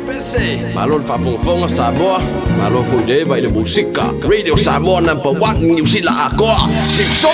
PC Malon fa fong fong Samoa Malon foi de vai le música Radio Samoa #1 New Zealand agora Simpson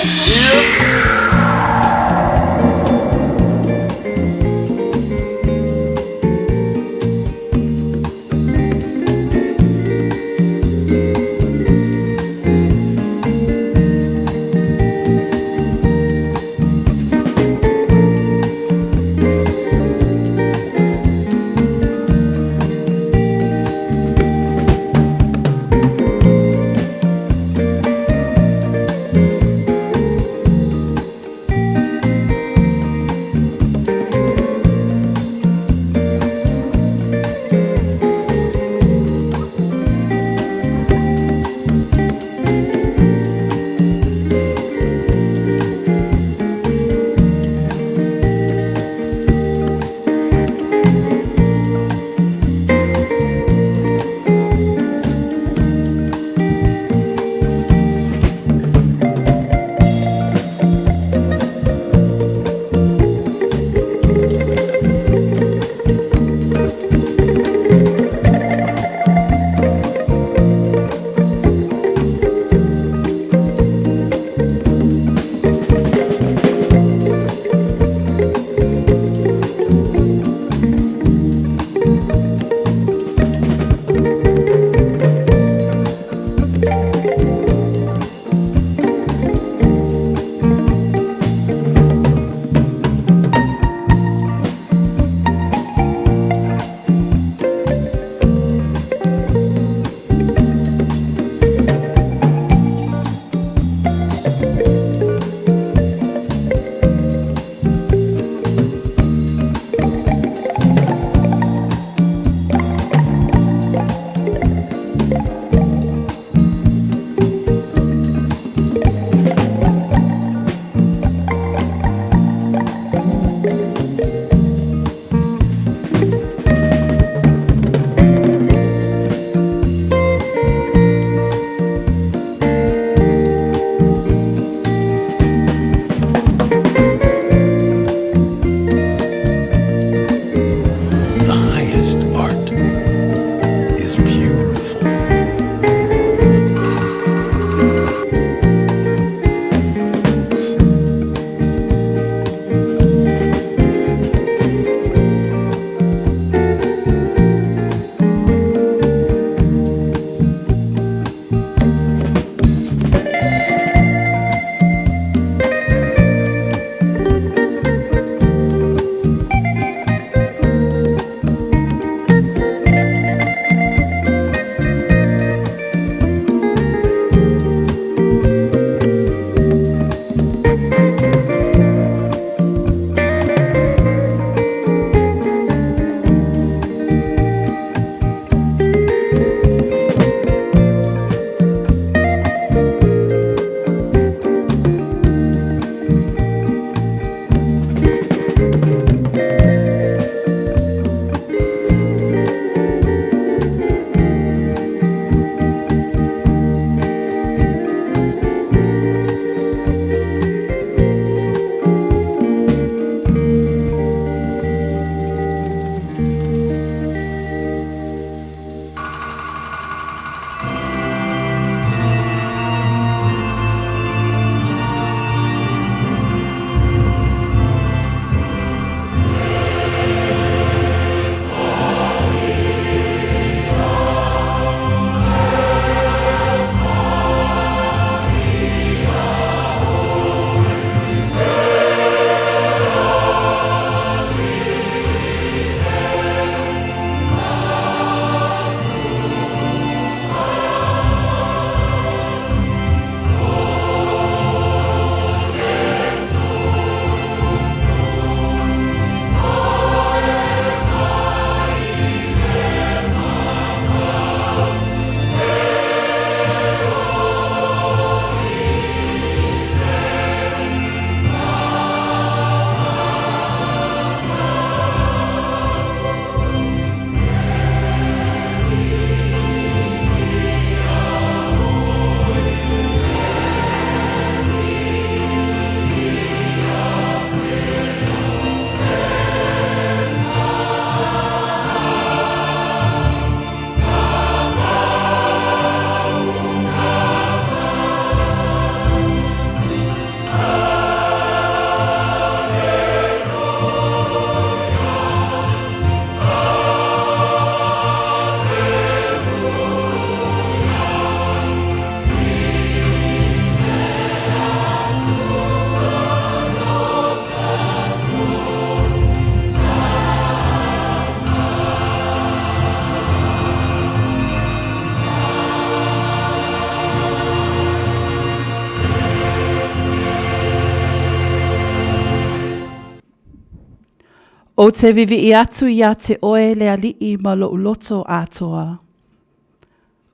O te vivi I atu ia te oe le alii ma lo uloto atoa.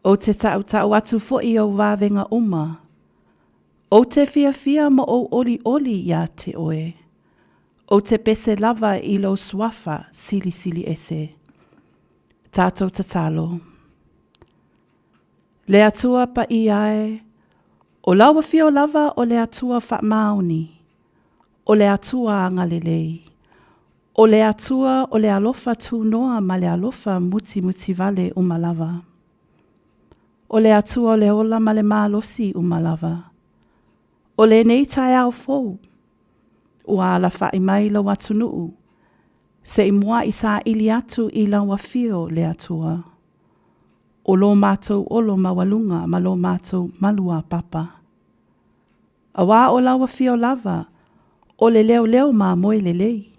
O te tau atu fo'i o wawenga uma. O te fia ma o oli ia te oe. O te pese lava I lo swafa sili ese. Tātou tatalo. Le atua pa I ae. O lawa fio lava o le atua wha maoni. O le atua angalelei. O le atua o le alofa tu noa ma le alofa muti vale umalava. O le atua o le ola ma le malosi umalava. O le nei tai au fou. Ua ala whai mai lo atunuu. Se I mua I sa ili atu I lawa fio le atua. O lo mātou olo mawalunga ma lo mātou malua papa. A wā o lawa fio lava. O le leo ma moe le lei.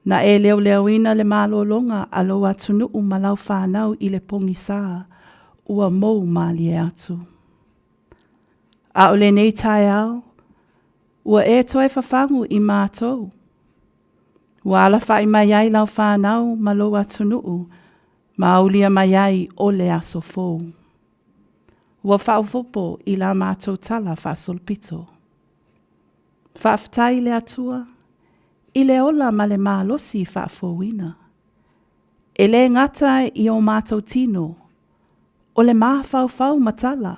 Na e leo ina le malo longa a lo atunuu ma lau whanau I le pongi saa. Ua mou mali e atu. A o le nei tai au. Ua e toe whawhangu I mātou. Ua ala whai mai ai lau whanau ma lo atunuu. Ma aulia mai ai o le aso fou. Ua whaufopo I la mātou tala whasolpito. Whaaftai le atua. I le ola ma le mālosi whaafouina. E le ngata I o mātou tino. O le māwhau matala.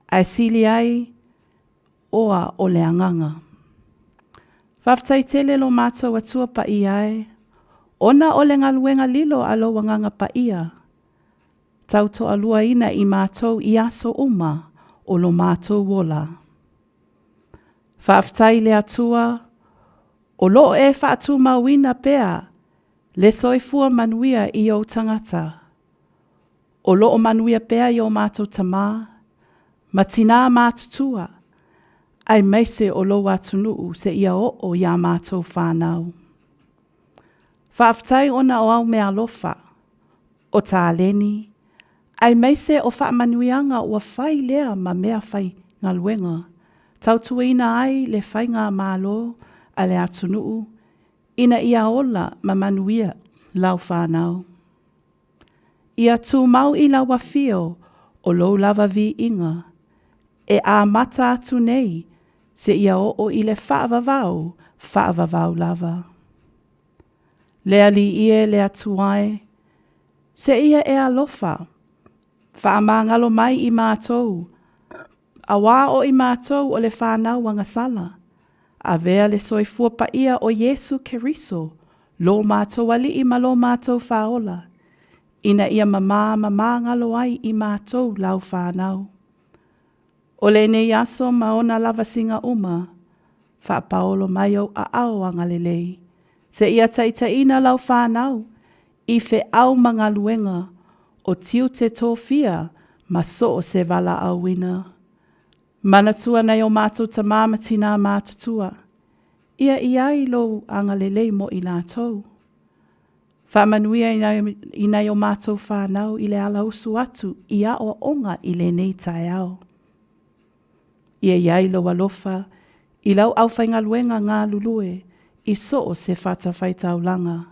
Ai sili ai oa o le anganga. Whaaftai tele lo mātou atua pa I ai. Ona o le ngaluenga lilo alo wanganga pa ia. Tauto alua ina I mātou I aso uma o lo mātou wola. Whaaftai le atua. O lo e whaatu mawina pea. Le soifua manuia I o tangata. O lo o manuia pea I o mātou tamā. Ma tina mātutua. Ai meise o lo atunuu se ia o ia mātou whanau. Whaaftai ona o au mea lofa. O tā leni. Ai meise o whaamanuianga ua whai lea ma mea whai ngaluenga. Tautuina ai le whai ngā mālo a le atunuu. Ina ia ola ma manuia lau whanau. Ia tū mau I lau wafio o lou lava vi inga. E a mata atu nei se ia o I le whaavavau lava. Lea li ie le atuai. Se ia e alofa. Whaamangalo mai I mātou. A wā o I mātou o le whanau wangasala. A vea le soifua pa ia o Yesu Keriso. Lo mātou ali I ma lo mātou whaola. Ina ia mama ngalo ai I mātou lau whanau. O le nei aso maona lava singa uma. Whaapaolo mai au a ao angalelei. Se ia taitaina lau whanau. I fe au mangaluenga. O tiu te tōwhia. Ma so o se wala auina. Manatua nei o mātou tamāmatina mātutua. Ia iai lo angalelei mo I lātou. Whamanuia I nei o mātou whanau I le ala usu atu. Ia o onga I le nei tai au. Ia iai lo alofa. I lau au whaingaluenga ngā lulue. I so o se whata whaitaulanga.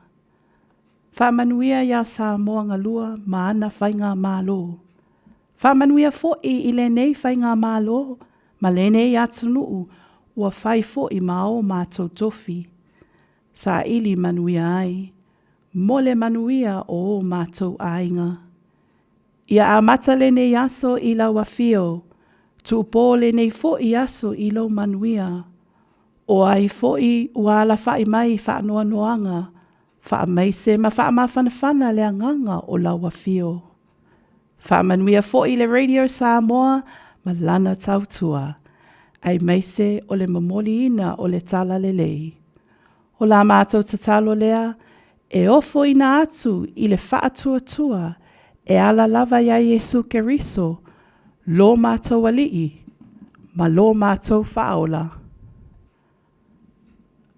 Whamanuia ia sa moanga lua ma ana whainga mālo. Whamanuia fo'i I le nei whainga mālo. Ma le nei atunuu. Ua whai fo'i ma o mātou tofi. Sa ili manuia ai. Mole manuia o mātou ainga. Ia a mata le nei aso I lau wafio. Tūpō le nei fo'i aso I lau manuia. O ai fo'i ua ala whai mai whaanoa noanga. Wha meise ma wha mawhanawhana le anganga o lau wafio. Wha manuia fo'i le Radio Samoa ma lana tautua. Ai meise o le mamoli ina o le tala le lei. O la mātou tatalo lea, e ofo ina atu I le whaatua tua, e ala lava ia Yesu Keriso, lo mātou alii, ma lo mātou whaola.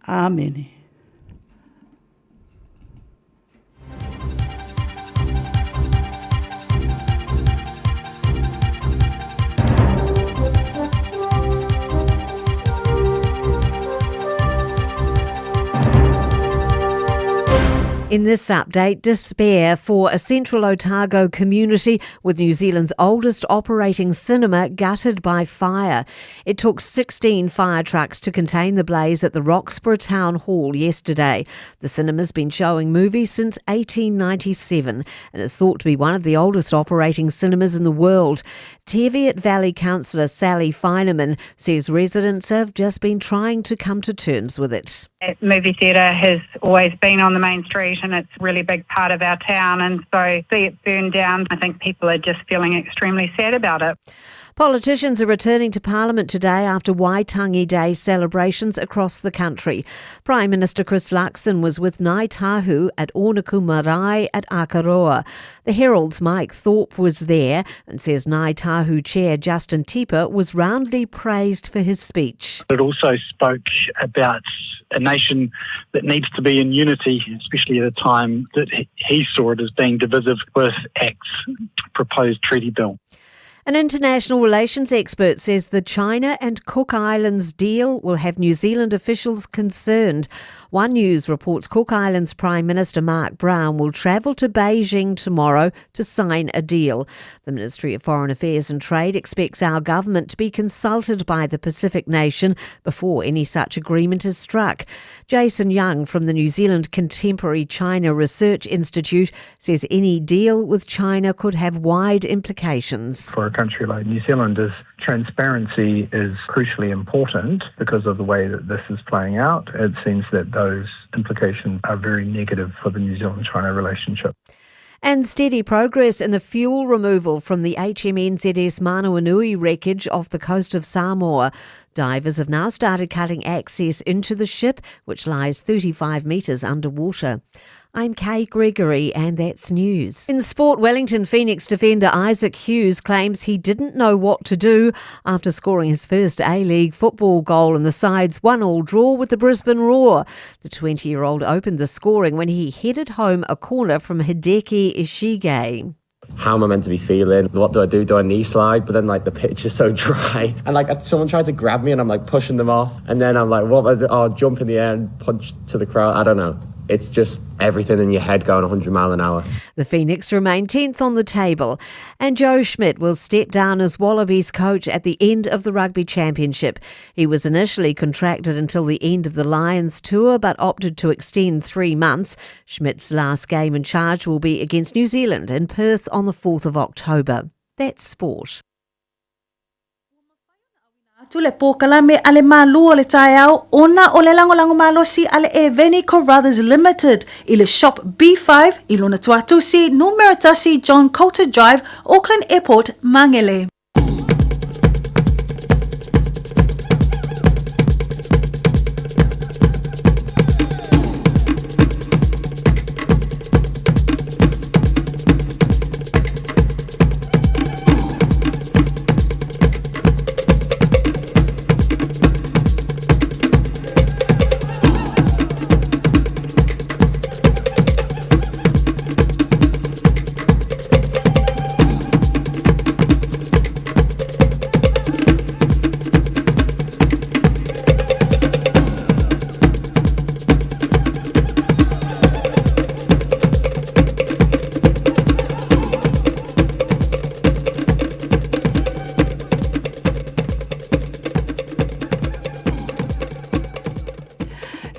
Āmene. In this update, despair for a central Otago community with New Zealand's oldest operating cinema gutted by fire. It took 16 fire trucks to contain the blaze at the Roxburgh Town Hall yesterday. The cinema's been showing movies since 1897 and is thought to be one of the oldest operating cinemas in the world. Teviot Valley Councillor Sally Fineman says residents have just been trying to come to terms with it. That movie theatre has always been on the main street and it's a really big part of our town, and so see it burn down, I think people are just feeling extremely sad about it. Politicians are returning to Parliament today after Waitangi Day celebrations across the country. Prime Minister Chris Luxon was with Ngāi Tahu at Ornuku Marae at Akaroa. The Herald's Mike Thorpe was there and says Ngāi Tahu Chair Justin Tipa was roundly praised for his speech. It also spoke about a nation that needs to be in unity, especially at a time that he saw it as being divisive with ACT's proposed treaty bill. An international relations expert says the China and Cook Islands deal will have New Zealand officials concerned. One News reports Cook Islands Prime Minister Mark Brown will travel to Beijing tomorrow to sign a deal. The Ministry of Foreign Affairs and Trade expects our government to be consulted by the Pacific nation before any such agreement is struck. Jason Young from the New Zealand Contemporary China Research Institute says any deal with China could have wide implications. For a country like New Zealand, transparency is crucially important because of the way that this is playing out. It seems that those implications are very negative for the New Zealand-China relationship. And steady progress in the fuel removal from the HMNZS Manawanui wreckage off the coast of Samoa. Divers have now started cutting access into the ship, which lies 35 metres underwater. I'm Kay Gregory and that's news. In sport, Wellington Phoenix defender Isaac Hughes claims he didn't know what to do after scoring his first A-League football goal in the side's 1-1 draw with the Brisbane Roar. The 20-year-old opened the scoring when he headed home a corner from Hideki Ishige. How am I meant to be feeling? What do I do? Do I knee slide? But then the pitch is so dry. And someone tried to grab me and I'm pushing them off. And then I'm what do I do? Oh, jump in the air and punch to the crowd. I don't know. It's just everything in your head going 100 miles an hour. The Phoenix remain 10th on the table. And Joe Schmidt will step down as Wallabies coach at the end of the Rugby Championship. He was initially contracted until the end of the Lions tour but opted to extend 3 months. Schmidt's last game in charge will be against New Zealand in Perth on the 4th of October. That's sport. Tule pokala me ale malu le taiao ona o le lango malo si ale e Veni Carruthers Limited i le shop B5 i lona tuatusi numeratasi John Coulter Drive, Auckland Airport, Mangele.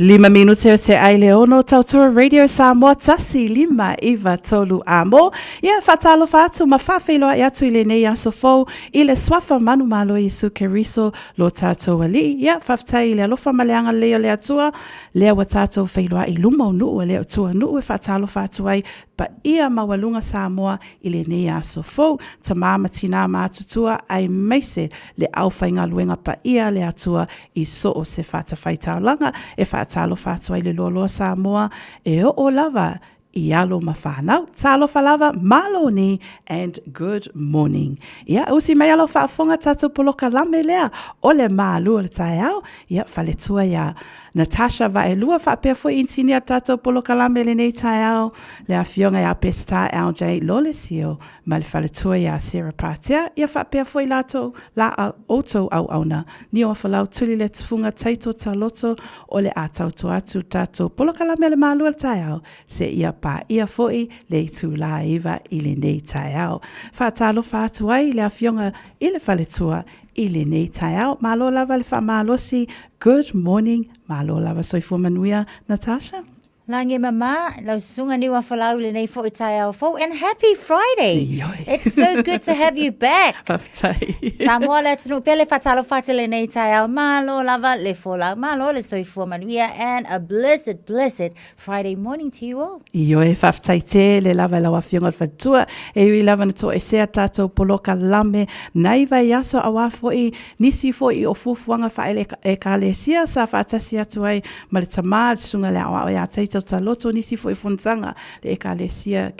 Lima minuto te ai leono tautua Radio Samoa tasi lima iwa tolu amo. Ia fatalo fatu mafafelo iatu ile nei aso fo ile swafa manu malo Yesu Keriso lo tato wali. Ia faftai ile alofa maleanga leo le atua lea watato feilua iluma unu leo tua nu fatalo fatu ai pa ia mawalunga Samoa ile nei aso fo tamama tina matutua ai meise le aufainga luenga pa ia le atua I so o se fata faitaulanga e fatalo fatu ai le loloa Samoa e o lava Ialo mawhanau, talo falava, malo ni, and good morning. Ia, usi mai alo whaafonga tātou poloka lame lea, ole mālua le tai au, ia, whaletua ia Natasha Vaelua whaapea fo intinia tātou poloka lame le nei tai au, le a fionga ia pesta LJ Lolesio, ma le whaletua ia Sarah Patea, ia whaapea fo i lato la a oto au auna, ni o whalau tuli le tufunga taito taloto, ole a tauto atu tātou poloka lame le mālua le tai au, se ia pa ia foi le tu la iwa i le nei tai au. Whaatalo whaatu ai le a fionga i le whaletua i le nei tai au. Malo lava le whaamalosi. Good morning. Malo lava soifua manuia. Natasha? Lange mama, lau sunga ni wa whalau le nei fo i tai au fo, and happy Friday. Yoi. It's so good to have you back. Whaftai. Samoa le tunu pele whatalo whate le nei tai au, malo lava le wholau, malo le soifua manuia, and a blessed, blessed Friday morning to you all. Ioe whaftai te le lava lawa fionga whatua, e ui lava na to e sea tātou poloka lame, nai vai aso awa foi, nisi foi o fufuanga whaele e ka le sia, sa whaatasi atu ai, ma le tamā, sunga le awa o ia taitau taloto nisi fo e fonzanga le ekalesia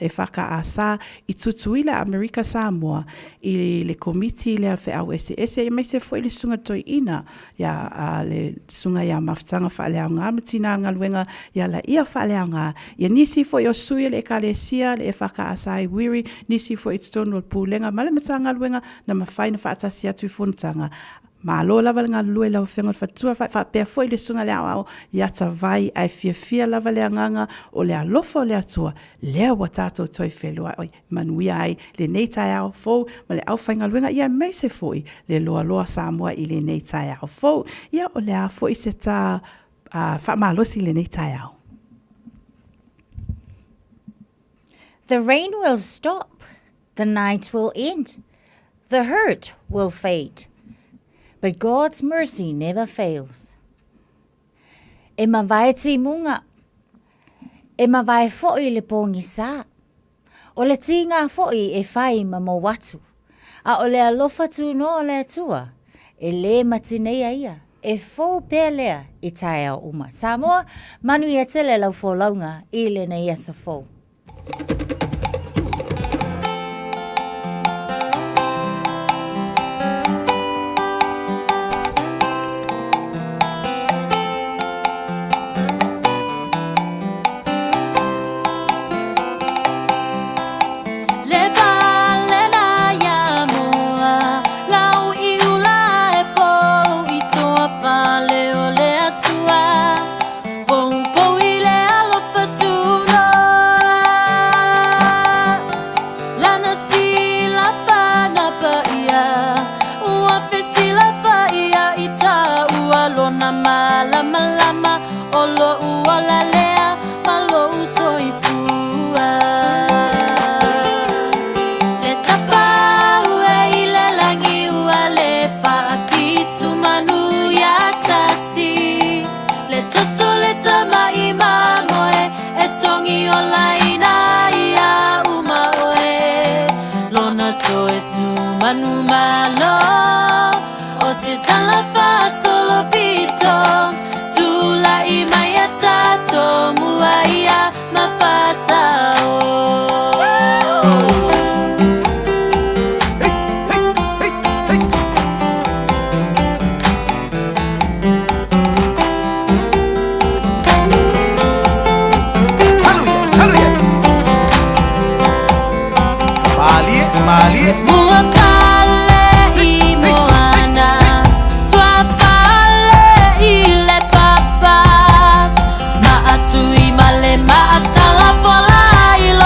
e whaka a sa i tutuila Amerika Samoa i le komiti le alfe au SS e meise fo i le sunga toi ina ia le sunga ia maftanga whaaleanga matina ngaluenga ia la ia whaaleanga ia nisi fo i o sui le ekalesia le e whaka a sa i wiri nisi fo i tutono le pūlenga male matanga ngaluenga na mawhaina whaatasi atu i fonzanga Malo lava ngā lue lau whenga whatua whapea foi le sunga lea au ia ta vai ai fia lava lea nganga o lea lofa o lea tua lea wa tātou toi whelua oi manuia ai le nei tai au fau ma le au whainga luenga ia meise foi le loa loa Samoa i le nei tai au fau ia o lea foi se ta whamalosi le nei tai au. The rain will stop, the night will end, the hurt will fade. But God's mercy never fails. E mawai ti munga. E mawai fo'i le pongi sa. O le tinga fo'i e whai ma mo watu. A o le alofa tu no le tua. E le matinea ia. E fo pelea i tai au uma. Samoa, manu ia tele lau fo launga i le na ia sa fo. Manu malo, o se tala fa solo pito, tu la imaya tato muaya mafasa o. Tui male ma atala fola ilo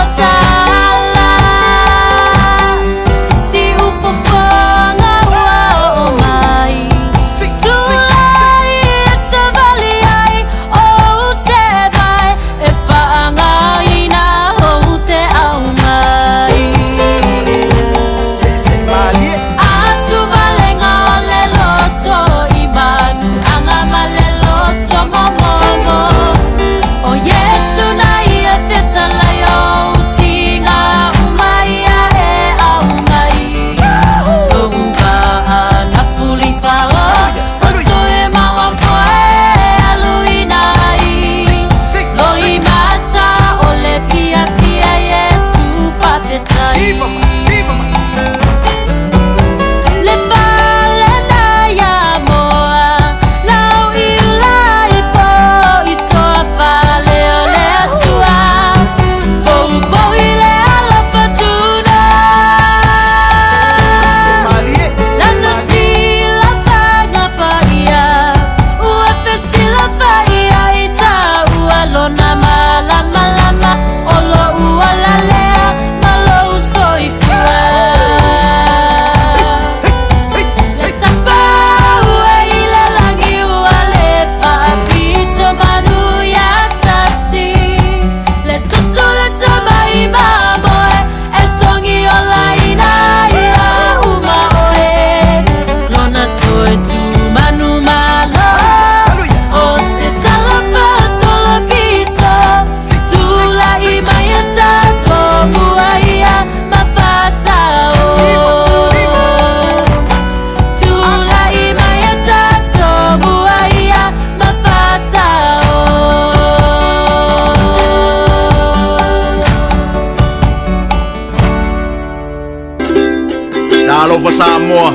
va Samoa.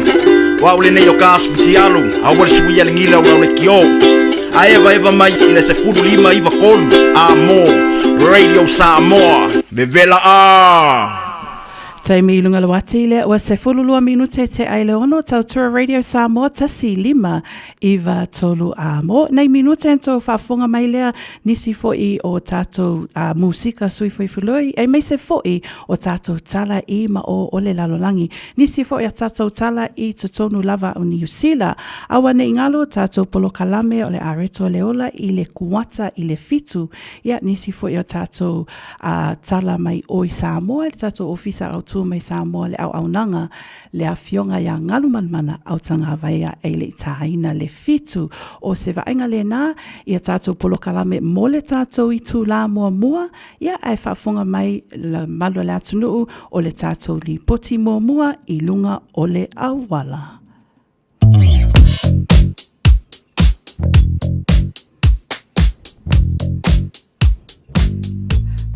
Wa ule nei o kasu tialu, a wale sui ale ngila ula ule kio. A eva mai ile se fudu lima iwa kolu. Amo, Radio Samoa, vevela a. Taimi ilunga lawati le wa se fululua minute te aileono tautura Radio Samoa tasi lima iwa tolu amo. Nei minute ento whafunga mai lea nisi foi o tato musika sui foi fului. E mei se foi o tato tala I ma o ole lalolangi. Nisi foi a tato tala I tutonu lava o New Zealand. Awa ne ingalo tato polo kalame o le areto leola I le kuwata I le fitu. Ia nisi foi o tato tala mai oi Samoa. Tato ofisa au mai Samoa le au nanga le afionga ya ngalu manmana au tanga vaia e le taina le fitu o se vainga le na ia tato polo kalame mo le tato I tu la mua ia ai whafunga mai le malo le atunuu o le tato li poti mua I lunga o le awala.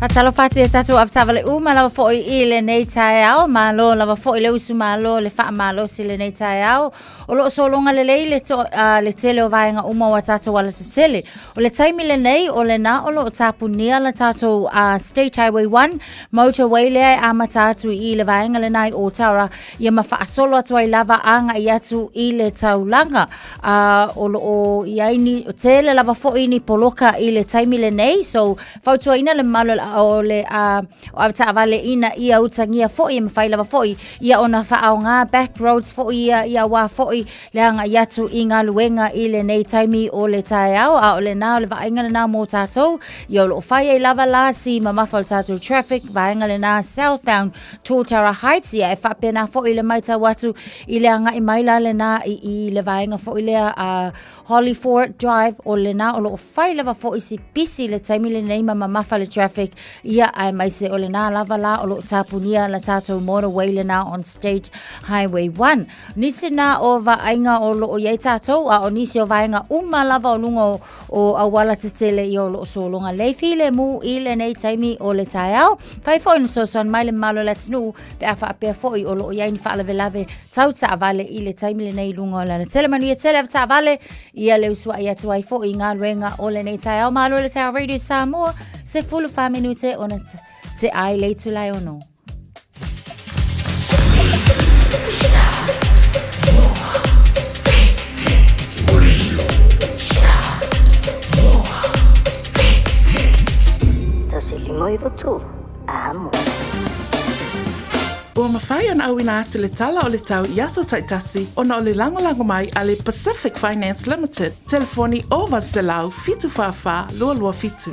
Patalo fatu e tatu avtavale uma lava foi I le nei tae au malo lava foi le usu malo le fa malo si le nei tae au o lo so longa le le to le tele o vainga uma wa tatu wala te tele o le taimi le nei o le na o lo tapu nia la tatu State Highway 1 motorway le a matatu I le vainga le nai o tara ia mafa solo atu ai lava anga I atu I le taulanga o lo o iaini o tele lava foi ni poloka I le taimi le nei so fautua ina le malo o le o avale ina ia utangia foi me faila foi ia ona fa nga back roads foi ia wa foi le anga yatu inga luenga I le nei taimi o le taiao o le na le vainga le na mo tato ia lo fai lava la si mama fal tato traffic vainga le na southbound to Tara Heights ia fa pena foi le maita watu I le anga I maila le na I le vainga foi le Hollyford Drive o le na o lo fai lava foi si busy le taimi le nei mama fal traffic ia ai mai se ole na lava la o lo tapunia la tato motorway le na on State Highway 1 nisi na o vainga o lo o ye tato a o nisi o vainga uma lava o lungo o awala te tele I o lo solonga le file mu I le nei taimi o le taiao fai foi no so son mai le malo let's know pe afa pe foi o lo ia ni fa lave lave tauta avale I le taimi le nei lungo la tele mani tele ta avale ia le uswa ia tu ai foi nga luenga o le nei taiao malo le taiao Radio Samoa se full family te ona te ai le tu lai ono. Tasi lima iwa tu, amo. Ua mawhai ona au ina atu le tala o le tau I aso taitasi ona o le lango mai a le Pacific Finance Limited. Telefoni o Varselau fitu whawha lua fitu.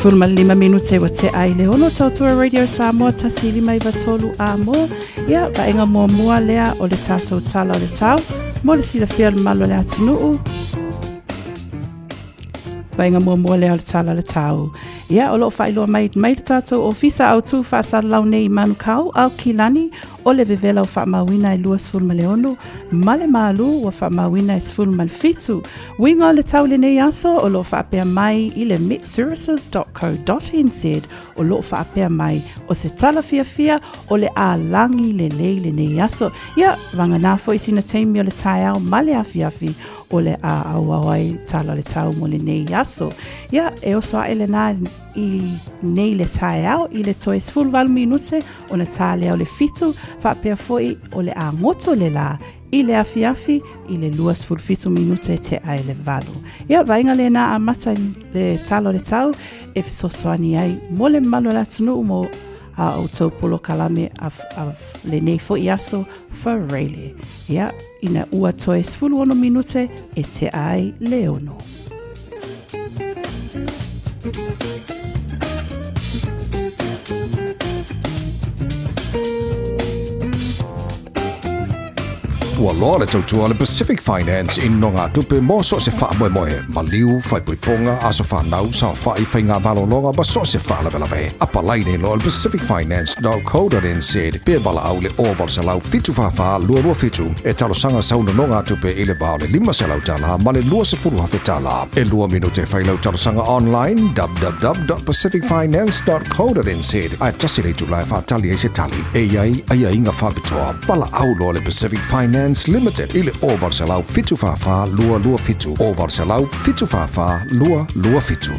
Fulma 5 minute wa te ai le ono tautua Radio Samoa tasi 5 iwa tolu a mo. Ia, vaenga mua lea o le tātou tala o le tau. Mo le sila fia le malo le atunuu. Vaenga mua lea o le tala le tau. Ia, o loo whailoa mai le tātou ofisa au tu whaasalau nei manu kau au kilani o le vevela o whaamawina I lua sfulma le ono. Male malu o whaamawina I sfulma le fitu. Winga o le tau le nei aso o loo whaapea mai I le mitservices.co.nz o loo whaapea mai o se tala fia o le ālangi le lei le nei aso. Ia, wanga nafo I sina teimi o le tai au male afi o le a awawai tala le tau mo le nei aso. Ia, e oso a ele nā I nei le tae au I le toe sfulvalu minute o na tale au le fitu whapea foi o le a ngoto le la I le afi I le lua sfulfitu minute te ai le valu. Ia vainga le na a mata le talo le tau e fisosoani ai mo le malo la tunu mo a o tau polo kalame a le nei foi aso whareile. Ia ina ua toe sfulu ono minute e te ai le ono. tua loa le tautua le Pacific Finance in no ngā tupe mo so se wha moe moe. Ma liu, whai puiponga, aso whanau, sa whai whai ngā malolonga, ba so se wha lawe lawe. Apa laine lo le pacificfinance.co.nz. Pe wala au le oval se lau fitu whawha, lua lua fitu. E talo sanga sauna no ngā tupe i le bao le 5 se lau tala, ma le lua se furu hawhi tala. E lua minute whai lau talo sanga online, www.pacificfinance.co.nz. Ai tasi le tu lai whatali e se tali. E iai, ai ai ngā whapitoa. Pala au lo le Pacific Finance Limited. Ile oval se lau fitu whawha, lua lua fitu. Oval se lau fitu whawha, lua lua fitu.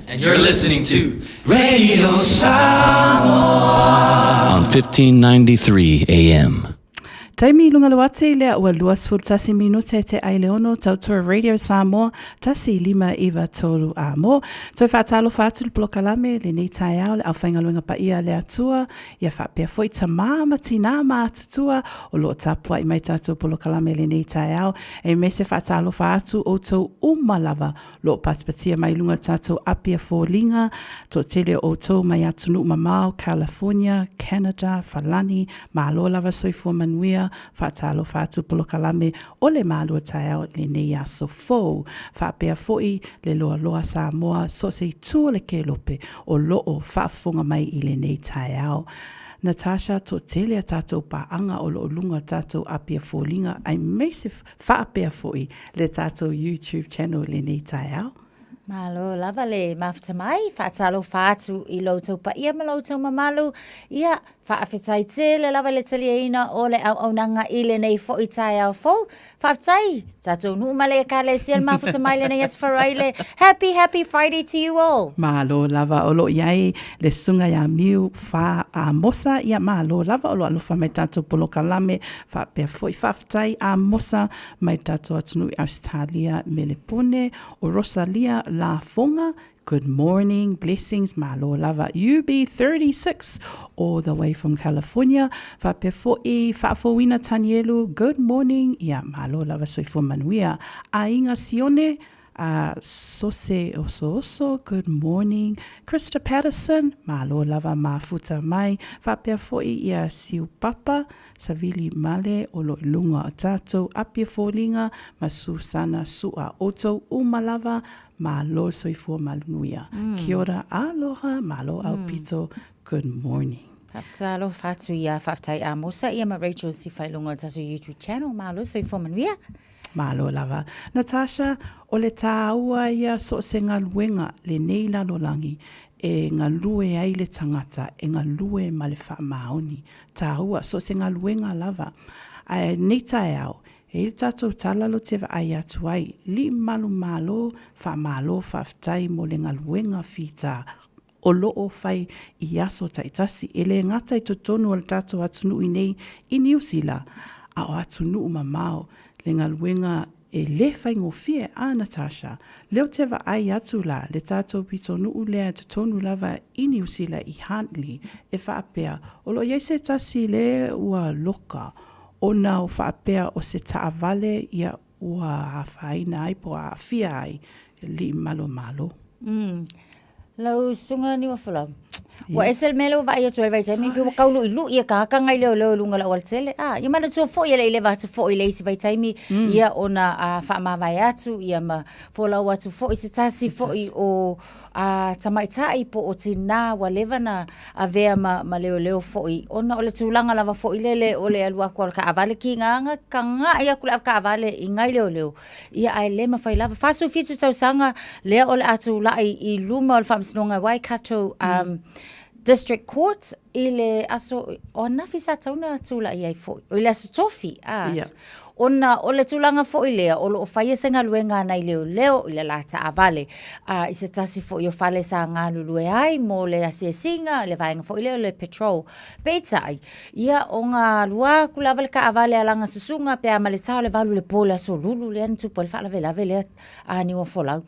And you're listening to Radio Samoa on 1593 AM. Taimi lunga luate lea ua 2 minute te aileono tautua Radio Samoa tasi 5 amo. Toi whaatalo whaatu le polokalame le nei tai au le au whaingaluenga pa ia le atua ia whapea foi ta mama tina mātutua o lo tapua I mai tātua polokalame le nei tai au e me se whaatalo whaatu o tau umalava lo paspatia mai lunga tātou apia fōlinga to tele o tau mai atunu mamau California, Canada, Falani, Malo lava soifua manuia whaatalo whaatu polokalame o le mālua tai au le nei aso fōu. Whapea foi le loa loa Samoa so se tua le ke lope o loo whaafonga mai I le nei tai au. Natasha to tele a tātou paanga o loo lunga tātou apia fōlinga ai meise whaapea foi le tātou YouTube channel le nei tai au. Malo lava le mafta mai, whaatalo whaatu I loutou pa ia ma loutou mamalu, ia whaafetai te le lava le taliaina o le au nanga I le nei fo I tai au fo, whaafetai, tātou nu male ka le sian mafta mai le nei as wharaile, happy Friday to you all. Malo lava o lo iai le sunga ia miu wha a mosa, ia malo lava o lo alufa mai tātou polokalame, whaapea foi whaafetai a mosa mai tātou atunu I Australia me le pone, o Rosalia La Fonga, good morning, blessings, malo lava UB36, all the way from California. Whapea fo'i, whaafowina Tanielu, good morning, ia malo lava soifo manuia. A inga sione, Sose Oso, good morning. Krista Patterson, malo lava mafuta mai. Whapea fo'i ia siu papa, Savili male o lo lunga a tātou apia fōlinga ma Susana sua oto umalava ma lo soifua malunuia. Kia ora aloha, malo au pito, good morning. Whaatalo whaatu ia whaatai a mosa ia ma Rachel si whailunga tātou YouTube channel ma lo soifua manuia. Malo lava. Natasha, o le tāua ia so se ngaluenga le nei lalolangi e ngalue ai le tangata, e ngalue ma le whaamaoni. Tāua, so se ngaluenga lava. Nei tae au, e il tātou talalo te wa ai atu ai, li malu malo, whaamalo, whaaftai mo le ngaluenga whita. O loo whai I aso taitasi, e le ngata I totonu o le tātou atunu I nei I New Zealand, a o atunu mamao, le ngaluenga e le whaingofie a Natasha. Leo te wa ai atu la, le tātou pitonu lea te tonu lava I New Zealand I Huntley, e whaapea. O lo iei se tasi le ua loka, o na o whaapea o se taavale ia ua hawhaina ai po a fia ai, li malo malo. Lau sunga ni wafulau. Wa esel melo va ia tuel vai taimi pe kaulu I lu ia ka ngai leo lunga la waltele ia mana so fo ia le va tu fo ile si vai taimi ia ona a fa ma vai atu ia ma fo la watu fo I se tasi fo I o a tamaitai po o tina wa levana a vea ma leo fo I ona o le tulanga lava fo ile o le alua ko ka avale ki nga ka nga ia kula ka avale I ngai leo ia ai le ma fai lava fa so fitu tau sanga le o le atu la I luma o le famsinonga Waikato District Court ile aso ona fisa tauna tula ia foi o ile aso tofi ona o le tulanga foi le o lo faia senga luenga na leo ile la ta avale I se tasi foi o fale sa nga lulue ai mo le asesinga le vainga foi le patrol peitai ia o nga lua kulava ka avale alanga susunga pe amale tau le valu le pola so lulu le antu pol fala vela vele ani o folau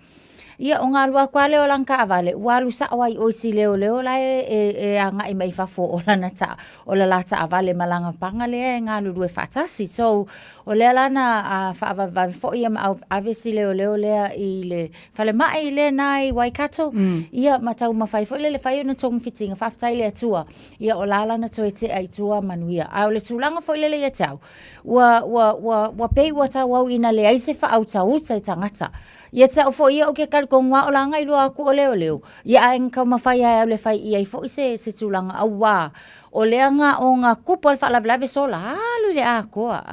ia o ngā lua kua leo langka avale, walu sa awai oisi leo la e anga I mai fafo o lana ta, o la lata avale malanga panga lea e ngā lulu e whatasi. So, o lea lana whaavavave fo ia ma avesi leo lea I le whale mai le nai Waikato, ia matau mawhai fo le whai ona tongu fitinga, whaftai lea tua, ia o la lana toe te ai tua manuia. A o le tūlanga fo le ia tau, wa pei wa tau au ina le aise wha au tau sa I tangata. Ia te o fo ia o ke kalkonga o langa I lua aku o leo. Ia aeng kau mawhai ai au le whai ia I fo I se tūlanga au wā. O lea ngā o ngā kupo al whalavelave so la alu le a koa.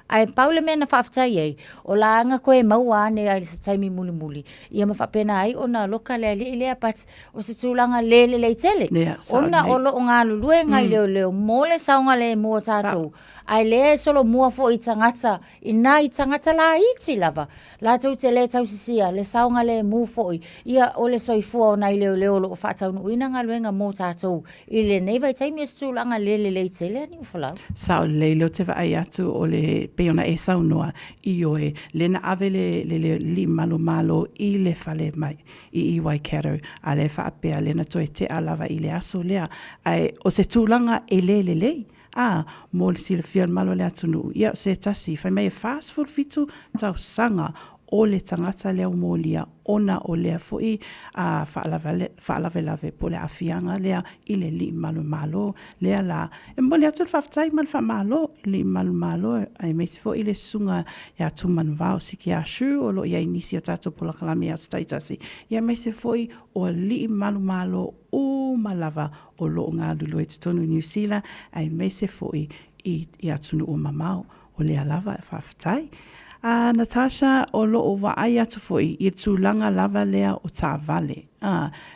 Ai paule mena whaftai ei. O la anga koe maua ane ai se taimi muli. Ia mawhapena ai o na loka lea lea pat o se tūlanga le tele. Ona o lo o ngā lulue ngai leo. Mole saunga le mua tātou. Ai le solo mua fo I tangata. I tangata la iti lava. La tau te le tau sisia. Le saunga le mua foi. Ia ole soifua o nai leo lo whaatau nuina ngā luenga mō tātou. I le nei vai taimi e stūlanga le tele ni uwhalau. Sa o leilo te vai atu o le peona e saunoa I oe lena ave le li malo I le fale mai I Waikato a le whaapea lena toe te alawa I le aso lea ai o se tūlanga e le mo le sila fian malo le atunu ia o se tasi fai mai e fast food fitu tau sanga o le tangata lea umolia ona o lea foi a whaalave po le afianga lea I le li malo lea la e mole atu whaftai man wha malo li malo ai meisi foi le sunga ia tuman vau siki a shu o lo ia inisi o tato pola kalami a staitasi ia meisi foi o li malo o malava o lo ngā lulu e tonu New Zealand ai meisi foi I atunu o mamau o lea lava e whaftai Natasha o lo o waai atu foi I tūlanga lava lea o tā vale.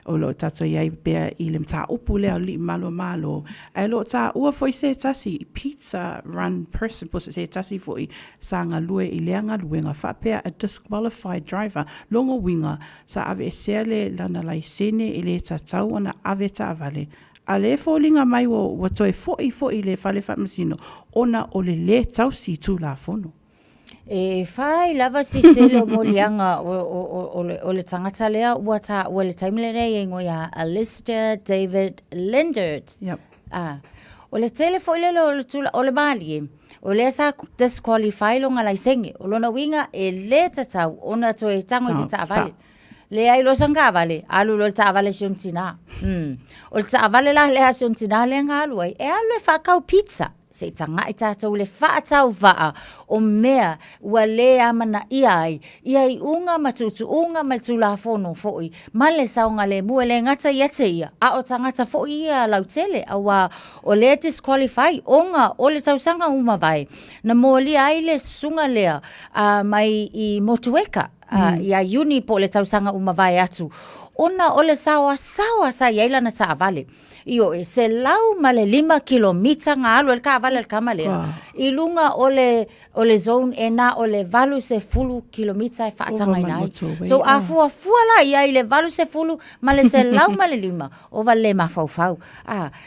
O lo tato iai bea I le mta upu lea o li malo. E lo tā ua foi se tasi pizza run person po se tasi foi sa ngā lue I lea ngā luenga whapea a disqualified driver longo winga sa ave e sea le lana lai sene I le tatau ana ave tā vale. A le fōlinga mai o toe foi le fale whamasino ona o le tau si tū la fono. E whai lava si tele o molianga o le tangata lea ua le taimile rei ngoia Alistair David Lindert. Yep. O le tele fo ile o le mali o le sa disqualify lo ngala isenge o lona winga e le tatau ona to e tango si ta vale. Le ai lo sanga vale alu lo ta vale siontina. O ta vale la le siontina le ngalu e alu e whakau pizza. Se tanga I tātou le whaatau waa o mea ua le amana iai unga matutu unga matula fono foi male saunga le mua le ngata iate ia a o tangata foi ia lautele awa o le disqualify onga o le tausanga umawai na moli ai le sunga lea mai I motueka ia uni po le tausanga umawai atu ona o le sawa sa iaila na sa avale Io e se lau ma le 5 kilomita ngā alu el ka avale el kamalea. I lunga o le zone e na o le valu se fulu kilomita e whaatanga nai. So a fua la ia I le valu se fulu ma le se lau ma le 5 o va le mawhau.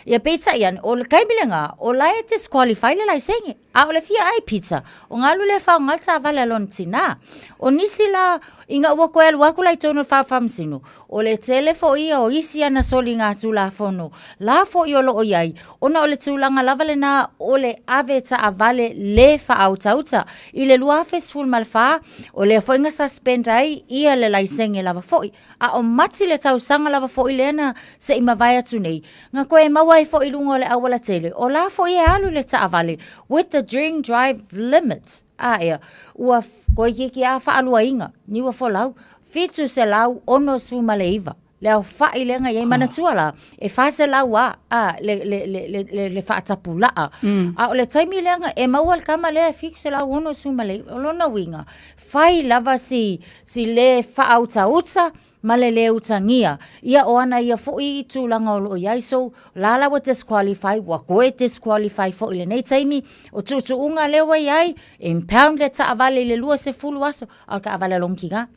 Ia pizza ian o le kaimilenga o la e disqualify le lai senge. A o le fia ai pizza. O ngalu le whao ngalta avale alon tina. O nisi la inga ua koe alu aku lai tono whawhamsino. O le telefo ia o isi ana soli ngā tula fono. La fo I olo o iai. Ona o le tūlanga lavale na o le ave ta avale le whaauta. I le luafes ful malfa o le foinga suspend ai ia le laisenge lava foi. A o mati le tausanga lava foi lena se I mawai atu nei. Nga koe mawai foi lunga o le awala tele. O la foi e alu le ta avale with the drink drive limits. Ia, ua koe ki a whaalua inga. Ni ua folau. Fitu se lau ono su maleiva. Leo whai lenga iei manatua la. E whase lau le whaatapu laa. A o le taimi lenga e maual kama lea fiku se lau ono su maleiva. Olona winga. Whai lava si le whaauta uta. Male le utangia. Ia o ana ia fui I tūlanga o loo iai. So, lala wa disqualify, wa koe disqualify fo ile nei taimi. O tutu unga lewa iai, impound le ta avale le lua se fulu aso. Alka avale lonkiga.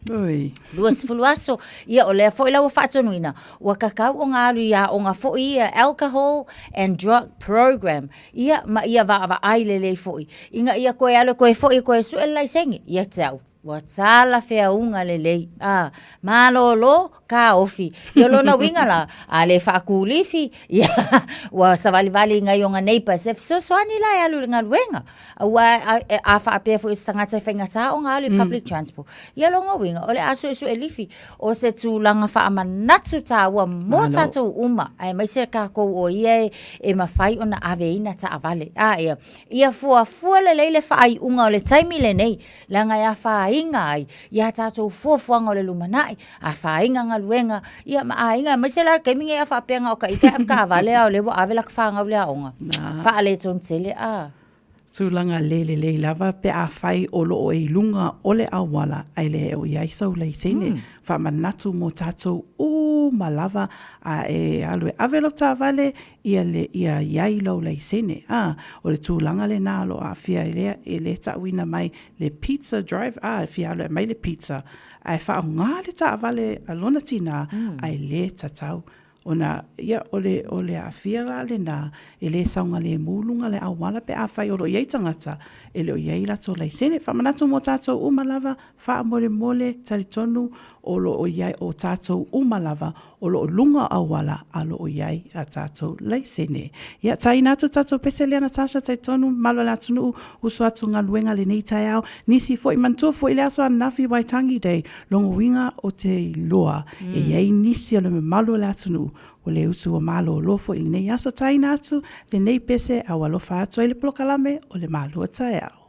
Lua se fulu aso. Ia o lea fo ila wa whaatonuina. Wa kakau o ngā alu ia o ngā fo ia alcohol and drug program. Ia ma ia va ai le le fo I. Inga ia koe alo koe fo I koe su e lai sengi. Ia te au. Wa tala fea unga lelei. Malolo ka ofi. Ia lona winga la. A le whaakulifi. Ia. Wa savali ngai o ngā neighbors. E fisosoani la e alu ngā luenga. Wa a whaapea fu istangata whaingata o ngā alu public transport. Ia longa winga. O le aso isu e lifi. O se tūlanga whaamanatu tā ua mō tātou uma. Ai mai se kākou o ia e mawhai o na aveina ta avale. Ia. Ia fua lelei le whaai unga o le taimi le nei. Langa ia whaai inga ai ia tātou fuafuanga o le lumanai a whainga ngā luenga ia inga maisela keiminga ia whapenga o ka ika ka avale o lewa avela ka whaanga o le aonga whaale ton tele Tūlanga le lava pe a whai o lo o e lunga o le awala ai le o iai sau lei sene. Wha manatu mo tātou o malava a e alue avelo tā vale ia iai lau lei sene. O le tūlanga le nalo a fia e le tawina mai le pizza drive. Fia alue mai le pizza. Ai wha o ngā le tā vale alona tina ai le tatau. Ona ia ole a fia la le na ele saunga le mulunga le awala pe a fai olo iei tangata ele o iei lato lei sene whamanatu mo tātou umalava wha mole taritonu olo o iei o tātou umalava olo o lunga awala alo o iei a tātou lei sene. Ia tai natu tātou pese lea Natasha taitonu malo le atunu usu atu ngā luenga le nei tai au nisi fo i mantua fo i le aso anafi Waitangi Day longo winga o te loa e iei nisi alo me malo le atunu o le usu o malo o lofo i le nei aso tai natu le nei pese a walofa atu ai le plokalame o le malo o tai au.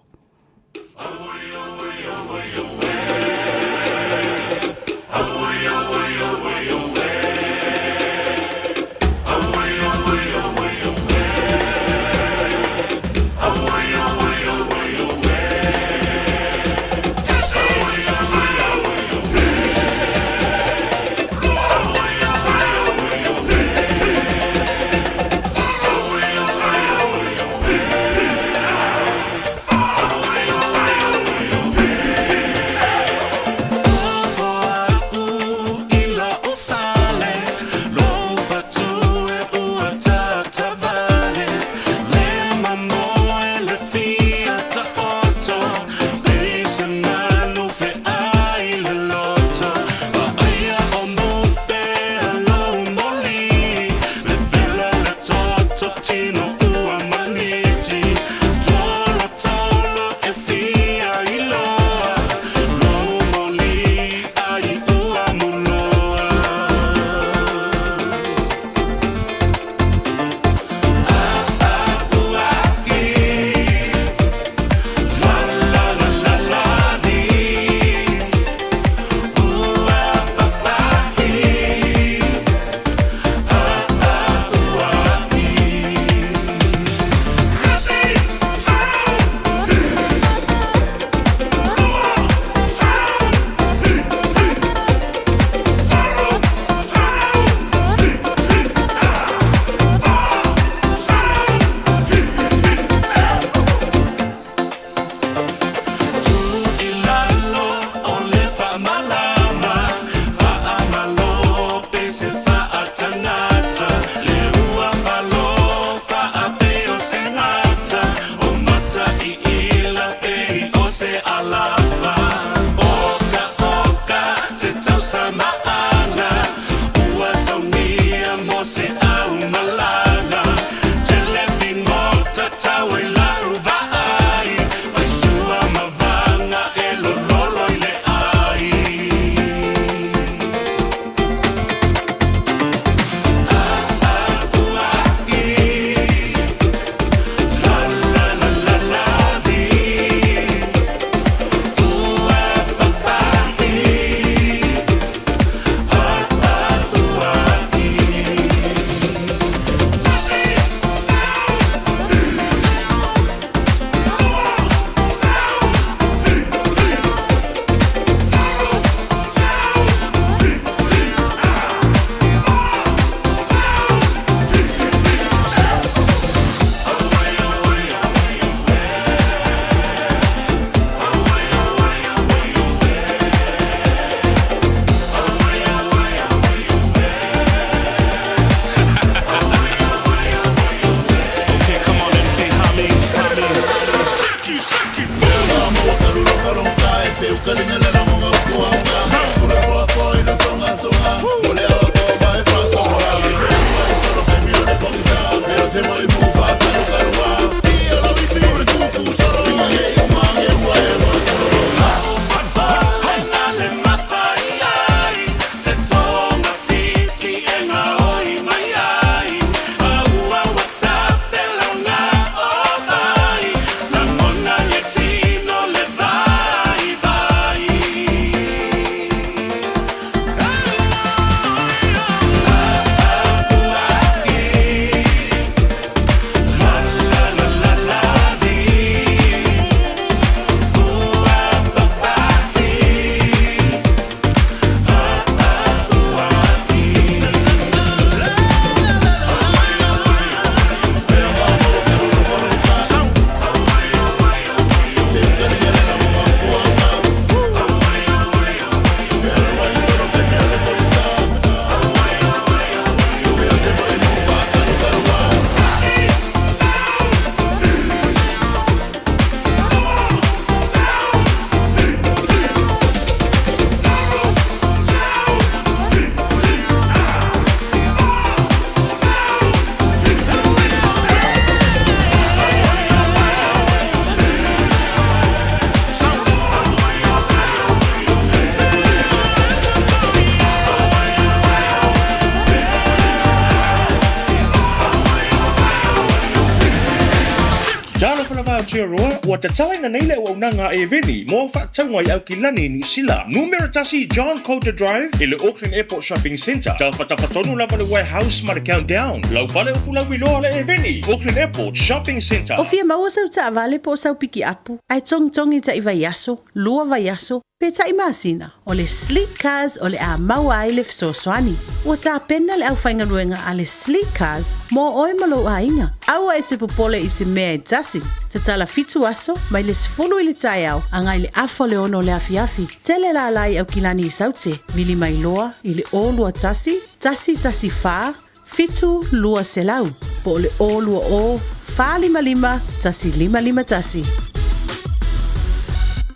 Jalo pala va Aotearoa, ua tatala ina nei le ua unanga e veni, mo whaatau ai au ki lani New Zealand. Numero tasi John Coulter Drive, i le Auckland Airport Shopping Centre. Tau whatawhatonu lava le warehouse ma le countdown. Lau pale ufu lau iloa le e veni, Auckland Airport Shopping Centre. O fia maua sau ta vale po sau piki apu. Ai tongi ta iwa yaso, lua va yaso. Pe ta imasina, o le sleek cars o le a maua ai le fisosoani. Ua ta pena le au whainga ruenga a le sleek cars, mo oe malo a inga. Aua e te popole i se mea e tasi. Te tala fitu aso, mai le sifulu i le tai au, angai le afo le ono le afi. Tele la lai au kilani i saute, mili mai loa, i le o lua tasi fa, fitu lua selau. Po le o lua o, fa lima, tasi lima tasi.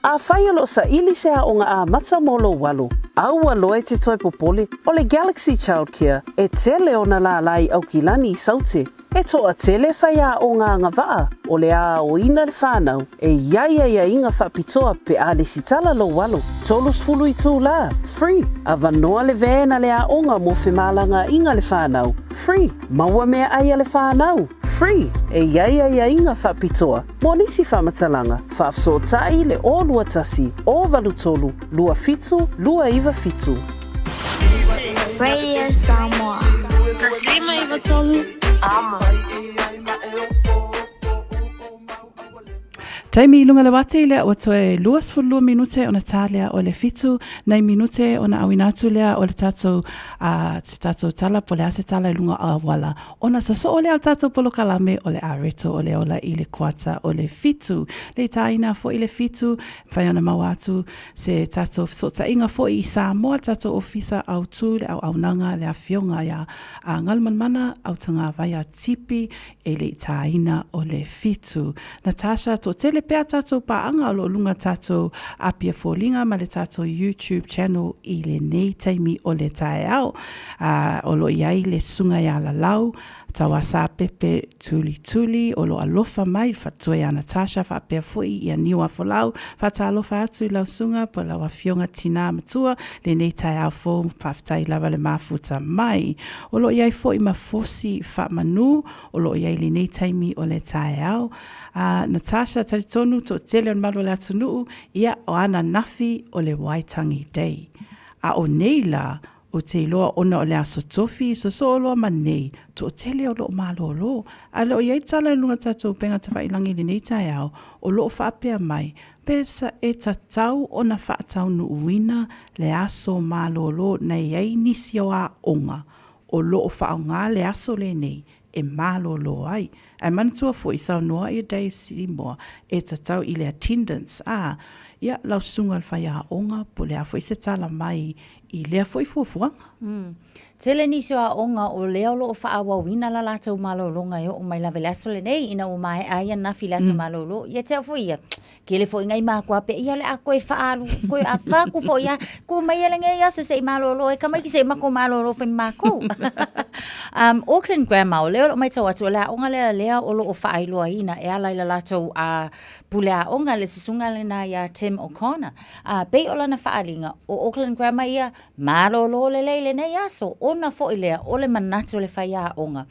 A whai alo sa ili se a onga a mata molo walo. Au aloe te toi popole o le Galaxy Childcare e tele ona la lai au kilani i saute. E toa tele whai a o ngā ngawaa o le a o ina le whānau e ia inga whapitoa pe a le sitala lo walo. Tolus fulu i tū la, free. A vanoa le vēna le a onga mo whemalanga inga le whānau, free. Maua mea aia le whānau, free. E ia inga whapitoa. Mo nisi whamatalanga, whaafsotai le o lua tasi, o valu tolu, lua fitu, lua iwa fitu. Radio Samoa. Taslima iwa tolu. Taimi lunga le wate lea o toe luas fulua minute o na tālea o le fitu, nei minute o na awinatu lea o le tatou se tatou tala po le ase tala lunga a wala. O na saso o le al tatou polo kalame o le areto o le ola i le kuata o le fitu. Le taina fo i le fitu, whai ona mawatu se tatou sota inga fo i Samoa tatou ofisa au tu le au aunanga le a fionga ya a ngalmanmana au tanga vaya tipi e le taina o le fitu. Natasha to tele pea tatou paanga o lo lunga tatou apia fōlinga ma le tatou YouTube channel i le nei taimi o le tae au. O lo iai le sunga ya la lau, tawa sa pepe tuli o lo alofa mai fatoi a Natasha fa apia fui i a niwa folau fata alofa atu i lau sunga po lau a fionga tina matua le nei tae au fō paftai lava le mafuta mai. O lo iai fo i mafosi fa manu o lo iai le nei taimi o le tae au. Natasha talitonu to tele on malo le atunuu ia o ana nafi o le Waitangi Day. A o neila o te iloa ona o le aso tofi so oloa manei to tele o lo malo lo. A le o iei tala lunga tatou penga ta whailangi le nei tai au o lo whaapea mai pesa e tatau o na whaatau nu uina le aso malo lo na iei nisi o a onga o lo whaonga le aso le nei e malo lo ai. Ai manatua fo i sau noa i Dave Seymour e tatau i le attendance. Ia lau sunga al whai a onga po lea fo i se tala mai i lea fo i fuafuanga. Tele nisi o a onga o leo lo o whaawawina la lata o malolonga o mai la velaso le nei ina o mai aia nafi laso malolo. Ia teo fo ia. Kele fo ingai maa kua pe ia le a koe whaaru, koe a whaku fo ia, ko mai ele ngai aso se i malolo, e kamai ki se mako malolo fin mako. Auckland Grammar, o leo lo mai tau atu, o lea onga lea o lo o whaailoa ina, e alai la lato a pule a onga le sisunga le na ia Tim O'Connor. Bei o lana whaalinga, o Auckland Grammar ia, malolo le leile nei aso, ona fo i lea, o le manatu le whai a onga.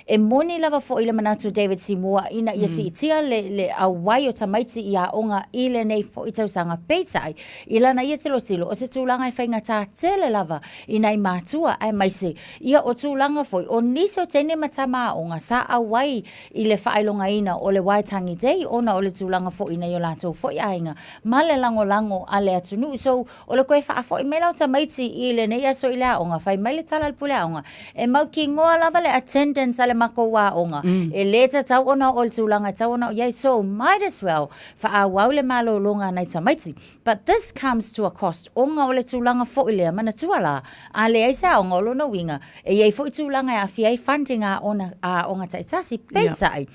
E moni lava fo i le manatu David Seymour ina ia si itia le awai o tamaiti i a onga i le nei fo i tausanga peitai. I lana ia tilo o se tūlanga i whainga tā tele lava i nei mātua ai maise. Ia o tūlanga fo o nisi o tene matama a onga sa awai i le whailonga ina o le Waitangi Day ona o le tūlanga fo i nei o lātou fo i ainga. Ma le lango a le atunu. So o le koe wha fo i melau tamaiti i le nei aso i le a onga. Whai mai le tala le pule a onga. E mau ki ngoa lava le attendance ale mako wa onga. E leta tau ona o le tūlanga tau ona o yei so might as well fa a wau le malo longa nei tamaiti. But this comes to a cost. Onga o le tūlanga fo i lea mana tuala. A le eisa onga o lona winga. E yei fo i tūlanga a fiai funding a onga taitasi peitai.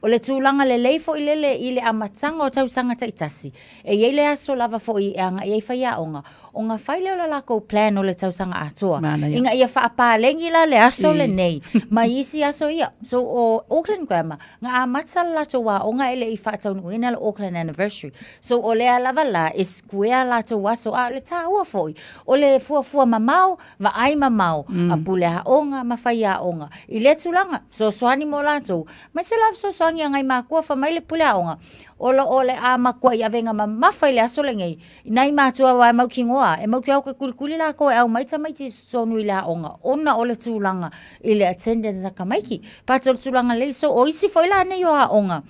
O le tūlanga le leifo i lele i le amatanga o tausanga taitasi. E yei le aso lava fo i anga i whai a onga. o ngā whaile o la lako plan o le tausanga atoa. Mana ia. Inga ia whaapalengi la le aso le nei. Mai isi aso ia. So o Auckland Grammar, ngā a matsala lato wā o ngā ele I whaatau ina le Auckland Anniversary. So o lea lava la, e square lato wā, so a le tā ua foi. O le fua mamau, wa ai mamau, a pule ha onga, ma whai a onga. I le tulanga, so soani mo lato. Mai se lawa so soangi a ngai mākua, wha mai le pule a onga. Ole a makua I avenga ma mawhai le aso le ngai. Nai mātua wa e mauki ngoa, e mauki au ka kulikuli la koe au maita maiti sonu I la onga. Ona ole tūlanga I le attendance a ka maiki. Pātol tūlanga le so o isi foi la nei o a onga.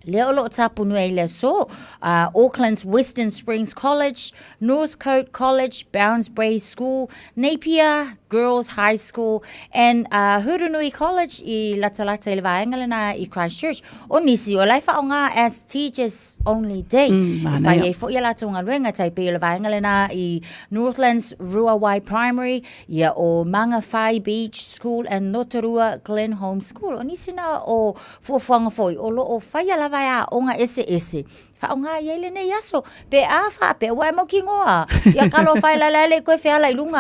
Leo lo tapunu e le so, Auckland's Western Springs College, Northcote College, Barons Bay School, Napier Girls High School, and Hurunui College I Latalata I le vaengalana I Christchurch. O nisi o laifa o ngā as Teachers Only Day. Whai e fo I lato ngā ruenga taipe I le vaengalana I Northlands Ruawai Primary, ia o Mangawhai Beach School and Notorua Glen Home School. O nisi na o fuafuanga foi, o lo o whaia lava ia o ngā ese. Wha o ngā iele nei aso, pe a wha, pe wai mau ki ngoa. Ia kalo whai la lele koe whiala I lunga.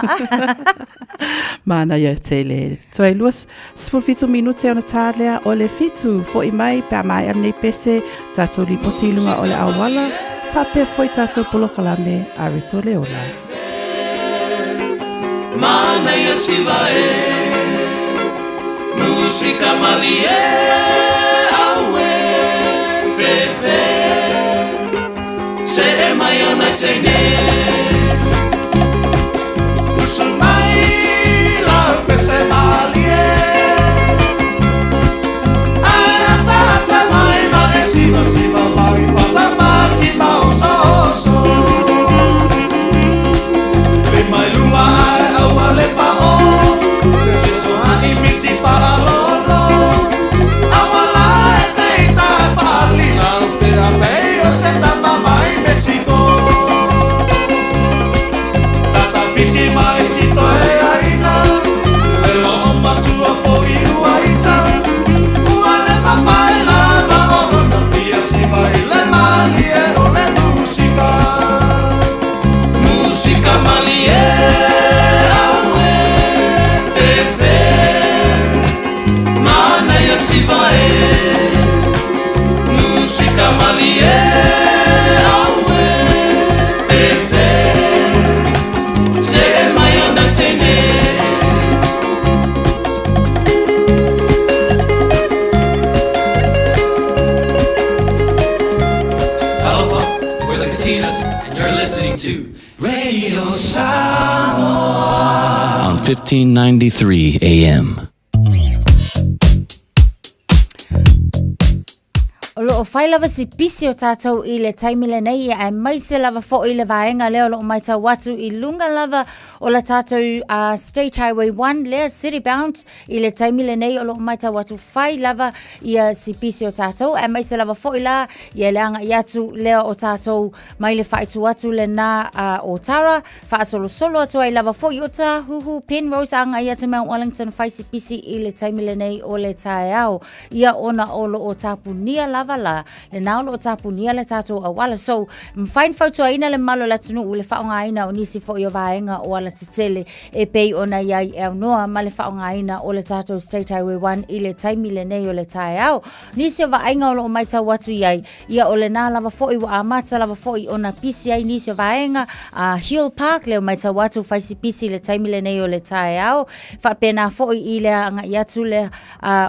Mana ia te le. Toi luas, 15 minute ona tālea o le fitu, fo I mai, pe a mai am nei pese, tātou li poti lunga o le awala, pa pe foi tātou polokalame a rito le ola. Mana ia siva musika mali awe fefe se e mai ona tene usumai la pese mali ata mai mai siva mai fata mati so le mai lua awale pa o so a imiti fara lolo awala e ta fali la pera meio se ta mai Mexico tata viti mai si to e aina le lo matua po I uaita uale pa fai la ma o no fia si vai le mali e o le musica mali si vai musica malie awe fefe se mai ona tene Talofa, we're the Katinas and you're listening to Radio Samoa on 1593 AM. O whai lava si pisi o tātou I le taimile nei e mai se lava fo I le vaenga leo lo mai tau watu I lunga lava o la tātou State Highway 1 lea city bound I le taimile nei o lo mai tau watu whai lava ia si pisi o tātou e mai se lava fo I la ia leanga I atu leo o tātou mai le whaitu atu le nā o Tara wha solo atu ai lava fo I o tā huhu Penrose anga I atu Mount Wellington whai si pisi I le taimile nei o le tae au ia ona o lo o tāpunia lava le naolo o tapunia le tātou awala. So, mfain fautua ina le malo la tunu le whaonga ina o nisi fo I o vaenga o ala titele e pei ona iai e noa ma le whaonga ina o le tātou State Highway 1 I le taimi le nei o le tae au. Nisi o vaenga o lo o mai tau watu iai ia o le nā lava fo I wa amata lava fo I ona pisi ai nisi o vaenga Hill Park le o mai tau watu whaisi pisi le taimi le nei o le tae au. Whapena fo I le anga iatu le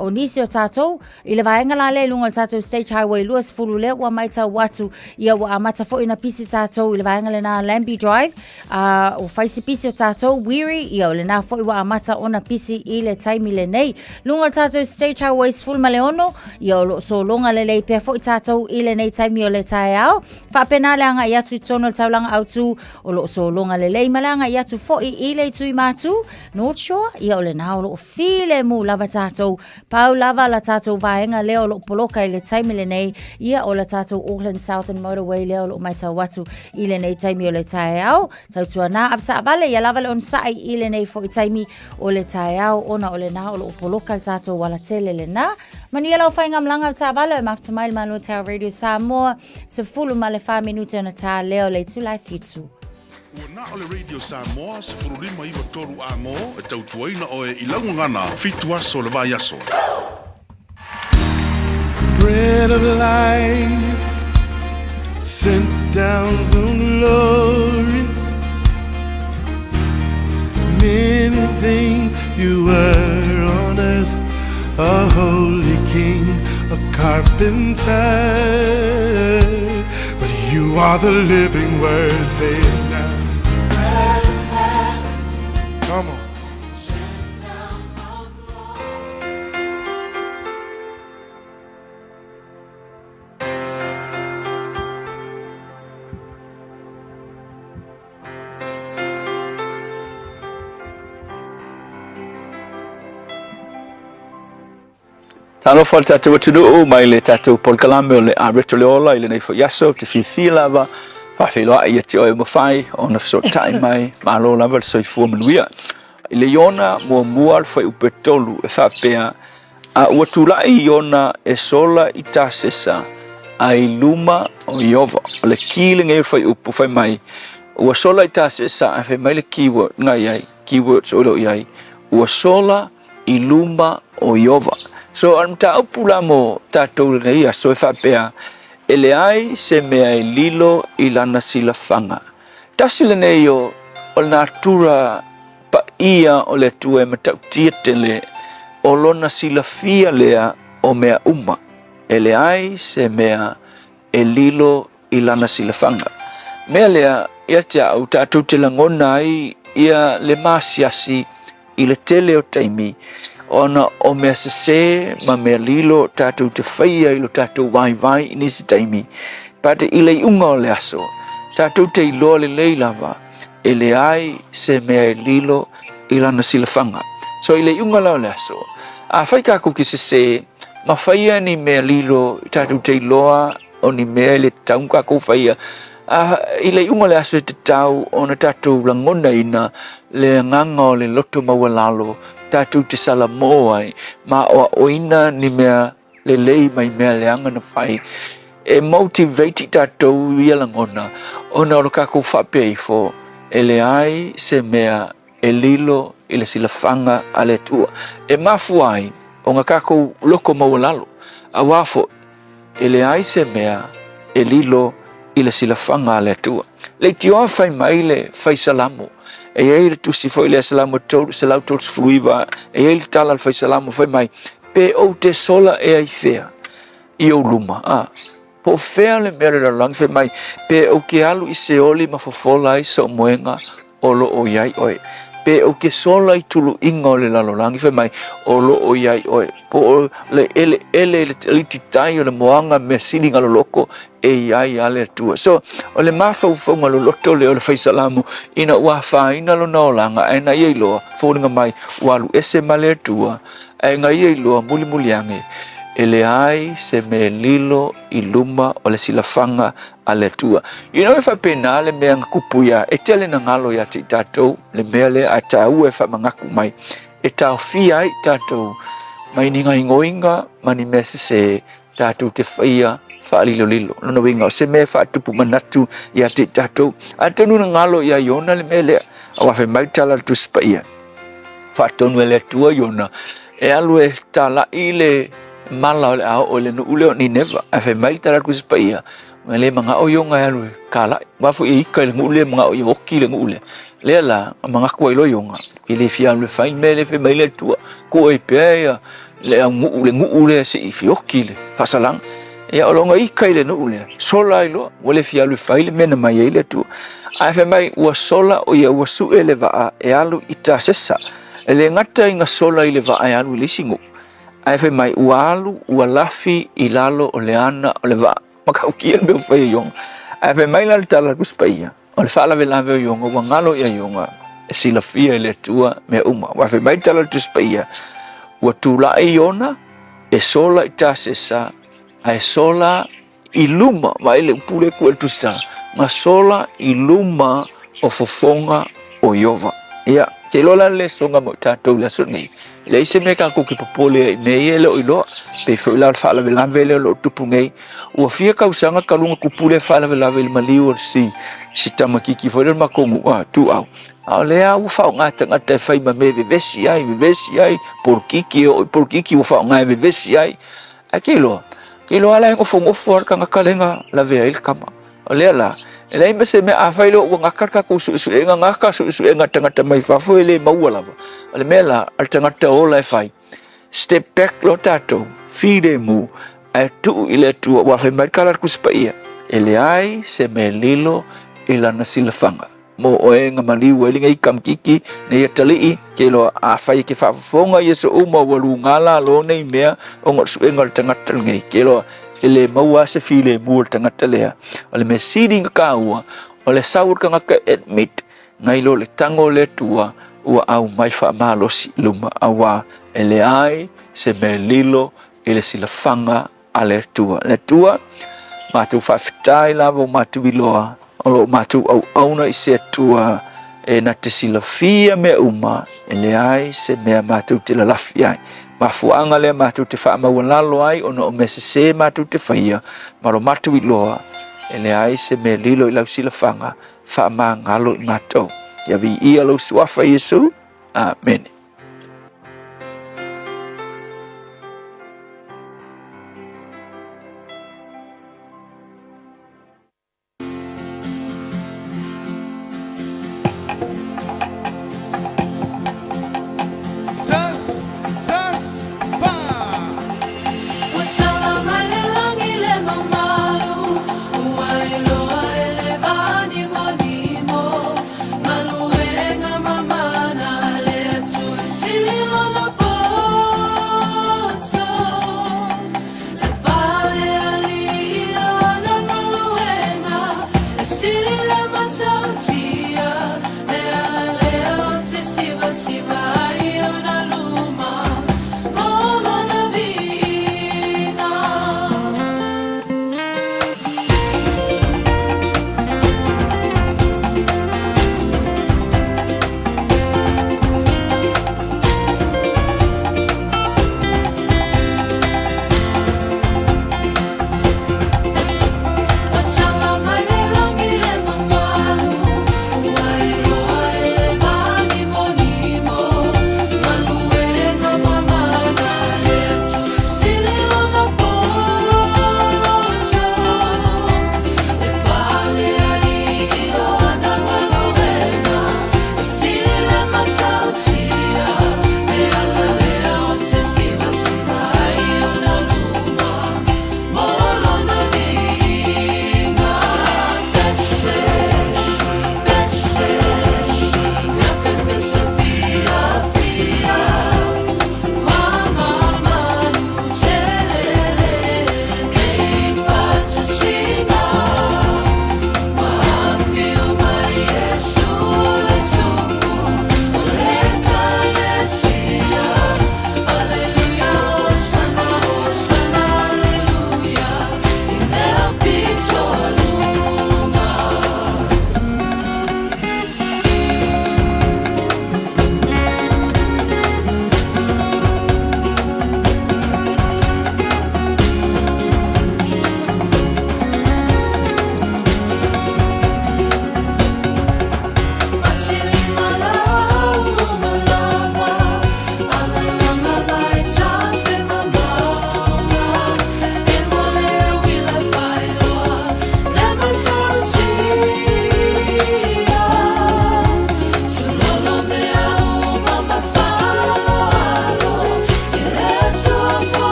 o nisi o tātou I le vaenga la le lunga o tātou State Highway luas fulu le wa mai tau watu ia wa amata fo ina pisi tātou I le vaenga le nā Lambie Drive o whaisi pisi o tātou Weary ia o le nā fo I wa amata ona pisi I le taimi le nei lunga tātou State Highways full maleono ia o so longa le lei pia fo I tātou I le nei taimi o le tae au whapena le anga I atu tono le taulanga autu o lo so longa le lei malanga I atu fo I le tui mātu North Shore ia o le nā o lo file mu lava tātou pau lava la tātou vaenga leo lo poloka I le taimi le nei ia o la tātou Auckland Southern Motorway leo lo mai tau watu I le nei taimi o le tae au tau tua nā apta vale ia lava le on sai I le nei fo I taimi o le tae au ona o le nā o lo poloka le tātou wala tele le nā manu ia lau whainga mlanga apta vale o mafta mai le manu tau Radio Samoa se fulu ma le 5 minute ona tā leo le tu lai fitu Na ole Radio Samoa se furulima iwa toru amo e tautuaina o e ilaungangana fitu aso le vai aso. Bread of life sent down from glory. Many things you were on earth, a holy king, a carpenter, but you are the living word. Say it now. Come on. Tano fal tatou atunuu mai le tatou polkalame o le areto le ola i le nei foiaso te fiafia lava fa'afeiloa'i ia te oe mafai ona fesoota'i mai malo lava le soifua manuia i le iona muamua le fai upe tolu e fa'apea a ua tula'i iona e sola i tasesa ai luma o Iova o le ki le ngai fai upu fai mai ua sola i tasesa a fai mai le keyword ngai ai keywords o lo iai ua sola i luma o Iova. So an taupu la mo tatou nei so e fa'apea e le ai se mea e lilo i lana silafanga. Tasi le nei o le natura pa ia o le tua e matautia tele o lona silafia lea o mea uma. E le ai se mea e lilo i lana silafanga. Mea lea ia te au tatou te langona ai ia le masiasi i le tele o taimi ona o mea sese ma mea lilo tatou te whaia ilo tatou vai i nisi taimi. Pate i lei unga o le aso, tatou te iloa le lei lava, e le ai se mea e lilo i lana silafanga. So i lei unga lao le aso, a whai kako ki sese, ma whaia ni mea lilo tatou te iloa o ni mea le taun kako whaia, i lei unga le aso e te tau o na tatou langona ina le nganga o le loto maua lalo, tatou te salamo ai, ma o oina ni mea le lei mai mea le anga na whai, e motivate tatou ia langona, o na oro kako whapea i fo, e le ai se mea e lilo i le silafanga a le tua. E mafu ai, o nga kako loko maua lalo, a wafo, e le ai se mea e lilo i le silafanga a le tua. Le tioa whai mai le whai salamo, e ei le tusi foi le salamo tolu se lau tolu fluiva e ei le tala le fai salamo foi mai pe o te sola e ai fea i o luma po fea le mere la lang foi mai pe o ke alu i se oli ma fofola i so moenga o lo o iai oe pe o ke sola i tulu inga o le lalolangi foi mai o lo o iai oe po le ele le titai o le moanga me silinga lo loko e iai ale tua. So, o le mawhauwhaunga lo loto le o le whaisalamu ina ua whaina lo naolanga e na iei loa fōringa mai walu ese male tua e nga iei loa muli muli ange e le ai se me lilo i luma o le silafanga a le tua. Ina e whapena le mea ngakupuia e tele na ngalo ya te tatou le mea le a tau e whamangaku mai e tau fia i tatou mai ni ngai ngoinga mani mese se tatou te whaia whaalilo lilo. Lona winga o se mea whaatupu manatu ia te tatou. A tonu na ngalo ia iona le mea lea. A wawhe maitala tu spaia. Whaatonu e le tua iona. E alu e tala i le mala o le ao o le nu ule o ni neva. A wawhe maitala tu spaia. Nga le mga o yonga e alu e kala. Wafu e ika le ngu ule mga o yoki le ngu ule. Lea la mga kua ilo yonga. I le fia le whain me le whe mai le tua. Ko e pea le ngu ule se i fioki le. Whasalang. E olonga i kai le no ule sola ilo wale fia lu faile mena mai ile tu a fe mai ua sola o ia ua su ele va e alu ita sesa ele ngata inga sola ile va e alu lisingu a fe mai ua alu ua lafi ilalo o le ana o le va maka ukia be fa yong a fe mai la tala kuspaia o le fala ve lave yong ua ngalo ia yonga e sila fia ile tua me uma wa fe mai tala kuspaia ua tula iona e sola ita sesa ai sola i luma mai le pule ku el tusta ma sola i luma o fofonga o Iova ia te lola le songa mo tatou la soni le se me ka ku ki popole me ele o ilo pe fo la fala vela vele lo tupu ngai o fia ka usanga kalunga ku pule fala vela vele mali o si si tamakiki foi le makongu tu au le au fa nga tanga fai ma me vesi ai por kiki u fa nga vesi ai akilo ala ngo fongo for kanga kalenga la ve il kama le la ele me se me a fai lo nga karka ku su nga tanga mai fa foi le mau lava le mela al tanga ola fai step back lo tato fide mu tu ile tu wa fai mai kala ku spaia ele ai se me lilo ila na silafanga mo oenga maliu elinga ikam kiki ne tali ke lo a fai ke fa fonga yeso uma walu ngala lo nei mea ongo suenga tanga ngai ke lo ele maua se file mul tanga telea ole me siding kaua ole saur kanga ka admit ngai lo le tango le tua ua au mai fa malo si luma awa ele ai se me lilo ile silafanga ale tua le tua matu fa fitai lavo matu biloa o matu au na ise tua na te silafia me uma ele ai se me matu te la lafia mafuanga le matu te fa mawalalo ai ono me se matu te faia maro matu biloa ele ai se me lilo ila silafanga fa mangalo matu ya vi ia lo suafa Yesu amen. Maluenga mamana le tu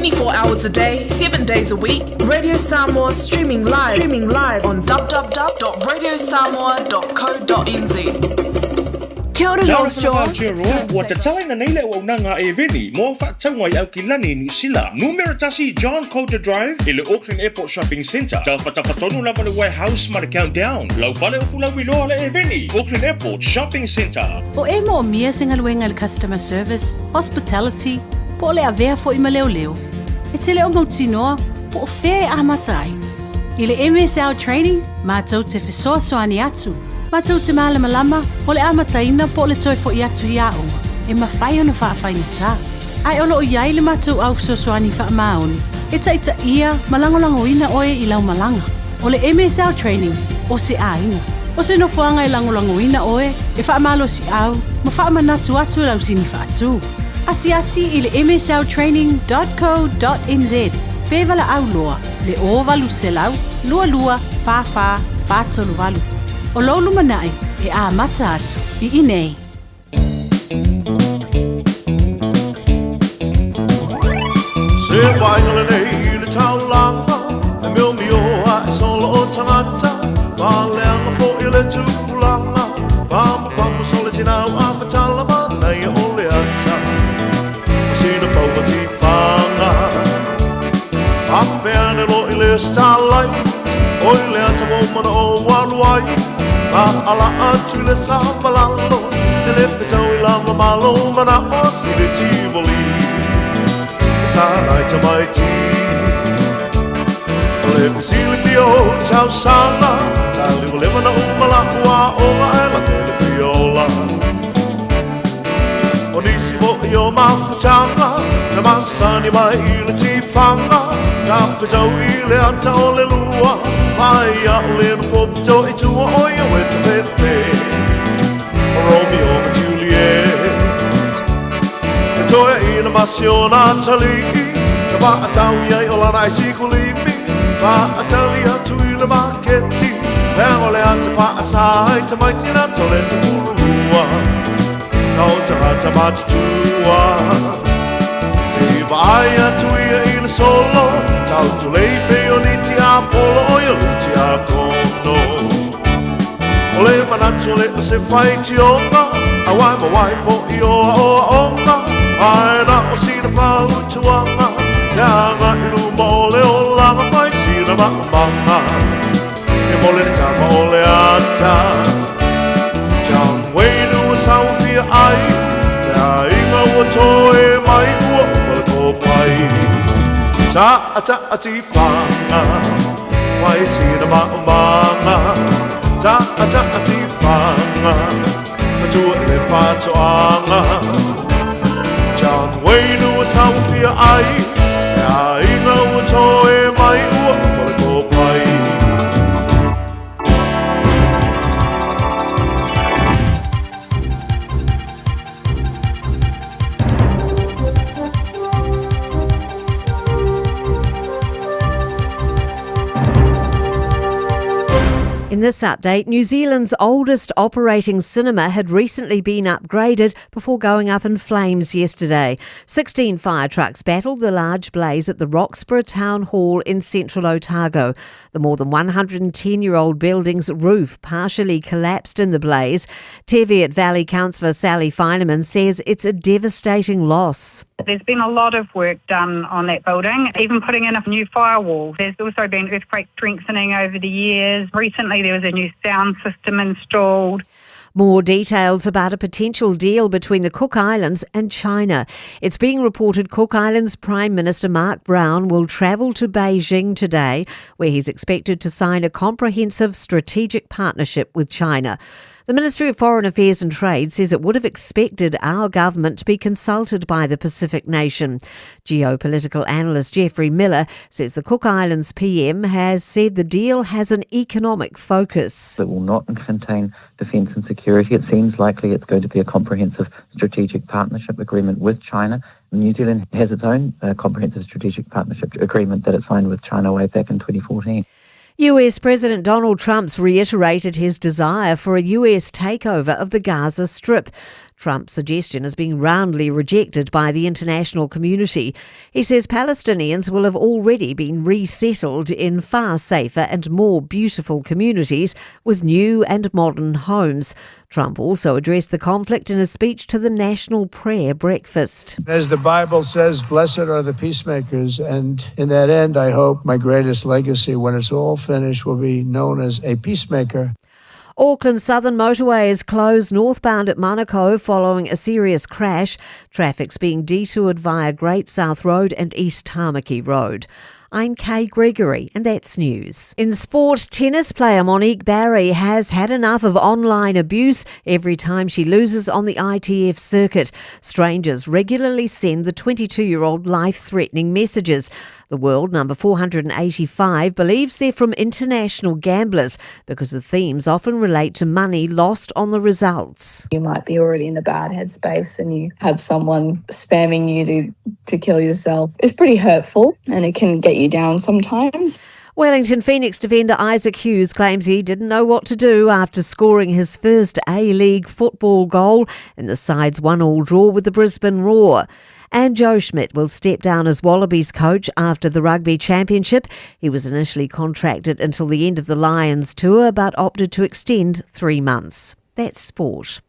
24 hours a day, 7 days a week. Radio Samoa streaming live on www.radiosamoa.co.nz. Kia ora, North Shore. Wa te talaina nei le waunanga e veni, mo whaatangoi au ki lani New Zealand. Numeratasi John Coulter Drive, i le Auckland Airport Shopping Centre. Tau whatawhatonu lava le warehouse ma le countdown. Lau whale ufu lau iloa le e veni, Auckland Airport Shopping Centre. O e mo mia singa luenga le customer service, hospitality, po le avea fo i maleo leo. E te leo mautinoa, po o whee a matai. I le MSL training, mātou te whesoa soani atu. Mātou te mālama lama, o le amataina po le toi fo i atu i aonga. E mawhai ono whaafai ta. Ai olo o iai le mātou au sosoani wha maoni. E taita ia malangolango ina oe i lau malanga. O le MSL training, o se ainga. O se no fuanga i langolango ina oe, e wha malo si au, ma wha manatu atu lau sini wha atu. Asi i le msltraining.co.nz. Pevala au loa, le o valu se lau, lua, fa, tolu valu. O lolu manai, e a mata atu, I inei. Se waingale nei le taulanga, e meo mioa e solo o tangata, Paleanga fo I le tūpulanga, Pamu sole tinau a whatalama, nei o le ata. Sina paua ti whanga, Pawheane lo I le starlight, Oi le ata womana o waluai, ala atu le samalalo, e le whetau I lava malo, mana o si le tivoli. Sanai te mai ti Le fisili pio tau sana Tali wa lewa na umala ua ola e la tele fiola O nisi vo I o mafutanga Na masani mai I le tifanga Ta whetau I le ata o le lua Mai a o le na fopito I tua oia we te fefe O Romeo and Juliet Toia I na masio Natalie Na whaatau iai o la nai sikulimi Whaatali atu I le maketi Lea o le ata whaasai Ta maitina to le se furua Na o ta rata matutua Te vai atu ia I le solo Tau tu leipe o niti a polo O ia luti a kono O le manatu le o se whai tionga A wai ma wai fo I o onga Ai na o sina whau tuanga Nanga I luma o le o langa Whai sina maumanga E mole le tama o le ata John Wayne ua sau fia ai Nea inga ua toe mai ua ua ko pai Ta ati whanga Whai sina maumanga Ta ati whanga Matua I le whatoanga John Wayne was how fia ai Nea inga ua toe mai ua wale ko pai In this update, New Zealand's oldest operating cinema had recently been upgraded before going up in flames yesterday. 16 fire trucks battled the large blaze at the Roxburgh Town Hall in central Otago. The more than 110-year-old building's roof partially collapsed in the blaze. Teviot Valley Councillor Sally Fineman says it's a devastating loss. There's been a lot of work done on that building, even putting in a new firewall. There's also been earthquake strengthening over the years. Recently there was a new sound system installed. More details about a potential deal between the Cook Islands and China. It's being reported Cook Islands Prime Minister Mark Brown will travel to Beijing today, where he's expected to sign a comprehensive strategic partnership with China. The Ministry of Foreign Affairs and Trade says it would have expected our government to be consulted by the Pacific nation. Geopolitical analyst Jeffrey Miller says the Cook Islands PM has said the deal has an economic focus. It will not contain defence and security. It seems likely it's going to be a comprehensive strategic partnership agreement with China. New Zealand has its own comprehensive strategic partnership agreement that it signed with China way back in 2014. US President Donald Trump's reiterated his desire for a US takeover of the Gaza Strip. Trump's suggestion is being roundly rejected by the international community. He says Palestinians will have already been resettled in far safer and more beautiful communities with new and modern homes. Trump also addressed the conflict in a speech to the National Prayer Breakfast. As the Bible says, blessed are the peacemakers, and in that end, I hope my greatest legacy, when it's all finished, will be known as a peacemaker. Auckland's southern motorway is closed northbound at Manukau following a serious crash. Traffic's being detoured via Great South Road and East Tamaki Road. I'm Kay Gregory, and that's news. In sport, tennis player Monique Barry has had enough of online abuse every time she loses on the ITF circuit. Strangers regularly send the 22-year-old life-threatening messages. The world number 485 believes they're from international gamblers because the themes often relate to money lost on the results. You might be already in a bad headspace and you have someone spamming you to kill yourself. It's pretty hurtful and it can get you down sometimes. Wellington Phoenix defender Isaac Hughes claims he didn't know what to do after scoring his first A-League football goal in the side's 1-1 draw with the Brisbane Roar. And Joe Schmidt will step down as Wallabies coach after the Rugby Championship. He was initially contracted until the end of the Lions tour but opted to extend 3 months. That's sport.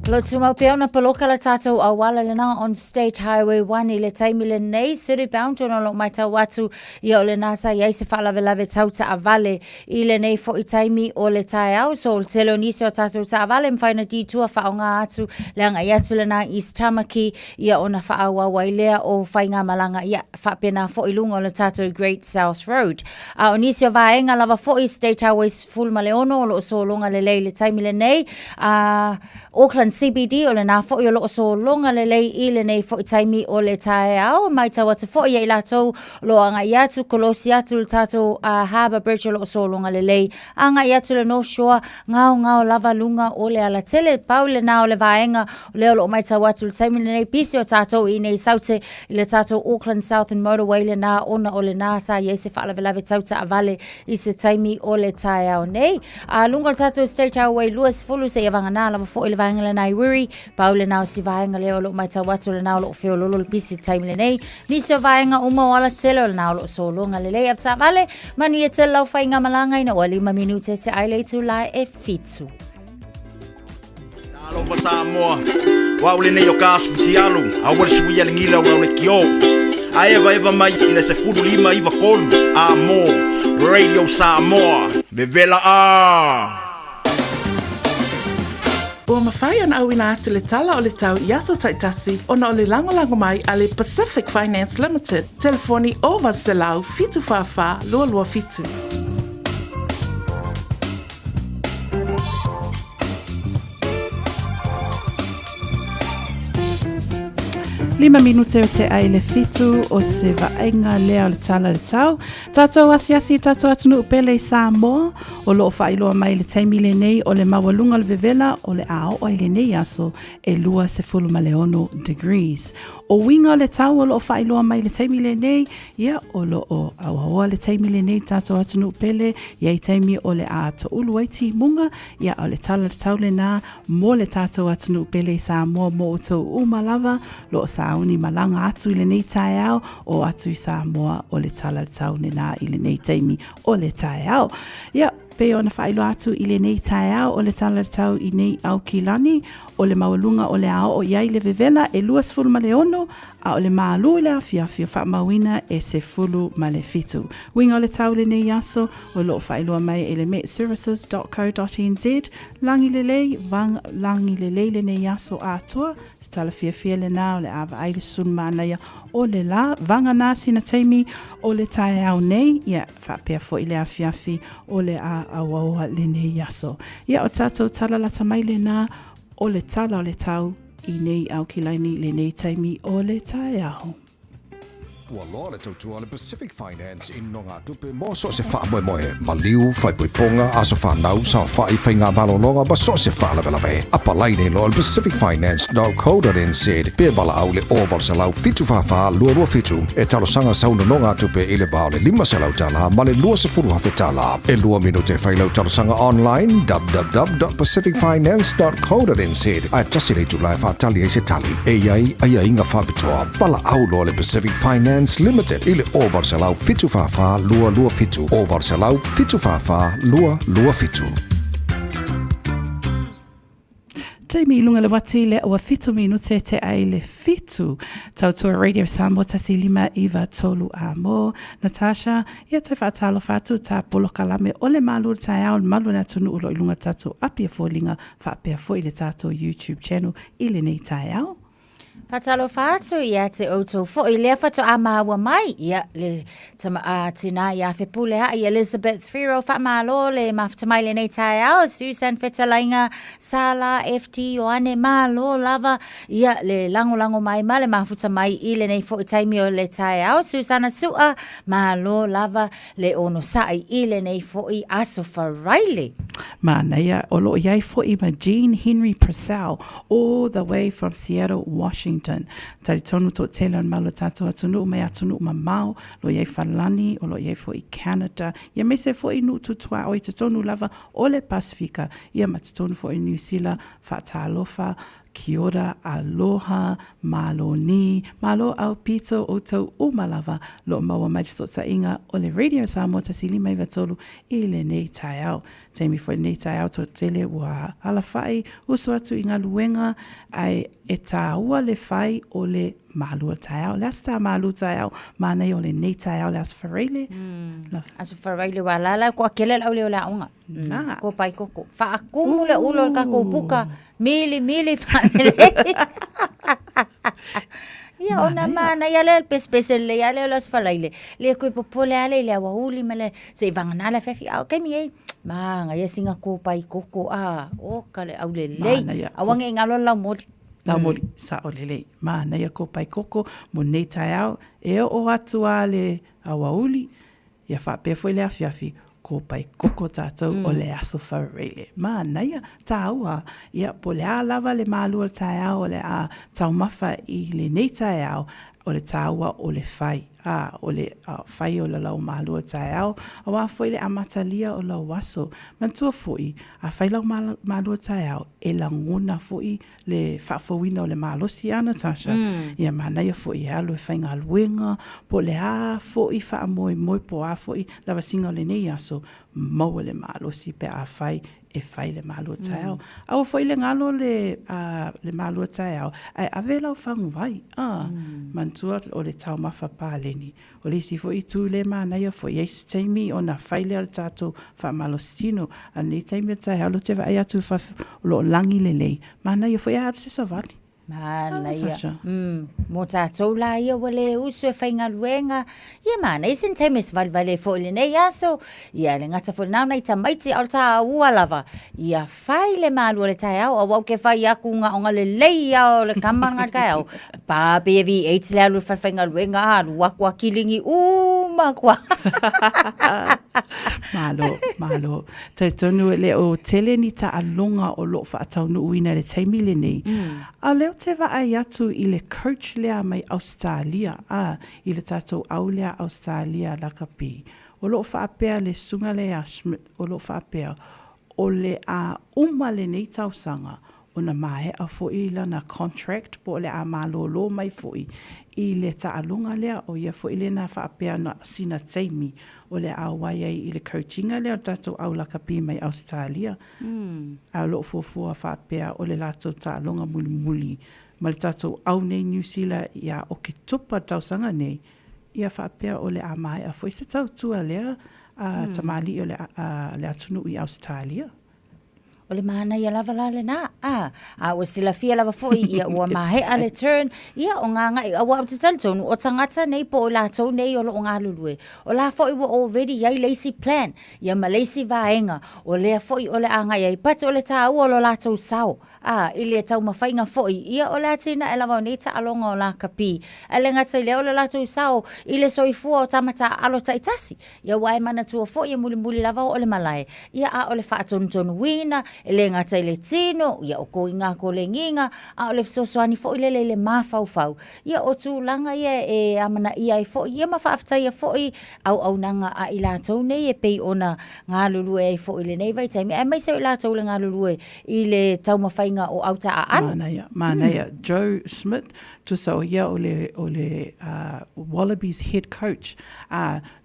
Lo tu mau pia ona paloka la tātou awala le nanga on State Highway 1 I le taimi le nei siri bound ona lo mai tau atu ia o le nasa iai se whalawe tauta a vale I le nei fo I taimi o le tae au so o telo nisi o tātou ta a vale mwhaina ditua whaonga atu le anga iatu le na East Tamaki ia ona whaawa wailea o whainga malanga ia whapena fo I lunga o le tātou Great South Road. O nisi o vaenga lava fo I State Highway full ma le ono o lo so longa le lei le taimi le nei Auckland CBD o le nā fo I o loo so longa le lei I le nei fo I taimi o le tae au mai tawa te fo I latou lo anga I atu kolosi atu le tātou Harbour Bridge o loo so longa le lei anga I atu le North Shore ngao lava lunga o le ala tele pau le nā o le vaenga o le o loo mai tawa atu le taimi le nei pisi o tātou I nei saute I le tātou Auckland Southern Motorway le nā ona o le nā sa I se whaalawelawe tauta a vale I se taimi o le tae au nei lunga le tātou State Highway luas fulu se iavanga nā lava fo I le vaenga le nai wiri pau le nao si vaenga leo lo mai tawatu le nao lo feo lolo le pisi taimi le nei nisi o vaenga uma wala tele le nao lo so longa le lei apta vale manu e te lau whainga malanga ina wali ma minute te aile tu lai e fitu Alo pa Samoa wa ule nei o kasu ti alu a wala suia le ngila wa le kio a eva mai ina se fudu lima iva kolu a mo Radio Samoa bevela a Ua mawhai ana au ina atu le tala o le tau Iaso Taitasi ona o le lango mai a le Pacific Finance Limited. Telefoni o Valselau fitu whawha lua fitu. 5 minute o te ai le fitu o se vaenga lea o le tala le tau. Tātou asiasi tātou atunu upele I Samoa o loo whailoa mai le taimi le nei o le mawalunga le vevela o le ao o le nei aso e lua se fulu ma le ono degrees. O winga le tau o loo whailoa mai le taimi le nei ia o loo awahoa le taimi le nei tātou atunu upele ia I taimi o le a to ulu waiti munga ia o le tala le tau le nā mo le tātou atunu upele I Samoa mo o tau umalava loo sauni malanga atu I le nei tae au o atu I Samoa o le tala le tau ne nā I le nei taimi o le tae au. Ia, pe ona whailo atu I le nei tae au o le tala le tau I nei au kilani o le mawalunga o le ao o iai le vevena e luas fulu ma le ono a o le maalu I le awhiawhi o whaamawina e se fulu ma le fitu. Winga o le tau le nei aso o loo whailua mai e le metservices.co.nz langi le lei, langi le lei le nei aso a toa stala fia le nā o le awa aile sun maanaia o le la vanga nā sina taimi o le tae au nei ia whapea fo I le awhiawhi o le a awaoa le nei aso. Ia o tātou tala la tamai le nā o le tala o le tau I nei au kilaini le nei taimi o le tae au. Ua loa le tautua le Pacific Finance in no ngā tupe mo so se wha moe moe. Ma liu, whai pui ponga, aso whanau, sa whai whai ngā malolonga, ba so se wha lawe lawe. Apa laine lo le pacificfinance.co.nz. Pea bala au le oval se lau fitu whawha, lua fitu. E talo sanga sauna no ngā tupe i le bao le 5 se lau tala, ma le lua se furu hawhi tala. E lua minute whai lau talo sanga online, www.pacificfinance.co.nz. Ai tasi le tu lai whaatali e se tali. E iai, ai inga whabitoa. Bala au lo le Pacific Finance Limited. Ile ovar se lau fitu whawha, lua fitu. Ovar se lau fitu whawha, lua fitu. Taimi ilunga le wati le ua fitu minute te ai le fitu. Tautua Radio Samoa tasi 5 a mo. Natasha, ia toi whaatalo whatu ta polo kalame o le malu tai au malu na tunu ulo ilunga tatu apia fōlinga whaapea fo i le tatu YouTube channel ile nei tai au. Patalo fatu ia te auto fo i lea fatu a maua mai ia le tama a tina ia whepule ha i Elizabeth Firo whamalo le maftamai le nei tai au Susan Fetalainga Sala FT Oane malo lava ia le lango mai ma le mafuta mai i le nei fo i taimi o le tai au Susana Sua malo lava le ono sai i le nei fo i aso Riley. Mana ia olo iai fo i ma Jean Henry Purcell all the way from Seattle, Washington. Tari tonu to tela malo tato atunu me atunu ma mau lo iai falani o lo iai fo i Canada. Ia me se fo i nu tutua o i te tonu lava o le Pasifika. Ia ma te tonu fo i New Zealand whaatalofa. Kia ora, aloha, malo ni, malo au pito o tau umalava, lo maua mai so ta inga o le Radio Samoa ta sili mai vatolu i le nei tai au. Taimi fo nei tai au to tele wa ala fai, uso atu inga luenga ai e tā ua le fai o le malu tai au. Le asta malu tai au, manei o le nei tai au le asfareile. Asfareile wa lala ko akele lau leo la onga. Ko pai koko. Fa akumule ulo ka ko buka mili family. Ia ona mana ia le pespesel le ia le los falaile. Le ko popole ale le wa uli mele se vangana la fefi au kemi ei. Ma ia singa ko pai koko a o kale au le lei. Awange ngalo la modi. La modi sa o le lei. Ma na ia ko pai koko mo nei tai au e o atu ale awa uli. Ia fa pe foi le afiafi. Ko pai koko tātou o le aso whareile. Mā naia, tā ua, ia po le a lava le mālua tai au, o le a tau mawha i le nei tai au, o le tā ua o le whai, o le whai o le lau mālua tai au, a wā foi le amatalia o lau waso. Mantua foi, a whai lau mālua tai au, e la ngona foi le whaafawina o le mālosi ana, Tasha. Ia mā naia foi, e alu e whai ngā luenga, po le a foi wha moe po a foi, lava singa o le nei aso, mau le mālosi pe a whai, e whai le mālua tai au. Awa foi le ngalo le mālua tai au, ai ave lau whangu vai. Mantua o le tau mawha pāleni. O le si foi tū le mānaia foi eisi teimi o na whai le al tātou wha malostino. A nei teimi tai au lo te vai atu wha lo langi le lei. Mānaia foi a se savali. Mana ia. Mo tātou la ia wale usu e whainga luenga. Ia mana, isen temes valvale fo le nei aso. Ia le ngata fo nau nei tamaiti al tā ua lava. Ia whai le mālua le tai au. Awau ke whai aku ngā onga le lei au le kamanga kai au. Pā bevi eiti le alu whainga luenga. Lua kua kilingi uma kua. Malo. Te tonu le o tele ni ta alonga o lo whaatau nu uina le teimi le nei. A leo te ai atu i le coach lea mai Australia. I le tātou au lea Australia lakapi. O lo whaapea le sunga lea Schmidt. O lo whaapea o le a le nei tausanga. O na mahe a fo i lana contract po le a malolo mai fo i le taalunga lea o ia fo i le na whaapea na sina teimi o le a waia i le coachinga lea tātou au lakapi mai Australia. A lo fua whaapea o le lātou taalunga muli. Ma le tātou au nei New Zealand ia o ke tupa tausanga nei ia whaapea o le a mahe a fo i se tau tua lea tamali o le atunu i Australia. o le mana ia lava la le na o sila fia lava foi ia ua mahe a le turn ia o ngā ngai a wau te talitonu o tangata nei po o la tau nei o lo ngā lulue o la foi wa already iai lazy plan ia ma lazy vaenga o lea foi o le angai ai pati o le tā ua o lo la tau sao i le tau mawhainga foi ia o le atina e lava o nei ta alonga o la kapi e le ngata i lea o le la tau sao i le soifua o tamata alo taitasi ia wae mana tua foi e muli lava o le malae ia o le wha tonu wina e le ngata i le tino, ia o ko inga ko le nginga, o le fisosoani fo i le mawhau. Ia o tū langa ia e amana ia i fo, ia mawhaaftai a fo i au nanga a i lātou nei e pei ona ngā lulue e fo i le nei vai taimi. E mai sau i lātou le ngā lulue i le tau mawhainga o auta a anu. Mānaia, Joe Smith, tusa o ia o le Wallabies head coach,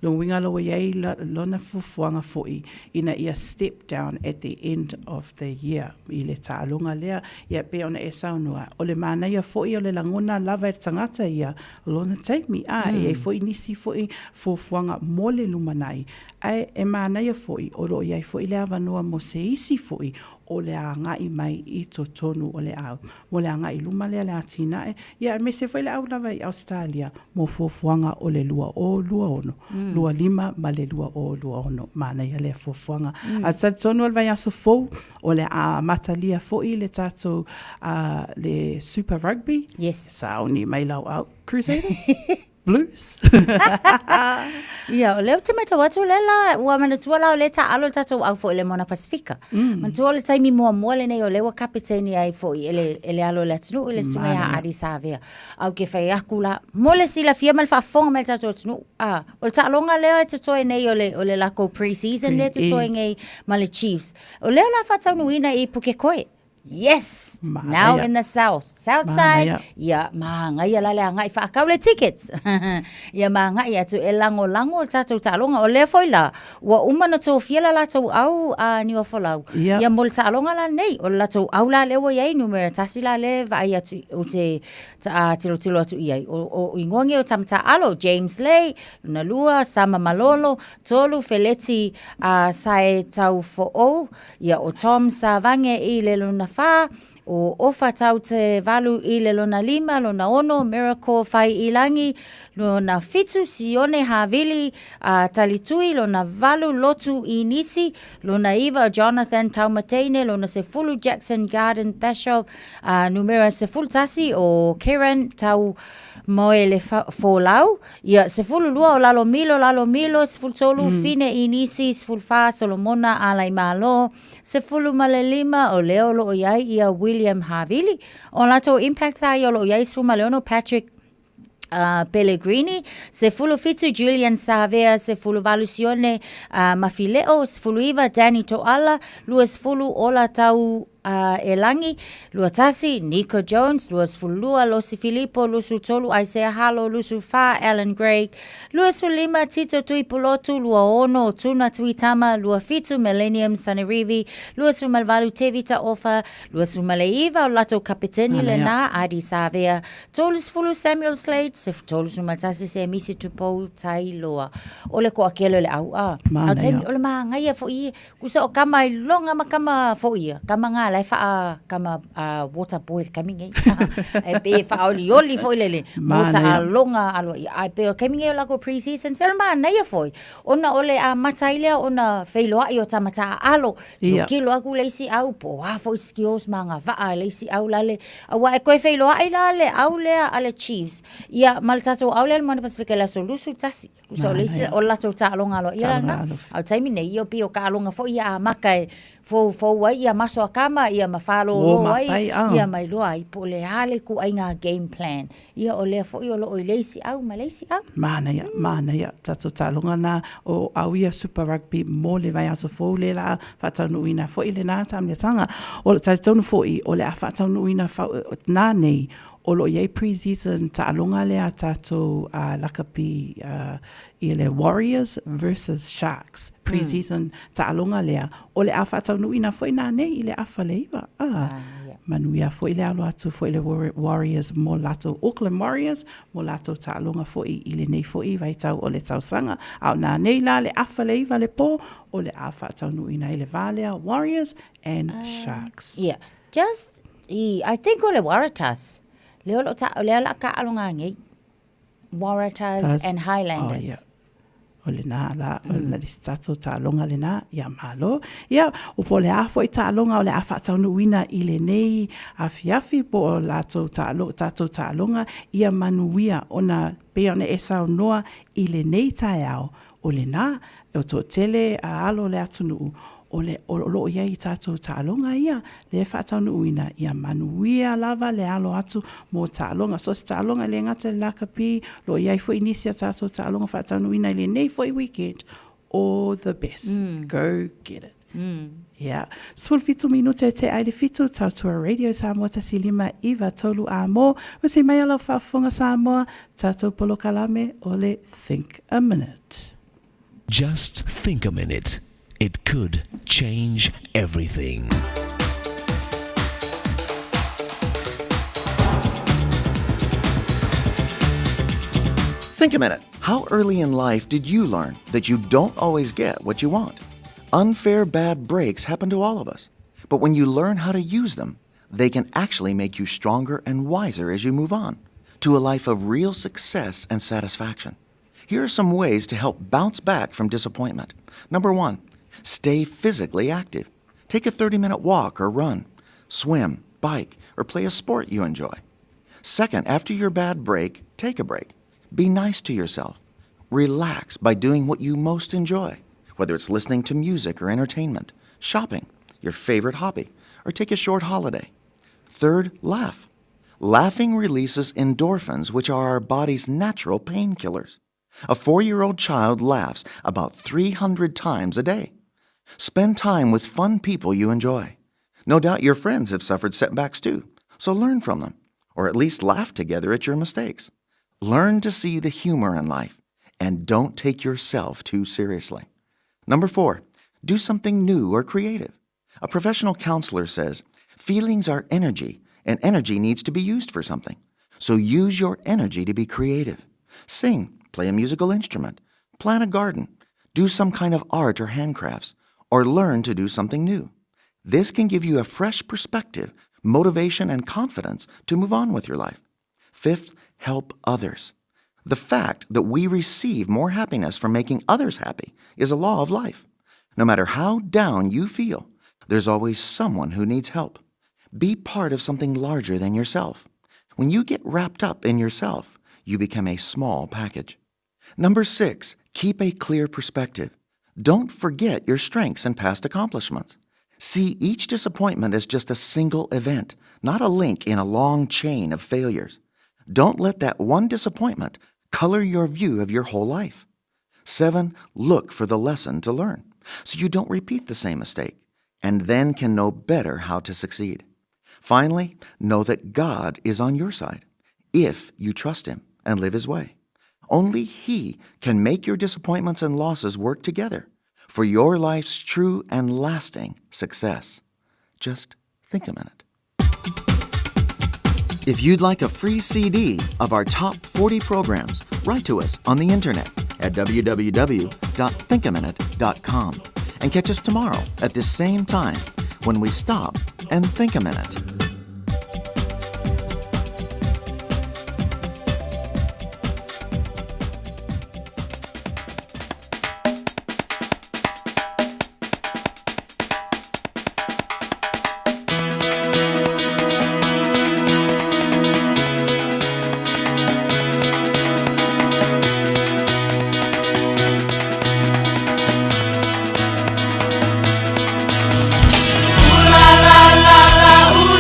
lo winga lo iei lona fufuanga foi, ina ia step down at the end of the year i le tālunga lea ia pe ona e saunua o le mana ia foi o le langona lava e tangata ia lona taimi e foi nisi foi fuanga mole lumanai e mana ia foi o lo ia foi le avanua mo se isi foi o le ngai mai i to tonu o le au mo le ngai luma le atina ia me se foi le au lava i Australia mo fuanga o le lua ono lua lima ma le lua ono mana ia le fuanga a tonu vai aso fo o le matalia fo i le tato le Super Rugby sauni mai lau au Crusaders Blues. Ia, o leo te mai tau atu lela, ua mana tua lao le ta alo tatou au fo i le Mona Pasifika. Man tua le taimi mua le nei o lewa kapiteni ai fo i ele alo le atunu i le sunga ia Addis Ababa. Au ke whai aku la, mo le sila fia mal whaafonga mai tatou atunu. O le ta alonga leo e tatoi nei o le lako pre-season le tatoi ngai ma le Chiefs. O leo la whatau nuina i puke koe. Yes, now in the south side. Ia maanga ia lale anga I whaakau le tickets. Ia maanga ia tu e lango o tatou tālonga o le foila. Ua umana tō fiela la tau au a niwa folau. Ia mol tālonga la nei o la tau au la lewa iai numera tasi la le vai atu o te tilo atu iai. O ingonge o tamata alo James Lay, Luna Lua, Sama Malolo, Tolu Feleti sae tau fo'o. Ia o Tom Savange I le Luna Fa o ofa tau te valu I le lona lima, lona ono, Miracle Fai Ilangi, lona fitu Sione Havili, Talitui, lona valu lotu I Nisi, lona Eva Jonathan Taumatene, lona sefulu Jackson Garden Bishop, numera sefulu tasi o Karen Tau Moe le folau, ia sefulu lua o lalo milo, sefulu tolu fine I Nisi, sefulu fa Solomona Alai Malo, sefulu malelima o leolo o iai ia William Havili. O lato impact sa i o lo iai suma leono Patrick Pellegrini, sefulu fitu Julian Savea, sefulu Valusione Mafileo, sefulu iva Danny Toala, lua sefulu ola tau Elangi, Luatasi, Nico Jones, Luas Fulua, Losi Filippo, Lusu Tolu, Isaiah Halo, Lusu Fa, Alan Gregg, Luas Fulima, Tito Tui Pulotu, Lua Ono, Tuna Tuitama, Lua Fitu, Millennium, Sanerivi, Luas Rumalvalu Tevita Ofa, Luas Rumaleiva, Lato Kapiteni Lena, Addis Ababa, Tolus Fulu Samuel Slade, Tolus Rumatasi, Semisi Tupo, Tai Loa, Ole ko akelo le au Au temi ole ma ngai fo I kusa o kama longa makama fo I kama nga lai fa kama water boil coming e pe fa oli fo lele water longa alo I pe coming la ko pre-season selma nai fo ona ole mataile ona feilo I o tamata alo kilo aku leisi au po fo skills manga va leisi au lale wa ko feilo ai lale au le ale Chiefs ia maltato au le Mona Pasifika la solusu tasi kusa leisi o la tota longa alo ia na al taimi nei io pio ka longa fo ia maka fo wai ia maso akama ia mafalo wai ia mai loa I po le hale ku ai nga game plan ia o le fo I o lo leisi au Malaysia au mana ia tato talonga na o au ia Super Rugby mo le vai aso fo le la fatanu ina fo ile na tam le tanga o tato no fo I o le fatanu ina fa na nei o lo iei pre-season ta'alonga lea tātou lakapi i le Warriors versus Sharks. Pre-season ta'alonga lea o le a whātau nui na fo ina nei i le awha leiva. Manuia fo i le alo atu fo i le Warriors mo lato Auckland Warriors mo lato ta'alonga fo i le nei fo i vai tau o le tausanga au nā nei la le awha leiva le po o le a whātau nui na i le Valea Warriors and Sharks. Yeah, just I think o le Waratahs. Le ala ka alonga ngi Waratahs and Highlanders. Oh, yeah. O le nā la, o le tato ta'alonga le nā, ia malo. Ia, o po le afo i ta'alonga o le afa taunuina i le nei afiafi po o tato ta'alonga ia manuia o na peone e sao noa i le nei tae au. O le nā, e o tō tele a alo le atunu o lo ia i tātou ta'alonga ia, le whātaunuina ia manuia lava le alo atu mō ta'alonga. So si ta'alonga le ngata le lakapi, lo ia i fo inisia tātou ta'alonga whātaunuina i le nei fo i weekend, all the best. Go get it. Yeah. Sful fitu minute te aile fitu tautua Radio Samoa tasilima iwa tolu a mo. Wasi mai alau whaafunga Samoa, tātou polo kalame ole Think a Minute. Just think a minute. It could change everything. Think a minute. How early in life did you learn that you don't always get what you want? Unfair bad breaks happen to all of us. But when you learn how to use them, they can actually make you stronger and wiser as you move on to a life of real success and satisfaction. Here are some ways to help bounce back from disappointment. Number 1. Stay physically active. Take a 30-minute walk or run, swim, bike, or play a sport you enjoy. Second, after your bad break, take a break. Be nice to yourself. Relax by doing what you most enjoy, whether it's listening to music or entertainment, shopping, your favorite hobby, or take a short holiday. Third, laugh. Laughing releases endorphins, which are our body's natural painkillers. A 4-year-old child laughs about 300 times a day. Spend time with fun people you enjoy. No doubt your friends have suffered setbacks too, so learn from them, or at least laugh together at your mistakes. Learn to see the humor in life, and don't take yourself too seriously. Number 4, do something new or creative. A professional counselor says, feelings are energy, and energy needs to be used for something. So use your energy to be creative. Sing, play a musical instrument, plant a garden, do some kind of art or handcrafts, or learn to do something new. This can give you a fresh perspective, motivation, and confidence to move on with your life. Fifth, help others. The fact that we receive more happiness from making others happy is a law of life. No matter how down you feel, there's always someone who needs help. Be part of something larger than yourself. When you get wrapped up in yourself, you become a small package. Number 6, keep a clear perspective. Don't forget your strengths and past accomplishments. See each disappointment as just a single event, not a link in a long chain of failures. Don't let that one disappointment color your view of your whole life. 7, look for the lesson to learn so you don't repeat the same mistake and then can know better how to succeed. Finally, know that God is on your side if you trust Him and live His way. Only He can make your disappointments and losses work together for your life's true and lasting success. Just think a minute. If you'd like a free CD of our top 40 programs, write to us on the internet at www.thinkaminute.com and catch us tomorrow at this same time when we stop and think a minute. Ooh la la la la, ooh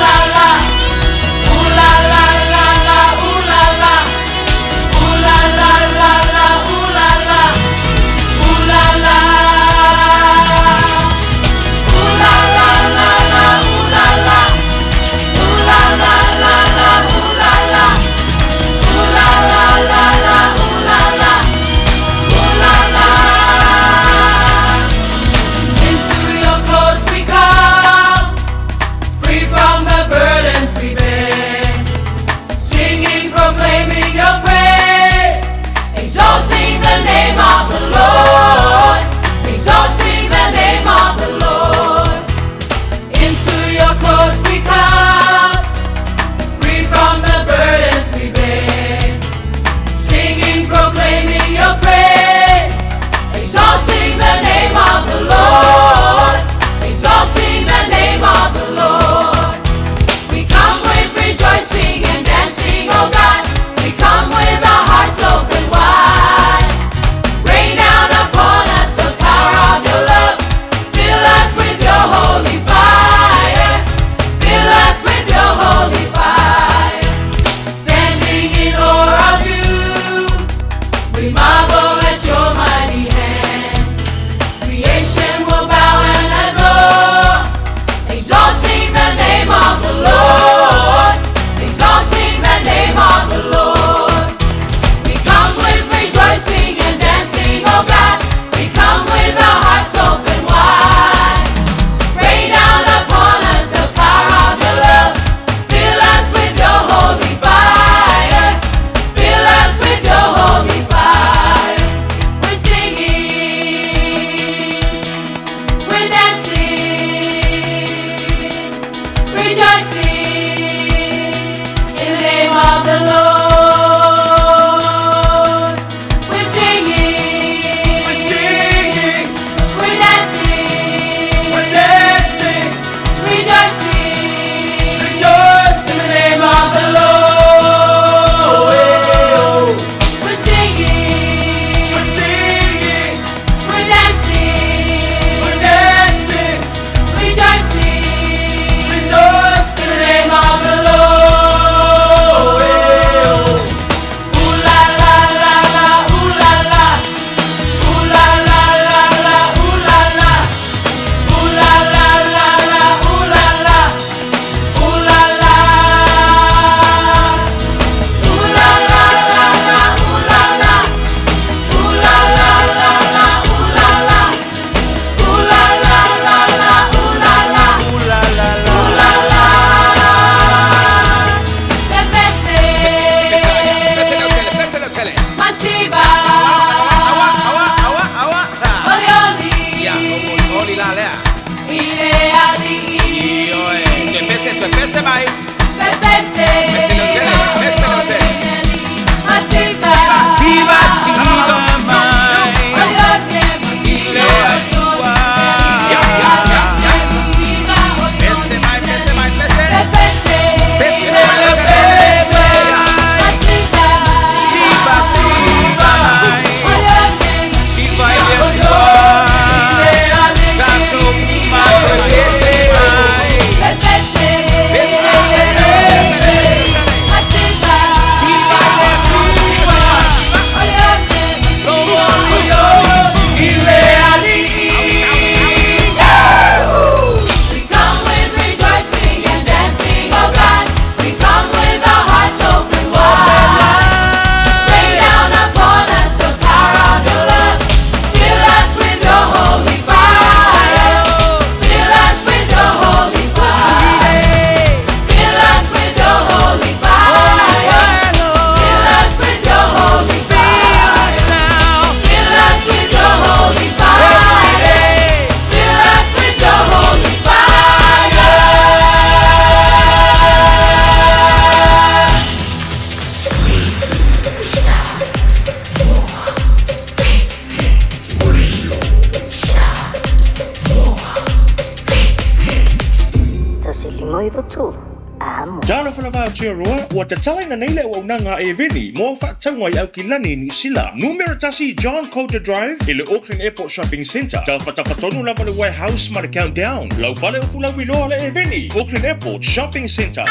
iwa tu. Amo. Jana whanawha tia roa, ua te talaina nei le waunanga e veni, mō whaatangwa I Aukilani, New Zealand. Numero tasi John Coulter Drive, I le Auckland Airport Shopping Centre. Tau whatawhatonu lava le warehouse ma le countdown. Lau whale o fula wiloa le e veni, Auckland Airport Shopping Centre.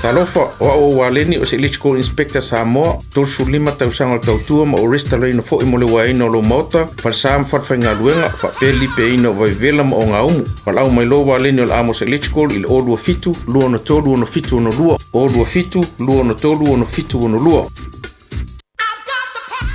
Talofa o waleni o se electrical inspector Samoa, tolsu 5 tausaga tautua ma o restaurant fo'i mo le waina o lo mota, falsa ma fatwhainga luenga, fa peli pe ina o vaivela ma o ngaumu. Falau mai lo waleni o le Amos Electrical I le o lua fitu, lua no tolu ono fitu ono lua, o lua fitu, lua no tolu ono fitu ono lua.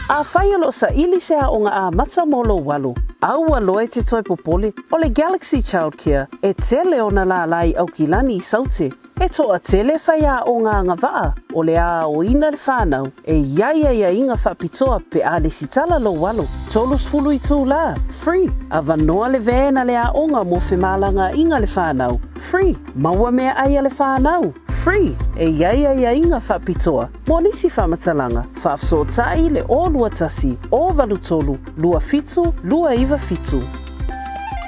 A whai alo sa ili se a o ngā a mata molo walu. Au aloe te toi popole o le Galaxy Childcare e tele o na la lai Aukilani I saute. E toa tele whai a o ngā ngawaa o le a o ina le whānau e ia inga whapitoa pe a le sitala lo walu. Tolus fulu I tū la, free. A vanoa le vēna le a onga mo whemalanga inga le whānau, free. Maua mea aia le whānau, free. E ia inga whapitoa. Mo nisi whamatalanga, whafsotai le o lua tasi, o valu tolu, lua fitu, lua iwa fitu.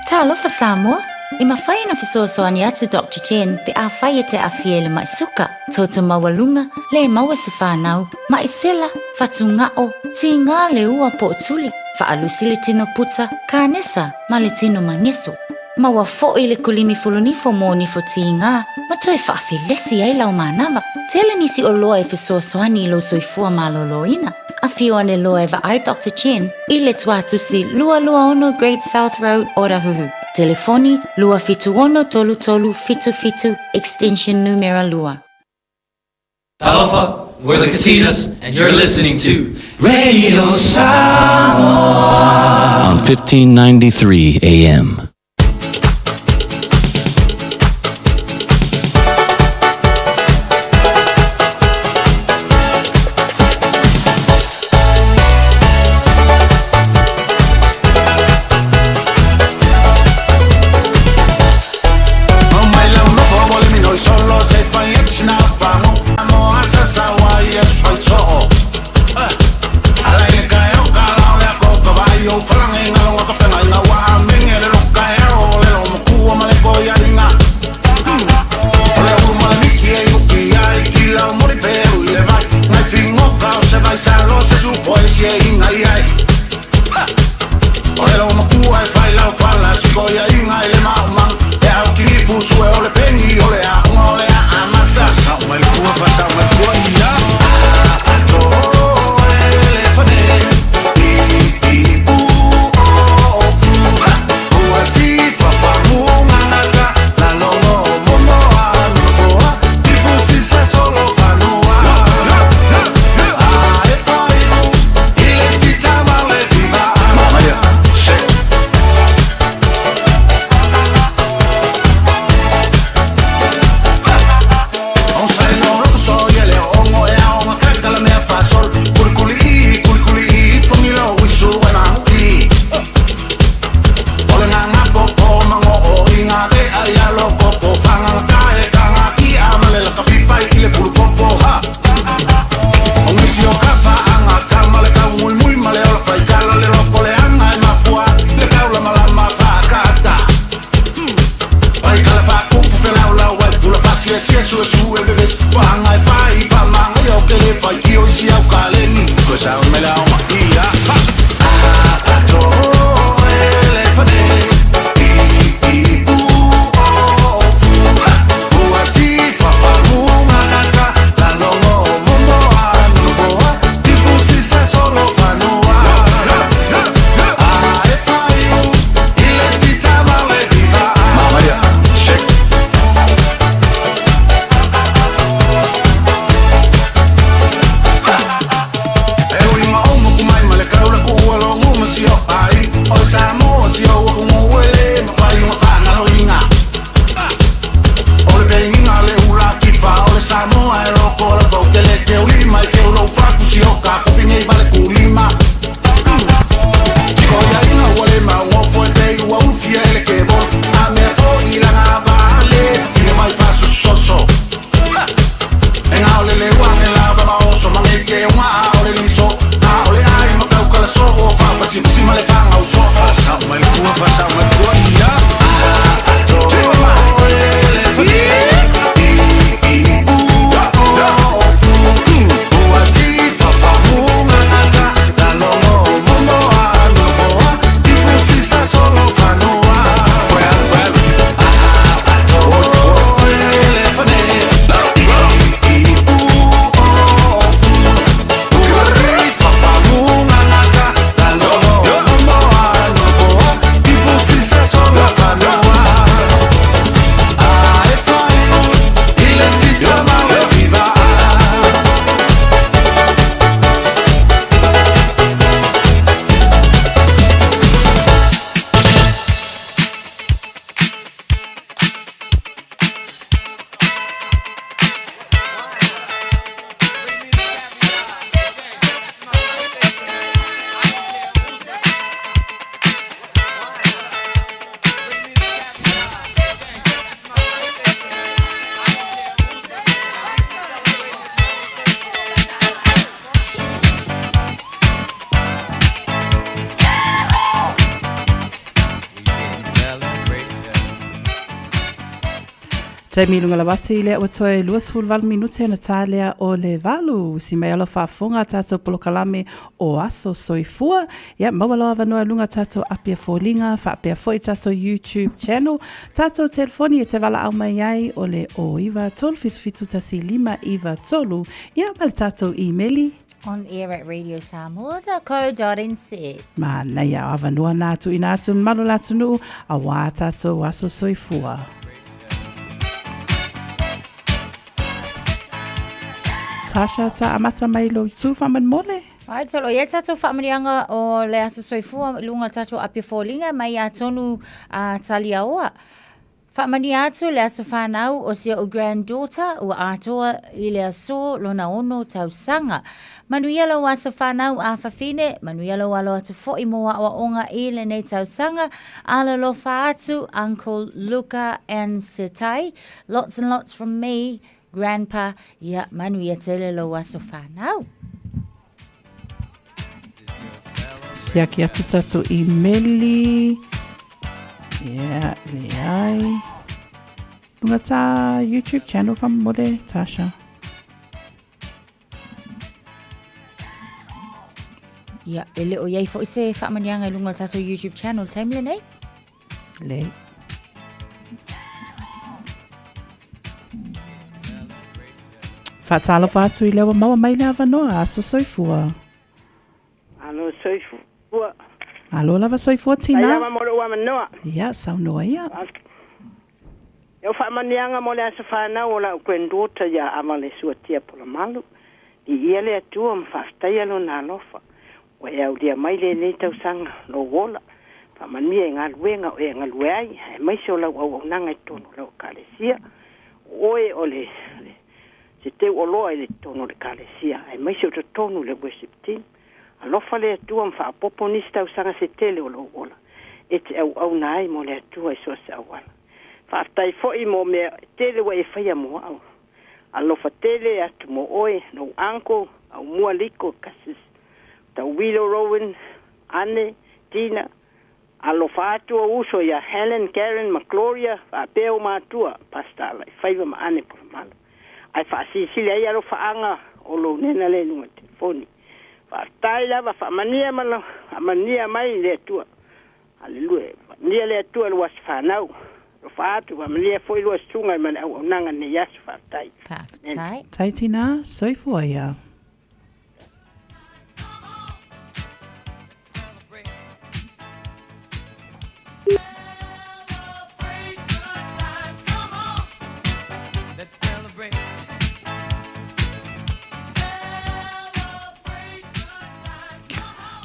Talofa Samoa. I mawhai na whasoasoani atu Dr. Chen pe a whai te a fiele mai suka. Tōta mawalunga, le maua se whanau, mai sela, whatu ngao, ti ngā le ua po tuli, whaalusi le tino puta, ka nesa, ma le tino mangeso. Maua fo'i le kulini fulunifo mō nifo ti ngā, ma toi whaafilesi ai lau mānawa. Tele nisi o loa e whasoasoani I lo soifua maloloina. A whio ane loa e wa ai Dr. Chen, I le tuatusi lua ono Great South Road, Orahuhu. Telefoni lua fitu ono tolu tolu fitu fitu extension numero lua. Talofa, we're the Katinas, and you're listening to Radio Samoa on 1593 AM. Taimi lunga la wati le watoe luas fulval minute na talea o le valu. Si mai alo whaafonga tato polokalame o aso soifua. Ia, mawaloa wanoa lunga tato apia fōlinga, whaapia fōi tato YouTube channel. Tato telefoni e te wala au mai ai o le o iwa tolu fitu tasi lima iwa tolu. Ia, mali tato emaili. On air at radiosamoa.co.nz. Ma nei a awanua nātu i nātu malu lātu nu a wā tato aso soifua. Tasha ta amata mai lo tu whaman mole. Right, so ia tato whamarianga o le asa soifua lunga tato apia fōlinga mai a tonu tali aoa. Whamani atu le asa whanau o sia o granddaughter o atoa I le aso lona ono tausanga. Manuia lo asa whanau a whawhine, manuia lo alo atu fōi moa o onga I le nei tausanga, ala lo atu Uncle Luca and Setai. Lots and lots from me. Grandpa, ia manuia tele lo aso whanau. Sia ki atu tato emaili. Ia, le ai. Lunga ta YouTube channel from mole, Tasha. Ia, ele o iei fo se whamanianga I lunga tato YouTube channel, taimile nei? Le. Whatalo whātu I lewa maua mai lewa noa, aso soifua. Alo soifua. Alo lava soifua tina. Ai lava moro ua manoa. Ia, sau noa ia. Eo whamanianga mo le asa whanau o la granddaughter ia amale sua tia pola malu. I ia le atua mwhaftai alo nā lofa. Wa au lia mai le nei tausanga lo wola. Whamania ngā luenga o e ngā lueai. E maise o lau au nanga I tono lau kalesia. Oe o le se te oloa I le tono le kalesia. E maise o te tono le worship team. Alofa le atua mwhaapopo nisi tausanga se tele o lo wola. E te au nai mo le atua I soa se awala. Whaftai fōi mo mea tele wa e whaia mo au. Alofa tele atu mo oe no anko au mua liko kasis. Tau Willow Rowan, Ane, Tina. Alofa atu o uso ia Helen, Karen, Macloria, whapeo mātua, pasta ala I whaiva ma ane por malo. Ai whaasisile ai alofa anga o lo nena le nunga telefoni. Whaftai lava whamania mana, whamania mai le atua. Hallelujah. Nia le atua lo was whanau. Fatu wa mlia foi lo sunga man au nanga ne yas fatai. Fatai. Taitina soifua ia.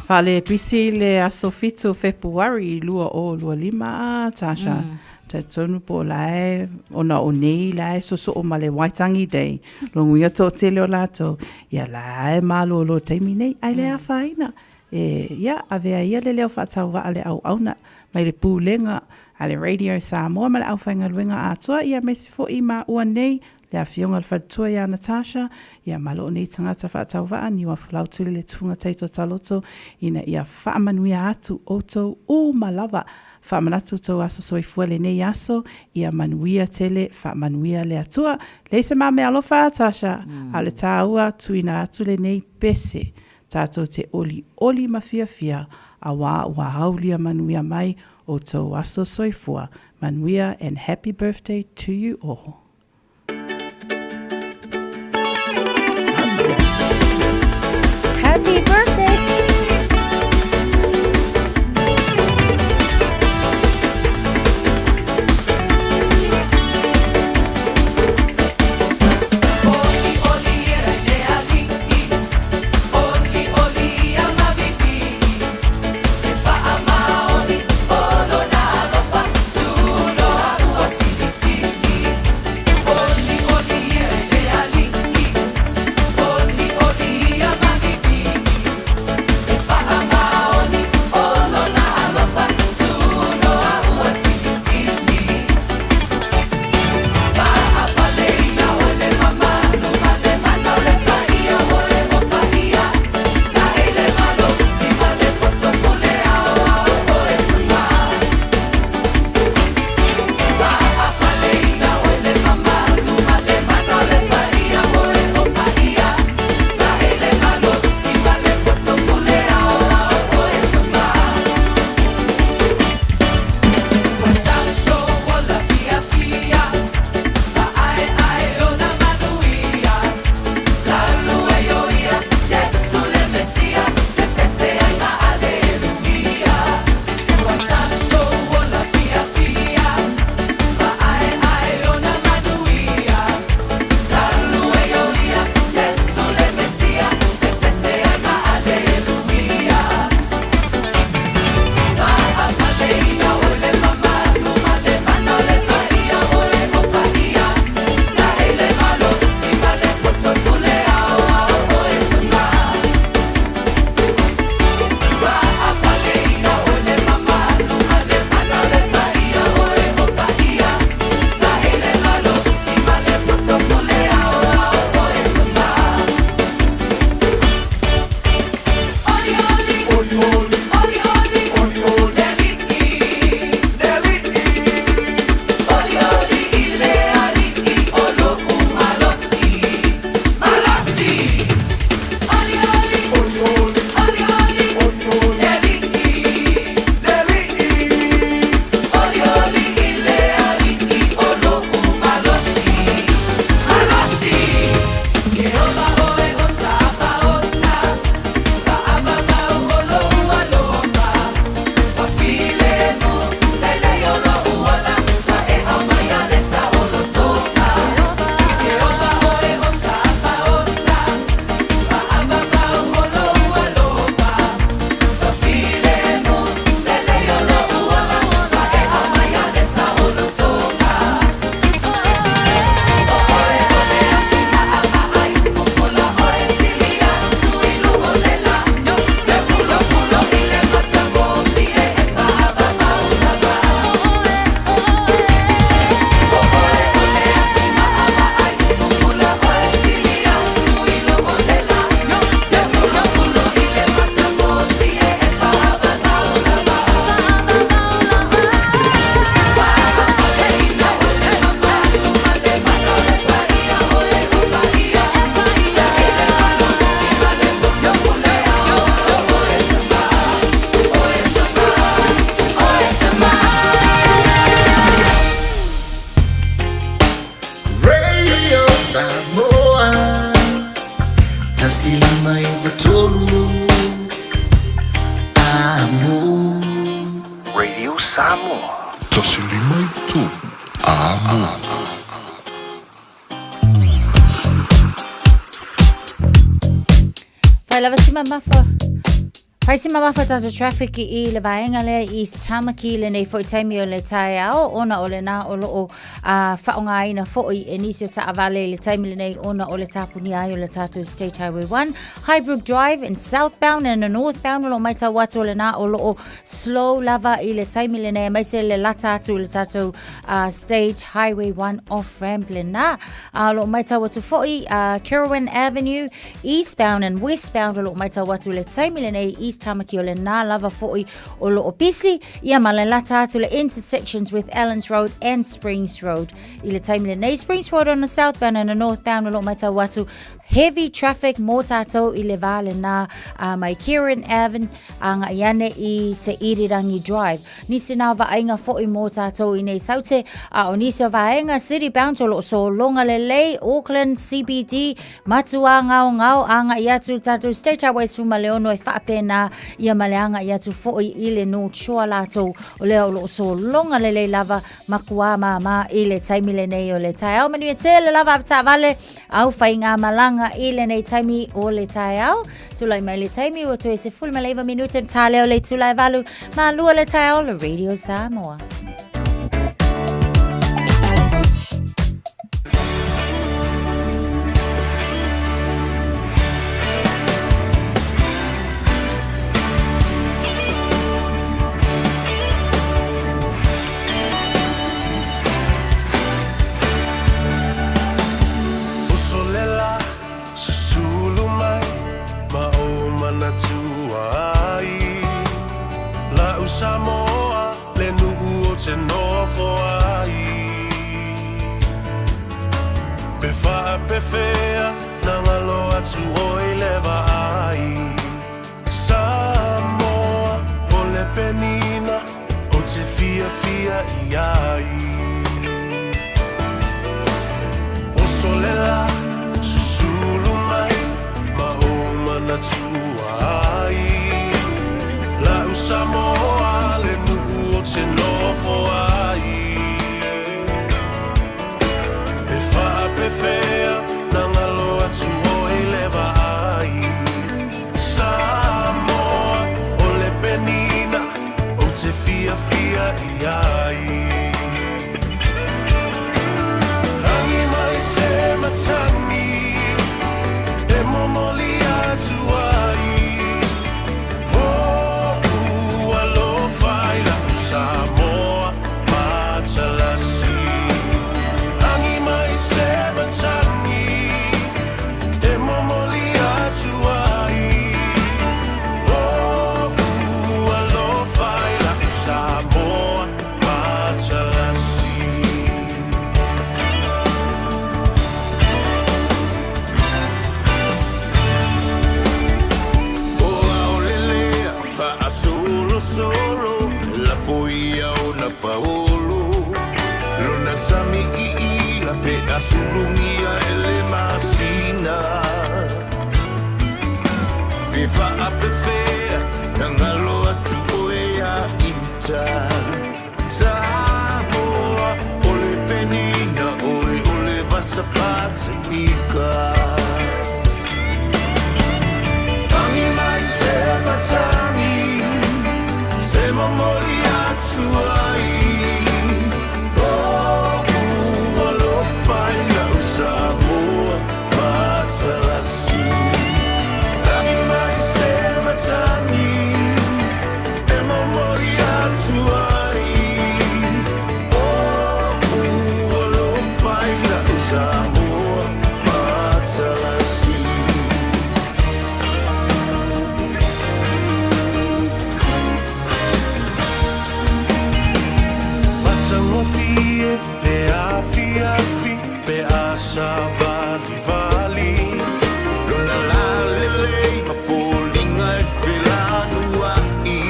Fale pisi le asofito February lua o lua lima Tasha. Te tonu po lae, ona o nei lae soso o male Waitangi Day. Longuia tō tele o lato, ia lae malo lo teimi nei, ai lea whaina. Ia, avea ia le leo whatau wa ale au auna, mai le pūlenga, ale Radio Samoa, ma le au whainga luenga atua, ia mesi fo I ma ua nei, le a fionga le whatua ia Natasha, ia malo o nei tangata whatau wa, ni wa fulau tuli le tufunga teito taloto, ina ia whaamanuia atu oto o malawa, whaamanatu tau aso soifua le nei aso, ia manuia tele, whaamanuia le atua. Leise mā me alofa, Tasha, a le tāua tuina atu le nei pese. Tātou te oli mawhiawhia, a wā haulia manuia mai o tau aso soifua. Manuia and happy birthday to you all. Happy birthday! Radio Samoa. Tosilima i tu. Amo. Lava si mamafa. Pai si mamafa tato traffic I le vaenga le East Tamaki le nei fo I taimi o le tae ao ona o le na o loo whaonga ina fo I enisi o ta avale le taimi le nei ona o le tapuni ai o le tato State Highway 1 Highbrook Drive in southbound and northbound o lo mai ta watu o le na o loo slow lava I le taimi le nei maise le lata atu le tato State Highway 1 off ramp le na lo mai ta watu fo I Kirwan Avenue eastbound and westbound o lo mai ta watu le taimi le nei East Tamaki o le nā lava fo'i o lo opisi ia ma le lata atu le intersections with Allens Road and Springs Road. I le taimi le nei Springs Road on the southbound and the northbound o lo mai tau watu heavy traffic mō tātou I le vā le nā mai Kieran Avenue anga iane I te Irirangi Drive. Nisi nā vaenga fo'i mō tātou I nei saute o nisi o vaenga city bound o lo so longa le lei Auckland CBD matua ngao anga iatu tātou State Highway suma leono e whaapena ia maleanga ia tu fo'i I le North Shore lato o leo lo so longa le lava makua ma I le taimi le nei o le tai au manu e te le lava ta vale au whainga malanga I le nei taimi o le tai au tulai mai le taimi o tu e se full maleva minuta ta leo le tulai valu ma lua le tai au le Radio Samoa. Samoa le nu'u o te nofo ai Pe wha pe whea na ngalo atu o I lewa ai Samoa o le penina o te fia I ai O solela susulu mai ma o manatua ai La Samoa le nu'u o te nofo ai Pe wha pe whea na ngalo atu o I lewa ai Samoa o le penina o te fia I ai Hangi mai se matani e momoli atu ai Samoa Matalasi Angi mai se matani e momoli atu ai Hoku alofai la Samoa Matalasi O aolelea fa solo Poia o na paolo Lona sami I la pe asulungia ele masina Pe wha ape whea na ngalo atu o e a ita Samoa o le penina o le vasa pasifika Tangi mai se matani Se momoli Suai, oh, lo fai na Samoa Matalasi. Tangi mai se matani, e momori atu ai. Oh, lo fai na Samoa Matalasi. Fie, le afi, pe asa vali Lona la lele, ma folinga e whelanua I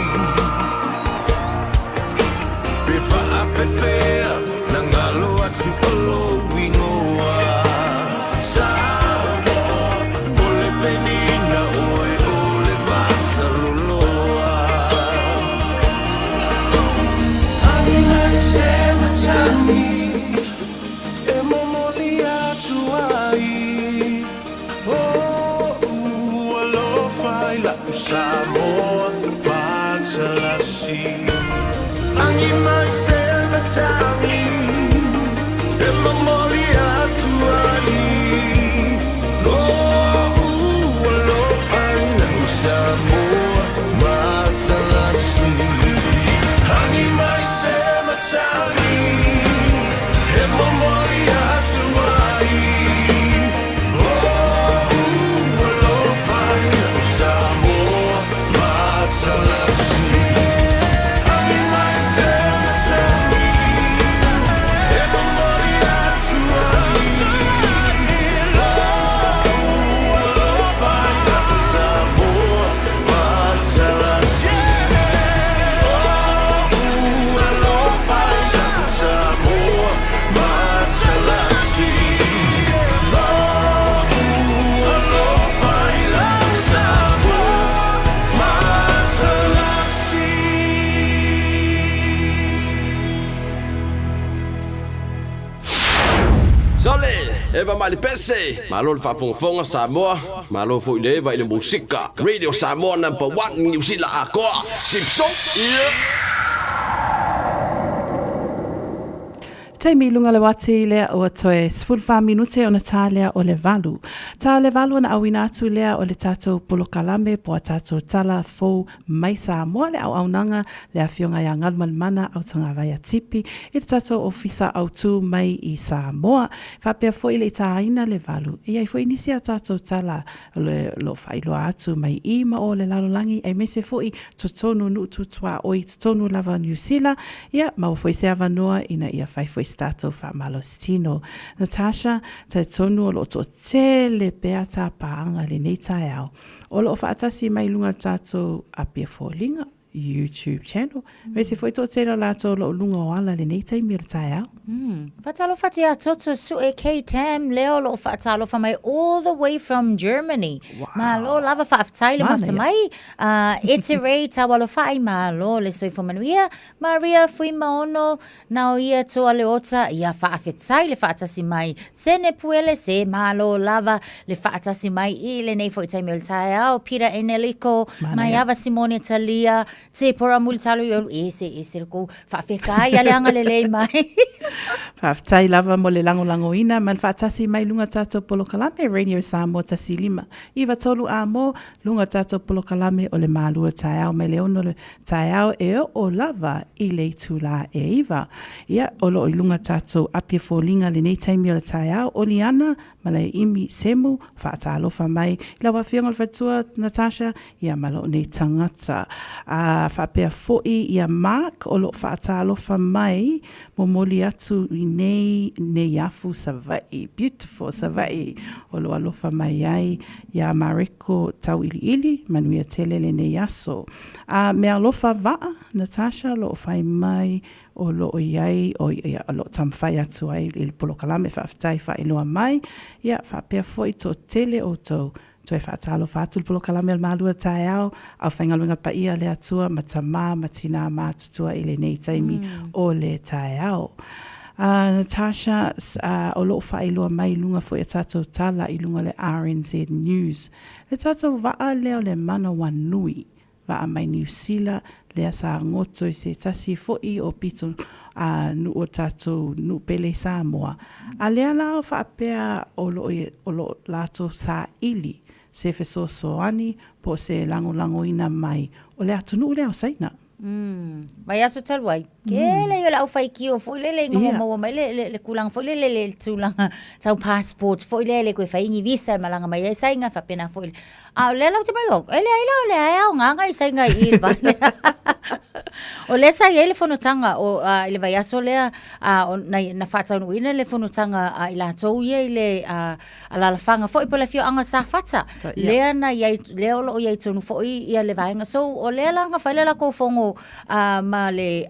Pe wha pe whea, na ngalo atu olo wingoa Samoa, o le penina o le vasa loloa Samoa Matalasi Angi mai se matami E mamori atuali Lo ua lo faina Samoa Matalasi Angi mai se matami E mamori atuali Lo ua lo faina Samoa Matalasi Sole, eva mali pese, malo le whafonga Samoa, malo fo ile va ile musika, Radio Samoa #1 New Zealand akoa, Simpson, Taimi lunga le wati lea o atoe 15 minute o na tālea o le valu. Tā le valu na awina atu lea o le tātou polokalame po a tātou tala fou mai Samoa le au nanga le awhionga ia ngalmalmana au tanga vai a tipi i le tātou ofisa au tū mai i Samoa. Whapea fo i le tāina le valu. I ai fo inisi a tātou tala lo whailoa atu mai i ma o le lalolangi ai mese fo i totonu nu tutua o i totonu lava New Zealand. Ia, ma o fo i se avanoa ina ia whai fo i stato fa malostino. Natasha, tai tonu o lo to tele pea ta paanga le nei tai au. O lo fa atasi mai lunga tato apia fōlinga YouTube channel. Mese foi to tele la to lo lunga o ala le nei tai mir tai au. Fatalo fatia toto su e K-Tam leo lo fatalo fa mai all the way from Germany. Ma lo lava fa aftaile mafta mai iterate awalo fa ma lo le soi fa manuia Maria fui maono na ia to ale ota ia fa aftaile fa atasi mai sene puele se ma lo lava le fa atasi mai I le nei foi tai mil tai au Pira Enelico mai ava Simone Talia te pora multalo yo ese ko fa feka ia le anga le mai Whaftai lava mo le lango ina, man whaatasi mai lunga tātou polokalame, Radio Samoa tasi lima. Iwa tolu a mo, lunga tātou polokalame o le mālua taiao, mai le ono le taiao e o lava I le tula e iwa. Ia, olo o lunga tātou apia fōlinga le nei taimi o le taiao, o li ana, ma le imi semu, whaatalofa mai. Ila wawhianga le whatua, Natasha, ia malo nei tangata. Whapea fōi, ia Mark, olo whaatalofa mai, mo moli atu I nei afu savai, beautiful savai, o lo alofa mai ai, ia Mariko tau ili, manuia tele le nei aso. Me alofa vaa, Natasha, lo fai mai, o lo iai, o lo tamwhai atu ai, il polokalame whaftai wha iloa mai, ia whapea foi to tele o tau, Toi whaatalo whātul polokalame al mālua tai au, au whaingalunga pa ia le atua, matamā, matina, mātutua I le nei taimi o le tai au. Natasha, o loo whailoa mai lunga fo I tātou tala I lunga le RNZ News. Le tātou waa leo le mana wanui, waa mai New Zealand, le asa ngoto I se tasi fo I o pito nu o tātou nu pele Samoa. A lea lao whaapea o lo lato sa ili, se fesosoani po se lango ina mai o le atunu leo saina. Mai aso talwai. Kele yo la au fai ki o foi le ngoma mai le kulang foi le tulanga tau passport foi le ko fai ngi visa malanga mai sai nga fa pena foi. A le la mai o le ai nga nga sai nga I va. O le sai ele fono tanga o le vai aso le na fata no ina le fono tanga I la tou ye le ala la fanga foi po le fio anga sa fata. Le na ye le o ye tonu foi ia le vai nga so o le la nga fa le la ko fongo ma le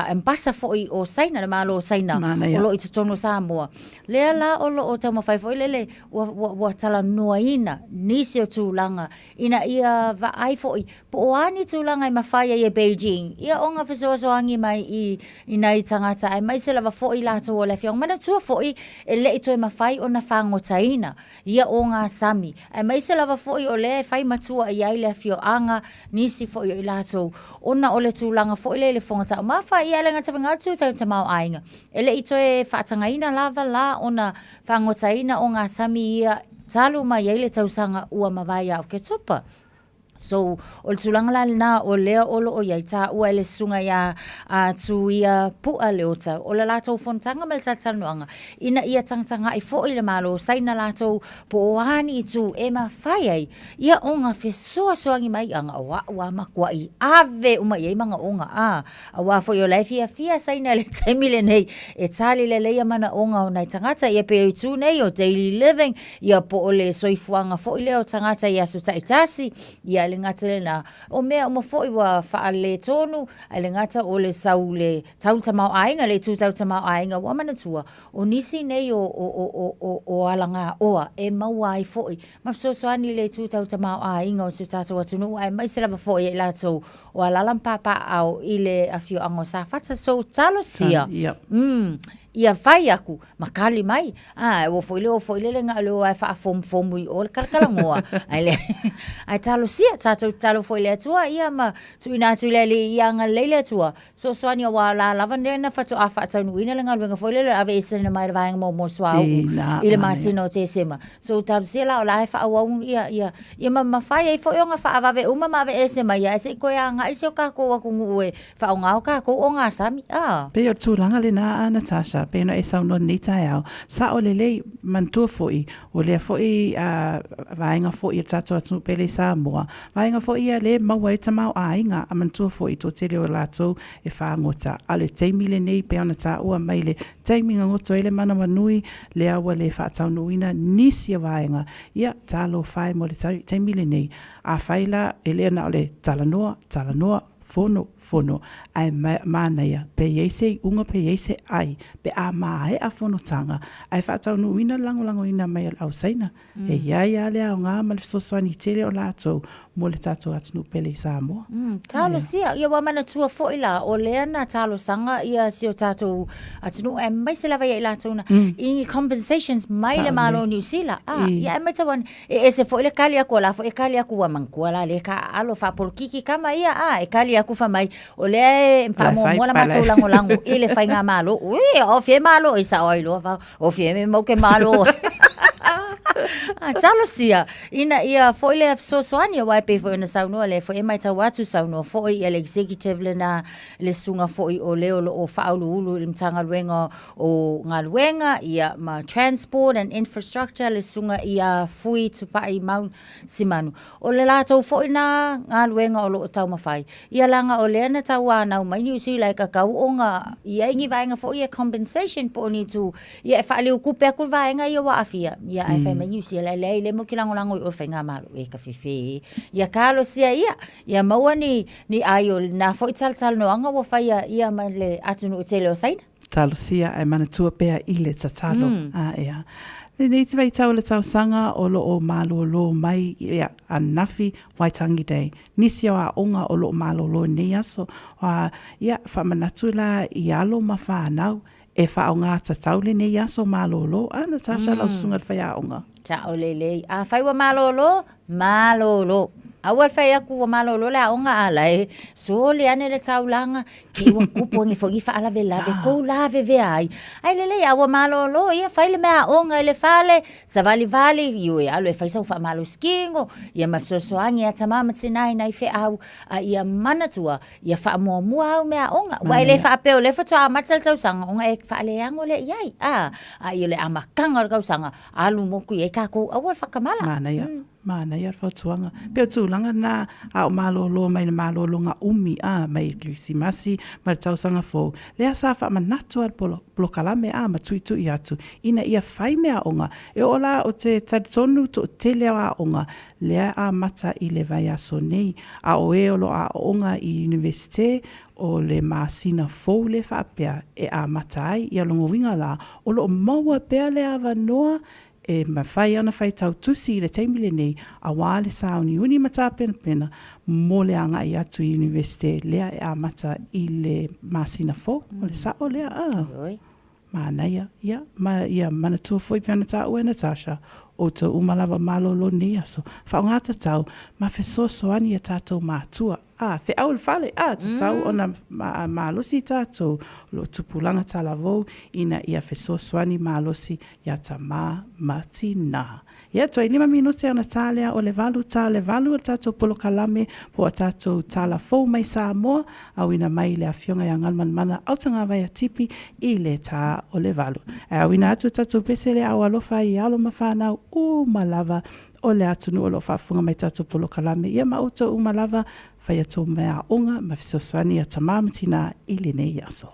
empasa foi o saina le malo saina o lo I tono Samoa. Le la o lo o tama fai foi le wa tala noaina nisi o tūlanga ina ia va ai foi po ani tūlanga I mawhai e Beijing morning. Ia o ngā whasoasoangi mai i nei tangata. Ai mai se lava fo'i lātou o le whiong. Mana tua fo'i e le i toi mawhai o na whangotaina. Ia o ngā sami. Ai mai se lava fo'i o le whai matua i ai le whioanga nisi fo'i o i lātou. Ona o le tūlanga fo'i le whongata. O mawha i ale ngata whangatu tau te mau ainga. E le i toi whaatangaina lava la o na whangotaina o ngā sami ia talu mai ai le tausanga ua mawai au ke tupa. So, o le tulanga la na o lea olo o iai ta ua ele sunga ia tu ia pua leo ta. O le lātou fontanga me le tatanuanga. Ina ia tangtanga i fo i le malo. Saina lātou po oani i tu e ma whai ai. Ia onga fe soa soangi mai anga ua makua i ave uma iai manga onga a ua fo i o lai fia saina le taimile nei. E tali le leia mana onga o nai tangata ia pe i tu nei o daily living. Ia po o le soifuanga fo i leo tangata ia su taitasi. Ia le ngata le na o mea o mafoi wa faa le tonu ai le ngata o le sau le tau tamau ainga le tu tau tamau ainga wa manatua o nisi nei o alanga oa e maua ai foi ma sosoani le tu tau tamau ainga o se tata watunu ai mai se lava foi e lato o alalam papa au i le afio ango sa fata so talo sia ia fai aku makali mai o foi le nga lo ai fa fom i o kalkala moa ai le ai talo sia talo foi le tua ia ma tuina tu le ia nga le tua so soani wa la lavande na fatu afa tanu ina le nga foi le ave ese na mai vai mo swau i le masino te sema so talo sia la la fa wa ia ma fai ai foi nga fa ave uma ma ave ese mai ia ese ko ia nga iso ka ko ku ngue fa nga ka ko o nga sami pe o tu langa le na Natasha pena e sauno ni tai au sa o le mantua foi o le foi vainga foi tato atu pele Samoa vainga foi le maua e tamau ainga a mantua foi to te leo lato e whaangota a le teimile nei pe ona ta ua mai le teiminga ngoto ele mana manui le awa le whaatau nuina nisi a vainga ia talo whai mo le teimile nei a whaila e lea na o le talanoa fono ai manaia pe yese unga pe yese ai pe a mai a fono tanga ai fa tau no ina lango ina mai au saina e ia le nga mal so swani tele o lato mo le tato atnu pele Samoa talo sia ia wa mana tua fo ila o le na talo sanga ia sio tato atnu e mai se lava ia lato na i compensations mai le malo New Zealand ia mai tawan e se fo le kalia ko la fo e kalia ku wa mangku la le ka alo fa por kiki kama ia e kalia ku fa mai o le famo mola matou lango i le whainga malo o fie malo i sa oilo o fie me mau ke malo talo sia ina ia foi le sosoani wai pe foi na saunua le foi mai tau atu saunua foi ele executive le na le sunga foi o leo o faulu le mtanga luenga o ngā luenga ia ma transport and infrastructure le sunga ia fui tupai mau simanu o le latou foi na ngā luenga o lo tau mawhai ia langa o le na tau anau mai New Zealand ka kau o ngā ia ingi vaenga foi ia compensation po ni tu ia whaale o kupe aku vaenga ia wa afia ia ai whai mai New Zealand le mo kilango o whainga malo e ka whiwhi ia kalo sia ia maua ni ayo na foi tal no anga wa whaia ia mai le atunu tele o saina talo sia ai mana tua pea i le tatalo ea le nei te vai tau le tau sanga o lo o malo lo mai ia anafi Waitangi Day nisi a onga o lo malo lo nei aso ia whamanatu la i alo ma whanau e whaonga tataule nei aso malolo Natasha lau sunga whaiaonga ta olele a whaiwa malolo awal fai aku wa malolo la onga alai so le ane le taulanga ke wa kupo ngi fongi fa ala vela ve ko lave ve ai lele awa malolo ia fai le mea onga le fale sa vali io ia lo fai so fa malo skingo ia ma so soangi ata mama sinai nai fe au ia manatua ia fa mo au mea onga wa le fa pe le fa toa matal tau sanga onga e fa le ango le iai ia le amakanga ka sanga alu moku e ka ko awal fa kamala mana ia fatuanga pe tu langa na a malolo mai malolo nga umi mai Krisimasi ma tausanga fo le asa fa manatu al polo kalame ma tuitu atu ina ia fai mea onga e ola o te tonu to te lea onga le a mata i le vai aso nei a o e olo a onga i universite o le masina fo le fa pea e a mata ai ia longo winga la o lo maua pea le ava noa e mawhai ana whai tau tusi le teimile nei a wale sa uni mata pena mo le anga i atu universite lea e amata i le masina fo o le sa o lea Manaia, ia, ia mana tua foi pena ta ue Natasha o te umalawa malolo ni aso. Whaongata tau, ma feso soani a tātou mātua. Fe au le whale, te tau ona mālosi tātou lo tupulanga talavou ina ia feso soani mālosi ia ta matina. Ia toi 5 minuti ana tālea o le valu o tātou polo kalame po a tātou tāla fou mai Samoa au ina mai le afionga i angalman mana au tanga vai a tipi i le tā o le valu. Au ina atu tātou pese le au alofa i alo mawhanau malava o le atunu o lo whafunga mai tātou polo kalame. Ia mauta malava whai ato mea onga ma fisoswani a tamamatina i le nei aso.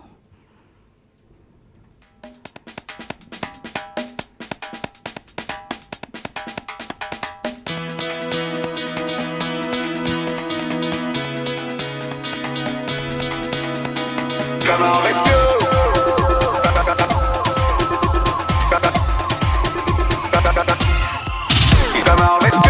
Come on, let's go. Come on, let's go.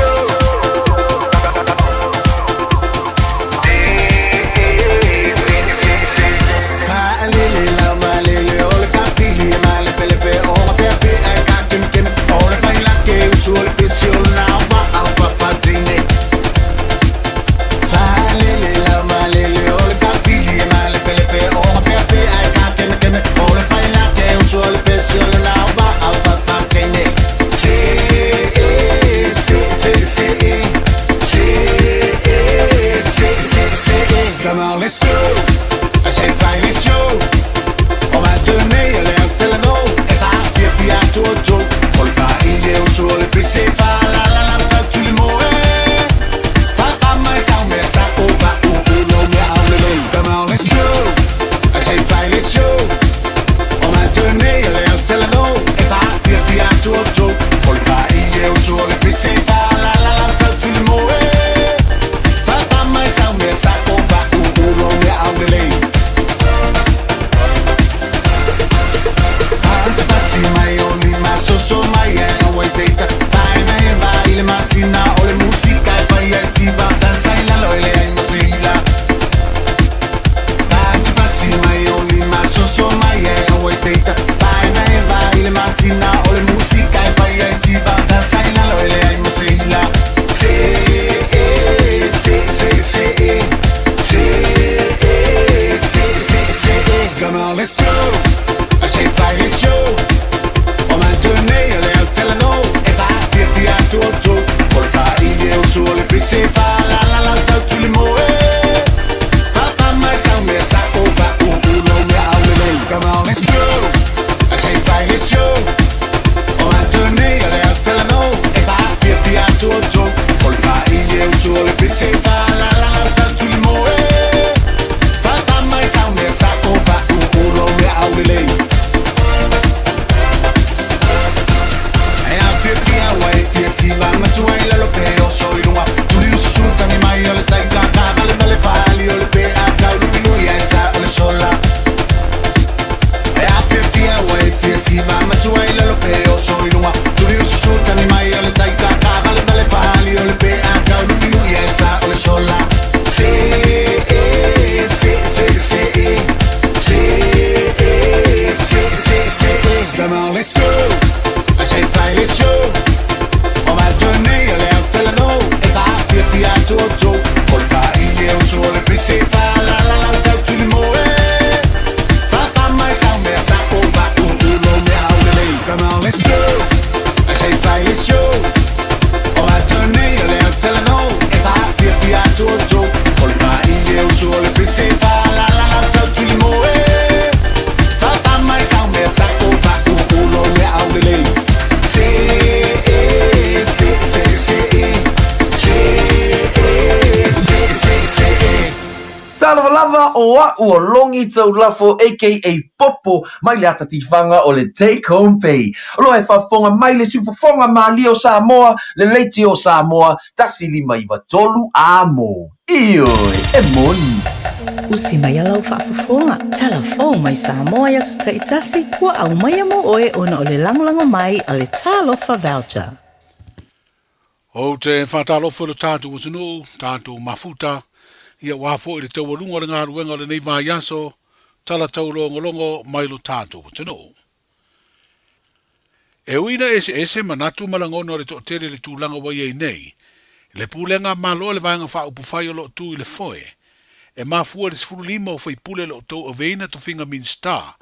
Come on, let's go. I say fine, let's show. On va tenir l'air tellement. Et va faire via tout. On va y aller sur le PC. Fa la ta tout le monde. Fa pas mai sang mais ça on va non mais on le. Come on, let's go. I say fine, let's show. On va tenir l'air tellement. Et va faire via tout. On va y aller sur le PC. Fa la ta tout le monde. Fa pas mai sang mais ça on va out the lane. Antipati mai only ma so mai away data. Fai mai vai le masina o le musica e fai si va sai la lo le ai masila. Antipati mai only ma so mai away data. Fai mai vai le masina o le musica e fai si va sai la lo le ai masila. Come on, let's go. I say fai let's show. On va tenir l'air tellement. Et va faire via tout. Pour pas y aller sur le PC. Fa la ta tout le monde. Fa pas mai sang mais ça on va non mais out the lane. Come on, let's go. I say fai let's show. On va tenir l'air tellement. Et va faire via tout. Pour pas y aller sur le PC. Fa la ta tout le monde. Fa pas mai sang mais ça on va out the lane. Salavalava o ua longi tau lafo aka Popo mai le ata tifanga o le take home pay. Lo e whafonga mai le sufafonga mali o Samoa, le leiti o Samoa, tasi lima iwa tolu amo. Ioi, e moni. Usi mai alau whaafafonga. Telefon mai Samoa ya so taitasi. Ua au mai amo oe ona o le langolango mai a le talofa voucher. O te whatalofa le tātou utunu, tātou mafuta, ia wafo i le tauarunga le ngā ruenga le nei vai aso, tala taulongolongo mai lo tātou utunu. E uina ese manatu malangono le tōtere le tūlanga wai ei nei, le pūlenga malo le vaenga wha upufai o lo tu i le foe, e mafua le sifuru lima o whai pule lo tau aveina to finga min star,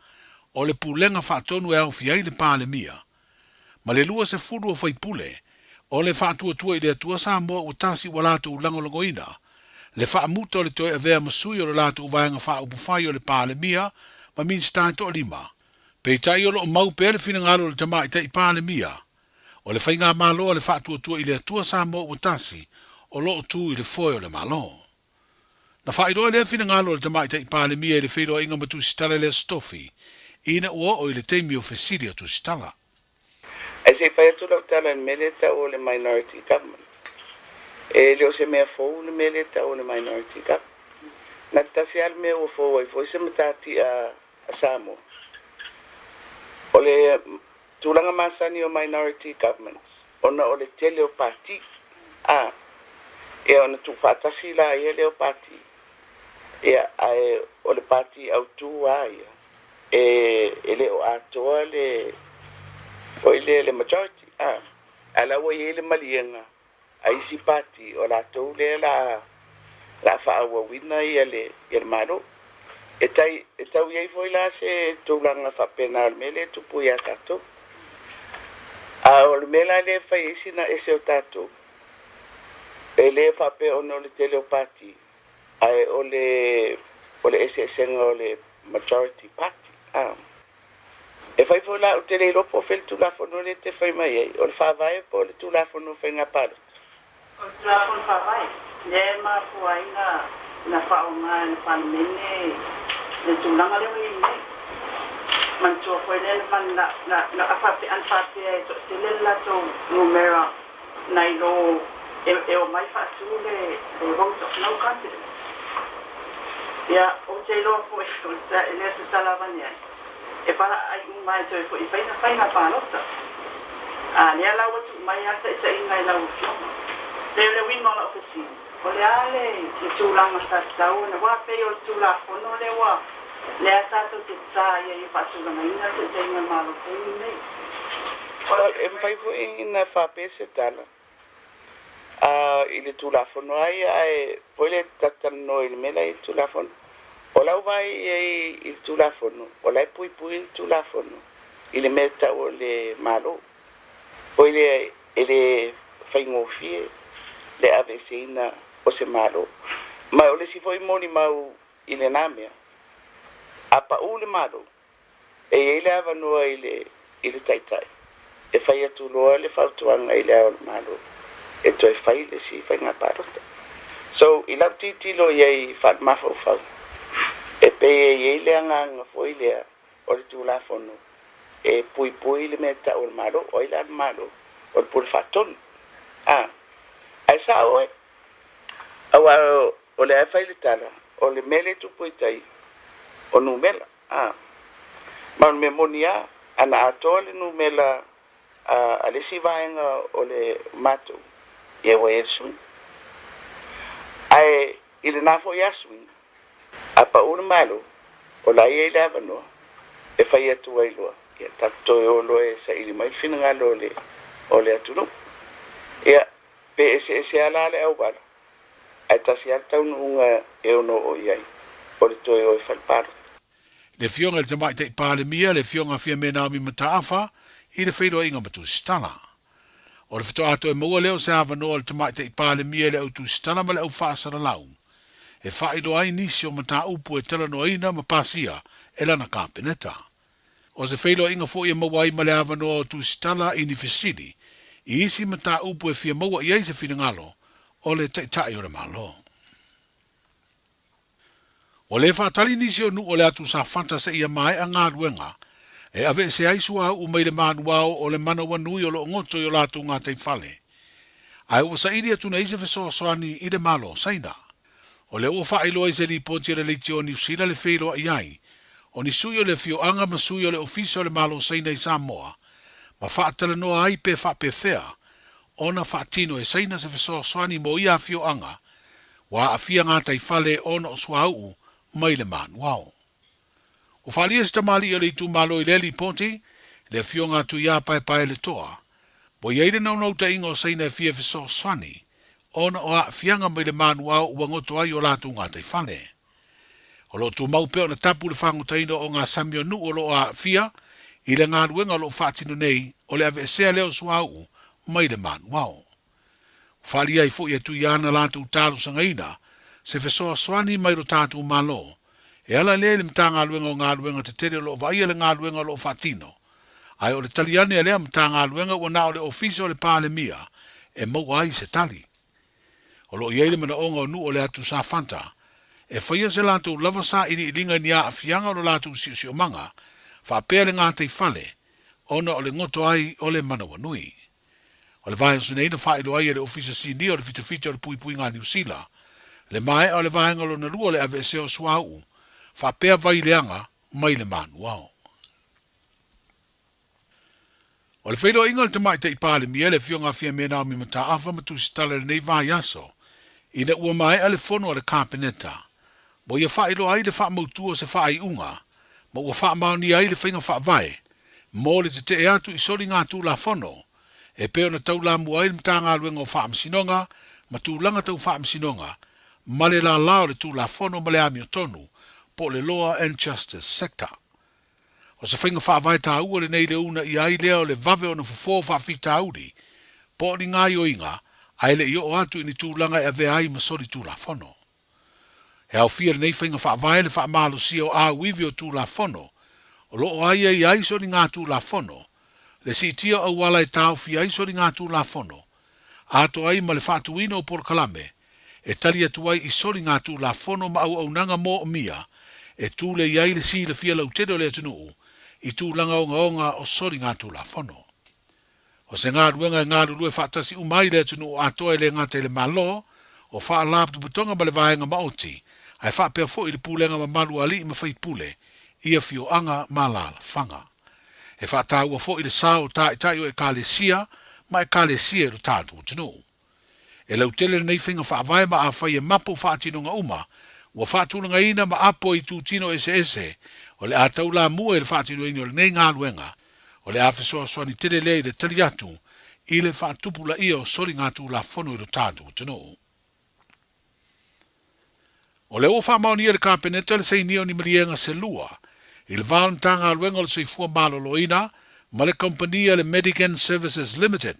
o le pūlenga wha tonu e au fiai le pāle mia. Ma le lua se furu o whai pule, o le wha tua i le atua Samoa o tasi wa lātou langolongoina, le wha amuta o le toi avea masui o le lātou vaenga wha upufai o le pāle mia, ma min star to lima. Pei tai o lo mau pe le fina ngalo le tamai tai pāle mia, o le whainga malo o le wha tua i le atua Samoa o tasi, o lo tu i le foe o le malo. Na whairoa le fina ngalo le tamai tai pāle mia i le whiroa inga matu sitala le stofi, ina ua o i le teimi o fesiria tu sitala. I say whai atu lau tala ni mele ta o le minority government. E leo se mea fōu le mele ta o le minority government. Na tasi al mea ua fōu ai fōu se matati a Samoa. O le tūlanga masani o minority governments. Ona o le te leo party. E ona tu whatasi la ia leo party. E o le party au tu a ia. E leo atoa le... O le majority, ala wa le malienga, a isi party, o la tau le la whaawa wina i le maro. E tau iei foi la se tūlanga whapena al mele tupu i a tatou. O le mela le whai isi na ese o tatou. E le whape ono le teleo party, o le ese esenga o le majority party. E fai fo la o te leilo po fel tu la fono le te fai mai ei. O le whawai po le tu la fono fai ngā palot. O le tu la fono whawai. Le ma fua ina na whao ngā na whanemene. Le tu langa leo i nei. Man tua koe le man na awhape anwhape e to te lela to numera nai lo e o mai whatu le vote of no confidence. Ia o te lo po e le se talavani ai. E para ai mai toi fo I faina palota. Le ala watu mai ata ita inga I lau fioma. Le win mola ofisi. O le ale le tūlanga sa tau na wa pe o tūla fono le wa. Le atato te taia I patulanga inga te te inga malo te nei. E mwhai fo ina whape se tala. I le tūla fono ai po le tatano I le mela I tūla fono. O lau vai I tulafono, o lai pui I tulafono, I le meta o le malo, o le whaingofie, le avesina o se malo. Mai o le si foi moni mau I le namea, a pa u le malo, e le avanua I le taitai, e whai atu loa le whautuanga I le ao le malo, e toi whai le si whainga parota. So, I lau titilo iei what mafau whau. E pe e le anga foi le o le tula fono e pui le meta o malo o le malo o por faton ai sa o o le fai le tala o le mele tu pui tai o numela ma me monia ana atole numela a le si vaenga o le mato e o yesu ai ile na fo yesu apa un malo o la ia lava no e fai atu ai loa ia tato o lo e sa ili mai fina ngalo o le atu no ia pe ese ala le au bala ai tasi al tau nunga e ono o iai o le toi o e falparo le fionga le tamai te pāle mia le fionga fia me Naomi Mataafa I le whairo inga matu stala o le fito ato e maua leo se hava noa le tamai te pāle mia le au tu stala ma le au whaasara lau e whaero ai nisi o mata upu e tala noaina ma pasia e lana kāpeneta. O se whaelo inga fo I mawai ma le awa noa o tu stala I ni fesiri, I isi mata upu e fia maua I aise whina ngalo o le taitai o le malo. O le whaatali nisi o nu o le atu sa fantasa ia mai a ngā ruenga, e ave se aisua u mai le manuao o le mana wanui o lo ngoto i o latu ngā tei whale. Ai ua sa iri atu na ise fesoa soani i le malo saina. O le ua whaeloa i se li ponti le leiti o New Zealand le wheloa i ai, o ni sui o le fio anga ma sui o le ofisa o le malo saina i Samoa, ma whaatala noa ai pe whape whea, ona whaatino e saina se fesoa soani mo ia fio anga, wa a fia ngā tei whale ona o suau mai le manuao. O whalia se tamali o le itu malo i leli ponti, le fio ngā tu ia pai le toa, bo ieire nau nau ta ingo saina e fia fesoa soani, ona o a fianga mai le manuao ua ngoto ai o latu ngā tei whale. O lo tu mau peo na tapu le whangotaino o ngā samio nu o lo a fia, i le ngā ruenga lo whaatino nei o le ave sea leo suau mai le manuao. Whali ai fo i atu i ana latu talo sangaina, se fesoa soani mai ro tātu malo, e ala le mta ngā ruenga o ngā ruenga te tere lo vai le ngā ruenga lo whaatino. Ai o le taliane e lea mta ngā ruenga o na o le ofisa o le pāle mia, e mau ai se tali. O lo i eile mana onga o nu o le atu sa fanta, e whaia se lātou lava sa ini i linga ni a fianga o lātou si o manga, whapea le ngā tei whale, ona o le ngoto ai o le mana wanui. O le vai su neina whaelo ai e le ofisa sini o le fita o le pui ngā New Zealand, le mai o le vai ngalo na lua le ave se o suau, whapea vai leanga mai le manuao. O le whaelo inga le tamai te ipale mi ele fionga fia mena o mi mata afa matu si tala le nei vai aso, ina ua mai ale fono o le kāpeneta, mo ia whaelo ai le wha mautua se wha ai unga, mo ua wha maoni ai le whainga wha vai, mo le te e atu i sori ngā tū la fono, e peo na tau la mua i mta ngā luenga o wha amsinonga, ma tūlanga tau wha amsinonga, ma le la lao le tū la fono ma le ami o tonu, po le law and justice sector. O se whainga wha vai tā ua le nei le una i ai leo le vave o na fufo wha fita auri, po ni ngā ioinga, ai le i o atu i ni tūlanga e ave ai ma sori tū la fono. E au fia nei whainga wha vai le wha malu si o a wivi o tū la fono, o lo o ai ai ai sori ngā tū la fono, le si tia au wala e tau fi ai sori ngā tū la fono, ato ai ma le whaatuina o por kalame, e tali atu ai i sori ngā tū la fono ma au nanga mo o mia, e tū le iai le si le fia lau tedo le atunuu, i tū langa o ngaonga o sori ngā tū la fono. O se ngā ruenga e ngā rurue whaatasi umai le atunuu ato e le ngā te le malo, o wha alaptu butonga ma le vahenga maoti, ai wha pia fo i le pūlenga ma malu ali i ma whai pule, ia fio anga malala whanga. E wha tāua fo i le sao tā i tai o e kālesia, ma e kālesia i lo tātu o tunu. E lau tele nei whinga wha avai ma a whai e mapo wha atinonga uma, ua wha tūnanga ina ma apo i tūtino ese, o le atau la mua i le wha atino ina o le nei ngā luenga, o le awhisoa soani tele le i le tali atu, i le wha tupula ia o sori ngā tū la whono i lo tātu o tunu. O le o wha maoni e le kāpeneta le sei nio ni marienga se lua, i le valentanga luenga le soifua maloloina, ma le kompania le Medican Services Limited.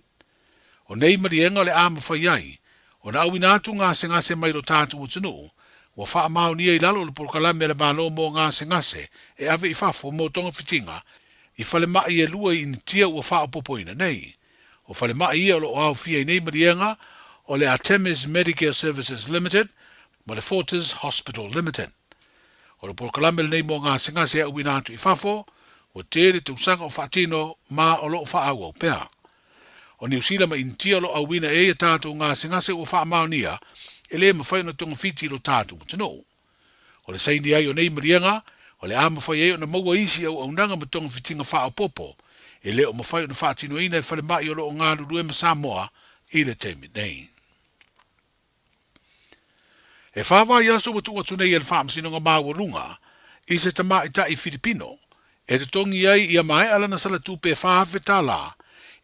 O nei marienga le ama whai ai, o na au inatu ngase mai lo tātu o tunu, wa wha maoni e lalo le porkalame le malo mo ngase, e ave i whafo mo tonga fitinga, i whale mai e lua i tia ua wha opopoina nei. O whale mai e lo au fia i nei marienga, o le Artemis Medicare Services Limited, ma le Fortis Hospital Limited. O le porkalame le nei mo ngase e au inatu i whafo, o tere te usanga o whaatino ma o lo wha au pea. O New Zealand ma intia lo au wina e tātou ngase o wha maonia, e le mawhai na tonga fiti lo tātou tano. O le saini ai o nei marianga, o le ama whai e o na maua isi au nanga ma tonga fitinga wha o popo, e le o mawhai o na whaatino ina e whale mai o lo o ngā rurue ma Samoa i le teimi nei. E whawai aso watu atu nei e le whaamsino ngā māwarunga, i se tama i ta i Filipino, e te tongi ai ia mai ala na sala tupe whaafeta la,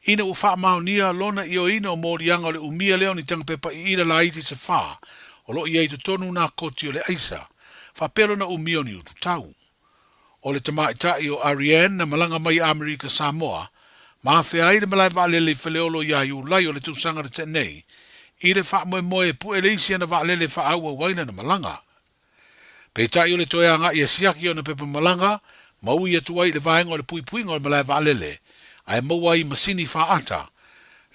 ina u wha maonia lona i o ina o morianga o le umia leo ni tanga pepa i ina la iti se wha, o lo i ei tu tonu nā koti o le aisa, wha pelo na umia ni utu tau. O le tamaitai o Ariane na malanga mai Amerika Samoa, ma whea i le malai waalele i whaleolo i ai ulai o le tūsanga le tenei, i le wha moe pu e leisia na waalele wha aua waina na malanga. Peitai o le toeanga i a siaki o na pepa malanga, mau i atu ai le vaenga o le puipuinga o le malai waalele, ai maua i masini whaata,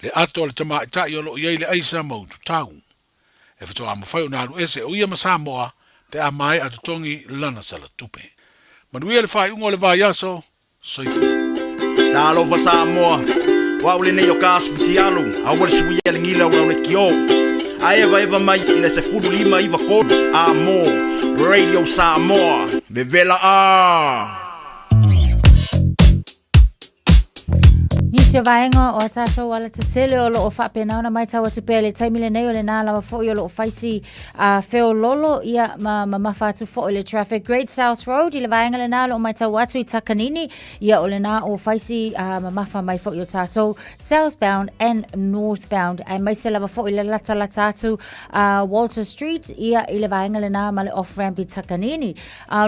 le ato le tamaitai o lo i ai le aisa mau tu tau. E whato a mawhai o nāru ese o ia ma Samoa, te a mai atu tongi lana sala tupe. Manuia le whai ungo le vai aso, soifu. Tā alofa Samoa, wa ule nei o kāsu ti alu, a wale sui ele ngila ura ule ki o. A eva mai i le se fudu lima iwa kodu, a mo, Radio Samoa, vevela a. Nisi o vaenga o tātou wala te tele o loo whapena ona mai tawa te pēle taimile nei o le nā lawa fo i o loo whaisi wheo lolo ia ma mawhatu fo i le traffic. Great South Road i le vaenga le nā loo mai tawa atu i Takanini ia o le nā o whaisi ma mawha mai fo i o tātou southbound and northbound. Ai mai se lawa fo i le lata atu Walter Street ia i le vaenga le nā ma le off-ramp i Takanini.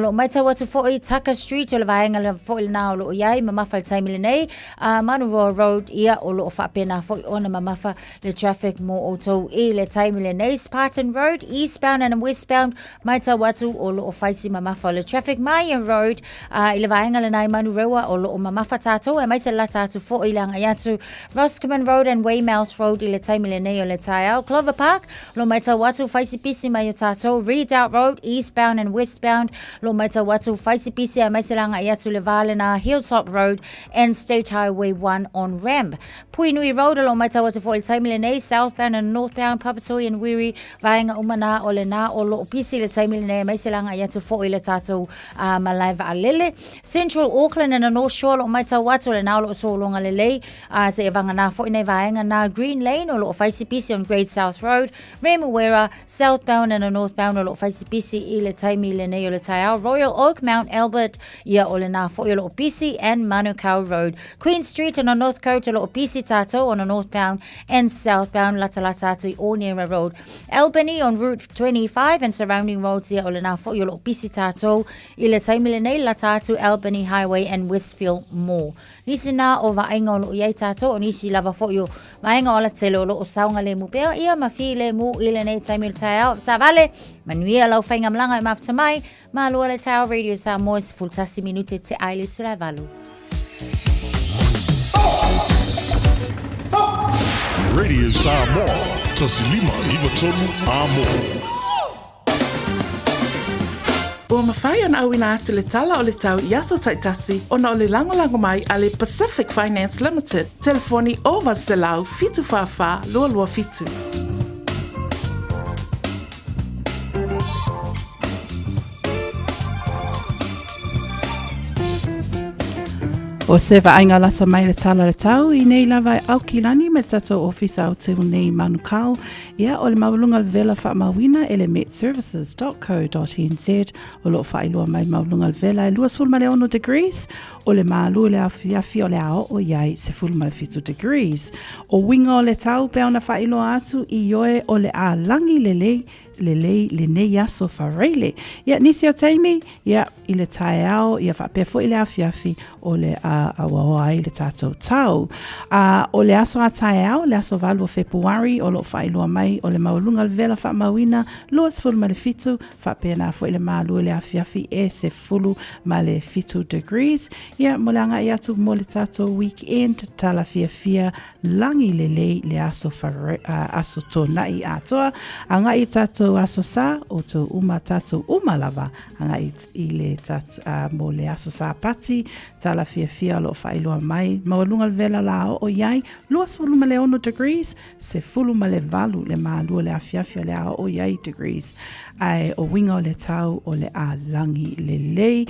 Loo mai tawa atu fo i Taka Street o le vaenga le fo i le nā o loo iai ma mawha i taimile nei Manu Road ia o loo whapena fo i ona mamafa le traffic mo o tau i le taimile nei Spartan Road eastbound and westbound mai tau atu o loo whaisi mamafa le traffic Maya Road i le vaenga le nai manu rewa o loo mamafa tātou e mai se la tātou fo i langa iatu Roscommon Road and Weymouth Road i le taimile nei o le taiao Clover Park lo mai tau atu whaisi pisi mai o tātou Redoubt Road eastbound and westbound lo mai tau atu whaisi pisi a mai se langa iatu le vale na Hilltop Road and State Highway 1 on ramp. Puinui Road along mai tawa te fo i taimile nei southbound and northbound Papatoi and Wiri vaenga umana o le nā o lo pisi le taimile nei mai se langa ia te fo i le tātou malaiva a lele. Central Auckland and the North Shore lo mai tawa atu le nā o lo so longa lele se e vanga nā fo i nei vaenga nā Green Lane o lo whaisi pisi on Great South Road Remuera southbound and the northbound o lo whaisi pisi i le taimile nei o le taiao Royal Oak Mount Albert ia o le nā fo i lo pisi and Manukau Road Queen Street on the North Coast o pisi tātou on the northbound and southbound Latalata atu i Ornera Road. Albany on Route 25 and surrounding roads ia o le nā fo i o pisi tātou i le taimile nei Latatu Albany Highway and Westfield Mall. Nisi nā o vaenga o lo iei tātou o nisi lava fo i o vaenga o la tele o lo o saunga le mupea ia mawhi le mu i le nei taimile taiao. Tā vale, manuia lau whainga mlanga i mafta mai, ma lua le taiao Radio Samoa se fultasi minute te aile tu la valu. Radio Samoa, tasilima iwa tonu amo. Ua mawhai ona au ina atu le tala o le tau i aso taitasi ona o le langolango mai a le Pacific Finance Limited. Telefoni o Valselau fitu whawha lua lua fitu. O se vaenga lata mai le tala le tau i nei lava au kilani me tato ofisa o te nei manukau ia o le maulunga le vela wha mawina e le metservices.co.nz o lo whailua mai maulunga le vela e luas fulma le 1 degrees o le maalu le awhiawhi o le ao o iai se fulma le 5 degrees. O winga o le tau pe ona whailua atu i oe o le a langi le nei aso whareile. Ia nisi o teimi, ia i le tae ao, ia whapefo i le awhiawhi o le awaoa i le tātou tau. O le aso a tae ao, le aso valu o Februari, o lo whailua mai o le maulunga le vela wha mawina, luas fulu ma le fitu, whapena fo i le maalu le awhiawhi e se fulu ma le 5 degrees. Ia molanga i atu mo le tātou weekend, tala fia langi le aso aso tōna i atoa, anga i tātou aso sa o tō uma tātou uma lava anga i le mo le aso sa pati tala fia lo whailua mai mawalunga le vela lao o iai luas fulu ma le 1 degrees se fulu ma le valu le maalua le awhiawhia le ao o iai degrees ai o winga o le tau o le a langi le lei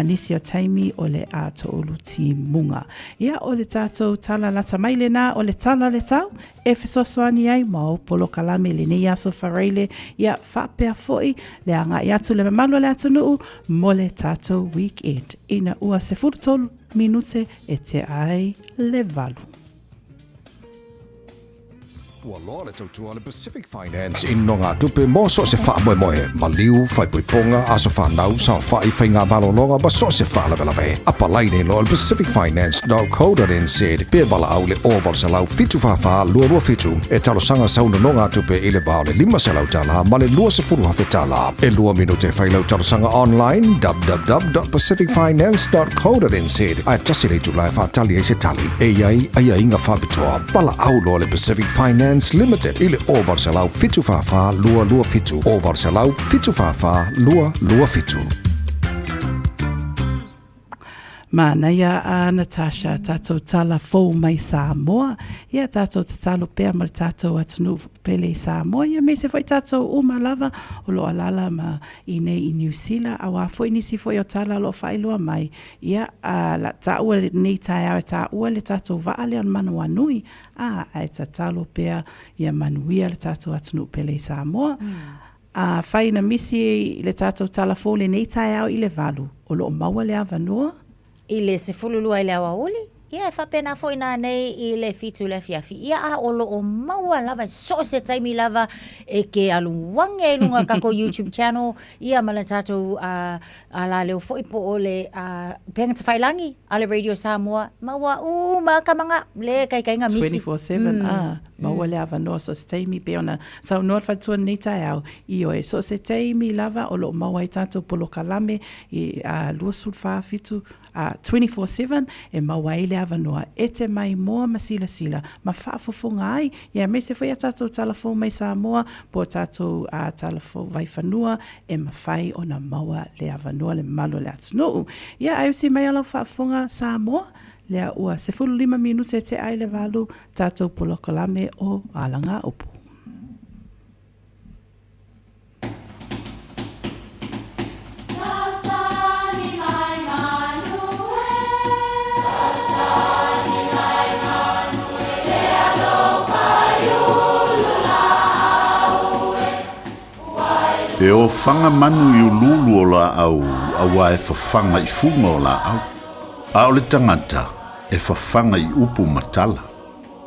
nisi o taimi o le a to oluti munga ia o le tātou tala lata mai le na o le tala le tau e fesosoani ai ma o polo kalame le nei aso whareile ia whapea foi le anga i atu le mamalo le atu nuu mo le tātou weekend ina ua se furutolu minute e te ai le valu. Ua loa le tautua le Pacific Finance in no ngā tupe mo so se wha moe moe ma liu whai poiponga aso whanau sa whai whai ngā malolonga ma so se wha lawe apa laine lo le pacificfinance.co.nz pe wala au le oval sa lau fitu whawha lua fitu e talo sanga sauna no ngā tupe i le bao le 5 se lau tala ma le lua se furu hawhi tala e lua minute whai lau talo sanga online www.pacificfinance.co.nz ai tasi le tu lai wha tali e se tali e iai ai inga whabitoa pala au lo le Pacific Finance Finance Limited. Ile oversalau fitu fafa lua fitu. Oversalau fitu fafa lua fitu. Mana ia a Natasha tātou tala fōu mai Samoa. Ia tātou te talo pēr ma tātou atunu pele i Samoa. Ia me se foi tātou umalava o lo alala ma i nei i New Zealand. Awa foi nisi foi o tala lo whailua mai. Ia la tā ua nei tai au tā ua le tātou vaale an manu anui. Ai tā talo pēr ia manuia le tātou atunu pele i Samoa. Whai na misi le tātou tala fōu le nei tai au i le valu. O lo maua le avanua. I le se fululua i le awa uli. Ia e whapena fo ina nei i le fitu le fiafi. Ia a olo o maua lava, so se taimi lava e ke aluwange e lunga kako YouTube channel. Ia ma le tātou a la leo fo ipo o le penga te whailangi a le Radio Samoa. Maua maka manga le kai nga misi. 24/7, maua le awa noa so se taimi pe ona. Sau noa whatua nei tai au i oe. So se taimi lava o lo maua i tātou polo kalame i luasud whaafitu 24/7 e mawaile avanoa e te mai moa masila sila ma whaafofonga ai ia me se foi a tātou talafo mai Samoa po tātou talafo vai whanua e mawhai o na maua le avanoa le malo le atunu ia ai usi mai ala whaafonga Samoa lea ua se 5 minute te ai le valu tātou polokolame o alanga upu. E o whanga manu i ululu o la au, awa e whawhanga i funga o la au. A o le tangata e whawhanga i upu matala.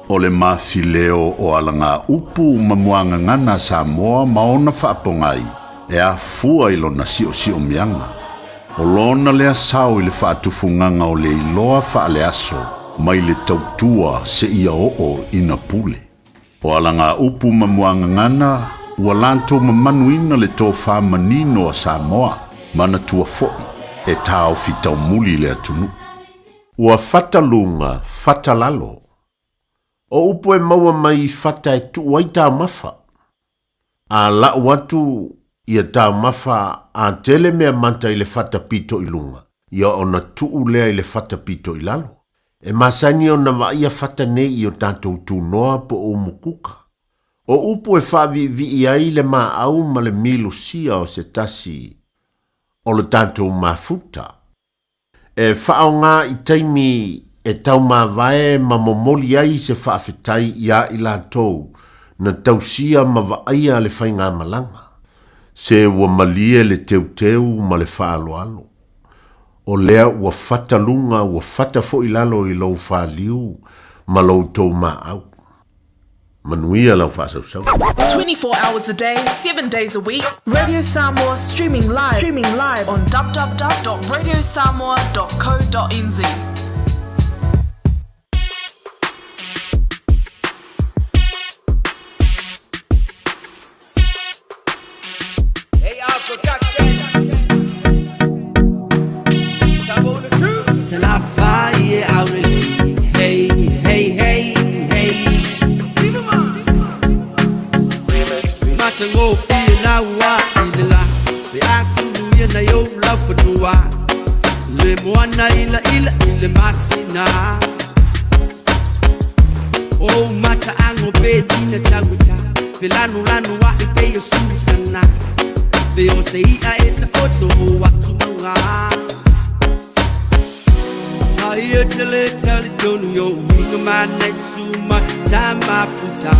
O le mawhileo o alanga upu mamuanga ngana Samoa maona whaapongai e a fua ilo na sio mianga. O lona lea sao i le whaatufunganga o le iloa whaale aso mai le tautua se ia o ina pule. O alanga upu mamuanga ngana ua lantou mamanuina le tō whamanino a Samoa, mana tua fo'i, e tāo fitau muli le atunu. Ua fatalunga, fatalalo. O upo e maua mai fata e tu wai tā mafa. A la watu ia tā mafa a tele mea manta i le fata pito i lunga. Ia ona tuu lea i le fata pito i lalo. E masani o na waia fata nei i o tātou tū noa po o mukuka. O upu e whavi vi ai le maa au ma le milu sia o se tasi o le tātou mafuta. E whao ngā i taimi e tau maa vae ma momoli ai se whaafetai ia i lātou na tausia ma waaia le whainga malanga. Se ua malie le teuteu ma le whaaloalo. O lea ua fatalunga ua fatafo i lalo i lau whaaliu ma lau tau maa au. Manuia lau whaasau. 24 hours a day, 7 days a week. Radio Samoa streaming live on www.radiosamoa.co.nz. Hey, Africa, c'est la faille Aurélie. Hey, hey, hey, hey. Matango ina wa ila be asulu yana yo love for le mwana ila masina oh mata ango be dina taguta filanu lanu wa pe yo susana be o sei a eta oto wa tunga sai tele tonu yo mi ma nesuma tama puta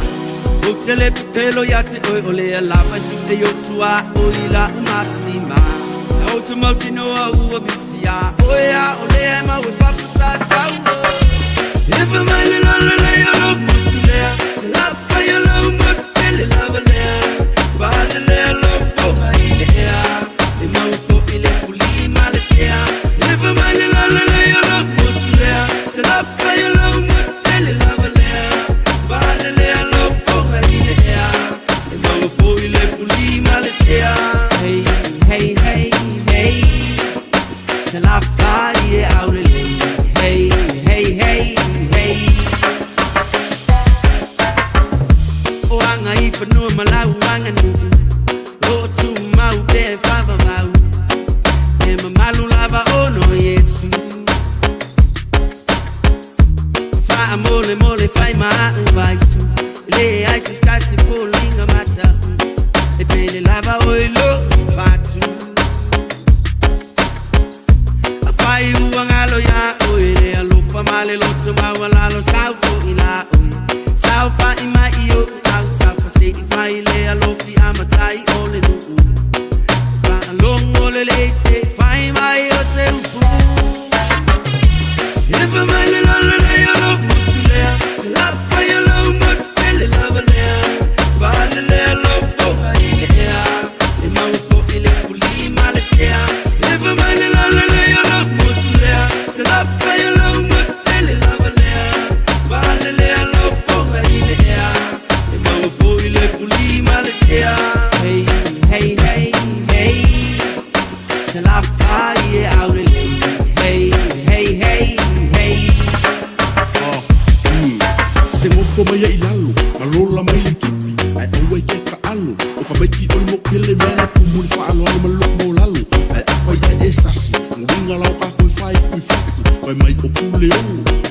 Utele pelo yate ole lava sute yo tua oila umasima. Automoti no au bisia. Oya ole ma we papusa tawo. Never mind la yo no mutule. La fa yo no mutule lava le. Ba le lo fo ile ya. E ma fo ile fuli malesia. Never mind la yo no mutule. La fa yo no mutule lava le. Ba le lo Hey, hey, hey, hey. C'est la faille Aurélie. Hey, hey, hey, hey. tua malau manganu o tu mau pe fava mau e mamalu lava ono Yesu fa mole mole fai ma vai su le ai si sta si polinga mata e pele lava oilo fatu fai uangalo ya oile alufa male loto mawalalo sauko ila sau fa ima io au fa se fai le alofi amatai ole nu fa longo le se fai mai o se upu if a mile lo le yo lo mutule la fa yo lo mutule la vale va le lo fo ai le ya e ma fo ile fuli male sea if a mile lo le yo lo mutule la fa yo lo mutule la vale va le lo fo ai le ya e ma fo ile fuli male sea hey hey hey hey se la fa ye out hey hey hey hey Se ngofo mai ai lalo, malola mai le kipi, ai oe ke ka alo, o ka meki o mo kele mena kumuli fa alo alo malo mo lalo, ai afai ai esasi, nginga lau ka koi fai kui fifu, ai mai ko pule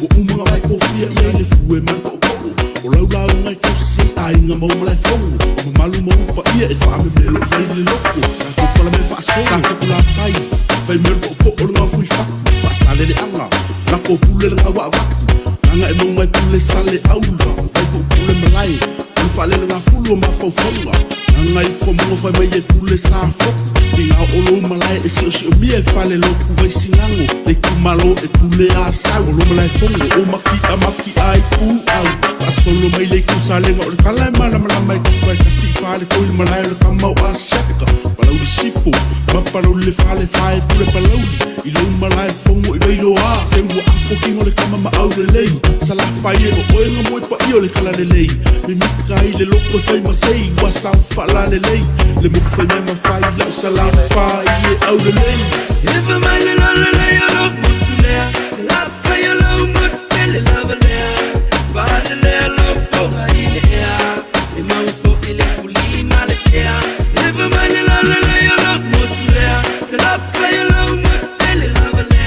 o umunga mai ko fia ia le fue man ko kolo, o lau lau ngai ko si ai nga mau malai fongo, o malu mo pa ia e fa me melo ia le loko, ka ko pala me fa so, sa ko la fai mer ko o nga fui fa sale le anga, la ko pule le nga wa nga e monga tule sale aula ai ko tule malai o fale nga fulu ma fo fonga nga i fo mo fa mai e tule sa fo tinga o lo malai e si o mi e fale lo ku vai singango le ku malo e tule a sa o lo malai fonga o maki ai ku au a solo mai le ku sale nga o kala mala mai ku vai ka si fale ko il malai o ka mau a shaka para o sifo ma para o le fale fai tule palau i lo malai fonga i vai lo a se u a ko ki le kama ma au le lei sala fai o oenga moi pa io le kala le lei mi mikai le loko fai ma sei wa sa fala le lei le mo fai ma fai la sala fai au le lei if a mile lo le yo lo mutule la fai lo mutule la vale va le lo fo ai le ya e ma fo ile fuli male sea if a mile lo le yo lo mutule la fai lo mutule la vale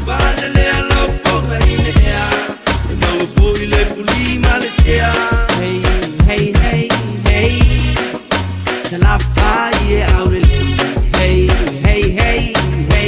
va le lo fo ai le ya e ma fo ile fuli male sea hey hey hey hey se la fai out le hey hey hey hey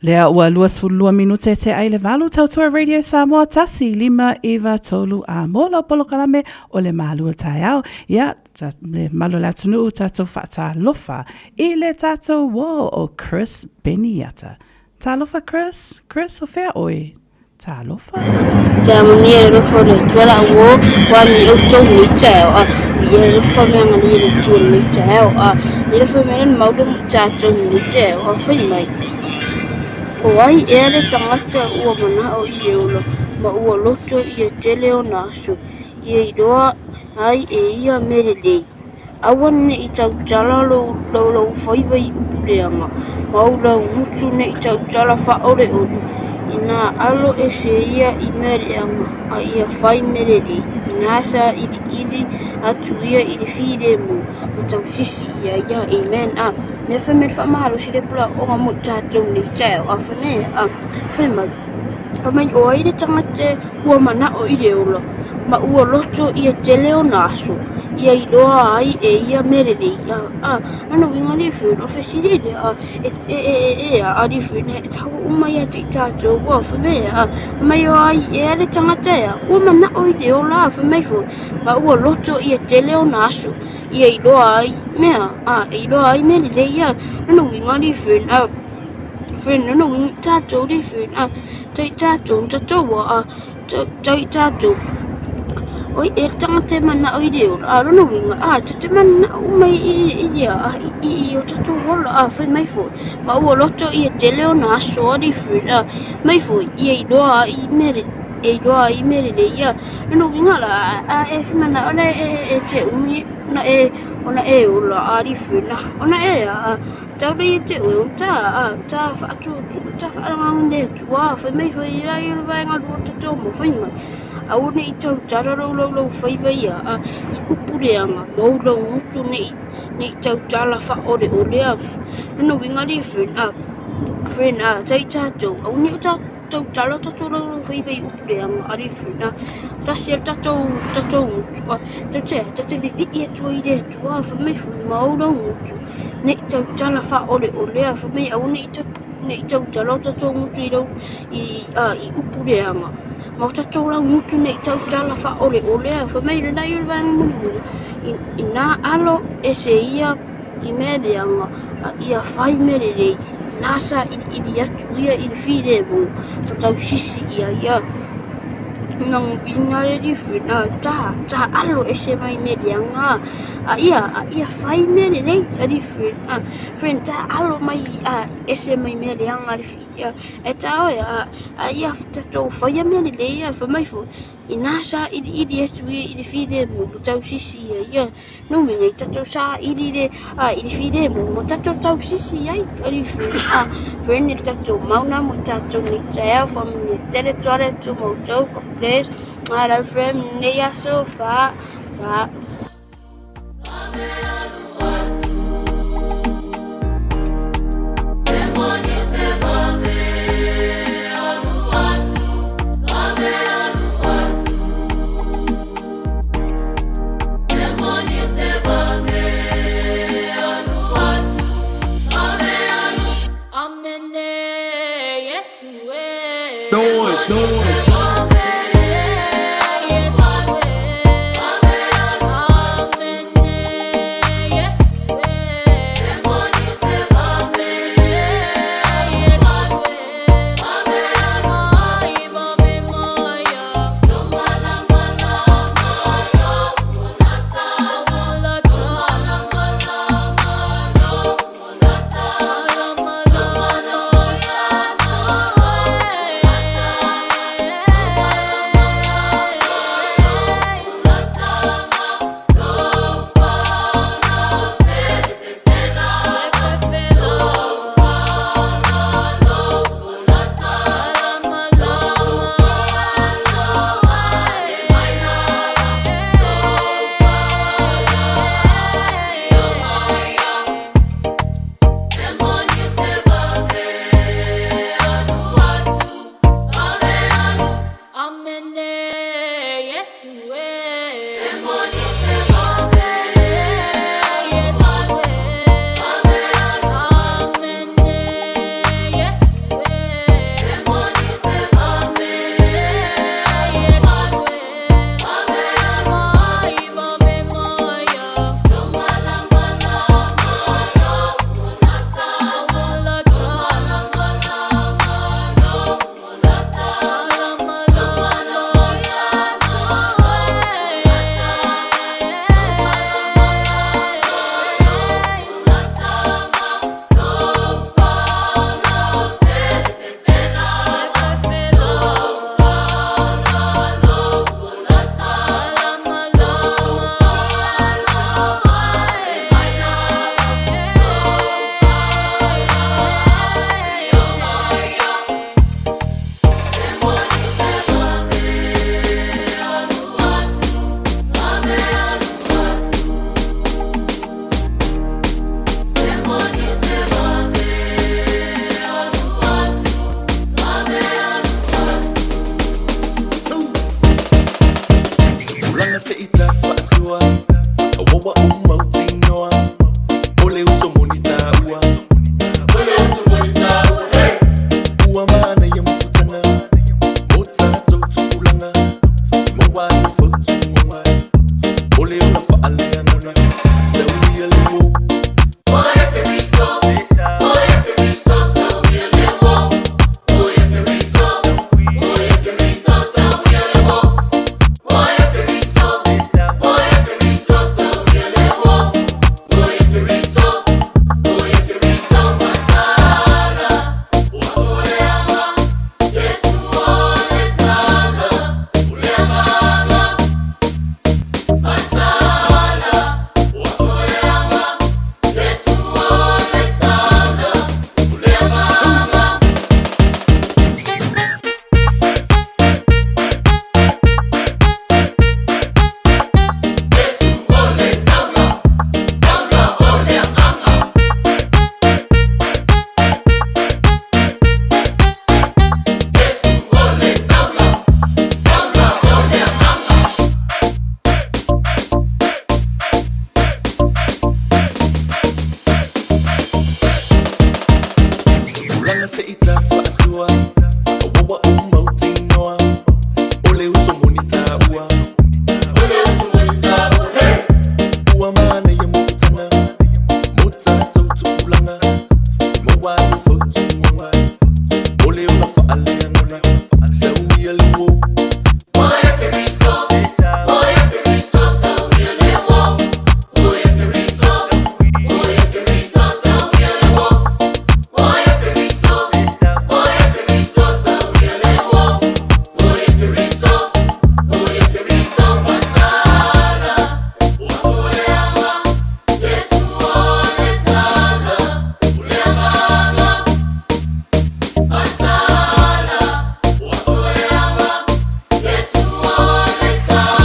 Lea ua luas fulua minute te ai le valu tautua Radio Samoa tasi lima eva tolu a mola polo kalame o le malu tai au. Ia, le malu la tunu tatou whata lofa i le tatou wo o Chris Beniata. Ta lofa Chris? Chris o whea oi? Ta lofa? Te amonia lofa le tuala wo wani o tau ni tau a ia lofa mea ngani le tuala ni tau a ia lofa mea ni maule tatou ni tau a whai mai. O ai ere tangata ua mana o i eula, ma ua loto i e tele o nasu, i e idoa ai e ia mere lei. Awan ne i tau tala lau whaiwai upuleanga, ma au lau mutu ne i tau tala whaore olu, i nā alo e se ia i mereanga, a ia whai mere lei. Nasa iri atu ia iri whire mu, ma tau sisi ia ia, amen. Me whamere whamahalo si repula o ngā mo tātou ni tau, a whamere, whamere, whamere o aire tangate ua mana o ire ola, ma ua loto ia tele o naso, ia i loa ai e ia merere, ano winga li whiun, o whesirere, a li whiun, e tau umai ati tātou, ua whamere, mai o ai e are tangate, ua mana o ire ola, whamere fu, ma ua loto ia tele o naso, ia i loa ai mea, i loa ai merere, ia, ano winga li whiun, whiun, ano winga tātou li whiun, tai tātou, tai tātou, oi e tangata mana o ideo a rono winga te mana umai i o tatu wala whai mai fo ma ua loto i e tele o na soa di whina mai fo i e idoa i mere e roa I mere le ia no winga la e fimana ona e te umi na e ona e ola ari fina ona e a tau rei te ui ta whaatu ta whaangange tua whai mai whai ira I rwa ngā rua te tō mo whai mai a une I tau tara lau whai wai a I upureanga lau ngutu nei tau tala wha ore a no winga ri friend a tai tātou a une tau tala tātou lau whai wai upureanga ari frina ta sia tātou ngutu a ta te vivi e tua I re tua whai mai whai maura ngutu nei tau tala wha ore a whai mai a une nei tau tala tātou ngutu I rau I upureanga mau tātou lau ngutu nei tau tala wha ore a whai mai rena I rwanga muni I nā alo e se ia I mereanga ia whai mere rei nasa I atu ia I whire mo tau sisi ia nang ingare ri fina ta alo e se mai mereanga ia whai mere rei ri fina friend ta alo mai e se mai mereanga ri fia e tau ia tātou whai mere rei whai mai fo I nasa I atu ia I whire mo tau sisi ia no me nei tātou sa I whire mo tātou tau sisi ai ri fina friend I tātou mauna mo tātou ni teo family tere tore tu mo tau place Mara friend nei aso fa Noise. Langa se ita wa'asua Awawa umauti noa Ole uso monita ua Ole uso monita ua Ua mana ya mutana Muta tautu ulanga Mawa ufotu mwa Ole una fa'alea nona Sawi aliwo Moya periso Moya periso Sawi aliwo Moya periso Moya periso Sawi aliwo Moya periso Moya periso Sawi aliwo Moya periso Moya periso Matala Usuleama Yesu oletala Uleama Matala Usuleama Yesu oletala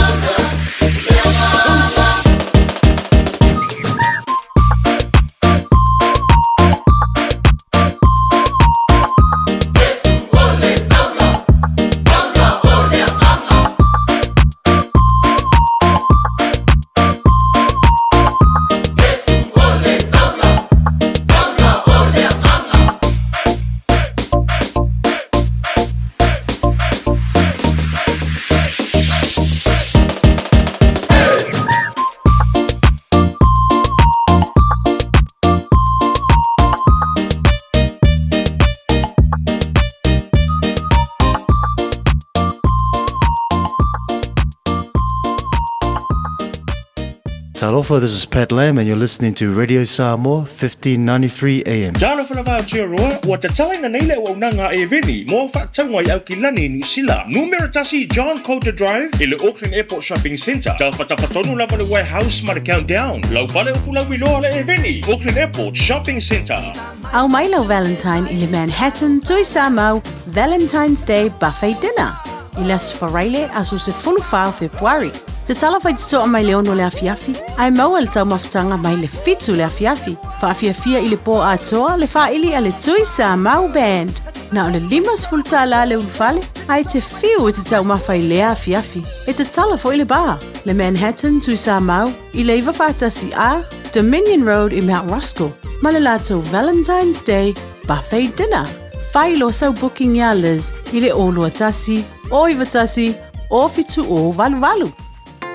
Talofa, this is Pat Lamb, and you're listening to Radio Samoa, 1593 AM. Jana whanawha roa, ua te talaina neile ua unanga e veni, mō whaatangwa I Aukilani, New Zealand. Numero tasi John Coulter Drive, i le Auckland Airport Shopping Centre. Tau whatapatonu lava le warehouse ma le countdown. Lau whale ufula wiloa le e veni, Auckland Airport Shopping Centre. Au mai lau Valentine i le Manhattan, Tui Samau, Valentine's Day Buffet Dinner. I las wharaile asu se fulufao Februari. Te tala whai tutoa mai le ono le afiafi, ai maua le tau mawhatanga mai le fitu le afiafi. Whaafiafia i le pō atoa le whaili a le Tui Samau Band. Na o le limas fulta la le unfale, ai te fiu i te tau mawhai le afiafi. E te tala fo i le bar, le Manhattan Tui Samau, i le iwa whaatasi a Dominion Road i Mount Roscoe. Ma le lato Valentine's Day Buffet Dinner. Whai lo sau booking ya Liz i le olua tasi, o iwa tasi, o fitu o valu valu.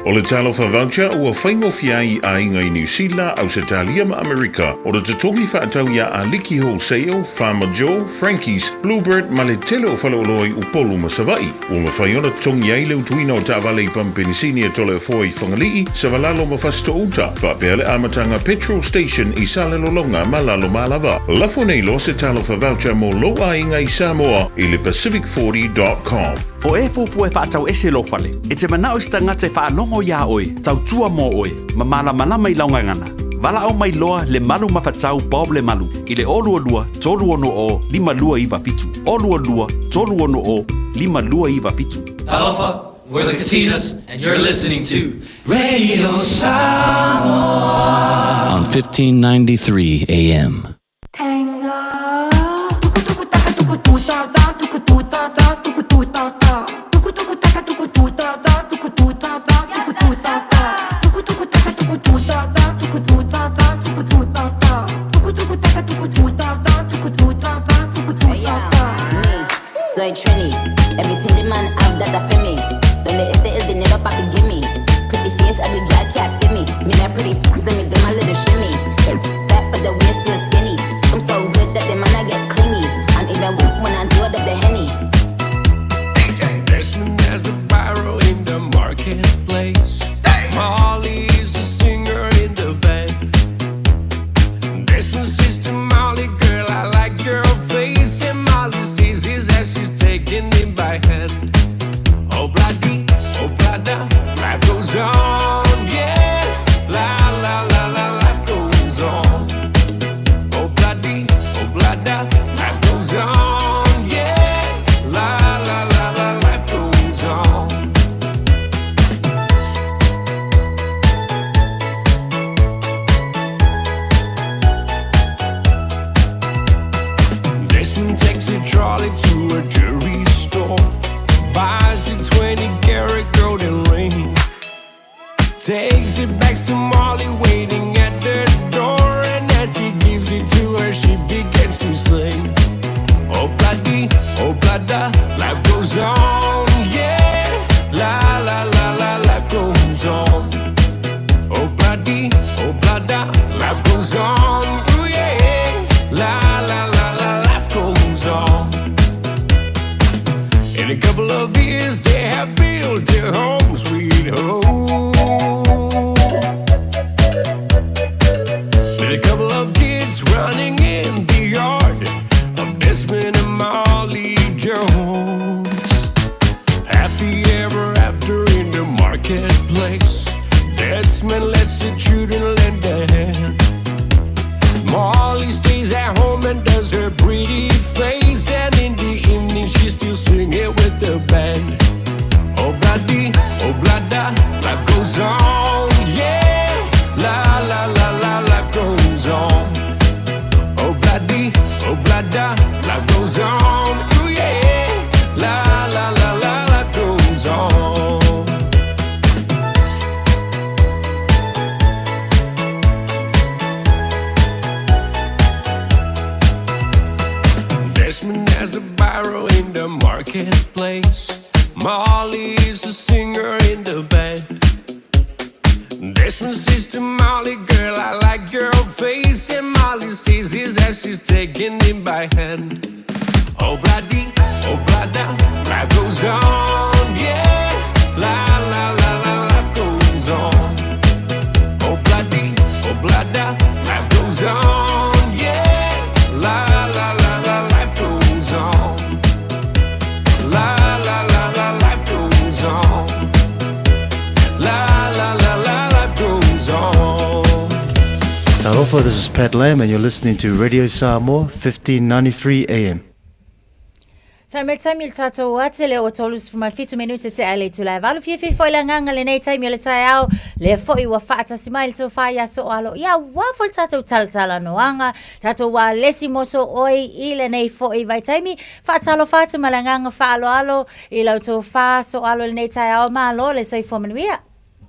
O le talofa voucher ua whaingofia I ainga I New Zealand au se talia ma Amerika. O le tutongi whaatau ia a Liki Wholesale, Farmer Joe, Frankie's, Bluebird, ma le tele o whaleoloi upolu ma Savai. O ma whaiona tongi ai leu tuina o ta'avale I Pampenisini e tole o foi whangalii, sa walalo ma fasto uta. Whapea le amatanga petrol station I Salelolonga ma lalo malava. Lafo nei lo se talofa voucher mo lo ainga I Samoa I le Pacific40.com. O e pupu e paatau ese lo fale. E te manao sta ngate whaanongo ia oe, tau tua mo oe, ma malama I launga ngana. Vala au mai loa le malu mawhatau Bob le malu. I le olua lua, tolu ono o, lima lua iwa pitu. Olua lua, tolu ono o, lima lua iwa pitu. Talofa, we're the Katinas, and you're listening to Radio Samoa on 1593 AM. Soy Trini, everything the man have that a for me. Donde este el dinero papi give me. Pretty face, every girl can't see me. Me not pretty, so me do my little shimmy. Fat but the waist still skinny. I'm so good that the man I get clingy. I'm even weak when I do it up the Henny. Desmond has a barrow in the marketplace. Molly is a singer in the band. Desmond's sister Molly, girl, I like your face. And Molly sees his as she's taking him by hand. Oh, bloody, oh, blada, life goes on, yeah. La, la, la, la, life goes on. Oh, bloody, oh, blada, life goes on, yeah. La, la, la, la, life goes on. Desmond takes a trolley to a jewelry store, buys a 20-karat golden ring, takes it back to Molly waiting at the door, and as he gives it to her, she begins to sing. was her pretty face, and in the evening she still singing with the band. Oh bloody, oh blada, life goes on, yeah. La la la la, life goes on. Oh bloody, oh blada, life goes on, ooh yeah. La la la la, life goes on. Desmond has a barrow in the marketplace. Molly is a singer in the band. Desmond says to Molly, girl, I like your face. And Molly says as she's taking him by hand. Oh bloody, oh blada, life goes on, yeah. La la la la, life goes on. Oh bloody, oh blada, life goes on, yeah. La la la la, life goes on. La la la la, life goes on. La la la la, life goes on. Talofa, this is Pat Lamb and you're listening to Radio Samoa, 1593 AM. Sa me taimi le tatou wate le o tolu sifuma fitu minuta te ale tu lai valu fifi foi la nganga le nei taimi le tai au le foi wa fata simail to fa ya so alo ya wa fol tatou taltala noanga tatou wa lesi moso oi ile nei foi vai taimi fata lo fata malanganga fa alo i lau to fa so alo le nei tai au malo le sai fo manuia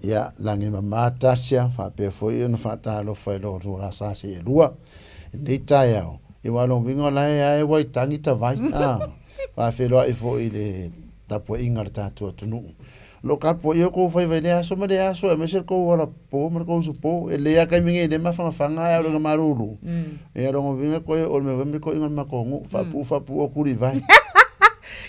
ya langi mamata sia fa pe foi no fata lo foi lo ru sa se lua nei tai au i wa lo wingo lai ai wai tangi ta vai fa felo I fo ile tapo ingar tato tunu lo kapo yo ko fa vele aso me de aso me ser ko ora po me ko su po ele ya kai minge de ma fanga ya lo marulu e ro mo vinga ko o me vembe ko ingar makongu fa pu o kuri vai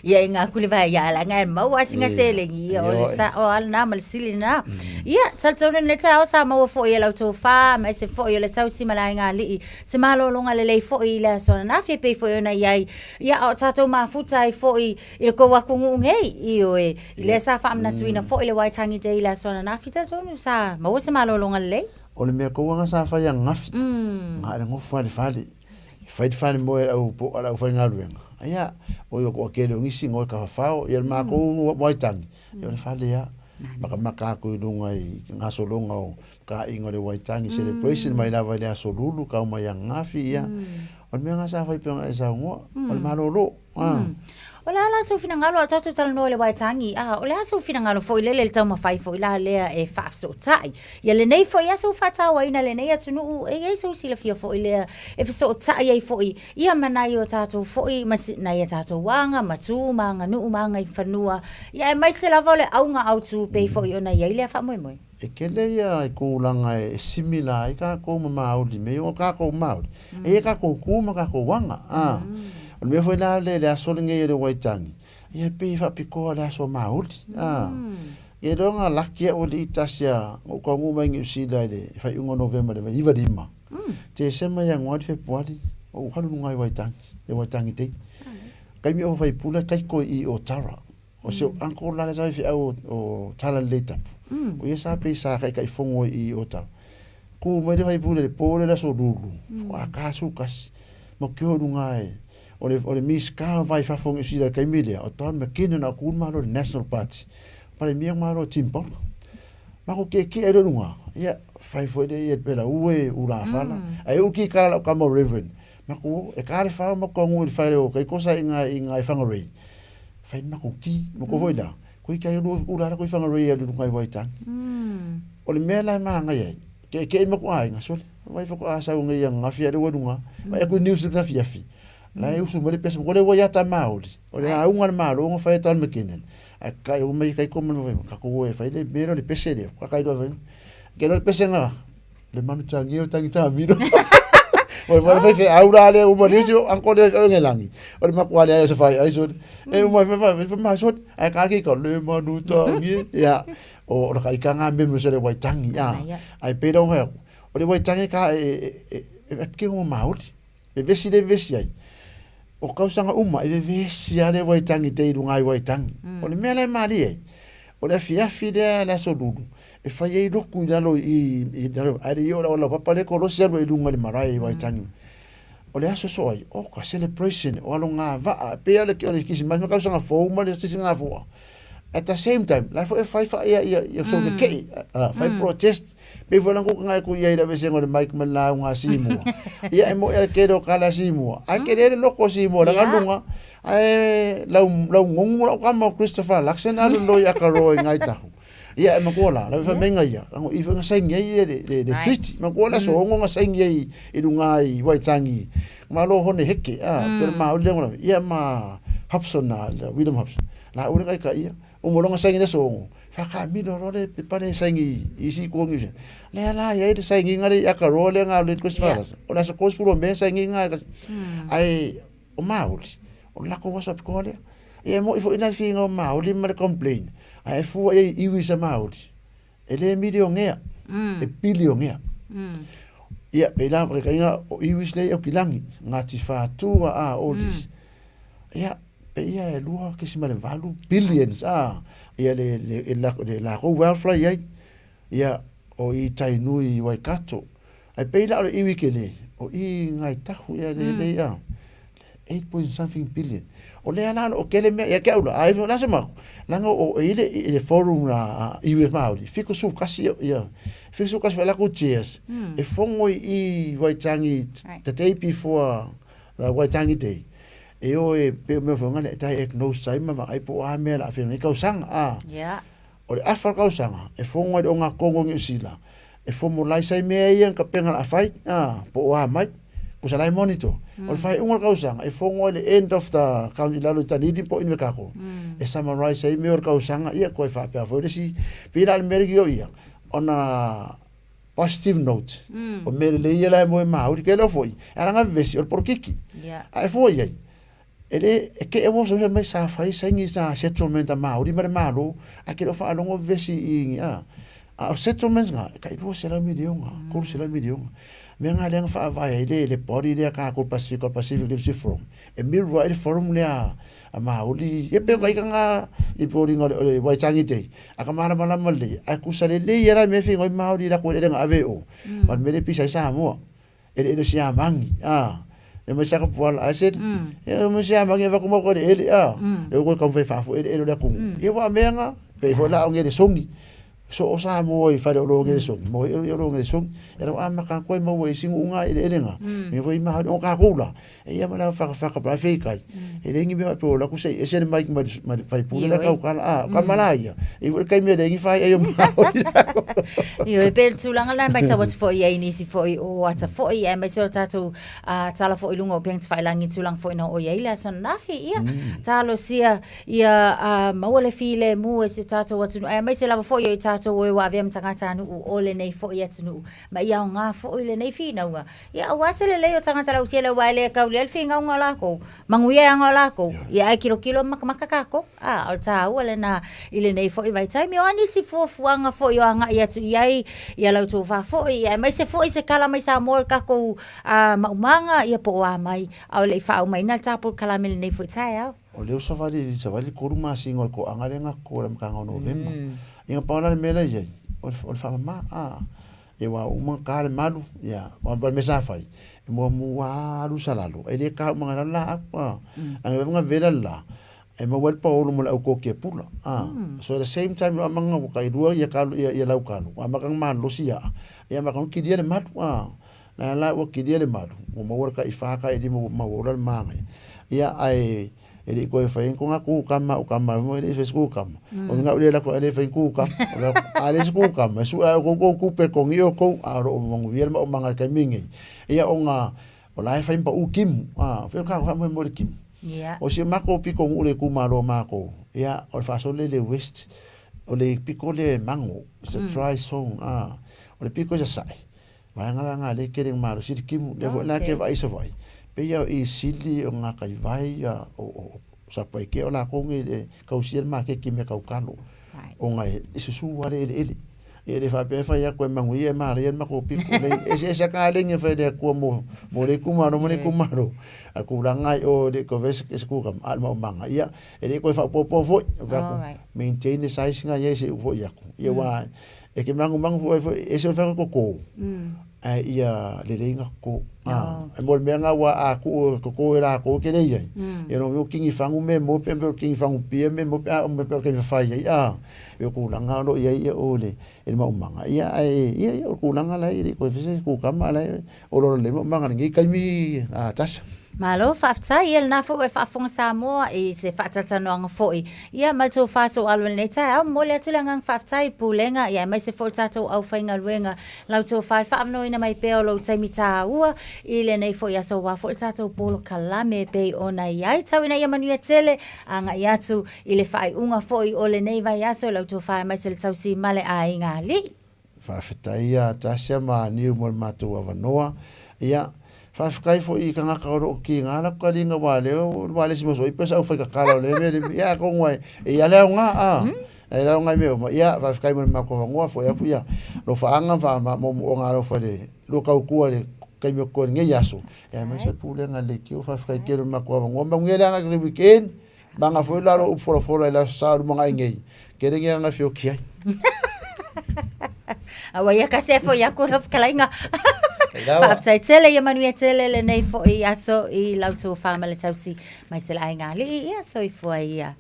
ya inga kuliva ya la ngai mau asinga selengi o sa o al na mal silina ya saltone le tau sa mau fo ya lo to fa ma se fo ya le tau si mala nga li se malo longa le fo I la so na fe pe fo na ya o tato ma futa I fo I ko wa kungu ngei I o e le sa fa amna tuina fo le wai tangi de la so na fita to sa mau se malo longa le o le me ko nga sa fa ya ngafi ngare ngo fali fai mo au po ala fa ngaluenga aya o yo ko kele ngisi ngo ka fao yer ma ko waitangi yo le fale ya maka ko lunga I ngaso longa ka ingo le waitangi celebration mai la vale aso lulu ka ma ya ngafi ya o me nga sa fai pe nga sa ngo o le malolo Ola la so fina ngalo tatu tal no le waitangi ola so fina ngalo fo ile le tama fai fo ila le e fa so tai ya le nei fo ya so fata wa ina le nei atunu e so sila fia fo ile e so tai ai fo ia mana yo tatu fo mas na ya tatu wanga matu manga nu manga fanua ya mai se la vole aunga autu pe fo ona ya ile fa moi e kele ya ko langa e simila ka ko ma au di me o ka ko ma e ka ko kuma ka ko wanga o me foi na le aso nge le waitangi ia pe fa piko la so maulti e donga lakia o le tasia o ko ngu mai ngi sila le fa ungo november le iva dima te sema ya ngwa februari o halu ngai waitangi te kai mi o fai pula kai ko I o tara o se anko la le sai fi o tala leta o ia sa pe sa kai fongo I o tara ku mai le fai pula le pole la so dulu a ka su kas mo kyo ngai o le miska vai fa fongo sila kai milia o ton me kino na ku ma lo national party pale mi ma lo timpo ma ko ke ero lunga ya fai fo de ye pela ue ura fala ai u ki kala ka mo reverend ma ko e ka fa mo ko ngu fa o kai cosa inga fangore fai ma ko ki mo ko voida ko ka yo ura ko fangore ya lu ngai waita o le mela ma ngai ke mo ko ai ngasol vai fo ko asa ngai nga fia de wadunga ma ko news na fia la eu su mo le pesa ko le voya ta mauli o le unga malo ngo fa tal mekinen a kai o mai kai ko mo ka ko e fa le mero le pesa de ka kai do ven que no le pesa nga le manu tangi o tangi ta miro o va fa aura le o mo le si anko le ngelangi o le makwa le se fa ai so e o mo fa ma so a ka ki ko le manu tangi ya o ka ka nga me mo se le waitangi ya ai pero o le waitangi ka e ke mo mauli e vesi ai o kausanga uma e vesi ale waitangi te irunga waitangi o le mele mari e o le fia fide la so dudu e fa ye do ku dalo I dalo ari yo la papa le ko rosia lo irunga le marai waitangi o le aso so ai o ka celebration o alo nga va pe ale ki ole kisi mas ka sanga fo ma le sisi nga fo at the same time la fo e fai ia so ke fai protest pe volan ko nga ko ia da vese ngol Mike mala nga simo ia mo el quero kala simo a querer lo ko simo la lunga la ngongu la ka Christopher Laxen alo lo ya ka ro ngai ta ia e makola la fa menga ia ngo i fa sai ngai le treat makola so ngo sai ngai i lunga i Waitangi malo hone heke per ma o le ngo ia ma Hobson William Hobson la o ngai ka ia o mo longa sai ngai so ngo fa ka mi do le pare sai ngai i si ko ngi le la ia de sai ngai ngari ya ka ro le nga le ko sfaras o la so ko furo me sai ngai ngai ai o mauli o la ko wasa ko le ia mo i fo ina fi ngo mauli ma complain ai fu ai iwi sa mauli ele milio ngea e bilio ngea ia pela porque kainga o iwi le o kilangi ngati fa tu a oldis ia pe ia e lua ke si mare valu billions ia le la ko welfare ia o i tainui Waikato ai pela o iwi ke le o i ngai tahu ia le ia 8.something billion o le ana o kele me ya ke ula ai no la sema langa o ile forum la iwe mauli fiko su kasi ya fiko su kasi la ku cheers e fongo i Waitangi the day before the Waitangi day e o e pe me fonga le tai ek no sai ma ai po a me la fe ni ka usanga ya o le afa ka usanga e fongo o nga kongo ngi usila e fomo lai sai me ia ka penga a fight po a mai kusa lai monitor o fai unga kausanga e fongo le end of the county lalo tanidi po in kako e summarize ai meor kausanga ia ko fa pa fo si pila al mergio ia on a positive note o mere le ia la mo ma o ke lo foi era nga vesi o porkiki ai foi ai ele ke e mo so me sa fai sangi sa settlement ma o di mere malo a ke lo fa longo vesi i a settlements nga kai lo se la milionga ko se la milionga me nga le fa vai le body le ka ko Pacific Leadership Forum e mi right forum le a mauli e pe kai nga i body nga le Waitangi day a ka mara mala mali a ku sale le era me fi ngoi mauli la ko le nga aveo man me le pisa sa mo e le sia mangi e me sa ko poal a said e me sia mangi va ko mo ko le le ko kom fa fu e le ku e wa me nga pe fo la nge le songi so o sa mo i fa lo nge so mo i lo nge so era a ma ka ko mo we sing unga ile nga me voi ma o ka kula e ia ma fa pa fe kai e le ngi me po la ku se e se mai ma fai pu la ka ka malaya e vo kai me le ngi fa e yo ma io e pel tu langa la mai tawat fo i ni si fo i o ata fo i e mai so tatu tala fo i lunga o peng fai langi tu lang fo na o ia la son na fi ia talo sia ia ma wale file mu e se tatu watu e mai se la fo i so we wa vem tangata nu o le nei fo ia tunu ma ia nga fo le nei fi na nga ia wasele le o tangata la usiele wa le ka le fi nga la ko manguia nga la ko ia kilo makaka ko o ta wala na ile nei fo i vai tai mi ani si fo fuanga fo yo nga ia tu ia la tu fa fo ia mai se fo i se kala mai sa mol ka ko maumanga ia po wa mai au le fa mai na tapu kala mil nei fo tai o le so vali kuruma singol ko angale nga ko ram ka nga November inga paula mela ia o fa ma e wa uma kale malu ya o ba mesa fai e mo wa lu salalu e le ka mangala la anga nga vela la e mo wel pa o mo la ko ke pula so at the same time lo manga ka idua ya ka ya lau kalu wa makang malu sia ya makang kidia le matu la wa kidia le malu mo wa ka ifaka e di mo wa manga ya ai ele ko fa en ko ngaku kama o kama mo ele fes ko kama o nga ele la ko ele fa ku kama ale ku kama su ko pe ko ngio ko aro mo vier mo manga ka mingi ia o nga o la fa impa u kim pe ka fa mo kim o si mako piko ule ku maro mako ia o fa so le west o le piko le mango it's a dry zone o le piko ja sai va nga le kering maro si kim le vo na ke vai so vai pe ia i sili o nga kai vai o sa pai ke ona ko nge kausiel ma ke ki me kau kanu o nga isusu wale ele fa pe fa ya ko mangu ye ma le ma ko pi ko le ese ka le nge fa de ko mo le kumaro a ku langa o de ko ves ke ku kam al ma manga ia ele ko fa po fo va maintain the size nga ye se fo ya ku ye wa e ke mangu fo ese fa ko ia le lenga ko e mo me nga wa a ko era ko ke nei e no mo kingi fangu me mo pe kingi fangu pie me mo pe ke fa ia e ko langa lo ia ole e ma umanga ia ko langa la i ko fese ko kama la o lo le mo manga ngi kai mi tas Malo whaftai el na fo e whafonga Samoa i se whatatano anga foi. Ia malto whaso alwen le tai au mole atulangang whaftai pulenga ia mai se fo tato au whainga luenga lauto whai whaamno ina mai peo lo taimi tā ua i le nei fo ia so wa fo tato polo kalame pe ona iai tau ina ia manuia tele anga i atu i le whai unga foi o le nei vai aso lauto whai mai se le tau si male a inga li. Whawhitai ia tasia ma niu mo matu avanoa ia Whawhikai fo I kanga kaoro ki ngana ka ringa wale si moso I pesa au whaika kala le me ia kongwai ia leo nga e leo ngai meo ia whawhikai mo mako ngoa fo ia kuia lo whaanga wha mo ngā ro whare lo kau kua le kai meo kore nge yaso ia mai se pule nga le ki o whawhikai kero mako ngoa ma ngere anga kiri weekend banga fo laro upora ila sauru mga ingei kere nge anga fio kiai Awa ia kasi fo ia kura whakalainga Whaaftai tele ia manuia tele le nei fo I aso I lautu whaamale tausi mai se la ai ngā li I aso I fua ia.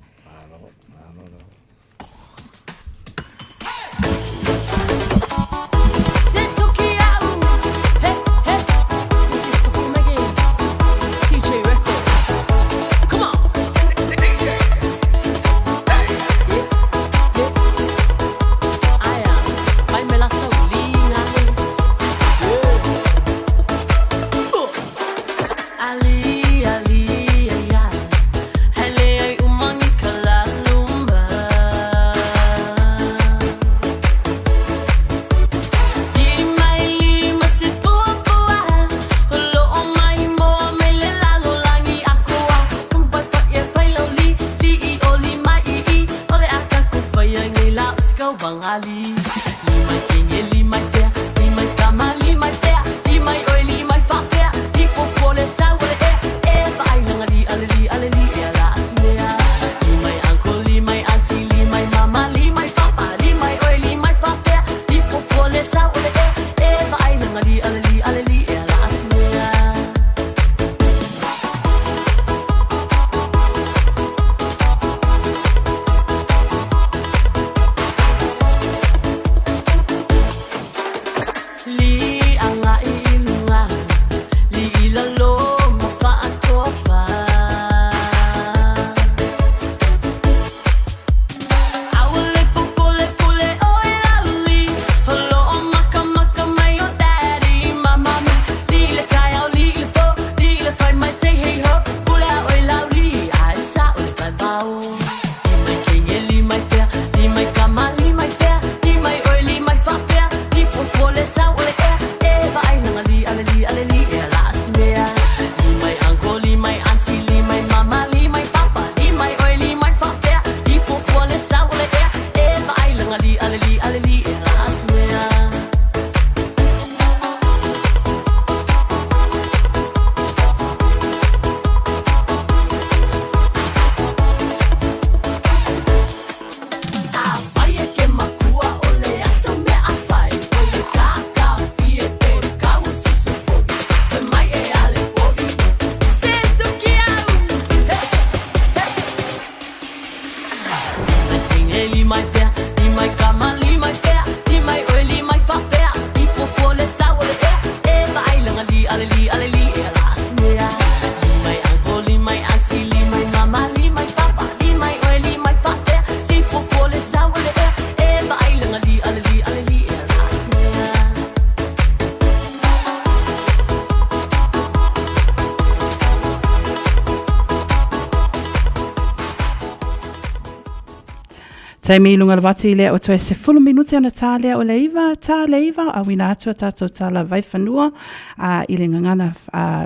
Tai mi lunga wati le o tue se 10 minuti ana tā leiva a wina atua tātou tala vai whanua I le ngangana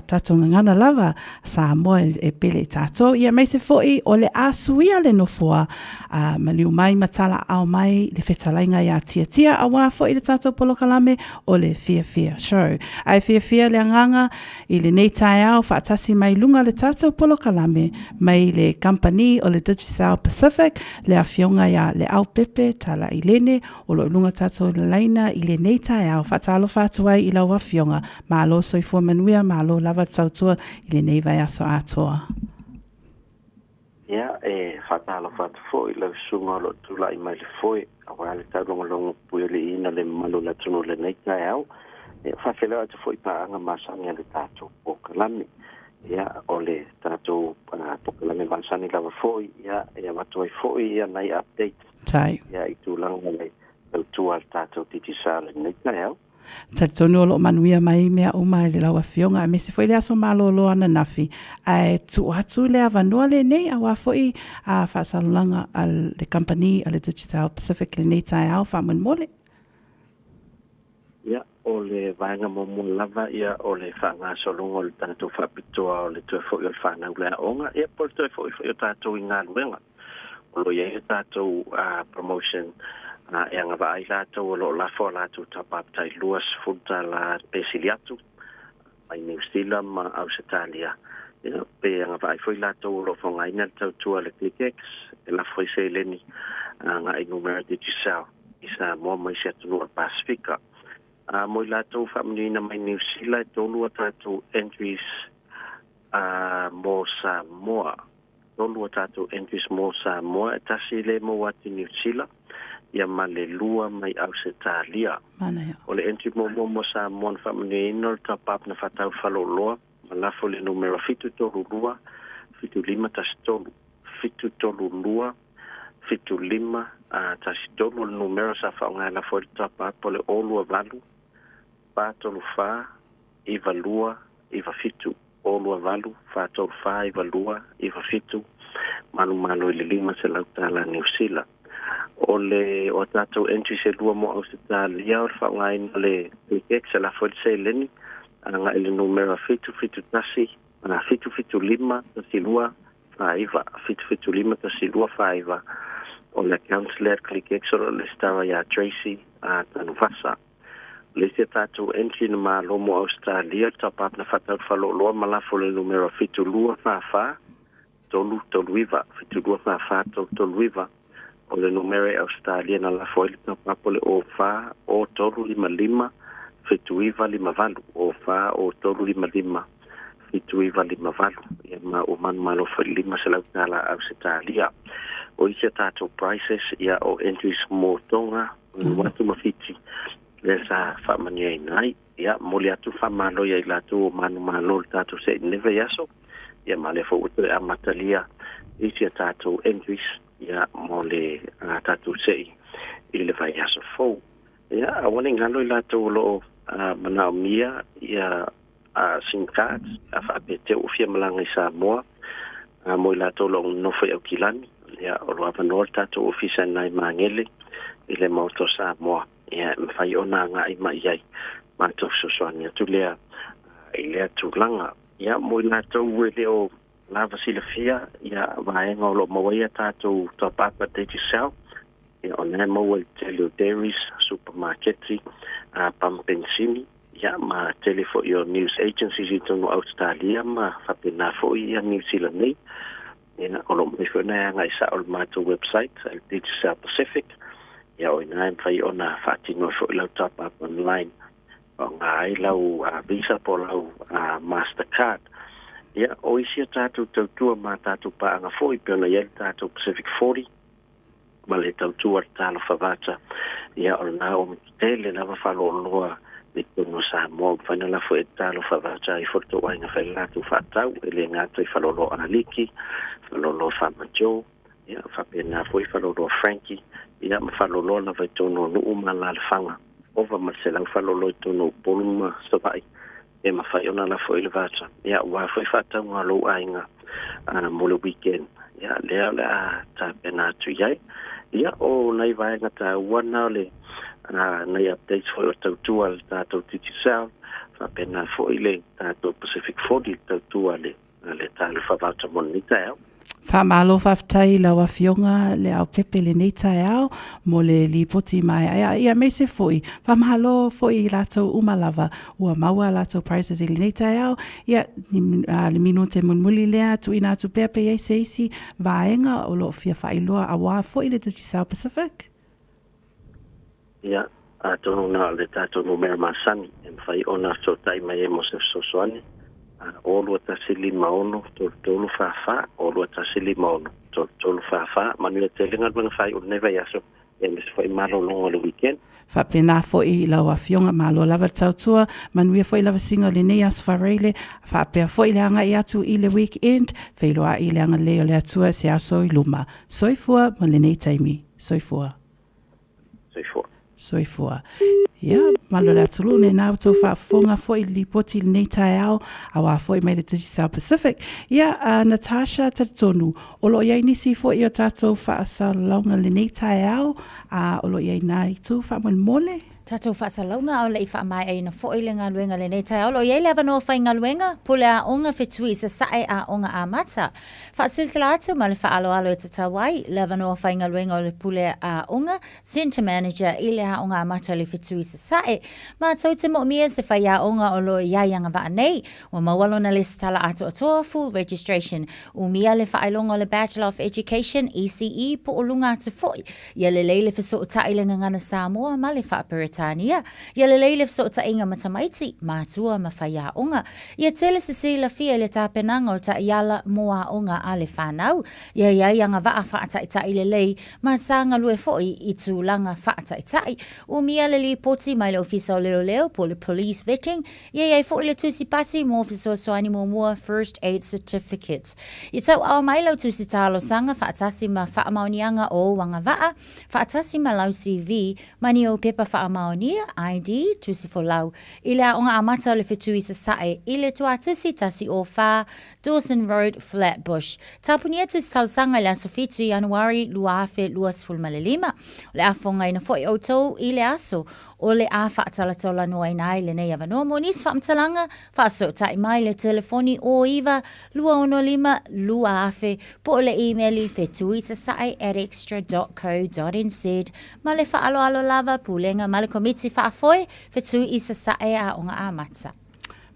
tātou ngangana lava sa moa e pele tātou ia mai se foi o le asuia le nofua maliu mai matala au mai le whetalainga ia tia a wā foi le tātou polo kalame o le Fia show ai Fia le anganga I le nei tai au whaatasi mai lunga le tātou polo kalame mai le company o le Digicel Pacific le awhionga ia le au pepe tala i lene o lo lunga tatou le laina i le nei tae au whatalo whatuai i lau wawhionga ma lo soifua manuia ma lo lava tautua i le nei vai aso atoa. Ia, whatalo whatu fo i lau sunga lo tula i mai le foe a wale tau longa pui le ina le malu la tunu le nei tae au whawheleo atu fo i paanga masani le tatou o kalami. Ia, o le tatou pokalame masani lava foi, ia watuai foi, ia nei update. Tai. Ia, i tūlanga le tautua le tatou titisa le nei tae au. Talitonu o lo manuia mai mea uma le laua fionga a mese foi le aso malo lo ana nafi. Ai tu atu le avanua le nei a wafoi a whaasalulanga al le company a le Digital Pacific le nei tae au whamun mole. Ia, o le vaenga momo lava ia o le whaanga solunga o le tātou whapitoa o le tue fwoi o le whanau lea onga. Ia, po le tue fwoi o tātou i ngā luenga. O lo ia tātou promotion e anga va ai tātou o lo lafo tātou tapaptai luas futa la pesili atu. Ai New Zealand ma Australia. Ia, pe anga va ai fwoi tātou o lo whonga ina tautua le ClickX. E lafo i se leni ngā inumera digital. Isa mua mai se atunu o Pasifika. Moi lātou whamanina mai New Zealand, tolu a tātou entries mō Samoa. Tolu a tātou entries mō Samoa, e tasi le mō wati New Zealand, ia ma le lua mai Australia. O le entry mō Samoa na whamanina, le tapap na whatau whaloloa, ma lafo le numero fitu tolu lua, fitu lima tasi tolu, fitu tolu lua, fitu lima, tasi tolu le numero sa whaonga lafo le tapap po le olua valu, Pātolu whā, iwa lua, iwa fitu. Olua valu, whātolu whā, iwa lua, iwa fitu. Manu malo i le lima se lautala New Zealand. O le o tātou entry se lua mo Australia, o le whaongaina le ClickX, se la fwoi se leni. Anga ili numero fitu, fitu tasi, fitu fitu lima, tasi lua, whaiva. Fitu fitu lima, tasi lua, whaiva. O le counselor ClickX, o le stawa ya Tracy, tanu whasa. Le se tātou entry na mālomo Australia, tapap na whatau whaloloa, malafo le numero fitu lua whawha, tolu iwa, fitu lua whawha, tolu iwa, o le numero Australia na lafo ele tapap o le o wha, o tolu lima, fitu iwa lima valu, o wha, o tolu lima, fitu iwa lima valu, ia ma o manu malo whai lima se lautala Australia. O i se tātou prices, ia o entries mō tonga, watu mawhiti, le sa whamania i nai, ia, mole atu whamalo ia i latu o manu malo le tātou se neve yaso, ia ma le fo utu e amatalia, i sia tātou entries, ia, mole tātou se i le vai yaso fau. Ia, awane ngalo i latu o lo manao mia, ia, SIM cards, a whapete o fia malanga i Samoa, mo i latu o lo nofo i au kilani, ia, o lo avanol tātou ofisa nai mangele, i le mauto Samoa. Ia, mwhai ona ngā i mai ai, mātou sosoani atu lea, i lea tūlanga. Ia, mo i nātou ue leo lava sila fia, ia, waenga o lo mawaia tātou tōpapa teiti sau, ia, o nē maua i Telio Dairies, supermarketi, Pampensini, ia, ma telefo i o news agencies i tonu Australia, ma whapena fo i a New Zealand nei, ia, o lo mai whena ngā i sa o le mātou website, Digital Pacific, ia o ina mwhai o na whaatino fo i lau top-up online o ngā i lau Visa po lau Mastercard. Ia o isi a tātou tautua ma tātou paanga fo i peona iel tātou Pacific 40 ma le tautua tālo whawata. Ia o na o mtele na wawhalo loa ni tono Samoa whanala fo e tālo whawata i foto wainga whailatu whatau e le ngātou i whalolo Analiki, whalolo Whamajo, ia whapena fo i whalolo Frankie, ia mawhalolo na vai tono nuu ma la lefanga. Ova marselau whalolo i tono poluma sawai. E mawhai ona la fo i le vata. Ia ua fo i whatau ngā lo ainga mo le weekend. Ia lea le a ta pena atu iai. Ia o nei vaenga ta wana le nei updates fo i o tautua le tātou Titi South. Whapena fo i le tātou Pacific 40 tautua le tāle whawata monita eo. Whamalo whaftai la wawhionga le au pepe le nei tai au mo le li poti mai. Ia me se foi. Whamalo foi lato umalava ua maua lato prizes i le nei tai au. Ia le mino te munmuli lea tu ina tu pepe ei se isi vaenga o lo fia whailoa a wā foi le tuti South Pacific. Ia, a tono na le tātono mea masani. E mwhai ona so tai mai e mo se sosoane. Olu atasili maono tolu fafa olu atasili maono tolu fafa manu telinga bang fai o neva yaso e mis foi malo longo le weekend fa pena foi la wa fionga malo lava tautua manu foi lava singa le nei as farele fa pe foi le anga ia tu i le weekend fe lo i le anga le atua se aso i luma soifua mo le nei taimi soifua ia malo le atulu ne nau tau whaafonga foi li poti nei tai au awa foi mai le titi South Pacific. Ia Natasha Tatonu, olo iai nisi foi o tatou whaasalonga le nei tai au olo iai nai tu whaamon mole? Tatou whaasalaunga o lei whaamai ai na fo ile ngā luenga le nei tai au. Lo iei lewa no whai ngā luenga pule a onga whetui sa sae a onga a mata. Whaasilsila atu ma le whaalo alo e tatawai. Lewa no whai ngā luenga o le pule a onga Centre Manager ile a onga a mata le whetui sa sae. Ma tau te mo mia se whai a onga o lo iai anga waa nei. Wa mawalo na le stala atu atoa full registration. U mia le whailonga o le Bachelor of Education ECE po o lunga atu foi. Ia le leile fiso o tailenga ngana Samoa ma le whaapere Tania. Ia le leile so ta inga matamaiti, mātua ma whaia onga. Ia tele se sila fia le tāpenanga o ta iala moa onga a le whanau. Ia anga waa whaataitai le lei, ma sanga lue foi i tūlanga whaataitai. U mia le li poti mai le ofisa o leo po le police vetting. Ia foi le tusi pasi mo ofisa o soani mua first aid certificates. I tau au mai lau tusi talo sanga whaatasi ma whaamaunianga o wanga waa. Whaatasi ma lau CV, mani o pepa whaamaunianga ID tusi fo lau. Ile a onga amata le whetui sa sae. Ile tua tusi tasi o wha Dawson Road Flatbush. Tapunia tusi talsanga le aso fitu Januari luafe luas fulmalelima. Le afonga ina foi o tau ile aso. O le a whaatalatola noa inai le nei avanoa. Mo nis whaamtalanga whaaso tai mai le telefoni o iwa lua ono lima lua afe po le emaili fetuisasae@extra.co.nz ma le whaaloalo lava pulenga ma le komiti whaafoi fetuisasae a onga a mata.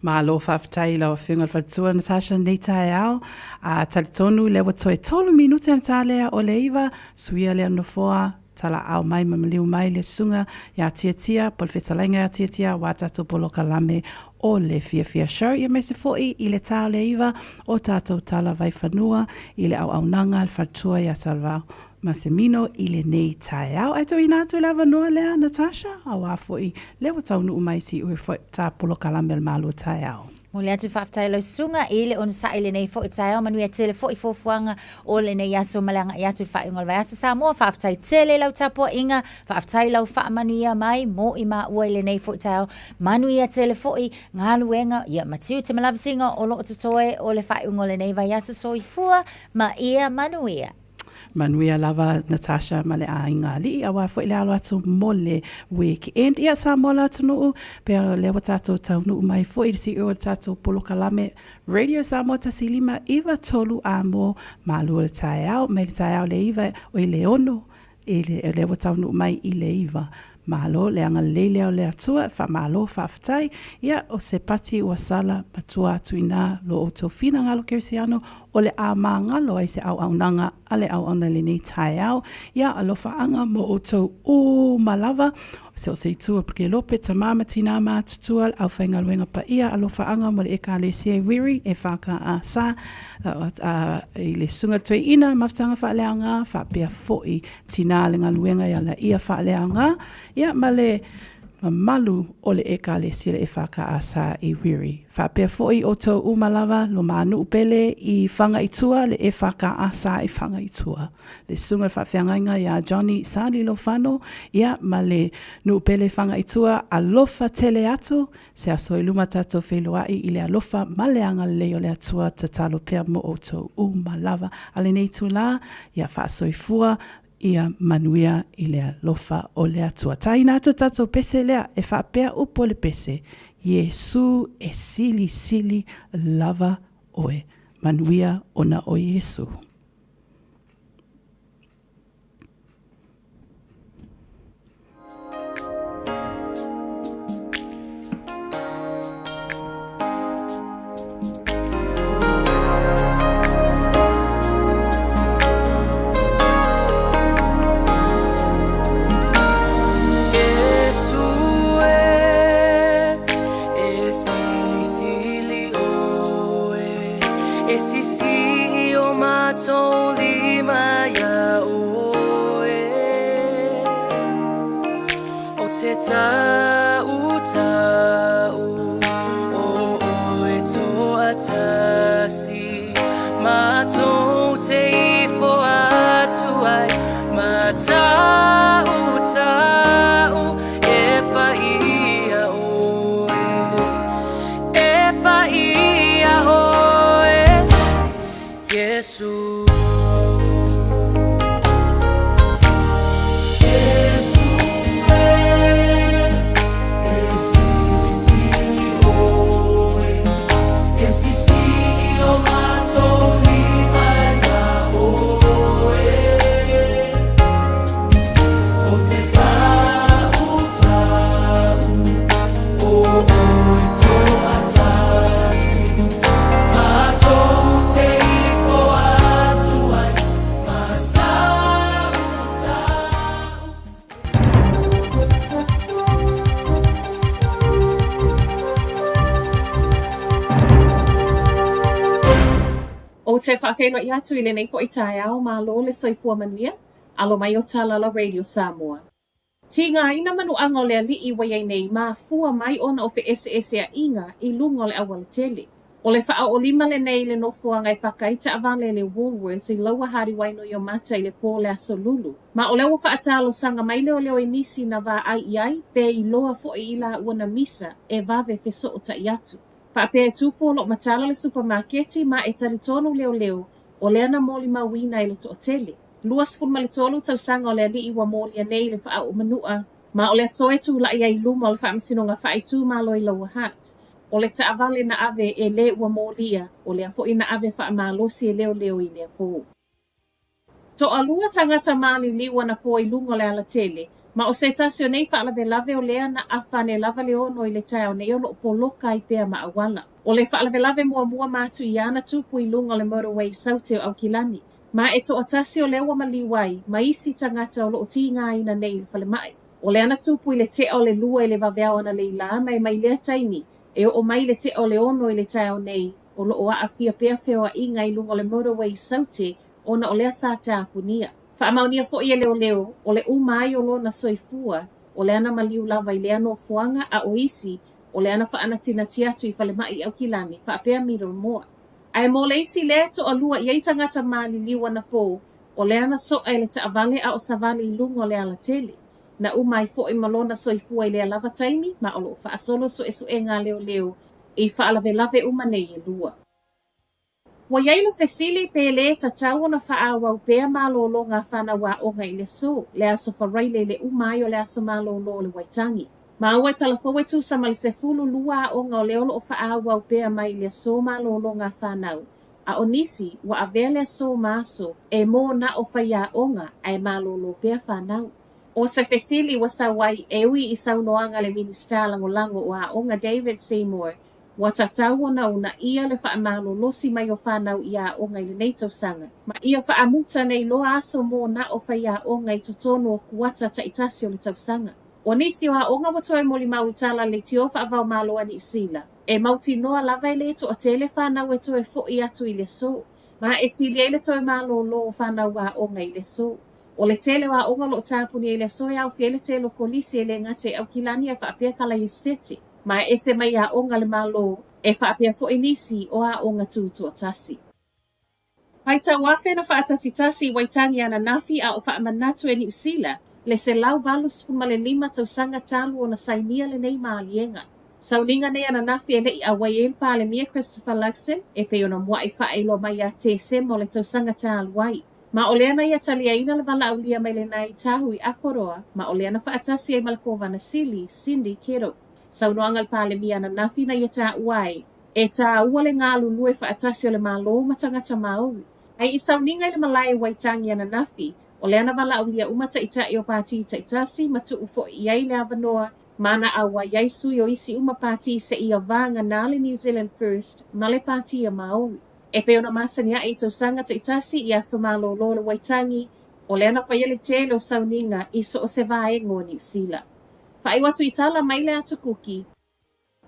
Malo whaftai lau whiunga whatua Natasha nei tai au talitonu lewa toe 3 minute na tālea o le iwa suia le anofoa tala au mai mamaliu mai le sunga ya tia pol fetalainga ya tia wa tatu polo kalame o le fia show ia me se foi i le tau le iwa o tatou tala vai whanua i le au nanga al fatua ya salva Masemino i le nei tai au. Ai tō ina atu lava noa lea, Natasha? Au a foi lewa taunu umai si ue foi tā polo kalame al malo tai au. Muli atu whaftai lau sunga i le ona sa i le nei fo i tai au manui a tele fo i fofuanga o le nei aso malanga i atu whaingal vai aso sa moa whaftai tele lau tapua inga whaftai lau wha manui a mai mo i ma ua i le nei fo i tai au manui a tele fo i ngā luenga ia matiu te malavisinga o lo o tutoe o le whaingal le nei vai aso so i fua ma ia manuia. Manuia lava Natasha male a inga li a wa fo ile alo atu mole weekend ia sa mola atu nuu pe lewa tatou tau nuu mai fo i si o tatou polo kalame Radio Samoa tasilima iwa tolu amo malu le tai au me le tai au le iwa o i le ono i lewa tau nuu mai i le iwa malo le anga lele o le atua fa malo fa aftai ia o se pati o sala patua atuina lo o tofina ngalo kersiano o le ama ngalo ai se au nanga ale au ona le nei tai au ia alofa anga mo o tau o malava se o se itua porque lope tamama tina ma tutua au whainga luenga pa ia alofa anga mo le eka le sia wiri e whaka a sa i le sunga tue ina maftanga whaaleanga whapea foi tina le ngā luenga ia la ia whaaleanga ia ma le malu o le eka le sia le e whaka a sa i wiri whapea foi o tau umalava lo manu upele i whanga itua le e whaka a sa i whanga itua le sunga whawhiangainga ia Johnny Sali lo whano ia ma le nu upele whanga itua alofa tele atu se aso i luma tato wheloai i le alofa maleanga le o le atua tatalo pia mo o tau umalava ale nei tu la ia whaasoifua ia manuia i le alofa o le atua. Taina atu tato pese lea e whapea upo le pese. Yesu e sili lava oe. Manuia ona o Yesu. toli maya oe o te tau o e toa tasi matou te ifo atu ai ma tau e pa ia oe Yesu O te whawhenua I atu I le nei fo I tae ao mā lo le soifua manuia, alo mai o Tālala Radio Samoa. Ti ngā ina manu anga o le ali'i waiai nei mā fua mai ona o fe ese a inga I lunga o le awala tele. O le wha o lima le nei le nofuanga I paka I ta avale le Woolworths I laua hari waino I o mata I le pō le aso lulu. Ma o lewa wha atalo sanga mai leo leo I nisi na wā ai pe I loa fo I ila wana misa e vave fe so o ta I atu. Whaapea tupo lo matala le supermarketi ma e talitonu leo o leana moli mawina I le to tele. Luas fun malitolu tau sanga o le ali'i wa moli nei le wha o manua. Ma o le soe tu la I luma o le wha msinonga wha I tu malo I laua hat. O le taavale na ave e le ua molia o le afo ina ave wha malosi e leo I lea po. To alua tangata mali liwa na po I lunga le ala tele. Ma o se tasio nei wha lave o lea na awhane lava le ono I le tae o nei o lo poloka I pea ma awala. O le wha lave mua matu I ana tupu I lunga le motorway saute o Aukilani. Ma e to atasio lewa maliwai ma isi tangata o lo ti ngā ina nei whale mai. O le ana tupu I le te o le lua I le vaveao ana le ila mai lea taini e o mai le te o le ono I le tae o nei o lo o a fia pea feo I ngai lunga le motorway saute ona o lea sa te apunia. Whaamaunia fo I leo o le umai o lona soifua o le ana maliu lava I le ano fuanga a o isi o le ana whaana tina tiatu I whale mai au kilani whaapea miro moa. Ai mo le isi le to alua I tangata mali liwa na po o le ana so ai le taavale a o savale I lunga o le ala tele. Na umai fo I malona soifua I le lava taimi ma o lo whaasolo so esu e ngā leo I whaalave umanei e lua. Wa yailo fesili pe le tatau na whaawau pea malolo ngā whanawa o ngai le so, le aso wharaile le umai o le aso malolo le waitangi. Ma awa talafowe tu sa mali se fulu lua o ngā leolo o whaawau pea mai le so malolo ngā whanau. A onisi wa avea le so maso e mo na o whaia o ngā ai malolo pea whanau. O se fesili wa sa wai ewi I saunoanga le minister lango o a onga David Seymour wa tatau ona una ia le whaamalolosi mai o whanau ia o ngai le nei tausanga. Ma ia whaamuta nei loa aso mo na o whaia o ngai totono o kuata ta itasi o le tausanga. O nisi o a onga watoe moli mau itala le tio whaavau malo ani usila. E mauti noa lava le to o tele whanau e toe fo I atu I le so. Ma e sili ele toe malolo o whanau a o ngai le so. O le tele wa onga lo tāpuni e le so au fiele te lo kolisi e le ngate au kilani a whaapea kala I steti. Ma ese mai a onga le malo e whaapea fo inisi o a onga tūtua tasi. Paita wafe na whaatasi tasi waitangi ana nafi a o whaamanatu e ni usila, le se lau valus fumale lima tausanga talu o na sainia le nei maalienga. Sauninga nei ana nafi e lei a waien pa le mia Christopher Luxon e pe ona mua I whaeilo mai a te semo le tausanga talu wai. Ma o leana ia talia ina le vala au lia mai le nai tahu I akoroa, ma o leana whaatasi e malakova na Sili, Cindy Kero. Saunoanga le pale mia na nafi na ia tā uai, e tā ua le ngā lulu e whaatasi o le malo matangata maoru. Ai I sauninga I le malai waitangi ana nafi, o leana vala au lia umata ita I o pāti ita itasi matu ufo I ai le avanoa, mana awa yaisu yo isi uma pāti se I o vanga nā le New Zealand First, ma le pāti a maoru. E pe ona masania I tausanga ta itasi I aso malo lo le waitangi, o leana whaiele tele o sauninga I so o se vaengo ni usila. Whai watu I tala mai le atu kuki.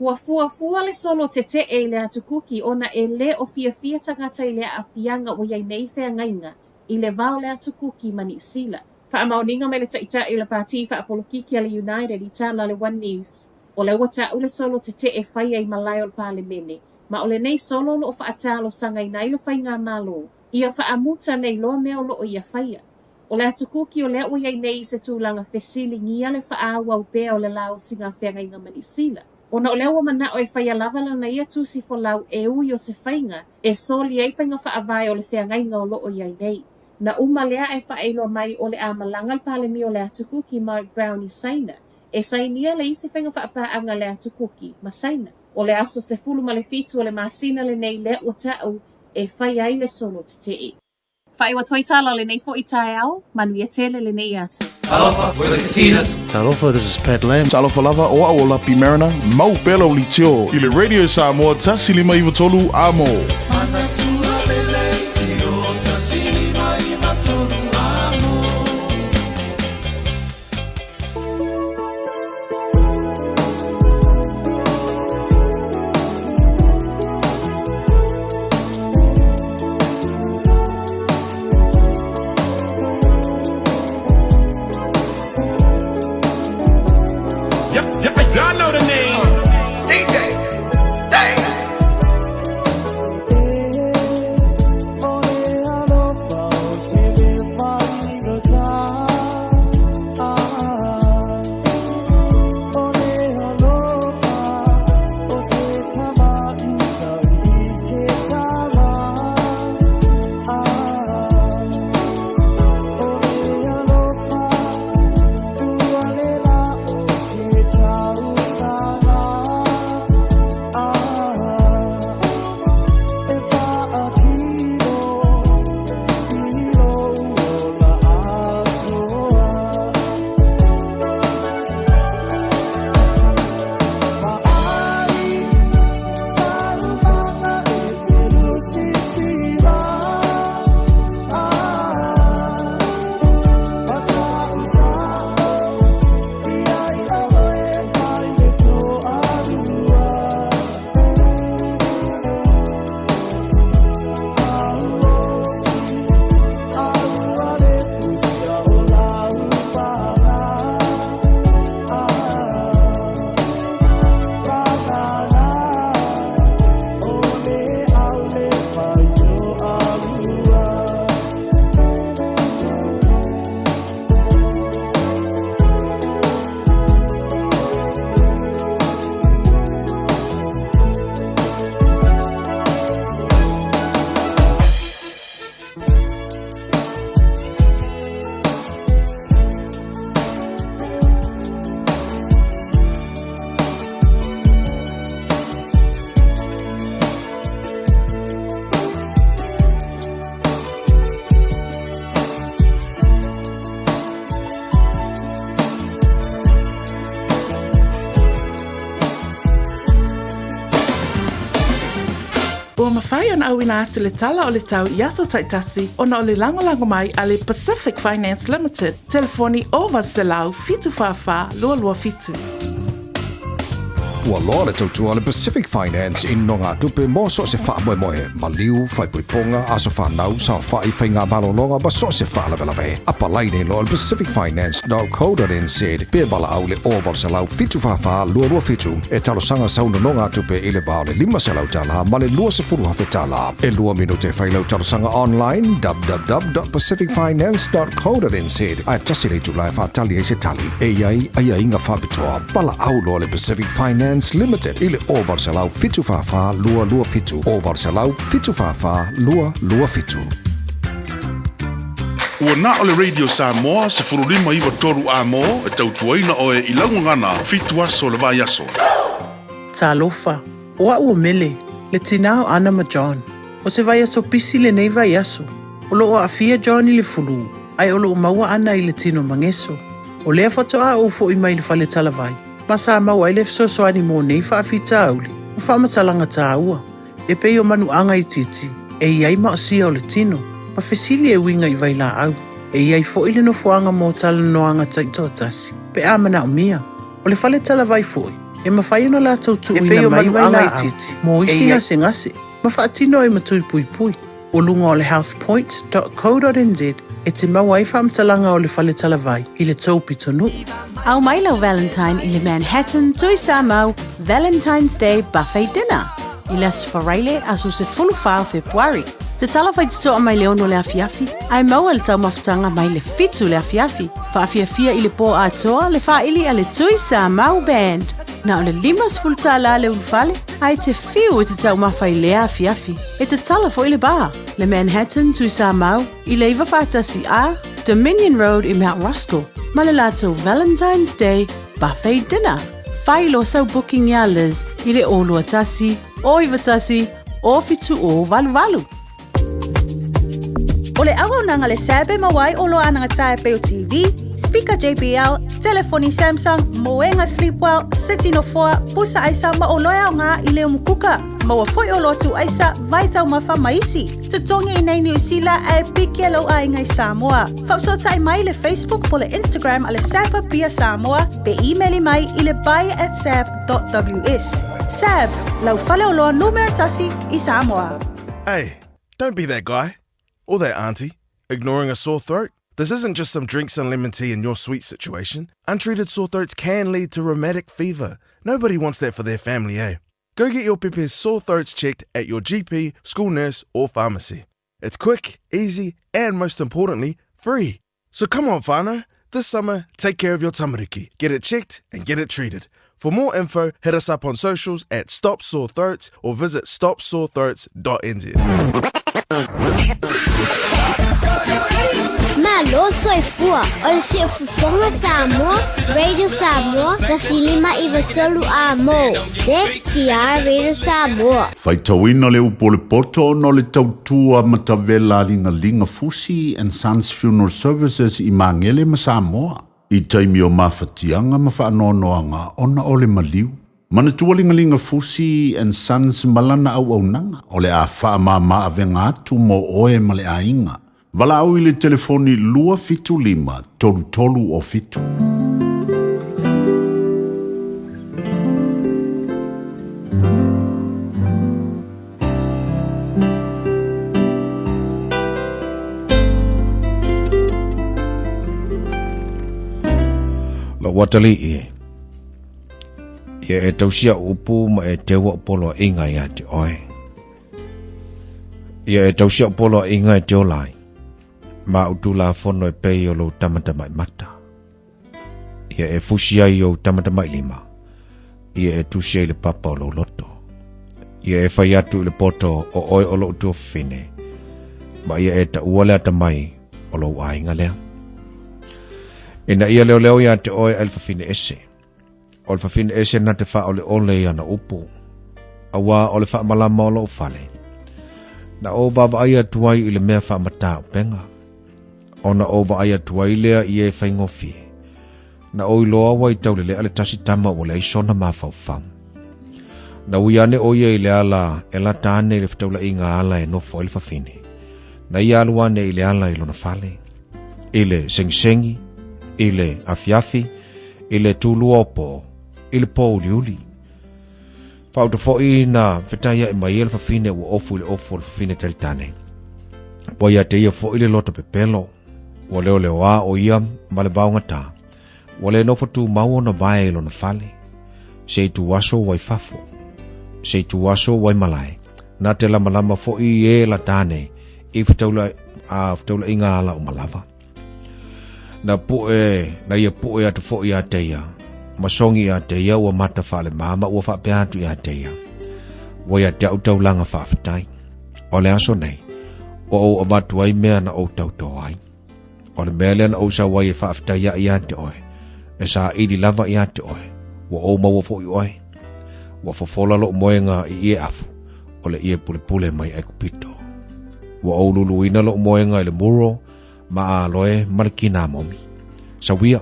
Ua fuafua le solo te e le atu kuki ona e le o fia tangata i le a fianga o iai nei whengainga i le vao le atu kuki ma New Zealand. Whaamaoninga me le taita i le pāti whaapolokiki a le United i tāna le One News. O le wata ule solo te i whaia i malai o le pāle mene. Ma o le nei solo lo o whaatalo sanga i nai lo whainga malo. Ia whaamuta nei loa mea o lo o ia whaia. O le atu kuki o le o iai nei se tūlanga whesili ngia le whaawa upea o le lao singa whengainga ma New Zealand. Ona o leo mana o e whaia lavala na ia tusi fo lau e ui o se whainga, e soli ei whainga whaavai o le whengainga o loo iai nei. Na umalea e whaeilo mai o le amalanga le palemi o le atukuki Mark Brown i Saina, e sainia le isi whainga whaapaanga le atukuki ma Saina. O le aso se fulu ma le fitu o le masina le nei le o tau e whaia i le solo te i. Whaiwa toitala le nei fo i tae au, manuia tele le nei aso. Talofa, we're the Katinas. Talofa, this is Pat Lam. Talofa lava o a o lapi marina, mau pelo li tio. I le Radio Samoa tasi lima iwa tolu amo. Y'all know the name. DJ. Dang. Ua mawhai ona au ina atu le tala o le tau i aso taitasi ona o le lango mai a le Pacific Finance Limited. Telefoni o Varselau fitu whawha lua lua fitu. Ua loa le tautua le Pacific Finance in no ngā tupe mō so se wha moe moe. Ma liu, whai puiponga, aso whanau, sa whai whai ngā malolonga, ba so se wha lawe. Apa laine lo le pacificfinance.co.nz. Pea bala au le o Varselau fitu whawha lua lua fitu. E talo sanga sauna no ngā tupe i le bao le 5 selau tala, ma le lua se furu hawhi tala. E lua minute whailau talo sanga online, www.pacificfinance.co.nz. Ai tasi le tulai whatali e se tali. E iai, ai inga whapitoa. Bala au lo le Pacific Finance Limited ile o Varselau fitu whawha lua lua fitu. O Varselau fitu whawha lua lua fitu. Ua na o le Radio Samoa se furulima iwa toru amo e tautuaina o e ilangu ngana fitu aso le vai aso. Talofa, oa ua mele, le tinao Anna ma John. O se vai aso pisi le nei vai aso. O lo o afia John i le fulu, ai o lo maua ana i le tino mangeso. O lea fatoa ufo i mai le fale talavai. Masa mau ai le fesoasoani mo nei whaafita auli. O whaamatalanga tā ua. E pei o manu anga i titi. E iai maosia o le tino. Ma fesili e winga i vai la au. E iai fo'i le no fuanga mo tala no anga taito tasi. Pe amana o mia. O le fale tala vai fo'i. E mawhai ona la tautu ina mai vai la titi. Mo isi ngase ngase. Mawhaatino e matui pui pui. O lunga o le healthpoint.co.nz e te maua i whaamtalanga o le whale talavai i le taupi tonu. Au mai lau Valentine i le Manhattan tui sa mau Valentine's Day Buffet Dinner. I las whareile asu se fulu whao Februari. Te talawhai tutoa mai leono le afiafi. Ai maua le tau mawhatanga mai le fitu le afiafi. Whaafiafia i le po atoa le whaili a le tui sa mau band. Na o le limas fulta la le unfale, ai te fiu e te tau mawhai lea afiafi. E te tala fo i le bar. Le Manhattan tui sa mau, i le iwa whaatasi a Dominion Road i Mount Ruskell. Ma le lato Valentine's Day Buffet Dinner. Whai lo sau booking ia Liz i le olua tasi, o iwa tasi, o fitu o valu valu. O le aho nanga le sebe mawai o loa nanga tae peo TV, speaker JBL, telefoni Samsung, moenga Sleepwell, City no 4, pusa aisa ma o loa ngā i leo mukuka. Maua foi o lotu aisa, vai tau mawha maisi. Tutongi i nei New Zealand e pike lo ai ngai Samoa. Whausota i mai le Facebook po le Instagram a le Sapa Pia Samoa, pe emaili mai i le buy@sab.ws. Sab, lau fale o loa numero tasi i Samoa. Hey, don't be that guy. Or that auntie, ignoring a sore throat. This isn't just some drinks and lemon tea in your sweet situation. Untreated sore throats can lead to rheumatic fever. Nobody wants that for their family, eh? Go get your Pepe's sore throats checked at your GP, school nurse, or pharmacy. It's quick, easy, and most importantly, free. So come on, whānau. This summer, take care of your tamariki. Get it checked and get it treated. For more info, hit us up on socials at Stop Sore Throats or visit stopsorethroats.nz. Malo soifua, o le siafufonga Samoa, Radio Samoa, tasilima i vatolu a mo, se kia Radio Samoa. Faitauina le upo le poto no le tautua matavela linga Fusi and Sons Funeral Services i Mangele ma Samoa. I taimi o mawhatianga ma whaanoanoanga ona o le maliu. Mana tualingalinga Fusi and Sons malana au nanga o le a whaamama avenga atu mo oe ma le ainga. Wala au i le telefoni lua fitu lima, tolu o fitu. La watali e. Ia e tausia upu ma e tewa polo inga ia te oe. Ia e tausia polo inga e te olai. Ma utula fono e pei o lo tamata mai mata. Ia e fusia i o tamata mai lima. Ia e tusia i le papa o lo loto. Ia e fai atu i le poto o oe o lo utua fine. Ma ia e ta uale ata mai o lo ainga lea. Ina ia leo leo ia te oe alfa fine ese. O le fafine ese na te wha o le ole ia na upu. Awa o le wha malama o lo ufale. Na o baba aia tuai i le mea wha mata o penga. Ona o ba aia tuai lea i e whaingofi. Na o i loa wai tau le ale tasi tama o le isona ma whau. Na uiane o ia i le ala e la tāne i le whataula i ngā ala e nofo i le fafine. Na ia aluane i le ala i lona fale. I le sengi, i le afiafi, i le tūlua opo, i le po uliuli. Whauta fo i na whetaya i mai ele fafine ua ofu i le ofu le fafine teltane. Po ia te ia fo i le lota pepelo, ua leo leo a o ia ma le baunga tā. Ua le nofo tu mau na bae i lona fale. Se i tu waso wai fafo, se i tu waso wai malai. Na te lama fo i e la tane i whataula i ngā ala o malava. Na ia poe atu fo i a teia. Masongi i a teia ua mata whale mama ua whape atu i a teia. Ua ia te au tau langa whaafitai. O le aso nei, o amatu ai mea na o tau tau ai. O le mea lea na o sa wai e whaafitai i a te oe. E sa ili lava i a te oe. Ua o maua fo i oe. Ua fofola lo moenga i e afu. O le ie pule mai e kupito. Ua o lulu ina lo moenga i le muro. Ma a loe marikina momi. Sa wia,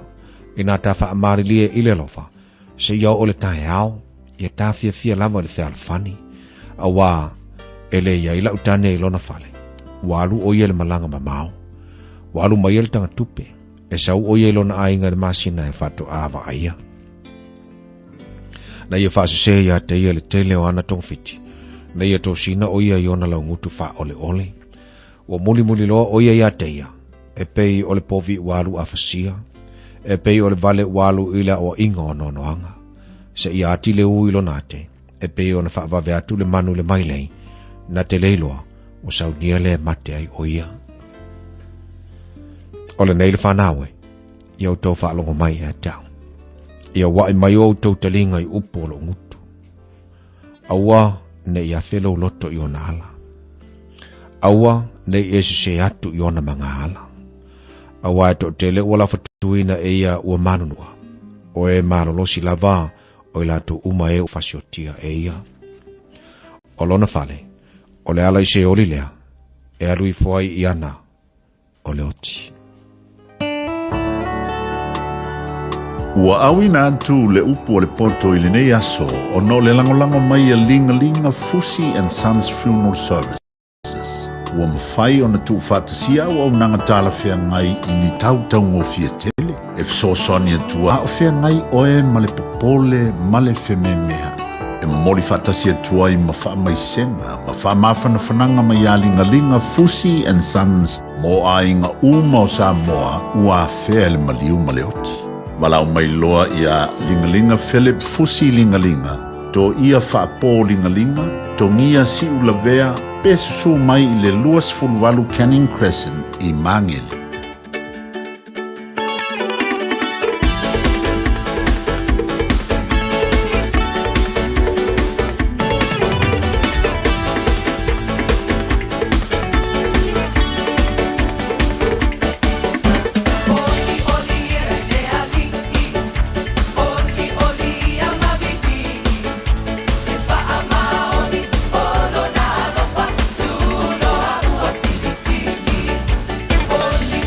ina ta wha amarilie i le lofa. Se iau o le tae au, ia ta fia lava le whea alfani. A wā, ele ia ila utane i lona fale. Walu o ia le malanga mamao. Walu mai ele tanga tupe. E sau o ia lona ainga le masina e whatu awa aia. Na ia whaasese ia te ia le tele o ana tongwhiti. Na ia tō sina o ia iona lau ngutu wha ole ole. Ua muli loa o ia ia te ia. E pei o le povi walu a whasia. E pei o le vale walu ila o inga o nonoanga. Se ia ati le ui lo nate. E pei o na whaavave atu le manu le mailei. Na te leiloa o saunia le mate ai o ia. O le nei le whanawe. Ia o tau whaalongo mai e tau. Ia wai mai o tau talinga i upo lo ngutu. Aua ne ia whelo loto i ona ala. Aua ne ia se atu i ona mga ala. Aua e to tele ua fatuina e ia ua manunua. O e marolosi lava o ila tu uma e ufasiotia e ia. O lona fale, o le ala i se oli lea, e alui foai i ana o le oti. Ua awina atu le upu o le porto i le nei aso o no le langolango mai a linga Fusi and Sons Funeral Services. Ua mawhai o na tu whatasia o nanga tala whea ngai i ni tau ngofia tele. E fsosoni atua o whea ngai oe ma le popole ma le whememea. E mori whatasia atua i mawha mai senga, mawha mawhana whananga mai a linga Fusi and Sons mo a inga uma o Samoa ua whea le maliu ma le oti. Walau mai loa ia lingalinga Philip Fusi lingalinga. To ia whaapo lingalinga, to ngia si ulavea, pesusu mai i le luas fulwalu Canning Crescent i Mangele. Only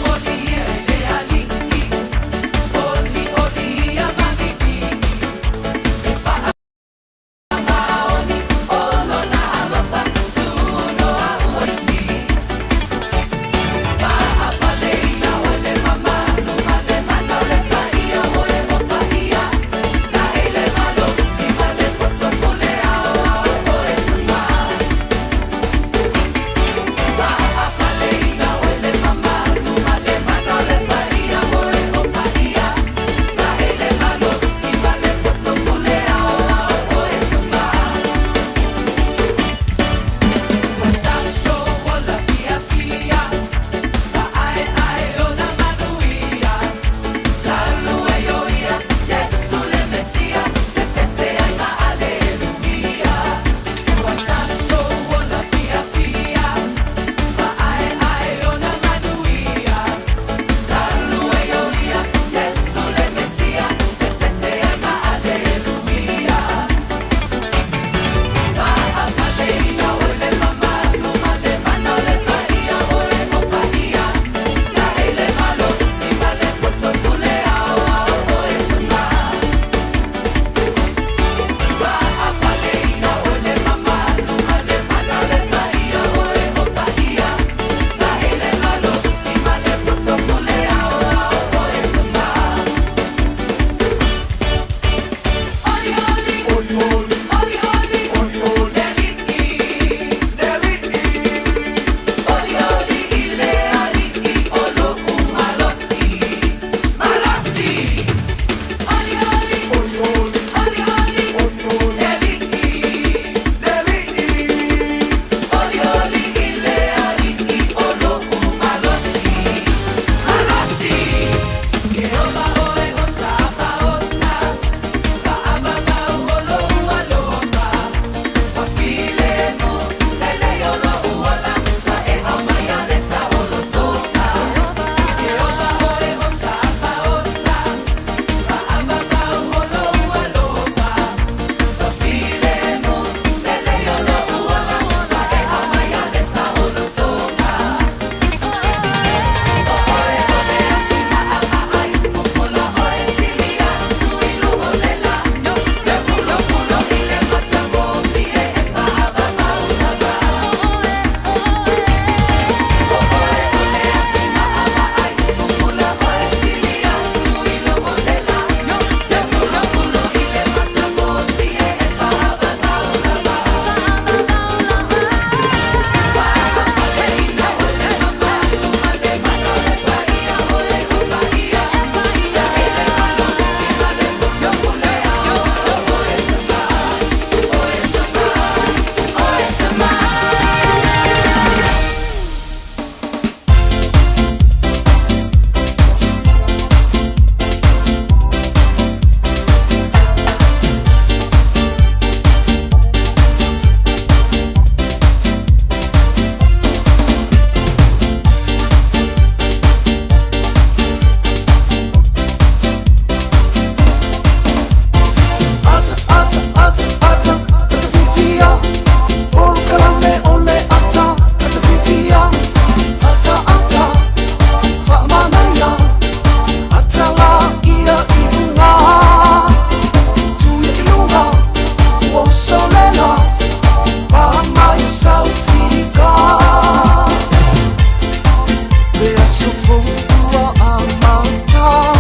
Sufua amata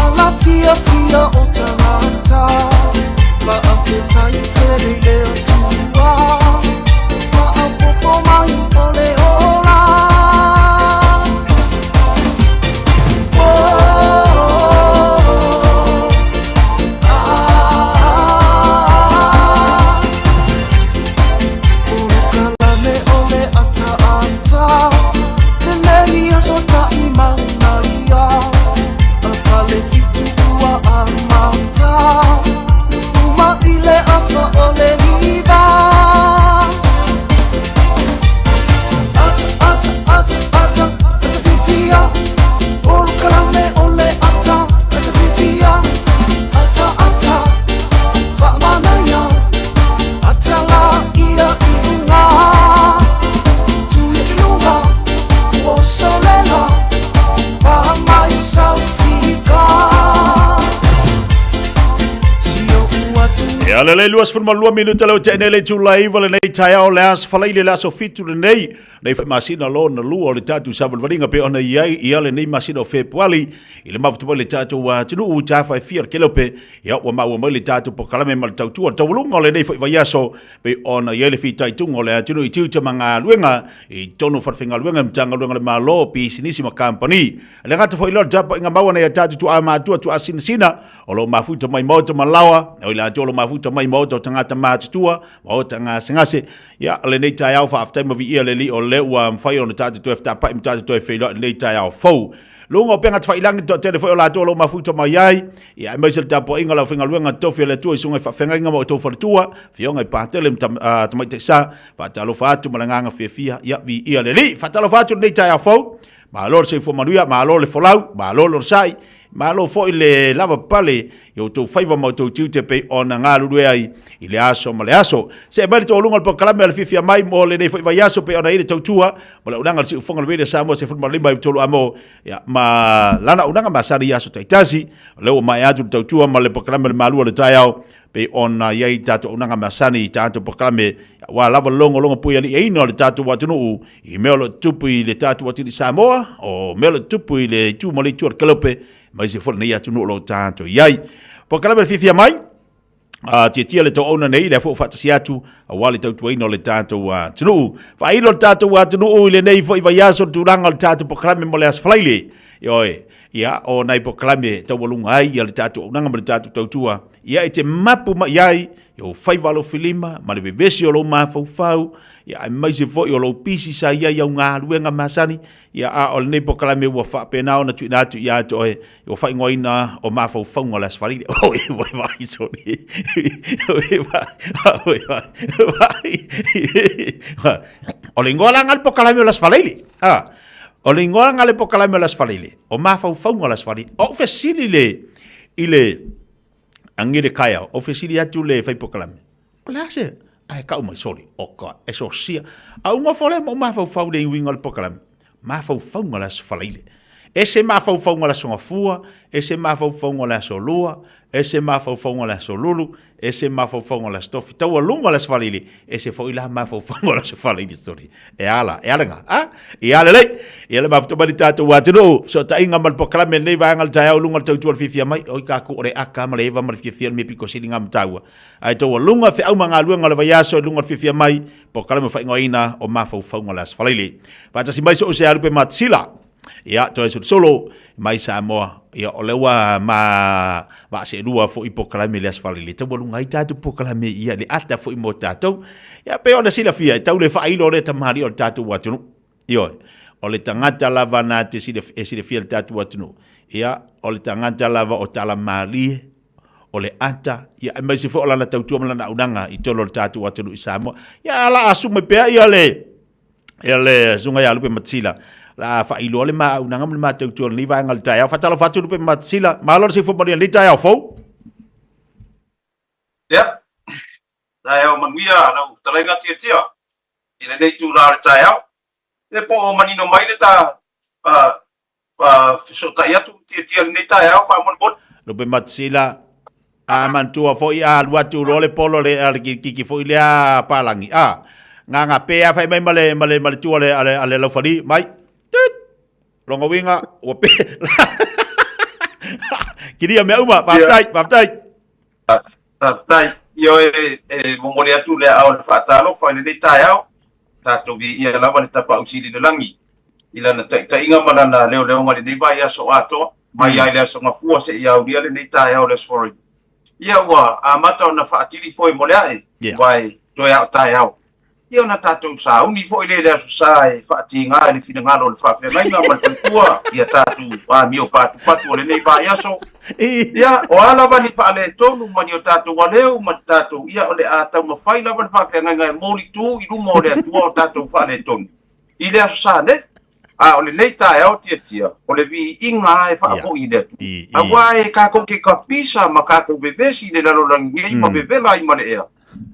Ala fia fia o tangata Maafeta i tere leo tua Maapopo mai ole ola Ale le luas fun malua minuta lo te nele tu live le nei tai o las falai le laso fitu le nei masina lo na lu o le tatu sabal varinga pe ona ia le nei masina o Februari i le mafutu le tatu wa tunu u ta fa fier kelope ia wa ma wa le tatu po kalame mal tau tu tau lunga le nei fa yaso pe ona ia le fitai tu ngole tunu i tu te manga luenga i tonu farfinga luenga mtanga luenga le malo pi sinisima company le ngata fo ilo japa nga mawana ya tatu tu ama tu asinsina o lo mafuta mai moto malawa o ila tolo mafuta mai moto tangata matua o tanga singase ya le nei tai au fa after mo vi le li o le wa mfai on tatu tu after pa mtatu tu fe lo nei tai au fo lungo penga tfa ilang to telefo la tolo mafuta mai ai ya mai sel tapo inga la finga luenga to fe le tu sunga fa fenga nga mo to for tua fionga pa tele to mai tsa pa talo fa tu malanga fe fia ya vi le li fa talo fa tu nei tai au fo ma lor se fo manuia ma lor le folau ma lor sai ma lo fo le lava pale yo to faiva mo to te pe ona ngalu ai ile aso male aso se bali to lunga po kalame al fifia mai mo le nei faiva yaso pe ona ile to tua mo le unanga si ufonga le samo se fut malimba to lo amo ya ma lana unanga masari yaso taitasi le o mai atu to tua mo le po kalame malu le taiao pe ona yai tato unanga masani tato po kalame wa lava longo pu ali e no le tato wa tunu I melo tupu le tato wa tini Samoa o melo tupu le tu mo le tur kelope mai se forna ia tunu lo tanto yai po kala fifia mai tia le to ona nei le fo fatasi atu wale tau tuai no le tanto wa tunu fa ilo tanto wa tunu le nei fo i yaso turanga le tanto po kala mo le asflaile yoi ia o nai po kala me tau walunga ai ia le tanto unanga le tanto tau tua ia ite mapu mai yai yo fai valo filima ma le bebesi o lo ma fau ia mai se fo yo lo pisi sa ia ya nga luenga masani ia a o ne po kala me wa fa pe na ona tu na tu ia to e yo fai ngoina o ma fau ngola sfari o e vai so ni o le ngola ngal po kala me las falili o le ngola ngal po kala me las falili o ma fau ngola sfari o fesili le ile angire kaya ofesili atu le fai pokalame klase ai ka uma sorry oka eso sia a uma fole ma fau de wingal pokalame ma fau ngalas falaile ese ma fau ngalas ngafua ese ma fau ngalas solua ese ma fau ngalas solulu ese ma fau ngalas tofi tawa lunga las falaile ese fo ila ma fau ngalas falaile story e ala nga e ala le ma fto bali tatu watino so ta inga mal pokalame nei va ngal taya lunga tau tu fifia mai o ka ko re aka ma le va mal fifia me piko silinga mtawa ai to lunga fe au manga lunga le vayaso lunga fifia mai pokalame fa ngoina o ma fau ngalas falaile pa ta simbai so se alupe matsila ia to eso solo mai Samoa ia o lewa ma se lua fo ipokalame le asfalile te bolunga ita tu pokalame ia le ata fo imotato ia pe ona sila fia tau le failo le tamari o tatu watunu io o le tangata lava na te sile fia le tatu watunu ia o le tangata lava o tala mali o le ata ia mai se fo la tau tu mala unanga i tolo le tatu watunu I Samoa ia la asume pe ia le zunga ya lupe matsila la fa ilo le ma unanga le ma tau tu ni va ngal taya fa tala fa tu lupe matsila malo se fo mari le taya fo ya taya o manuia na talenga tia ina nei tu la taya e po manino mai le ta so taya tu tia nei taya fa mon bon lupe matsila a mantua fo ia lua tu le polo le ki fo ile a palangi nga pe a fa mai male tu ale lo fali mai longa winga o pe kiri me uma paptai tai io mongole atu le au fatalo fa le tai au tato vi ia lava le tapa usili le langi ila na tai inga mana leo ngale nei vai aso ato mai ai le aso ngafua se ia ulia le nei tai au le sorry ia wa amata na fatili foi mole ai vai to ia tai au ia na tato sa uni foi le aso sai fatinga le fina ngalo le fa pe mai na matua ia tatu mio patu le nei vai aso ia o ala vani pa le tonu mani o tatu waleu ma tatu ia ole ata ma faila van fa ke ngai moli tu i lumo le tu o tatu fa le tonu i le sa ne a ole nei tai au tia ole vi inga e fa po i le tu a wai ka ko ke ka pisa ma ka ko bevesi le lo langi ma bevela i ma le ea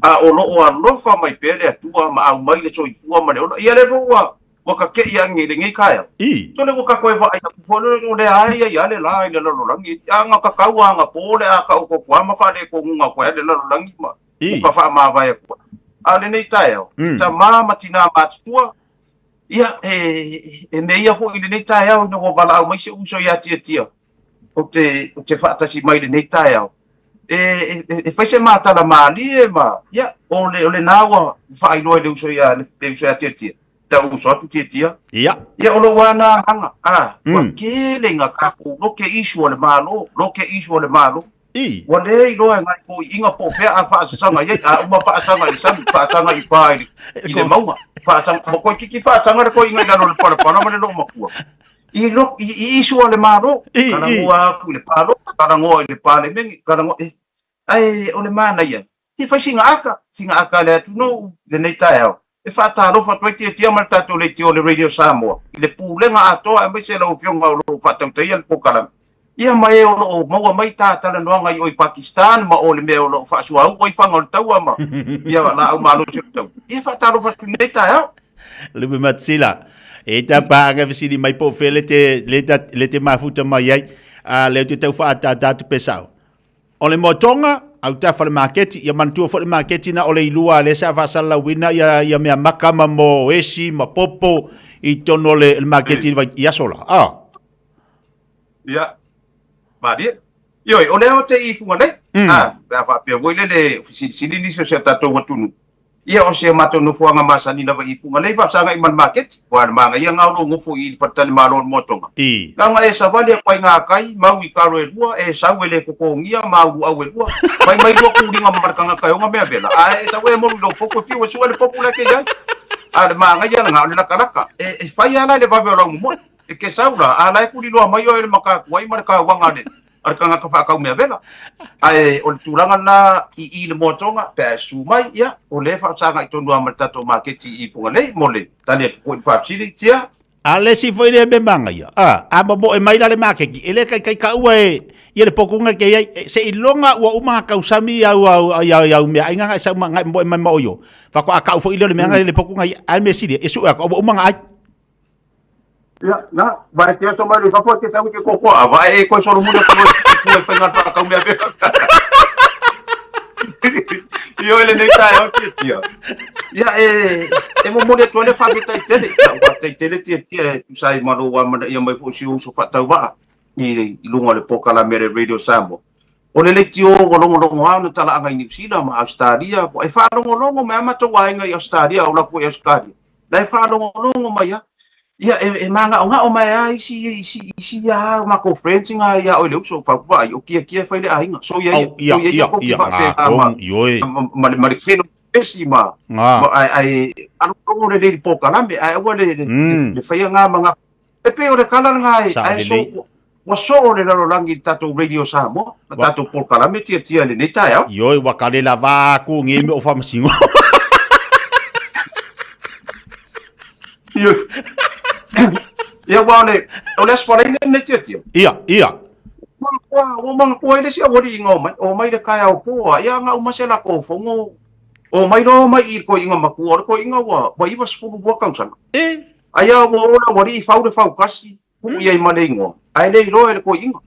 a o lo fa mai pele tu ma au mai le so i fu ma le ia le vo waka ke ia ngi kaya to le waka ko va ai ko no le ai ia le la le lo langi anga ka kaua nga pole a ka ko kwa ma fa le ko nga ko le lo langi ma ka fa ma vai ko a le nei tai ta ma tina ma tua ia me ia fo i le nei tai no vala mai se uso ia tia o te fa ta si mai le nei tai fa se ma ta la mali ma ia o le nawa fa i lo le uso ia tia tau soatu tia ia o lo wana hanga wa kele nga kapu lo ke isu le malo wale i lo nga ko inga po fe a fa sanga ye a uma pa sanga i sam pa sanga i pa i le mauma pa sanga ko ki fa sanga ko inga na lo para ma lo makua i lo i isu le malo kana wa ku le palo kana ngo le pale mengi kana ngo ai o le mana ia ti fa singa aka le tu no le nei tai e fatalo fa tia mal tato le tio le Radio Samoa le pulenga ato a me se lo fionga lo fatau te ia pokala ia mai o maua mai tata le noanga i Pakistan ma o le me o fa sua o fanga o tau ama ia la o malo se tau ia fatalo fa tuneta ya le me matsila e ta pa nga visili mai po fele le te mafuta mai ai a le te tau fa tata pesao o le motonga au tafa le marketi ia mantua fo le marketi na ole ilua le sa fasala wina ia mea makama mo esi ma popo i tono le marketi ia sola ia mari yo ole o te i funga le fa pe voile le sini ni so tato watunu ia o se mato no fuanga masani na i funga le fa sanga i man market wa manga ia ngau ngo fu i patani malon motonga nga e sa vale kwa nga kai mau i karo e lua e sa wele ko ngia mau au e lua mai lua ku ringa marka nga kai nga mea bela e sa we mo lo foko fi wa suale popula ke ya a manga ia nga le nakalaka e fai ana le va velo mo e ke saula ala ku di lua mai o le maka wai marka wanga le arka nga ka fa ka mea bela ai o tulanga na i le motonga pe su mai ia o le fa sanga i tonu amatato marketi i funga le mole tani ko fa chili tia ale si foi le bemanga ia a mo e mai le makeki ele kai ka ue ia le pokunga ke se ilonga wa uma ka usami au me ainga sa ma mo mai mo yo fa ko aka fo ile le menga le pokunga al mesidi e su ko uma ai ya na vai ter so mai fa ko ke sa ke ko vai ko so mundo ko fa nga fa ka me ave yo ele nei tai o tia ya e mo mo le tole fa tai tele tia tu sai malo wa ia mai fo si so fa tau va ni lunga le pokala mere Radio Samoa o le tio o longo ana tala anga ni sila ma Australia po e fa longo me ama to wa nga Australia o la po Australia dai fa longo mai ya e manga o mai ai si ya ma ko friends nga ya o le so fa va o kia fa le ai so ya ma le feno pésima ai alo le pokala me ai o le fa nga manga e pe o le kala nga ai so wa so le lo langi tato Radio Samoa tato pokala me tia le neta ya yo wa kale la va ku ngi me o fa masingo yo ia wale o le spora ne tia ia o mang ko ile sia wori ngo o mai le kai au po ia nga uma se la ko fongo o mai lo mai i ko inga maku ko inga wa i was fu wa kausan aya wo la wori fa kasi ku ia i malengo ai le lo ele ko inga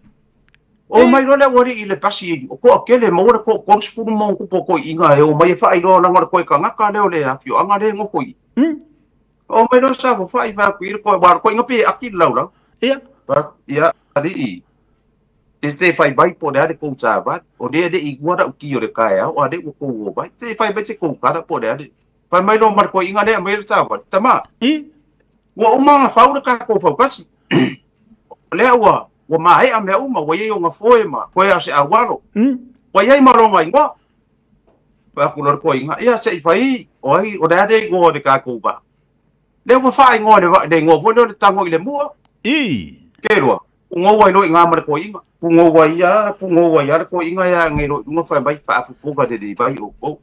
o mai lo le wori ile pasi ko akele mo ko fu mo ku ko inga o mai fa i lo la ngor ko ka ngaka le ole a fio anga le ngo ko o mai no sa fa i va ku ko bar ko inga pe akil laula Ia. Ia, ali i te fai bai po de ko sa ba o de i gua da ki o de kai o de ko bai te fai bai se ko ka po de pa mai no mar ko inga de mai sa ba tama wa uma fa u ka ko fa kasi le wa mai a me uma wa ye nga foi ma ko ya se awalo wa ye ma ro ngai ngo pa ku no ko inga ia se fai o ai o de go de ka ko ba le wa fai ngo de ngo fo no tango ile mu ke ro ngo wa no inga mar ko inga pungo wa ya ko inga ya ngai no ngo fa bai fa fu ga de bai o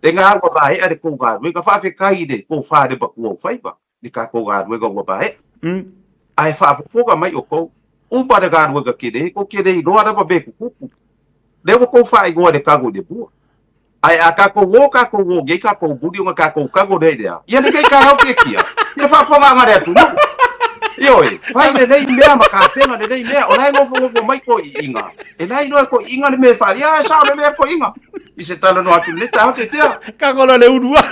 te nga wa bai a de ko ga we ka fa fe kai de ko fa de ba ko fa ba di ka ko ga we ga wa bai ai fa fu ga mai o ko pa de ga we ga ke de no ada ba be ku de ko fa i go de ka go de bu ai a ka ko ge ka ko bu di nga ka go de ya de ka ha ke kia ye fa ga nga de tu Ioi, fai le nei mea ma ka penga le nei mea, o nai ngofo mai ko inga. E nai no ko inga le me fa, ya sa le me ko inga. I se tala no atu le ta te tia. Ka kola le udua.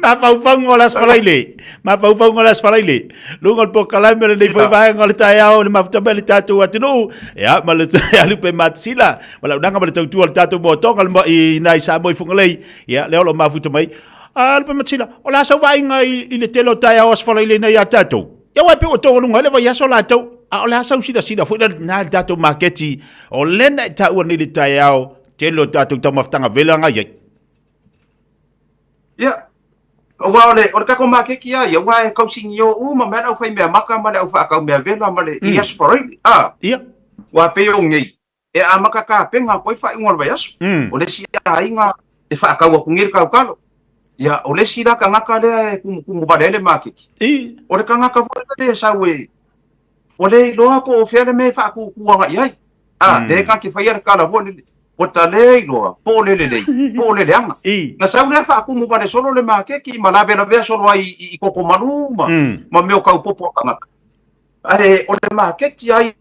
Ma pau ngolas paraile. Ma pau ngolas paraile. Lungal po kalai me le nei foi vai ngol tai au le ma tabel tatu atinu. Ya ma le ya lu pe matsila. Wala udanga ma le tau tu tatu mo tonga le i nai sa moi fungalei. Ya le lo ma futa mai. Alpa matsila o la sa vai ngai i le telo tai os fala ile nei atato ya wa pe o to lunga le vai aso la to o la sa usida fo na tato marketi o lena ta u ni le tai au telo tato ta maftanga vela ngai ya o wa le o ka ko marketi ya wa e ka sinyo u ma me au fai me maka ma au fa ka me vela ma le yes for it ya wa pe o ngai e a maka ka penga ko fa ngol vai aso o le si ainga e fa ka wa ngir ka ka ya o le sira ka ngaka le kumu valele makiki o le ka ngaka fo le sa we o le loa po o fere me fa ku nga ai le ka ki fa yer ka la vo o ta le loa po le anga na sa le fa kumu vale solo le makiki ma la bela ve solo ai i koko manuma ma me o ka popo ka ngaka ai o le makiki ai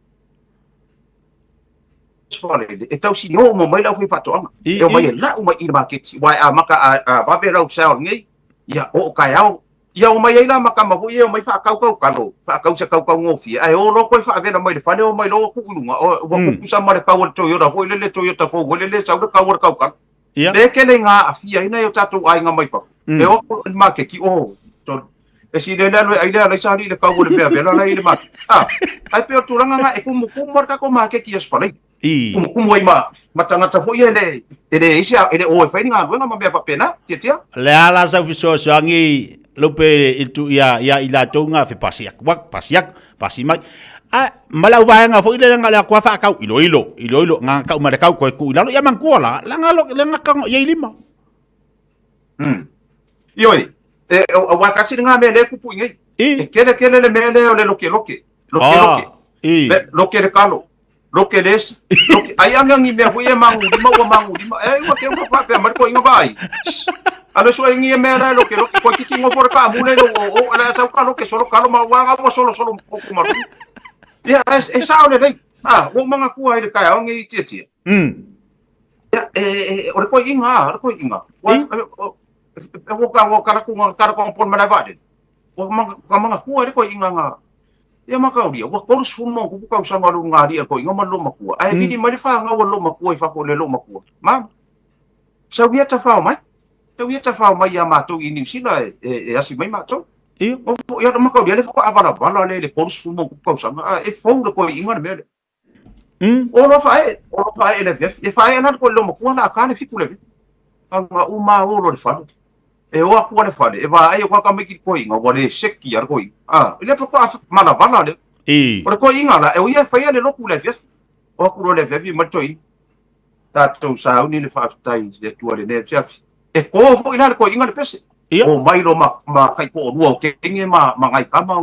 e tau si no mo mai la fui fato anga e mai la o mai i market wai a maka a ba be la sel ngi ya o ka ya o mai la maka ma fu ye mai fa kau se kau ngofi ai o lo ko fa ve na mai le fa le o mai lo ku lunga o ku sa ma le ka to yo da fo le Toyota fo le sa ka kau ka le ke le nga a fia ina yo tatu ai nga mai fa e o market ki o to e si le la ai le sa ri le ka le be la le ma ai pe o turanga nga e ku mo ka ko market ki es fa Kumu ai ma tangata fo ia ele isia ele o fa ninga wenga ma be fa pena tia le ala sa fiso sangi lope itu ya ila tonga fe pasiak pasi mai a malau vaenga fo ile nga la kwa fa ka ilo nga ka ma ka ko ila ya man kuala la nga ka ye lima ioi o wa kasi nga me le kupu ngai e kele le me le o le loke le kalo Loke des, ai anga ngi me fu ye mangu lima e wa ke mo fa pe mar ko inga vai alo so ngi me ra loke ko ki ngo por ka mu le o la sa ka loke solo ka lo ma wa nga solo ko mar ya e sa ole dai o manga ku ai ka o ngi tie ya o ko inga wa o ka ko pon ma va de o manga ku ai ko inga nga ya makau dia wa korus fumo ku ka usanga lu ngari ko inga malo makua ai bidi mari fa nga lo makua fa ko le lo makua mam sa wia ta fa mai ya mato ini sila e asi mai mato o ya makau dia le fa ko avala le korus fumo ku ka usanga e fo ko inga me o lo fa le e fa na ko lo makua na ka ne fikule anga uma o lo fa e o aku le fale e va ai ko ka me ki ko inga wa le seki ar ko ile fa ko mana vala le o ko inga la e o ia fa le loku le fe o ku le fe ma toi ta to sa uni le fa tai le tu le ne fe e ko fo ina ko inga le pese o mai lo ma kai ko ru o ke nge ma ngai ka ma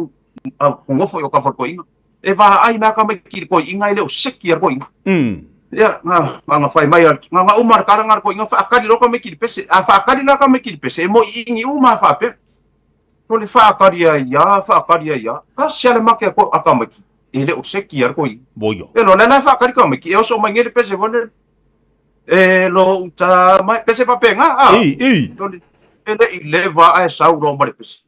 ko fo yo ka fo ko inga e va ai na ka me ki ko inga le o seki ar ko inga ya nga fai mai nga umar karangar ko inga fa akadi lo ka me ki pese fa akadi la ka me ki pese mo ingi uma fa pe to le fa akadi ya ka siale make ko akamaki ele o seki ar ko i boyo e lo la fa akadi ka me ki e so mangere pese vone e lo uta mai pese pa pe nga to ele va a sauro mare pese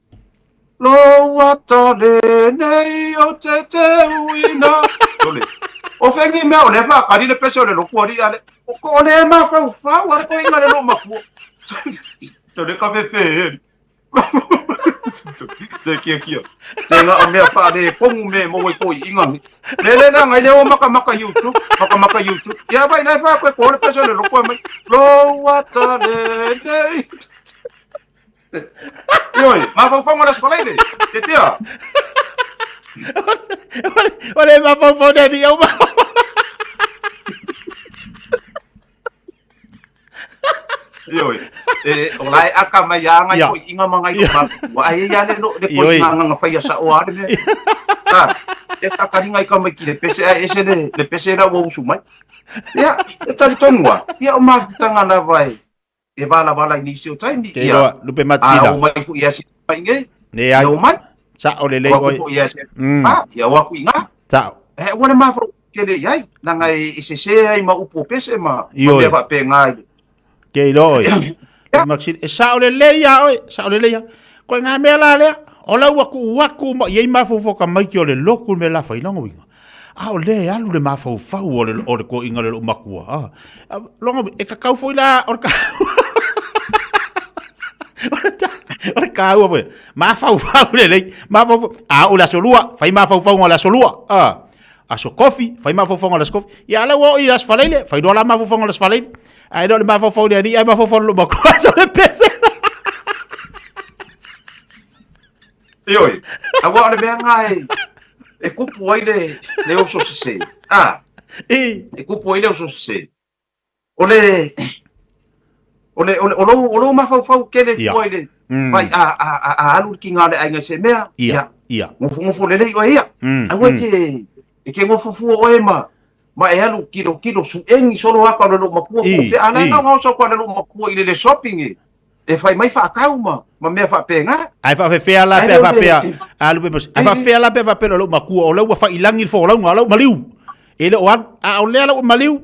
lo ata le nei o te uina. Tole. O fengi me o le fa kari le peso le lo kuari ale. O ko le ma fa wa ko inga le lo maku. Tole ka fe. Te kia. Te nga o mea wha re kongu me mo ko inga. Le na ngai le o maka YouTube. Maka YouTube. Ia vai nai wha koe kore peso le loko mai. Lo wata le nei. Ioi, ma whauwhanga na skola ide. Te tia. Ole ma whauwhanga ni au ma. Ioi. O lai aka mai anga ko inga mangai ko ma. Wa ai ya le no le ko nga fai sa o ade me. Ah, e ta karinga ka mai ki le pese ese le pese ra wo su mai. Ya, e ta tonwa. Ya o ma tanga na vai. E vala inisio time ni. Ke lo lupe matsila. Ah, o mai ku ia si mai nge. Ne ai. No mai. Sa o le le oi. Ah, ya wa ku inga. Sa. E wona ma fro ke le yai na ngai ise ai ma upo pese ma. Ma va pe ngai. Ke lo oi. Maxi e sa o le ya oi, sa o le ya. Ko nga me la le. O la waku ma ye ma fo ka mai ki o le loku me la fa ina winga. Ah, o le alu le ma fo o le ko inga le makua. Ah. Longa e ka kau foi la o ka. Ora kau apa? Ma fau le. Ma fau o la solua, fai ma fau o la solua. Ah. Aso coffee, fai ma fau o la coffee. Ya la wo i las falele, fai do la ma fau o las falele. Ai do le ma fau le ai ma fau lo makua so le pese. Ioi, awa le mea ngai, e kupu ai le oso se. Ah, e kupu ai le oso se. O lo ma fau ke le foi le. Vai a alu ki ngale ai ngai se mea. Ia. Ngofo le o ia. Awa ke ngofo o e ma. Ma e alu kilo su engi solo aka lo makua ko pe ana na ngau ko lo makua ile le shopping e fai mai fa kauma ma me fa penga ai fa fe la pe fa pe alu pe ai fa fe la pe fa pe lo makua o lo fa ilangi fo lo ngalo maliu ele o a o le lo maliu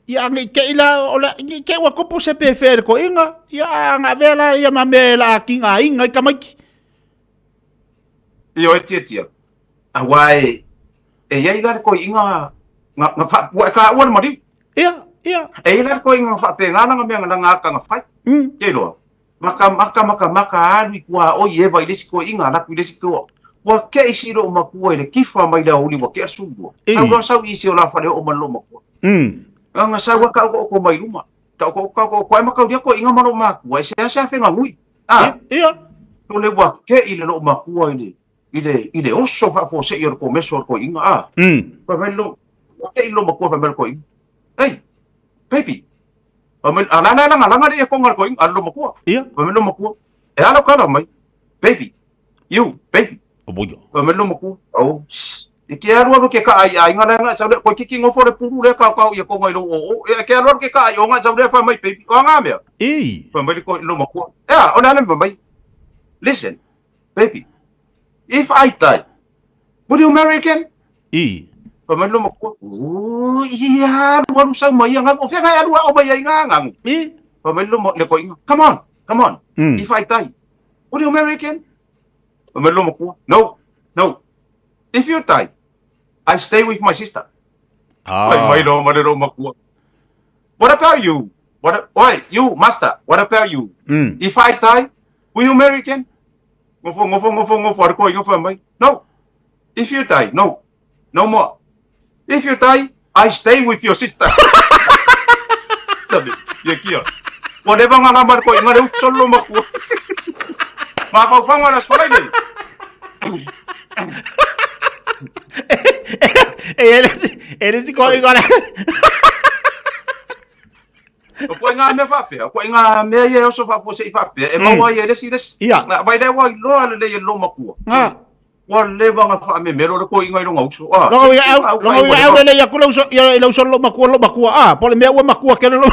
ia ngi ke ila o la ngi ke wa ko po se pe fer ko inga ia nga vela ia ma me la kinga inga ka mai io tia awai e ia ila ko inga nga fa wa ka wa maliu ia e ila ko inga fa penga nga me nga ka nga fai ke lo maka alu kua o ye vai lesi ko inga na ku lesi ko wa ke isiro makua ile kifa mai da uli wa ke asungu sau isi o la fa le o malo makua nga sa wa ka ko mai luma ta ko maka dia ko inga malo makua se fe nga lui ia to le wa ke ile lo makua ile oso fa fo se yo ko meso ko inga pa velo ke ilo makua fa mel ko inga hey baby Pamen alanga dia ko ngal ko ing allo makua. Iya. Pamen lo makua. E alo kala mai. Baby. You, baby. Oboyo. Pamen lo makua. Oh. Ke alo ke ka ai ngala nga sa ko kiki ngofo le puru le ka ia ko ngai lo o. E ke alo ke ka ai nga sa le fa mai baby. Ko nga me. Pamen ko lo makua. Ya, ona le mai. Listen. Baby. If I die, would you marry again? Pamen lo makua. Oh, iya, waru sa mai nga o fa alu o mai nga. Pamen lo le ko inga. Come on. If I die, would you marry again? Pamen lo makua. No. If you die, I stay with my sister. Mai lo makua. What about you? Why you, master? What about you? If I die, will you marry again? Ngofo ko inga fa mai. No. If you die, no more. If you die, I stay with your sister. Sabi, kia. Whatever nga naman ko, nga rin solo makuha. Makakawang nga nas pala din. Eres ko igual. Ko nga me fape, ko nga me ye so fa se fape. E mo ye des. Ia. Na vai dai wa lo ale le lo makuha. Wale banga fa me mero ko inga ro ngauso. Longa au le ya kulo so ya lo so lo makua pole me wa makua ke lo.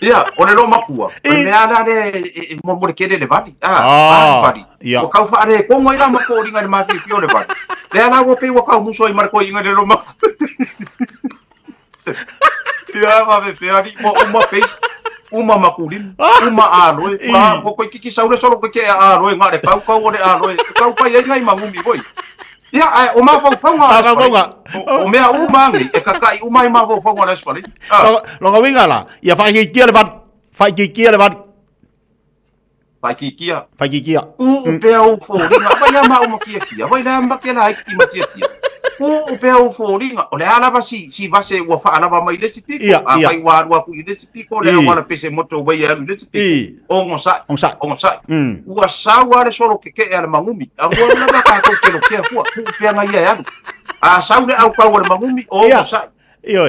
Ia, o le lo makua. Me ana de mo kere le vali. Vali. O kau fa de ko ngai la mako ringa de maki ki o le vali. Le ana wo pe wo kau muso i marko inga de lo makua. Ia va pe ari mo pe. uma makulin uma aloe ma ko kiki saure solo ko ke aloe ngare pau ko ore aloe kau fai ngai mangumi boy ia ai o ma fau o mea uma ngi e kakai uma i ma fau ngara spali lo ngawinga la ia fai kia le bat fai kia le bat fai kia u pe au fo ringa ba ia ma o kia kia vai la ma ke la ki ma tia u pe au fo ringa o le ala ba si vase wa fa ana ba mai le sipi a vai wa ku le sipi ko le wa pese moto vai ya le sipi o ngosa ua sawa le solo ke ala mangumi a ngo na ba ka ko ke fu ku pe nga ia a sau le au pa wa mangumi o ngosa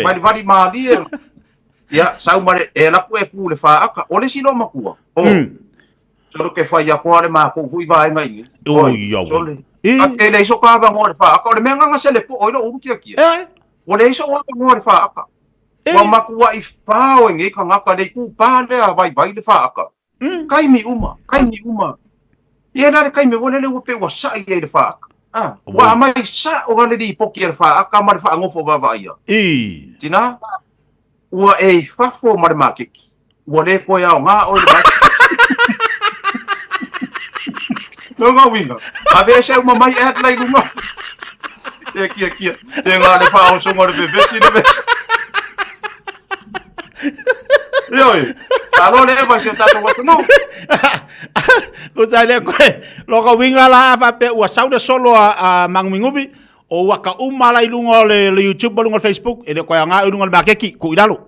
mai vari mali ya sau mare e la ku e pu le fa aka o le sino makua o solo ke fa ya ko le ma ko fu vai ngai o ia e le so ka va ngore fa aka le menga nga sele po o lo u kia o le so wa ngore fa aka wa makua i fa o ngi ka ngaka le ku pa le vai vai le fa aka kai mi uma ia na kai mi wole le pe wa sa ia le fa aka wa mai sa o le di po ki le fa aka ma le fa ngofo va va ia tina wa e fa fo ma le makiki wa le ko ya nga o le no nga winga a veces uma mai at lai luma kia te nga le fa o so ngore bebe si le yo alo le va se tato wa no ko sai le ko lo ka winga la fa pe wa sau de solo a mangumingubi o wa ka umala ilunga le YouTube balunga Facebook e le ko nga ilunga le makeki ku idalo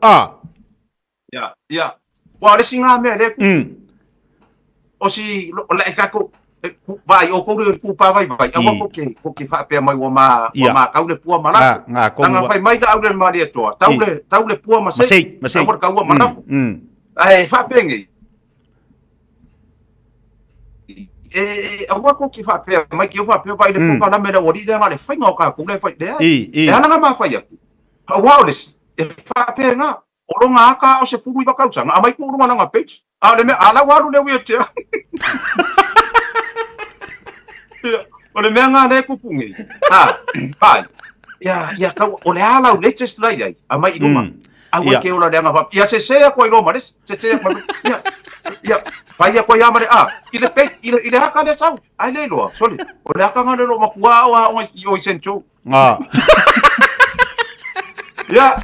ya wa le singa me le o si la ka ko vai o ko ku pa vai a ko ke fa pe mai wa ma ka le pua mala nga fai mai da le ma le to tau le pua ma sei ka wa ma ai fa pe ngi a wa ko ke fa pe mai ke fa pe vai le pua na me le wori nga le fai nga ka ku le fai de e ana nga ma fai a wa le e fa pe nga o lo nga ka o se fu ba ka usanga a mai ku ru nga page a le me ala wa ru le wi te o le mea ngā le kupungi. Pai. Ia kau, o le ala u le test lai ai, a mai iluma. A ua ke ola le anga whap. Ia se sea koe loma les, se sea koe. Ia, pai a koe amare, i le peit, i le haka le sau. Ai le loa, soli. O le haka ngā le loa makua o i sencho. Ia.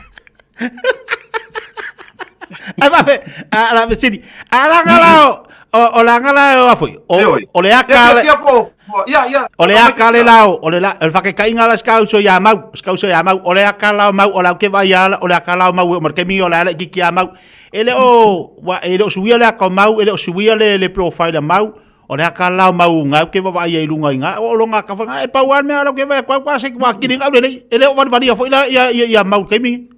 Ai mape, ala me sini. Ala ngalao. O la ngala o foi o le aka o le aka le lao o le la el fa ke kai ngala skauso ya mau o le aka lao mau o la ke vai ala o le aka lao mau o marke mi o la ki ki mau ele o wa ele o suia le aka mau ele o suia le profile mau o le aka lao mau nga ke vai ai lunga nga o lo nga ka fa e pa wan me ala ke vai kwa se kwa ki dinga ele o van varia foi la ya mau ke mi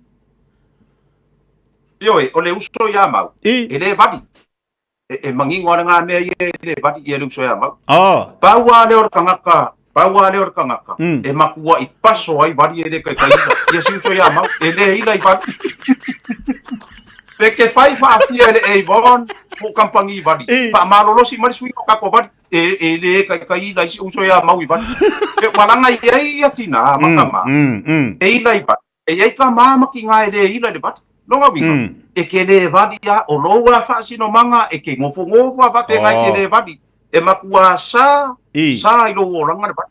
yo o le uso ya mau ele vadi e mangingo nga me ye le bati ye lu so ya ma pawa le or kangaka e makua i paso ai bari ele kai ye si so ya ma ele ila i bati pe ke fai fa fia le e bon mo kampangi bari pa malolo si mari sui ka ko bari ele kai ila si so ya ma i bari e walanga ye ya tina makama e ila i bati e ye ka mama ki nga ele ila le bati longa winga e ke le vadia o loa fa sino manga e ke ngofo va te ngai ke le vadi e makua sa i lo oranga ba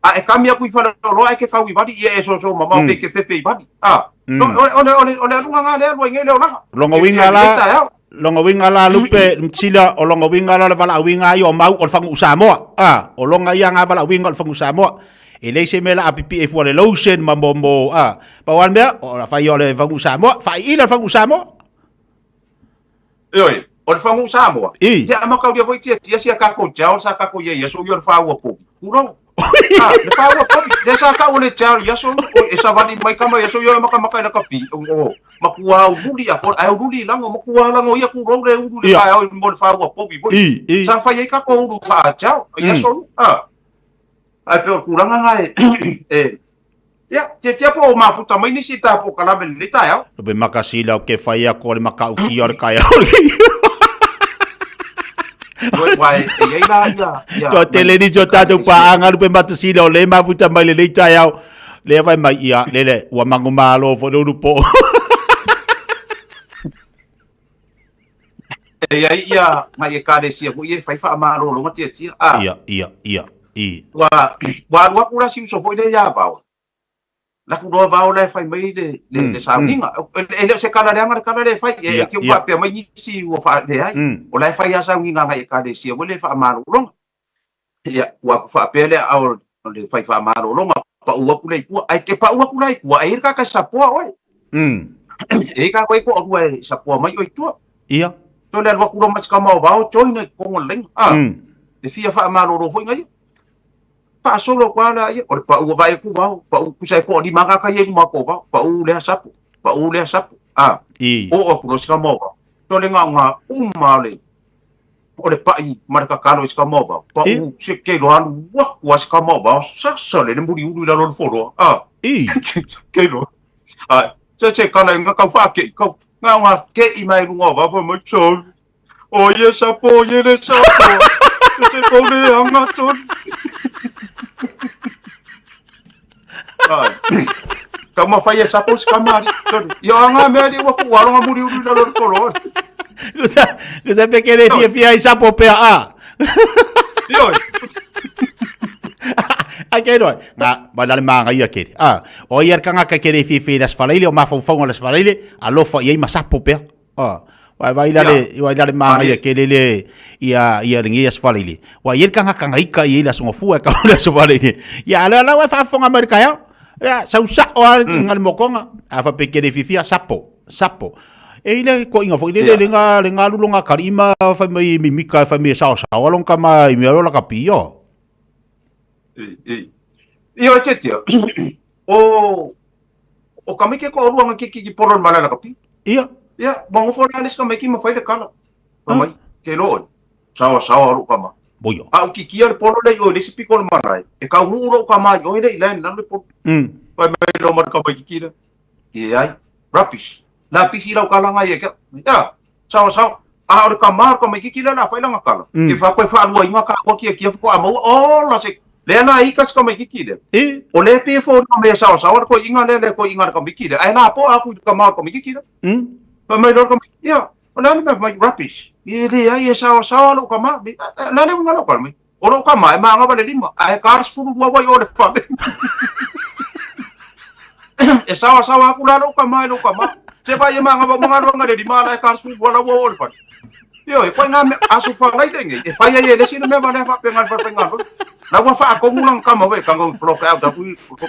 a e kamia ku fa lo e ke kawi vadi e so mama e ke fefe vadi no ole lunga le lo ngai le ona longa winga la lupe mtsila o longa winga la bala winga yo mau o fangu Samoa o longa ia nga bala winga o fangu Samoa e le se mela apipi e fuare lotion mambo pa wan bea o la fai ole fangu Samoa fai ila fangu Samoa oi o le fangu Samoa ya ma ka dia foi tia sia ka ko chao sa ka ko ye so yo fa wo po kuro le fa wo po de sa ka ole chao ya so e sa vali mai kama ya so yo ma na ka pi o makua o buli a ko ai buli lango makua lango ia ku ro le buli fa o mo fa wo po bi sa fa ye ka ko fa chao ya so ai pe kuranga ngai ya te po mafuta mai nisi ta po kala ben lita ya be makasila ke fai ko le makau ki or kaya to tele ni jota to pa angaru pe matasila le mafuta mai le lita ya le vai mai ia le wa mangumalo fo do po ia ngai ka de sia ku ia fai fa ma ro longa tia tia ia wa kula si so foi de ya ba la ku do va le fai mai de sa ninga ele se kana de fai e ki wa pe mai ni si wo fa de ai o la fai ya sa ninga ngai ka de sia wo le fa ma ro longa ia wa ku fa pe le au le fai fa ma ro longa pa ua ku le ku ai ke pa ua ku le ku ai ka sa po oi e ka ko ku ai sa po mai oi tu ia to le wa ku ro mas ka ma va o ne ko ngoleng e fia fa ma ro foi ngai pa solo kwa la ye o pa u vai ku va pa u ku sai ko di manga ka ye ma ko va pa u le sapu o ku ska mo va to le nga ma le o le pa i marka ka lo ska mo va pa u se ke lo an wa ska mo va sa le mburi u la lo fo ke lo se ka la nga ka fa ke ko nga ke i mai lu va pa mo so o ye sapo ye le sapo se ko le anga ton kama fai sapo skamari yo anga me di wa ku walo muri uri na lo folo Kusa pekere fia sapo pe yo akero nga balale manga ia ke o ier kanga ka kere fi das falaile o mafonfonga las falaile alofa ia masapo pe vai lale manga ia ke lele ia ringi as falaile wa ier kanga ika ia las ngofua ka las falaile ia ala wa fa fonga amerika ya sausa o ngal mokonga afa pekere fifia sapo e ile ko inga fo ile lenga lulunga karima fa mai mimika fa mai sao long kama i mero la kapio io chetio o kamike ko ruanga ki poron mala la kapi ia bango fo nalis kamike ma faida kala kamai ke lo sao ru kama boyo au kikia le polo le o le sipiko le marai e ka uro kama yo ile ile na le po pa mai lo mar ka mai kikira e ai rubbish la pisira o kala ngai ke ya sao a o ka mar ka mai kikira la fa la ngakala ke fa ko fa ru inga ka ko kia ko amo o la se le na ikas ka mai kikira o le pe fo ka mai sao ko inga le ko inga ka mai kikira ai na po aku ka mar ka mai kikira pa mai lo ka ya ona me mai rubbish ele ai sao lo kama na le ngalo kalme o lo kama ma nga vale lima ai cars fu wa o le fa e sao aku la lo kama se va ma nga le lima la cars fu wa o le fa yo e ko nga asu fa lai denge e fa ye le sino me vale fa pengal la wa fa ko ngulang kama we kang block out da fu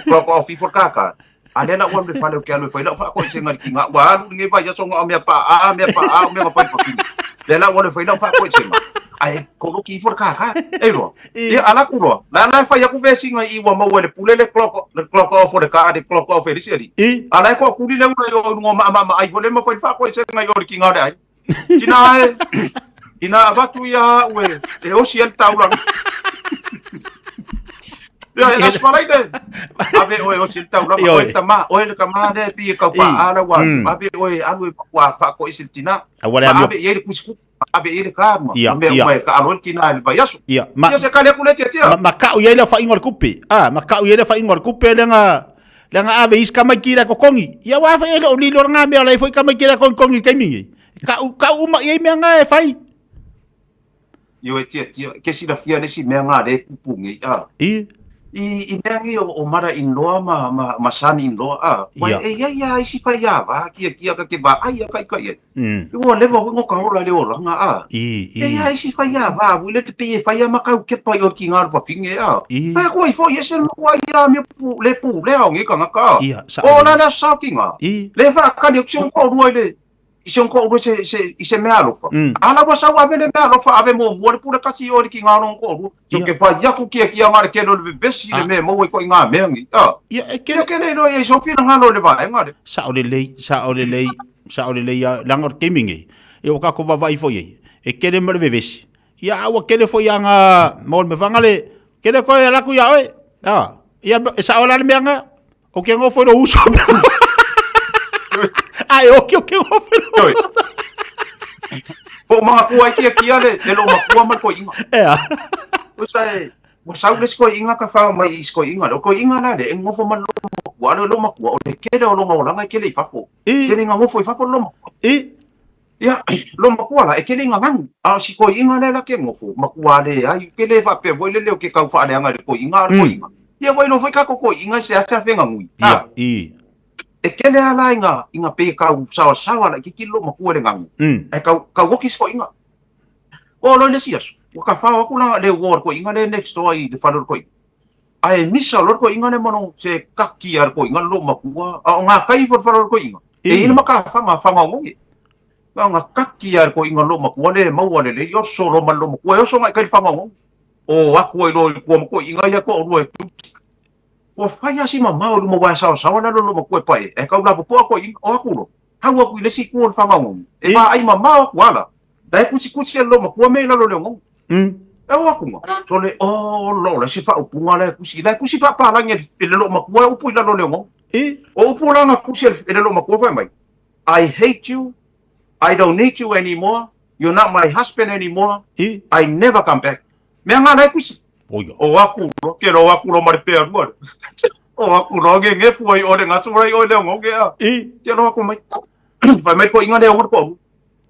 block off for kaka ale na wa le fa le ke lo fa la fa ko se ngal kinga wa lu nge ba ya so nga me pa me pa le la wole foi não fa ko sima ai ko ki for ka e ro e ala ku ro la fa ya ku vesi nga i wa ma wole pule le clock off for ka de clock off e seri ala ko ku le una yo ngo ma ai wole ma fa ko se nga yo ki nga ai ina abatu ya we e o si el taula ya es para ide ave o si el taula ko tama o el kama de pi ka pa ala wa ave o alu wa fa ko isiltina ave ye ku abe ile kama me ka alon tina el bayaso ya se kale ku le tia maka o ile fa ingor kupe maka o ile fa ingor kupe lenga ave is kama kira ko kongi ya wa fa ile o lilo nga me ala foi kama kira ko kongi kaimingi ka uma ye me nga e fai yo tia ke si da fia de si me nga de pupungi i mengi o mara in loa ma sani in loa wa ya si fa ya va kia ka ke ba ai ka ye wo le vo ngo ka ola le ola nga ya si fa ya va wu le te fa ya ma ka ke pa yo ki ngar pa finge pa ko i fo ye se mo ya me pu le o ngi ka ka o na sa ki nga le fa ka de option ko ru le ison ko ru se me alofa ala wa sa wa me alofa ave mo pura kasi o ki nga no ko ru so ke fa ya ku kia ngar ke no le besi le me mo ko nga me ngi ya ke le no ye so fi nga no le va nga sa o le ya langor kemingi e o ka ko va vai fo ye e ke le mer besi ya wa ke le fo ya nga mo me fangale ke le ko ya la ku ya oi ya sa o la me nga o ke ngo fo no uso ai o que po mga kuai kia le lo makua man ko inga o sa les ko inga ka fa mai is ko inga lo ko inga na de ngo fo man lo makua o le ke lo nga ola ngai ke le fa fo ke nga ngo fo fa fo lo ia lo makua la e kele ngangang a si ko inga le la ke ngofo makua le ai kele fa pe voi le ke kau fa le anga le ko inga ia voi no foi ka ko inga se asa fe ngangui ia i e kele ala inga pe kau sawa la ke kilo makua le ngangu e kau woki so inga o lo le sias o ka fa ko la le wor ko inga le next door i le fa ko ai misa lo ko inga le mono se kaki ar ko inga lo makua a nga kai for fa ko inga e ina maka fa ngongi nga kaki ar ko inga lo makua le mau le yo solo mal lo makua yo so nga kai fa ngongi o aku lo ko inga ya ko ro o faya si mama o mo wa sa na lo makua pa e ka la po ko inga o aku lo hawa ku le si ko fa ngongi e ba ai mama o wala dai kuchi lo makua me la lo le ngongi e o aku nga so le o lo le si fa upunga le kusi fa pa la nge le lo makua upu la lo le ngongi o upu la nga kusi le lo makua fa mai I hate you. I don't need you anymore. You're not my husband anymore. I never come back. Me nga na kusi. O aku lo ke lo aku lo mari pe agora. O aku lo nge foi o le ngatu rai o le ngoge a. Ke lo aku mai. Vai mai ko inga le o ko.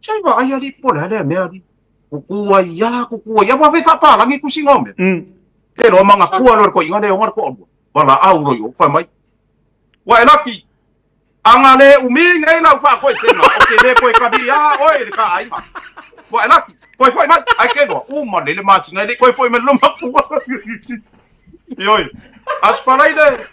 Sai va ai ali po le me ali. Kukua ya wa fe fa pa langi kusi ngome. Ke lo manga ku lo ko inga le o ko. Wala au ro yo fa mai. Wa elaki. Angale umi ngai na fa ko senga o ke le ko ka dia oi ka ai ma bo ala ko foi ma ai ke do uma le ma singa le ko foi me lo ma pu yoi as paraide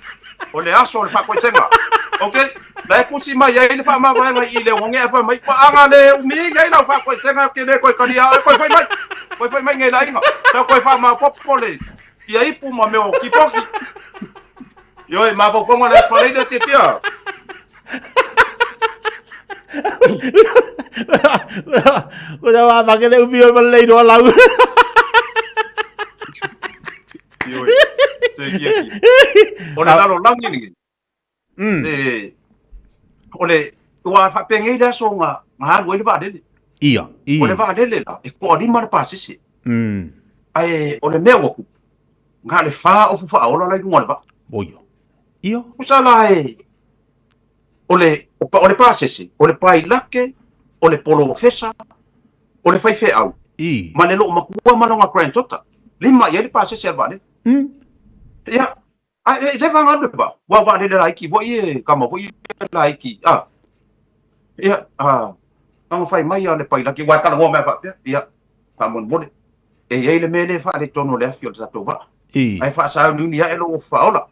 o le aso le fa ko senga okay la ku si ma ye le fa ma va ngai ile nge fa mai pa angale umi ngai na fa ko senga ke le ko ka dia ko foi mai ngai la inga ta ko fa ma popole e aí pu ma me o ki poki yoi ma po ko le paraide te tia Udah apa pakai le ubi malai do lau. Yoi. Ole talo langi ni. Ole wa fa pengi da so nga ngoi le ba de. Iya. Ole ba de le la e ko di mar pa sisi. Ai ole me wo ku. Ngale fa o fa o la ngol ba. Oyo. Iyo. Usala ole pa sisi, ole pa ilake, ole polo fesa, ole fai fe au. Ma le lo makua malonga krentota. Lima ye le pa sisi ba de. Ya. Ai le va ngalo ba. Wa de la iki, vo ye kama vo ye la iki. Ya. Ang fai mai ale pa ilake wa kana mo me fa. Ya. Pa mon bole. E ye le mele fa le tono le fio za to va. Ai fa sa ni ya elo fa ola.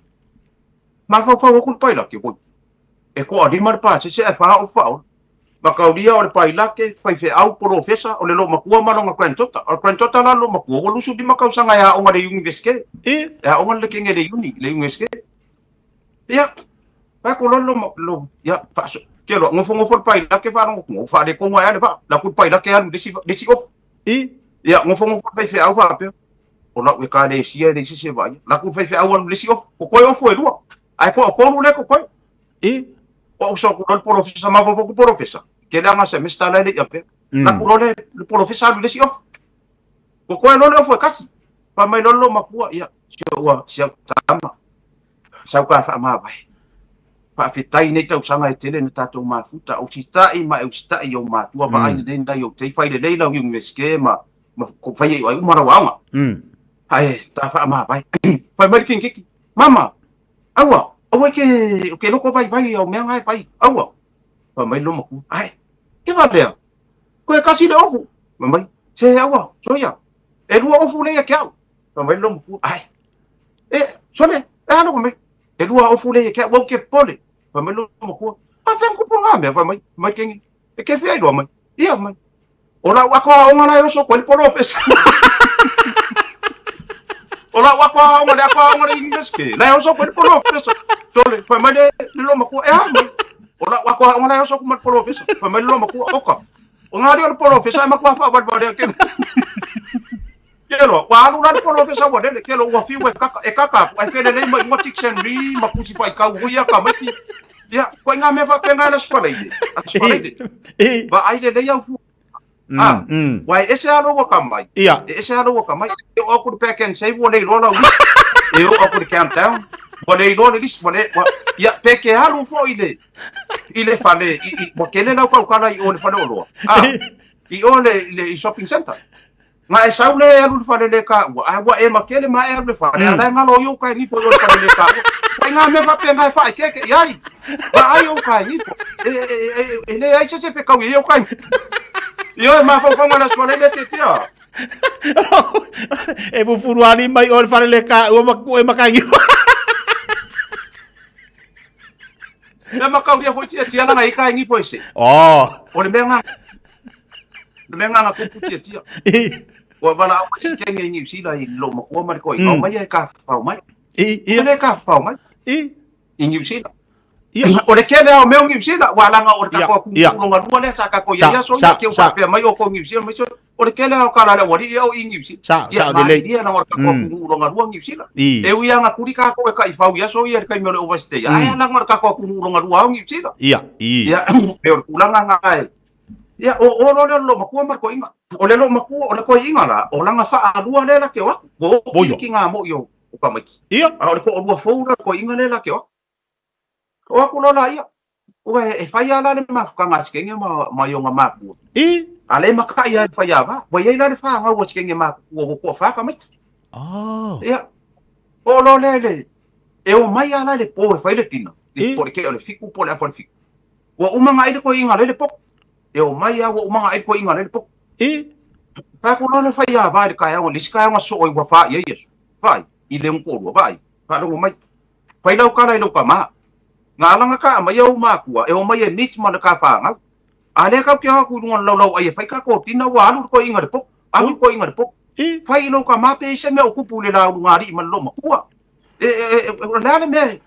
Ma fa ku pa ilake vo. E ko adi mar pa se fa o fa ma ka dia o pa ilake fai fe au profesa o le lo makua malonga kwentota la lo makua o lusu di makau sanga ya o ngare universike ya o ngale kinge le universike ya pa ko lo ya fa so ke lo ngofo pa ilake fa no fa de ko ngaya le fa la ku pa ilake an disi off ya ngofo fai fe au fa pe o la we ka de sia de se va la ku fai fe au an disi off ko off e do ai ko le ko o so ko profesa ma vo ko profesa ke la nga semestre la le yape la ko le profesa le si off ko no le fo kasi pa mai lo makua ya sia tama sa ka fa ma bai pa fitai nei tau sanga e tele na tatu ma futa o sitai ma o ma tua ba ai nei dai o te fai le la universike ma ko fai ai mara wa ai ta fa ma bai pa mai kiki mama awa o ke loko vai o me ngai pai awa pa mai lo maku ai ke va le ko kasi de ofu mai se awa so ya e lu ofu le ya ka pa mai lo maku ai so le ano ko me e lu ofu le ya ka wo ke pole pa mai lo maku pa fen ku ponga me pa mai ke fe ai lo mai ia mai ora wa ko ngana yo so ko el profesa Ola wa kwa ngale English ke. La yo so ko professor. Tole, fa male lo mako Ola wa kwa ngale yo so ko professor. Fa male lo mako oka. O ngari o professor mako fa ba ke. Kelo, wa lu na professor wa de kelo wa fi wa kaka. Ai ke le mo tiksen ri makusi fa ka uya ka maki. Ya, ko nga me fa penga la spalaide. Ba ai de ya fu. Wai ese alo wa kamai. Ese alo wa kamai. O ku pack and save wo le lo la. E o ku countdown. Wo le lo lis wo le ya peke alo fo ide. ile fale I mo kele na pa kala I o le fale o I o le shopping center nga e saule e alu fale le ka wa e makele ma e alu fale ala ngalo yo ka ni fo yo fale le ka nga me va pe nga fa ke yai ba ai yo ka ni fo ele ai se pe ka yo ka yo ma fo ko na skole le te tia e bu furuani mai o fale le ka o e makangi le makauria fo tia na ngai ka ni fo ese o le menga nga ku tia wa bana o si kenge ni si la I lo mo ko ma ko I mai ka fa mai le ka fa mai I ni si la o le kele o meu ni si la wa la nga o ka ko ku lo nga le sa ka ko ya so ya ke o pa mai o ko ni si mai so o le kele o ka la le wa ri o I ni si sa de le dia na o ka ko ku lo nga ni si la e wi nga ku ri ka ko ka I fa ya so ya ka me o overstay ai la nga ka ko ku lo nga ni si la ia pero ku la nga ya o lo makua mar ko inga o le lo makua o le ko inga la o langa fa alua le la ke wa o ki nga mo yo o ka mai ia o le ko o fo ko inga le la ke wa o ku lo la ia o e fa ya la le ma ka nga skenge ma yo nga ma ku ale ma ka ya fa ya ba wa ye la le fa nga wo skenge ma ku ko fa ka mai ia o lo le e o mai ala le po fa le tina le por ke o le fiku po le fa fiku wa uma nga ile ko inga le po e o mai a o manga ai ko inga le po pa ko no le fa ya vai ka ya o liska ya so o wa fa ye yes vai I le ko ro vai pa lo mai pai lau ka lai lo ka ma nga langa ka mai o ma ku e o mai e mit ma ka fa nga ale ka ke ha ku ngon lo ai fa ka ko tina wa lu ko inga le po a lu ko inga le po fai lo ka ma pe se me o ku pu le la ngari ma lo ma ku la le me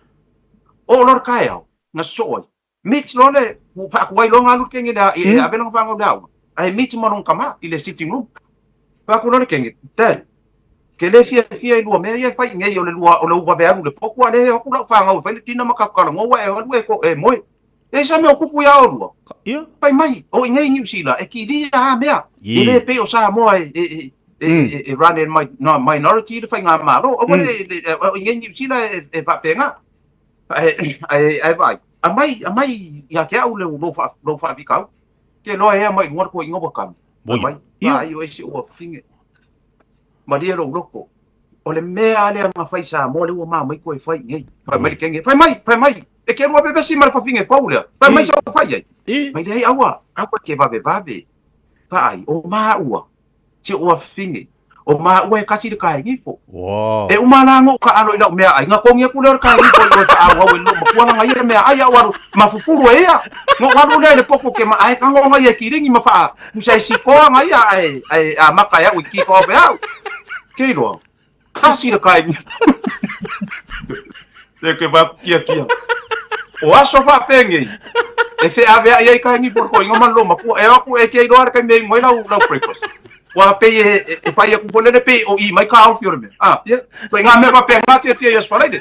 o lor ka ya nga so Mitch lo le fa ku ai lo ngalu kenge da e abelo fa ngau ai Mitch mo non kama I le sitting room fa ku lo le kenge tel ke le fia lo me ye fa nge yo le o le va beru le poku ale o ku lo fa ngau fa le tina maka ka ngo wa e ko e moi e sa me o ku ya o lo ia pai mai o nge New Zealand e ki di ha me le pe o sa mo run in my minority le fa nga ma lo o le nge New Zealand e fa penga ai vai amai ya ke au le lo fa vikau ke lo e mai ngor ko ingo bakam mai ai o ese o finge maria lo loko o le mea le ma fai sa mo le o ma mai ko fai ngai fa mai kenge fa mai e ke ro bebe si mar fa finge paula fa mai so fai ai mai dei awa ke va be fa ai o ma ua si o finge o ma ua kasi de kai ngifo e uma la ngo ka alo ila mea ai nga ko ngia kulor kai ngifo o ta awa we lo ma ngai mea ai awa ma fufuru e ya ngo waru le poko ke ma ai ka ngo ngai kiringi ma fa usai si ko ngai ai a maka ya wiki ko be au ke lo kasi de kai de ke va kia o aso fa pengi e fe ave ai kai ngifo ko ngo ma lo ma ku e aku e ke do ar kai me ngoi la breakfast wa pe e fai ku pole pe o I mai ka au fiore me ya so nga me va pe ngati ti ya sparaide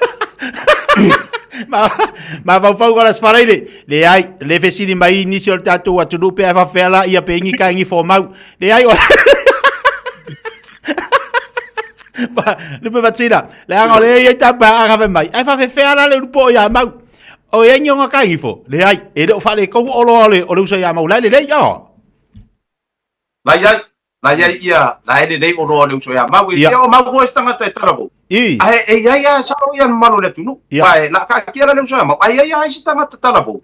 ma va fa ora sparaide le ai le vesini mai inizio tato wa tu pe fa fela ia pe ngi ka ngi fo mau le ai ba le pe vatsina le anga le ia ta ba ga mai ai fa fela le po ya mau o e ngi nga ka ngi fo le ai e do fa le ko o lo le o so ya mau le ya la ya la ia la ele o ro le so ya ma we o ma go sta ngata tarabo ai ya sa o ya malo le tunu ai la ka kira le so ya ma ai ya sta ngata tarabo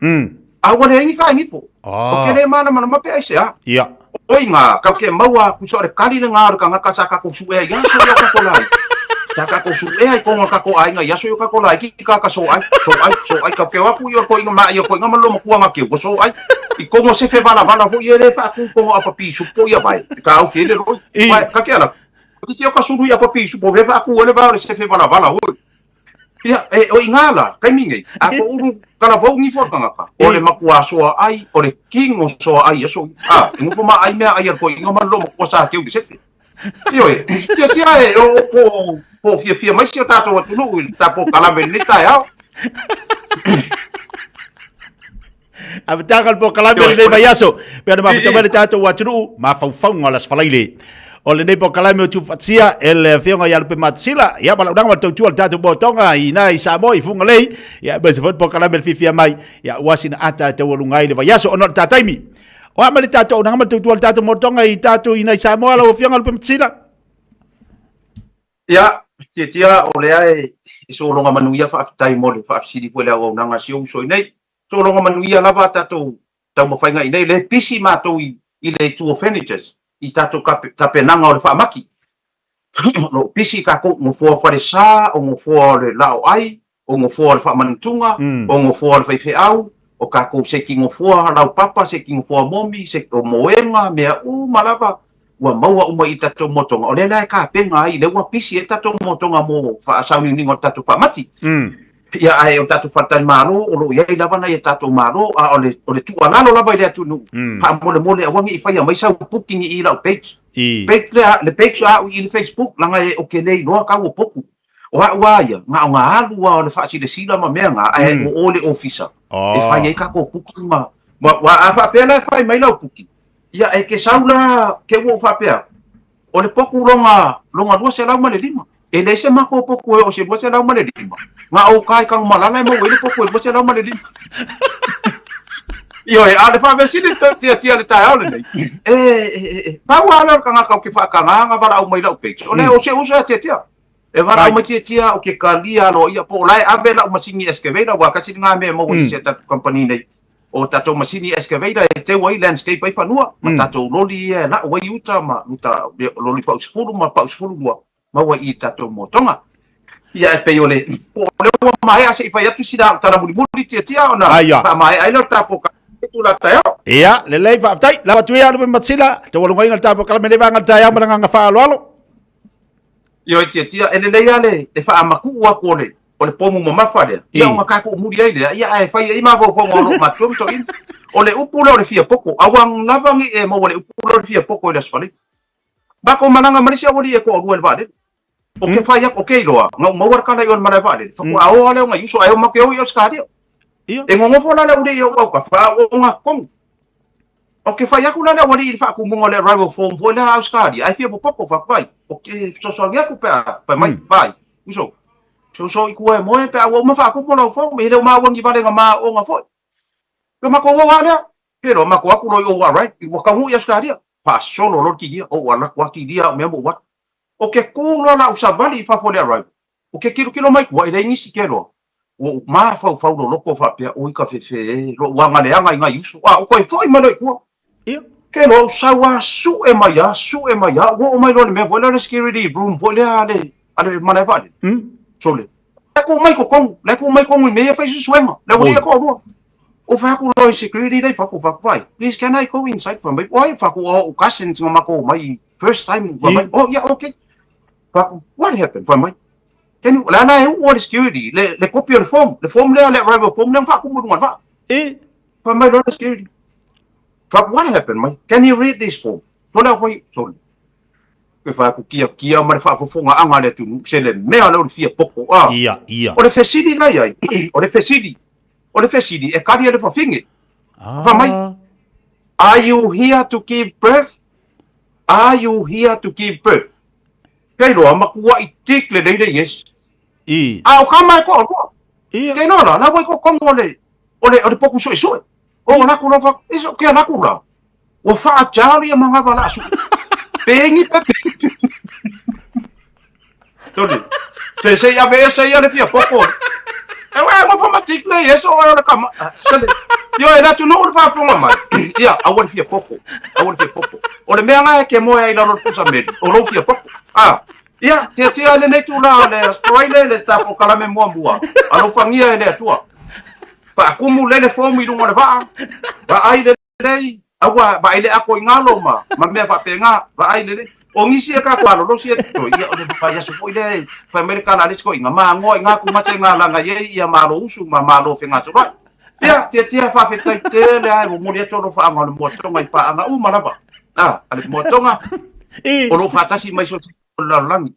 a wo le ngi ka ngi po o ke le mana ma pe ai sa ia o inga ka ke maua ku so re kali le nga ka ngaka sa ka ko su e ya so ya ka ko lai sa ka ko su e ai ko ka ko ai nga ya so ya ka ko lai ki ka so ai ka ke wa ku yo ko inga ma yo ko inga malo ma ku nga ke so ai I como se fe bala vo ele fa ku ko apa pisu po ya vai ka au fele ro vai ka ke ala ki ti ka suru ya pa pisu po ve fa ku ele va se fe bala ho ya o ingala kai mingi a ko uru kala vo ni for kanga ka o le makua so ai o le kingo so ai so ngo ma ai me ai ko ngo ma lo mo sa ke u se fe yo ti ai o po fia mai se ta to tu no ta po kala me ni ta ya Abtangal po kalambe le bayaso. Pero ma putaba le tato wa tru ma fau ngala sfalaile. o le nei po kalame o tufatia e le whionga ia lupe matsila ia pala udanga matau tua tatu botonga i nai Samoa i funga lei ia bese fot po kalame le fifia mai ia wasina ata te walungai le vayaso ono tataimi o ama le tatu udanga matau tua tatu botonga i tatu i nai Samoa la o whionga lupe matsila ia tia o le ai so longa manuia fa aftai mo le fa afsidi po le o nanga sio so nei so longa manuia lava tatu tau mafainga i nei le pisi matou i le two furnitures i tatu tapenanga o le fa maki no pisi ka ko mo fo fa le sa o mo fo le lao ai o mo fo le fa mantunga o mo fo le fe au o ka ko se ki mo fo lao papa se ki mo fo momi se o moenga me u malava wa maua uma i tatu motonga o le la ka penga i le wa pisi e tatu motonga mo fa sa ni ngo tatu fa mati ia ai o tatu fatai malo o lo ia i lava na ia tatu malo a o le tu alalo lava i le atu nu pa mole awangi i fai a mai sa booking i lau page le page a i le Facebook langa e o ke nei loa ka o poku o a ua ia nga alu o le faasi le sila ma mea nga e o le officer e fai ai ka ko puki ma wa a fa pena fai mai lau puki ia e ke saula ke wo fa pea o le poku longa lua se lau ma le lima e le se mako poku o se bose lau ma le lima nga o kai kang malanga mo wele poku e bose lau ma le lima io e ale fa vesini tia le tai ole nei pa wala kanga ka ke fa kanga bara o mai lau page o le o se usa tia e vara o mai tia o ke kalia lo ia po lai abela o masini excavator wa ka singa me mo se ta company nei o tato masini excavator e te wai landscape ai fanua ma tato loli e la wai uta ma uta loli pa usfulu ma pa usfulu ma wai i tato motonga ia e pe ole o le mai ase i fai atu sida tara buli tia ona pa mai ai lo tapo ka tu la tayo ia le lei fa tai la tu ia lo matsila te walungai ngal tapo kala me vanga tayo ma nga fa lo io tia e le ale e fa amaku wa ko le o le pomu mo mafale ia o ka ko muri ai le ia e fai ai ma vo lo ma tum to in o le upulo le fia poko awang lavangi e mo le upulo le fia poko le sfali ba ko mananga marisia wori e ko o le vade o ke fai o ke loa nga mo war kana yon mara vade fa ko ao ale nga yuso ai mo ke o yo skadio e ngo fo la le uri yo ka fa o nga kom o ke fai ku la le wori fa ku mo le rival form vo la skadio ai fia poko fa pai o ke so ya ku pa mai pai yuso so iku e mo e pa o ma fa ku mo lo fo me le ma wangi vale nga ma o nga fo lo ma ko wa ala pero ma ko ku lo yo wa right i ka mu ya skadio fa solo lo ki dia o wala kwa ki dia me mo wa o ke ku lo na usavali fa fo le right o ke kilo mai ku ile ni sikelo o ma fa lo ko fa pe o ka fe lo wa nga le nga yusu o ko foi ma lo ku ke lo sawa su e mai ya o mai lo me vola security room vola ale ma le vale so le ku mai ko me fa su suenga le wo ko ro o fa ku lo security dai fa vai please can I go inside from why fa ku o kasen ma ko mai first time mai oh yeah okay fa what happened from mai can you la na what security le copy the form le rival form le fa ku mu fa fa mai lo security fa what happened mai can you read this form to la hoi so ke fa ku kia ma fa fonga anga le tu se le me ala o fia poko ia o le facility lai ai o le facility e kari le fa fingi fa mai are you here to give birth kai lo ma ku i tik le dei yes o kama ko ke no la wai ko kongo le o le poku so o na ku no fa iso ke na ku la o fa jari ma nga vala su pengi pepe tole se ya ve se ya le fia poco e wa mo fa matik le eso o le kama sele yo era tu no fa fonga mai ia a won fia poco o le mea ke mo ai la ro pusa me o lo fia poco ia te ale nei tu la le spoile le tapo kala me mo bua a lo fangia ele tua pa kumu le fomu i lunga le va ai le lei awa ba ile ako ingalo ma me fa penga ba ai le o ngisi ka kwa lo si to ia o le pa ya so ile fa america la lesko inga ma ngo inga ku ma tsenga la nga ye ia ma lo usu ma lo fenga so ba ia te fa fe tai te le ai mo le to lo fa ma lo mo to ngai pa anga ma la ba ale mo to nga o lo fa tasi mai so la langi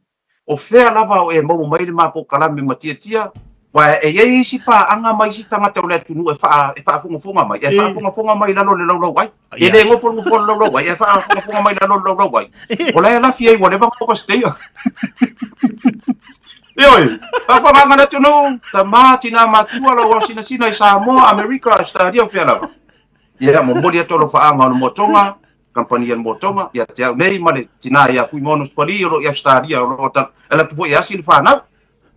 o fe la va o e mo mai le ma po kala me matia Wa e si pa anga mai si tanga tau le tunu e fa funga mai. E fa funga mai lalo le lo wai. E le ngo funga lo wai. E fa funga mai lalo lo wai. Ola la fie wale ba ko stay. Yoi, apa mangana tunu tamatina matua lo sina i Samoa America stadio fiala. Ia mo molia tolo fa anga no motonga, kampania motonga, ia te nei male tina ia fui monus pali lo ia stadio lo ta ela tu ia sil fa na.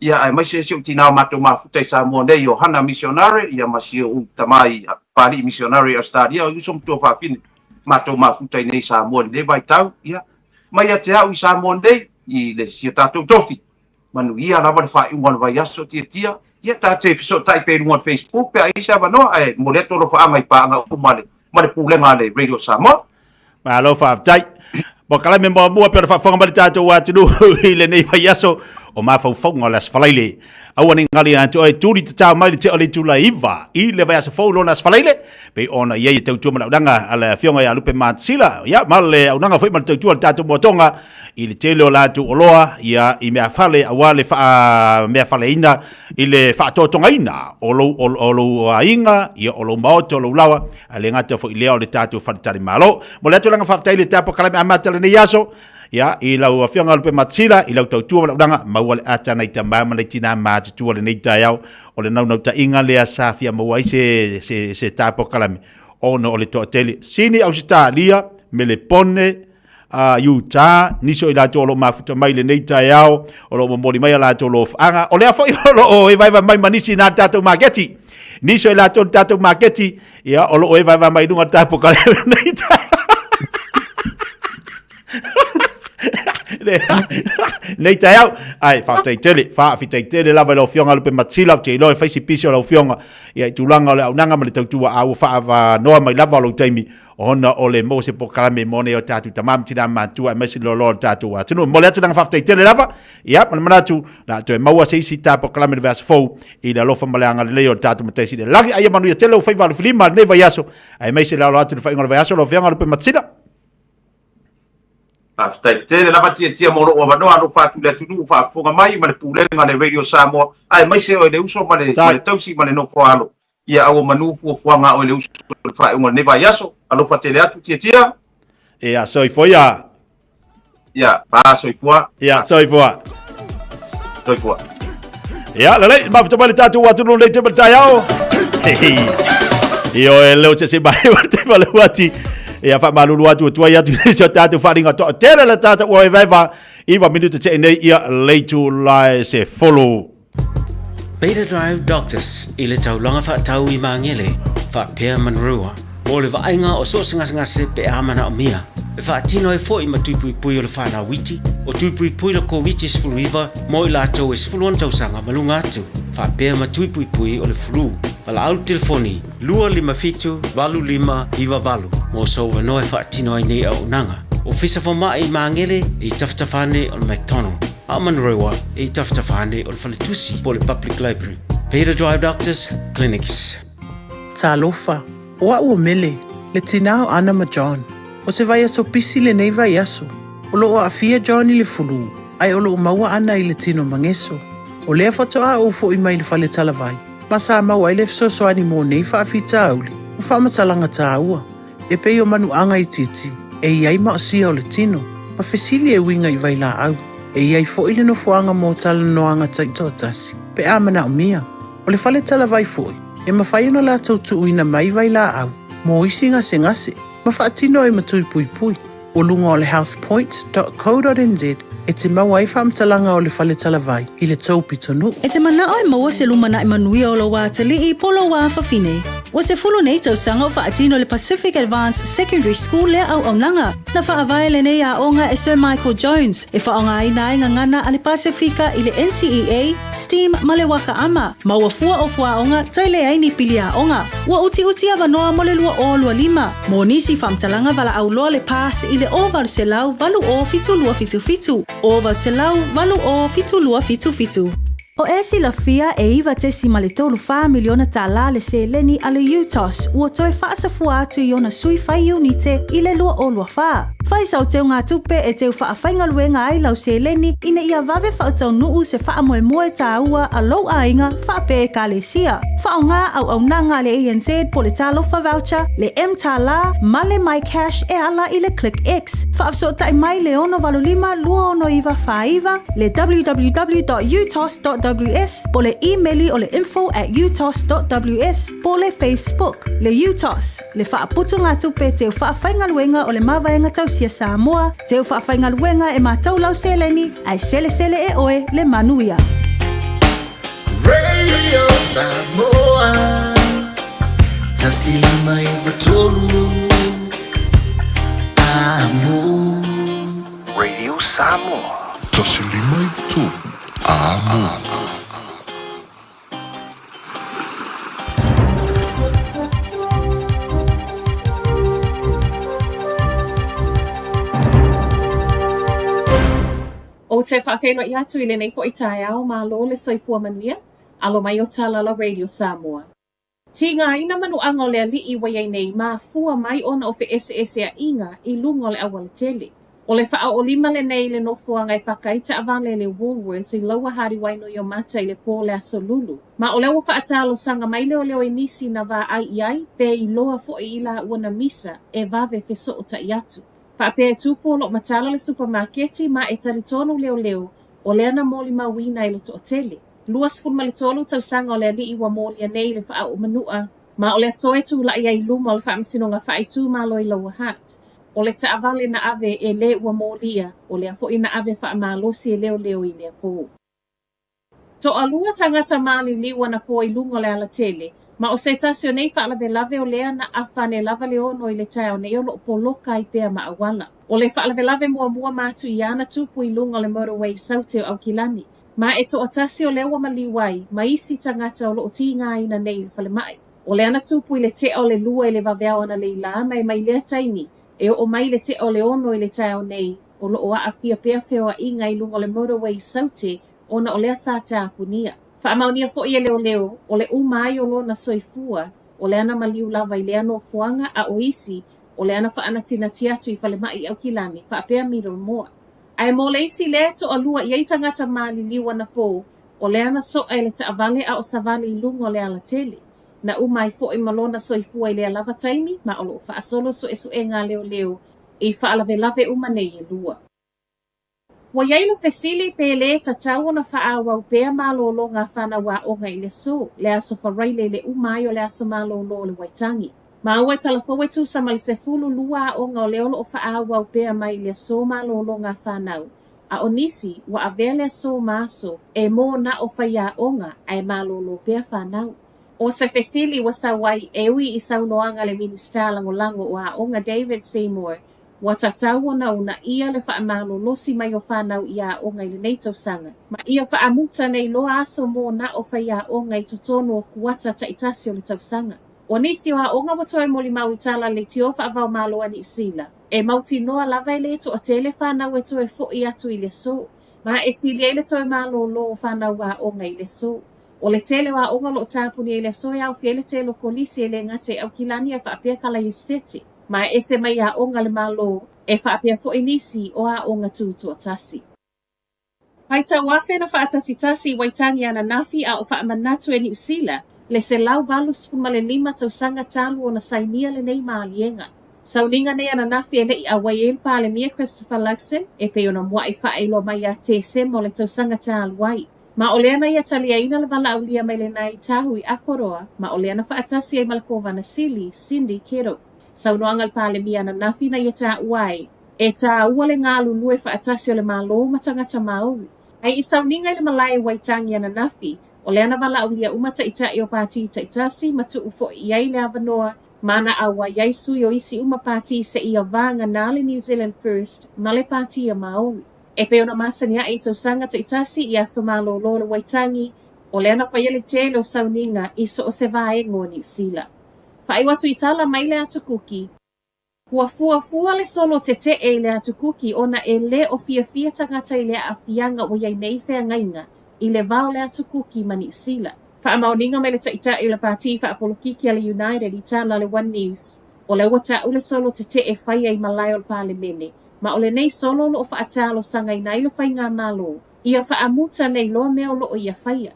Ia ai mai se tina mato ma futai Samoa nei Yohana missionary ia masio tamai pali missionary stadio i som to fa fin mato ma futai nei Samoa nei vai tau ia. Mai ia te au i Samoa nei i le sieta to tofi. Manuia lava le fai unga vai aso tia ia ta te fiso tai pe on Facebook pe aisa vano ai moleto lo fa mai pa nga umale male pulenga le Radio Samoa ma lo fa tai bo kala me mo pe fa fonga ba tato wa tinu ile nei vai aso o ma fa fonga las falaile awani ngali anto ai turi ta mai te ole tula iva I le vai aso fo lo las falaile pe ona ye te tu mana danga ala fionga ya lupe matsila ya male unanga foi mal te tu tato motonga I le tele la tu oloa ia I mea fale awale fa mea fale ina I le fa totonga ina olo ainga ia olo maoto olo lawa ale ngata fo ilea o le tatu fatari malo mo le tulanga fa taile tapo kala me amata le yaso ia I la afionga lupe matsila I la tautua wala udanga mawale ata na itamama le tina matu tua le neita yao o le nau ta inga le asafia mawai se tapo kala me ono o le to tele sini au sita lia me le pone Utah niso ila tolo mafuta mai le neita yao o lo momoli mai la tolo anga o le afo o e vai mai manisi na tato marketi niso ila tolo tato marketi ya o lo e vai mai dunga tapo kale neita neita yao ai fa fitai tele la velo fionga lupe matsila te lo fa si pisio lo fionga ya tulanga le unanga male tautua au fa va no mai lava lo taimi ona ole mo se pokalame mone o tatu tamam tina matua mesi lo tatu wa tunu mo le tu nga fafte tele lava ya mana tu na to maua se sita pokalame verse 4 I la lofa malanga le o tatu matesi le lagi ai manu ya tele o fai va filima ne va yaso ai mesi la lo atu fai ngol va yaso lo fianga lo pe matsila aftai tele lava tia mo o vano anu fatu le tunu fa fonga mai ma le pulenga le Radio Samoa ai mesi o le uso ma le tausi ma le no foalo ia au manu fuanga o le uso fa un ne va yaso alo fatele atu tia e a soi foia ia pa soi poa ia soi poa ia la le ma fitaba le tatu wa tunu le te batayao io e lo se ba te vale wati e a fa malulu atu tua ia tu se tatu faringa to tele la tatu o e va iva minuto te nei ia le tu la se follow Beta Drive Doctors I le taulanga fa tau I mangele fa pea manrua o le vainga o so ngase pe amana o mia e fa tino e foi ma tupui o le fana witi o tupui le ko witi sfuluiva mo I la tau e sfuluon tau sanga malunga atu fa pea ma tupui o le flu pala au telefoni 255 iva valu mo so no e fa tino ai nei au nanga o fisa fo mai mangele I taftafane o McDonald Amanrewa e taftafane o le faletusi po le Public Library. Beta Drive Doctors Clinics. Talofa, oa ua mele, le tinao ana ma John. O se vai aso pisi le nei vai aso. O lo o afia John I le fulu, ai o lo o maua ana I le tino mangeso. O lea fatoa o fo I mai le fale talavai. Masa maua I le fisoso ani mo nei fa afita auli. O fa matalanga ta ua. E pei o manu anga I titi. E iai ma o sia o le tino. Ma fesili e winga I vai la au. E iai fo ile no fuanga mo tala noanga taito tasi. Pe amana o mia. O le fale tala vai foi. E mawhai no la tautu uina mai vai la au. Mo isi ngase. Mawhaatino e matui pui. O lunga o le healthpoint.co.nz e te maua I whamtalanga o le fale tala vai. I le tau pitonu. E te mana o e maua se lumana I manuia o la wātali I polo wā whawhine. O se fulu nei tau sanga o whaatino le Pacific Advanced Secondary School lea au aunanga. Na whaavai le nei a onga e Sir Michael Jones. E whaonga ina e ngangana a le Pasifika I le NCEA, STEAM ma le waka ama. Maua fua o fua onga tai le aini pili a onga. Ua uti a wanoa mo le lua o lua lima. Mo nisi whamtalanga wala au loa le pass I le o valu se lau valu o fitu lua fitu. O valu se lau valu o fitu lua fitu. O e silafia e iwa te si ma le tolu wha miliona tā la le se leni a le UTOS ua toe whaasafua atu i ona sui whai unite i le lua o lua wha. Whai sau teo ngā tupe e teo wha whainga luenga ai lau se leni ina ia vave whautau nuu se wha moe moe tā ua a lau a inga wha pe e ka le sia. Wha o ngā au nanga le ANZ po le talofa voucher, le M tā la, ma le My Cash e ala i le Click X. Wha afso tai mai le ono valulima lua ono iwa wha iwa, le www.utos.ws, po le emaili o le info@utos.ws, po le Facebook, le UTOS, le wha putu ngā tupe teo wha whainga luenga o le mawaenga tau sia Samoa, teo wha whainga luenga e mātou lau se leni, ai sele sele e oe le manuia. Radio Samoa, tasilima i watolu, amo. Radio Samoa. Tasilima i watolu, amo. O te whawhenua i atu i le nei fo i tae ao mā lo le soifua mania, alo mai o Talala Radio Samoa. Ti ngā ina manu anga le li i waiai nei mā fua mai ona o fe ese a inga i lungo le awale tele. O le wha o lima le nei le nofua ngai pakai ta avale le Woolworths i laua hari waino i o mata i le pō le aso lulu. Ma o lewa wha atalo sanga mai leo leo i nisi na wā ai iai, pe i loa fo i ila uana misa e vave fe so o ta i atu. Whaapea tupo lo matala le supermarketi ma e talitonu leo leo o leana moli mawina i le to tele. Luas fun malitolu tau sanga o lea li iwa moli a nei le wha o manua. Ma o lea soe tu la ia i luma o le wha masino nga wha i tu ma lo i laua hat. O le ta avale na ave e le ua molia o lea fo ina ave wha ma losi e leo leo i lea po. To alua tangata mali liwa na po i lungo le ala tele. Ma o se tasio nei wha lave o lea na awhane lava le ono i le tau nei o lo poloka i pea ma awala. O le wha lave mua matu i ana tupu i lunga le motorway sauteo au kilani. Ma e to atasio lewa maliwai, ma isi tangata o lo ti ngā ina nei le whale mai. O le ana tupu i le te o le lua i le waweao ana le ila mai lea taimi, e o mai le te o le ono i le tau nei, o lo o a fia pea feo a inga i lunga le motorway saute, ona o lea sa tāpunia. Whaamaunia fo ia leo leo, o le umai o lo na soifua, o le ana maliu lava i le ano fuanga a o isi, o le ana whaana tina tiatu i whale mai au kilani, whaapea miro moa. Ai mo le isi le to alua i tangata mali liwa na po, o le ana so ai le ta avale a o savale i lungo le ala tele. Na umai fo i malona soifua i le lava taimi, ma o lo whaasolo so esu e ngā leo leo, i whaalave umanei e lua. Wa yailo fesili pe le tatau na whaawau pea malolo ngā whana wa o ngai le so, le aso wharaile le umai o le aso malolo le waitangi. Ma ua talafowe tu sa mali se fulu lua o ngā leolo o whaawau pea mai le so malolo ngā whanau. A o nisi wa avea le so maso e mō na o whaia o ngā ai malolo pea whanau. O se fesili wa sa wai e ui i saunoanga le minister lango o a o ngā David Seymour. Wa tatau na una ia le whaamalo losi mai o whanau ia o ngai le neitau sanga. Ma ia whaamuta nei loa aso mō na o whaia o ngai totono o kuata ta itasi o le tau sanga. O nisi o a o ngā watoe moli mau i tala le tio whaavau malo ani usila. E mauti noa lava i le to o tele whanau e toe fo i atu i le so. Ma e sili e le toe malo lo o whanau a o ngai le so. O le tele wa o ngā lo tāpuni e le so e au fiele telo kolisi e le ngate au kilani e whaapea kala i sete. Ma e se mai a o ngā le malo e whaapea fo inisi o a o ngā tūtu atasi. Pai tau wafe na whaatasi tasi waitangi ana nafi a o whaamanatu e ni usila, le se lau valus fumale lima tau sanga talu o na sainia le nei maalienga. Sauninga nei ana nafi e le i awai e mpa le mia Christopher Luxon e pe ona mua i whaeilo mai a te semo le tau sanga talu wai. Ma o leana ia talia ina le vala aulia mai le nai tahu i akoroa, ma o leana whaatasi e malakova na Sili, Cindy Kero. Saunoanga le pale mia na nafi na ia tā uai, e tā ua le ngā lulue whaatasi o le malo matangata mauri. Ai i sauninga i le malai waitangi ana nafi, o leana vala aulia umata ita i o pāti ta itasi matu ufo i ai le avanoa, mana awa yaisu o isi uma pāti se i a vanga nā le New Zealand First, ma le pāti a maori. E pe ona masania i tau sanga ta itasi i aso malo lo le waitangi, o leana whaiele tele o sauninga i so o se vaengo ni usila. Whai watu i tala mai le atu kuki. Hua fua le solo te e le atu kuki ona e le o fia tangata i le a fianga o iai nei whea ngainga i le vao le atukuki ma New Zealand. Whaamaoninga mai le taita i le pāti whaapolokiki a le United i tāna le One News. O le wata ule solo te e whai ai malai o le pālemene. Ma o le nei solo lo o whaatalo sanga i nai lo whai ngā malo. Ia whaamuta nei loa mea o lo o ia whaia.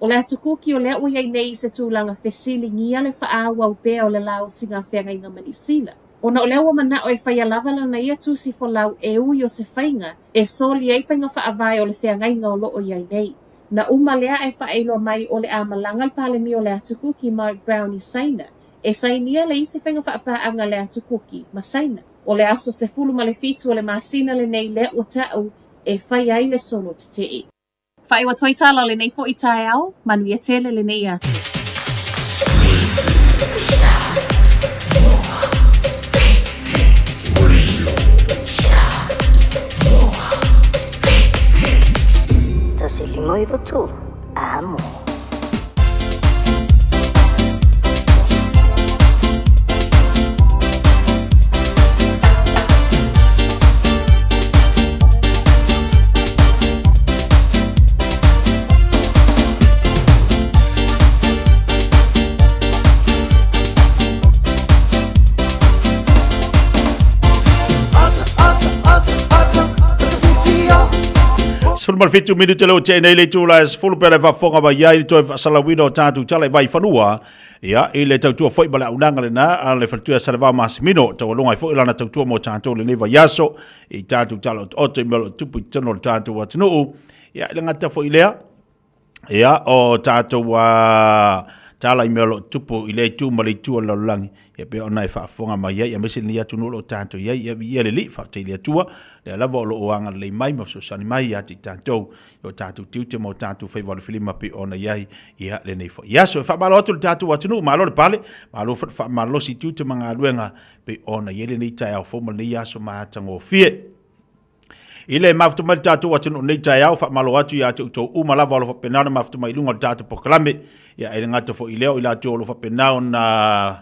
O le atukuki o le ua iai nei se tūlanga whesili ngia le whaawa u pēa o le lao si ngā whenga inga ma New Zealand. O na o le ua mana o e whaia lavala na ia tūsi fo lau e ui o se whainga e soli ei whainga whaavai o le whenga inga o lo o iai nei. Na uma lea e whaeilo mai o le amalangal palemi o le atukuki Mark Brown i Saina. E sainia le isi whainga whaapaanga le atukuki ma Saina. O le aso se fulu ma le fitu o le masina le nei le o tau e whai ai le solo te e. Whai wa toitala le nei fo i tae au, manu ia tele le nei aso. Tasilimo i votu, amo. Sfulu fitu minuto leo tēnei le tūla e sfulu pere whafonga wa iai le toi whasalawina o tātu tala i vai whanua. Ia, i le tautua fwoi bale aunanga le nā, a le whatua salawa masimino, tau alonga i fwoi lana tautua mo tātou le neva yaso, i tātu tala o te melo tupu i tano le tātou wa tinuu. Ia, i le ngata fwoi lea. Ia, o tātou wa tala i melo tupu i le tū mali tū ala langi. Ia pe ona e whaafonga mai iai, a mesi ni atu nulo o tātou iai, ia le li, whaatei le atua. Le lava o lo oanga le mai mafsosani mai ati tātou o tātou tiute mo tātou whaiwale whilima pe ona iai ia le nei fo. Ia so e whaamalo atu le tātou atunu, malo le pale, malo si tiute mga aluenga pe ona iai le nei tai au foma nei aso maatango fie. Ile mafutuma le tātou atunu nei tai au whaamalo atu ia atu tau umalava o lo whapenao na mafutuma ilunga le tātou pokalame. Ia ele ngata fo ileo ila atu o lo whapenao na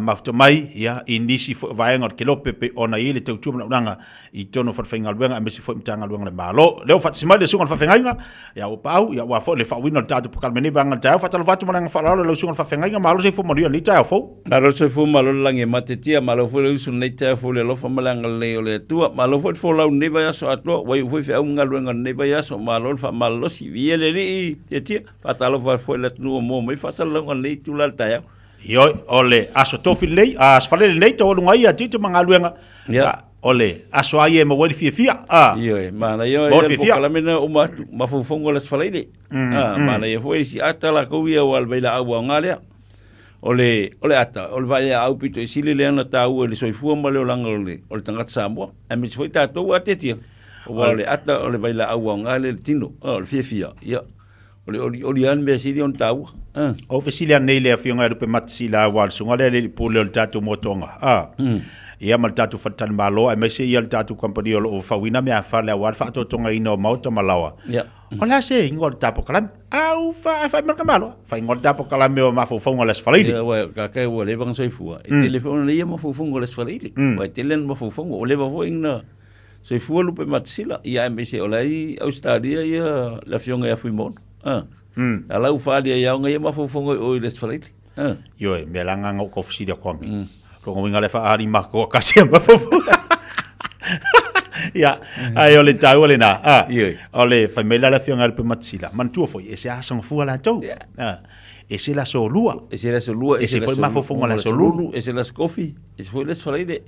mafuta mai ia inisi fo vaenga ke lope pe ona ile te utu na unanga I tono fa fainga luenga mesi fo mtanga luenga le malo leo fa simai le sunga fa fainga ya o pau ya wa fo le fa wino tatu pokal meni banga tau fa tala fatu manga fa lo sunga fa fainga malo se fo moria ni tau fo malo se fo malo lange matetia malo fo le sun nei tau fo le lo fa malanga le o le tua malo fo la ne ba ya so atlo wa fo fa unga luenga ne ba ya so malo fa malo si viele ni te fa tala fo le tu mo mai fa tala ngai tu la tau Yo ole aso tofi lei as falele nei to lunga ia tito manga luenga ole aso ai mo wali fia yo mana yo kala mena o ma fongo las falele mana yo foi si ata la ko ia wal baila agua ngale ole ata ole vai au pito sile le na ta o le soifua ma le langa ole tanga sambo a mi foi ta to atetia ole ata ole baila agua ngale tino ole fia ya Oli an me sili on tau. O fe sili an nei le afionga rupe matsila wal sunga le pole o tatu motonga. Ia mal tatu fatan malo ai me se ia tatu company o fawina me afa le wal fa to tonga ino mauta malawa. Ola se ingol tapo kalam. Au fa marka malo. Fa ingol tapo kalam me o mafo fonga les falili. Wa ka ka wo le bang soifua. E telefone le ia mafo fonga les falili. Wa telen mafo fonga o le va vo ina soifua lupe matsila ia me se ola I Australia ia la fionga ia fuimon. Alau falia ia ngai mafofongo o les faliti. Yo me langa ngo ko fsida kwami. Rongo winga le fa ari mako kasi mafofo. Ya, ai ole tau ole na. Ole fa me la fionga pe matsila. Man tu foi ese asang fu la tau. Ese la solua. Ese la solua, ese foi mafofongo la solulu, ese la coffee. Ese foi les faliti.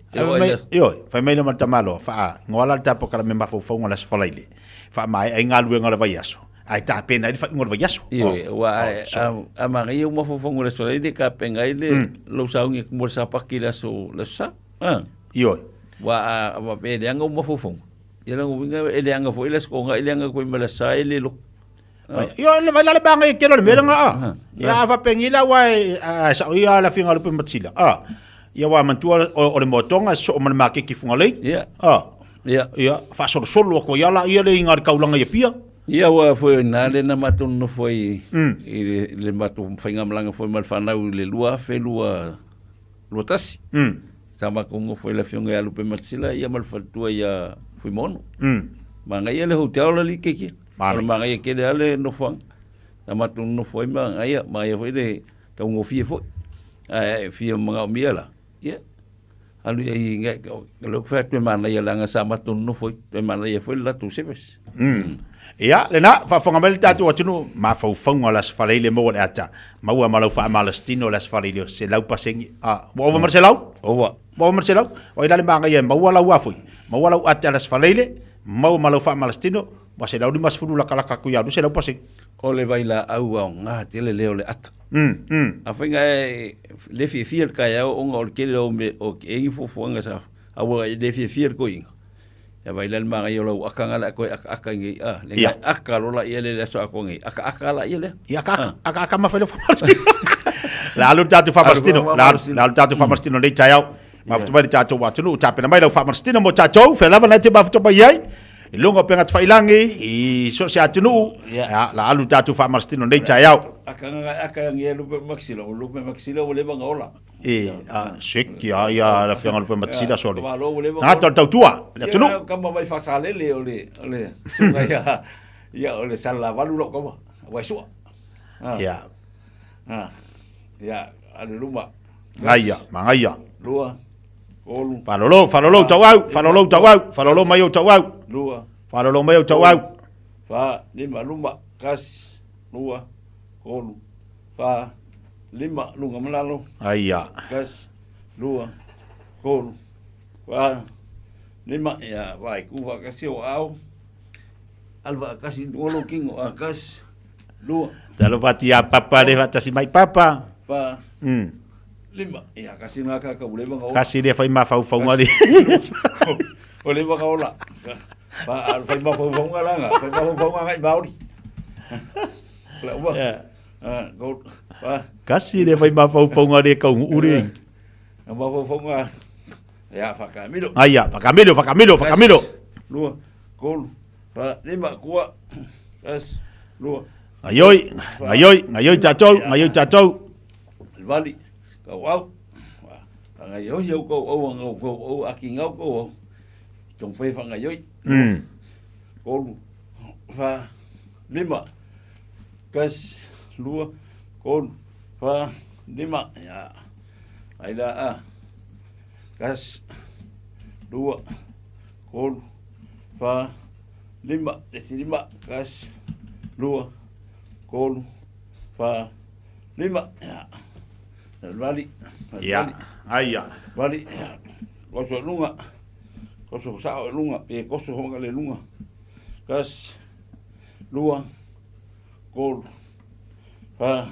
Yo, fa me no matamalo, fa ngola tapo kala me mafofongo las faliti. Fa mai ai ngalu ngola vaiaso. Ai ta pena I fa ngor va yaso. Wa a maria uma fofongo le sole de ka penga ile lo saungi mo sa pakila so le sa. Yo. Wa pe de anga uma fofongo. Ia ngo winga ele anga fo ile sko nga ile anga ko mala sa ile lo. Yo le bala le banga ke lo le nga Ya fa pengila wa sa ia la finga lo pe matsila. Ia wa mantua o le motonga so man ma ke ki funga le. Ya fa solo ko ia la ia le ngar kaulanga ia pia. Ia wa foi na le na matun no foi le matun fainga malanga foi mal fanau le lua fe lua tasi sama kongo foi la fionga ya lupe matsila ia mal fatua ia foi mono manga ia le hotel la li keki Mga ia kele ale no fang. Na matu no foi mga ia foi de tau ngofie foi. Fia mga mia la. Ia. Alu ai ngai lo fat me mana ia langa sa matu no foi. Me mana ia foi la tu sepes. Ia, lena, whafonga mele tātou atunu, ma whauwhaunga las whareile mo le ata. Maua malau wha Malastino las whareile, se lau pasengi. Maua mar se lau? Owa. Maua mar se lau? O ilale maa ngai maua lau afui. Maua lau ata las whareile, maua malau wha Malastino, wa se lau ni mas furu laka kuia, nu se lau pasengi. O le vaila au au ngā te le leo le ata. A whainga le fia kai au onga o le kele o me o ke engi fufuanga sa. Awa le fia ko inga. Ya vaila le mga yolo akanga la koe aka ngi le aka lola ia le so ako ngi aka la ia le ia aka ma felo Malastino la alu tatu Malastino la alu tatu Malastino le chayau ma tu vai tatu wa tunu tape na mai lo Malastino mo chacho fe lava na te ba to ba yai ilonga penga tfailangi i so se atunu la alu tatu Malastino le chayau aka ngi lupe maxilo le banga ola sek ya la fenga lupe maxila sole na tau tua le tunu kama mai fasale le ole sunga ya ole sala valu lo kama wa su ya adu luma ngaya lua kolu falolo tawau mai tawau lua falolo mai tawau fa lima luma kas lua kolu fa lima lunga malalo kas lua kolu fa lima ya vai kuva kasi o au alva kasi ngolo kingo akas lua talo patia papa de vatasi mai papa fa lima ya kasi ngaka ka buleba ngau kasi dia fai ma fau ngari ole ba kaola ba fai ma fau ngala fai ma fau ngai baudi la uba go ba kasi dia fai ma fau ngari ka uri ma fau nga ya fakamilo fakamilo lua kol ba lima kuwa as lua ngayoi chacho vali kau au ngai yo ko o aki ngau ko trong fe fa ngai yo ko fa lima kas lua ko fa lima ya aila kas lua ko fa lima kas lua ko fa lima ya vali vali koso lunga koso sao lunga pe koso honga le lunga kas lua kol fa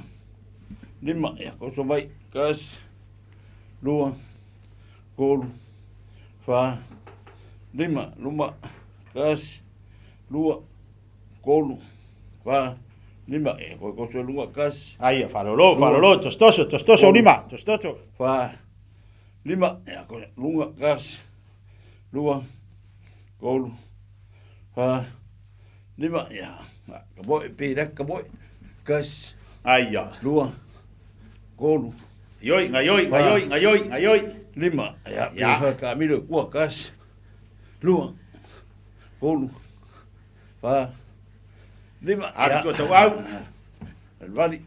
lima ya koso vai kas lua kol fa lima kas lua kol fa lima koso lunga kas falolo tostoso lima tostoso fa lima lunga kas lua kol fa lima kaboy peda kaboy kas lua kol ngayoi lima kamilo kwa kas lua kol fa lima tawau alvali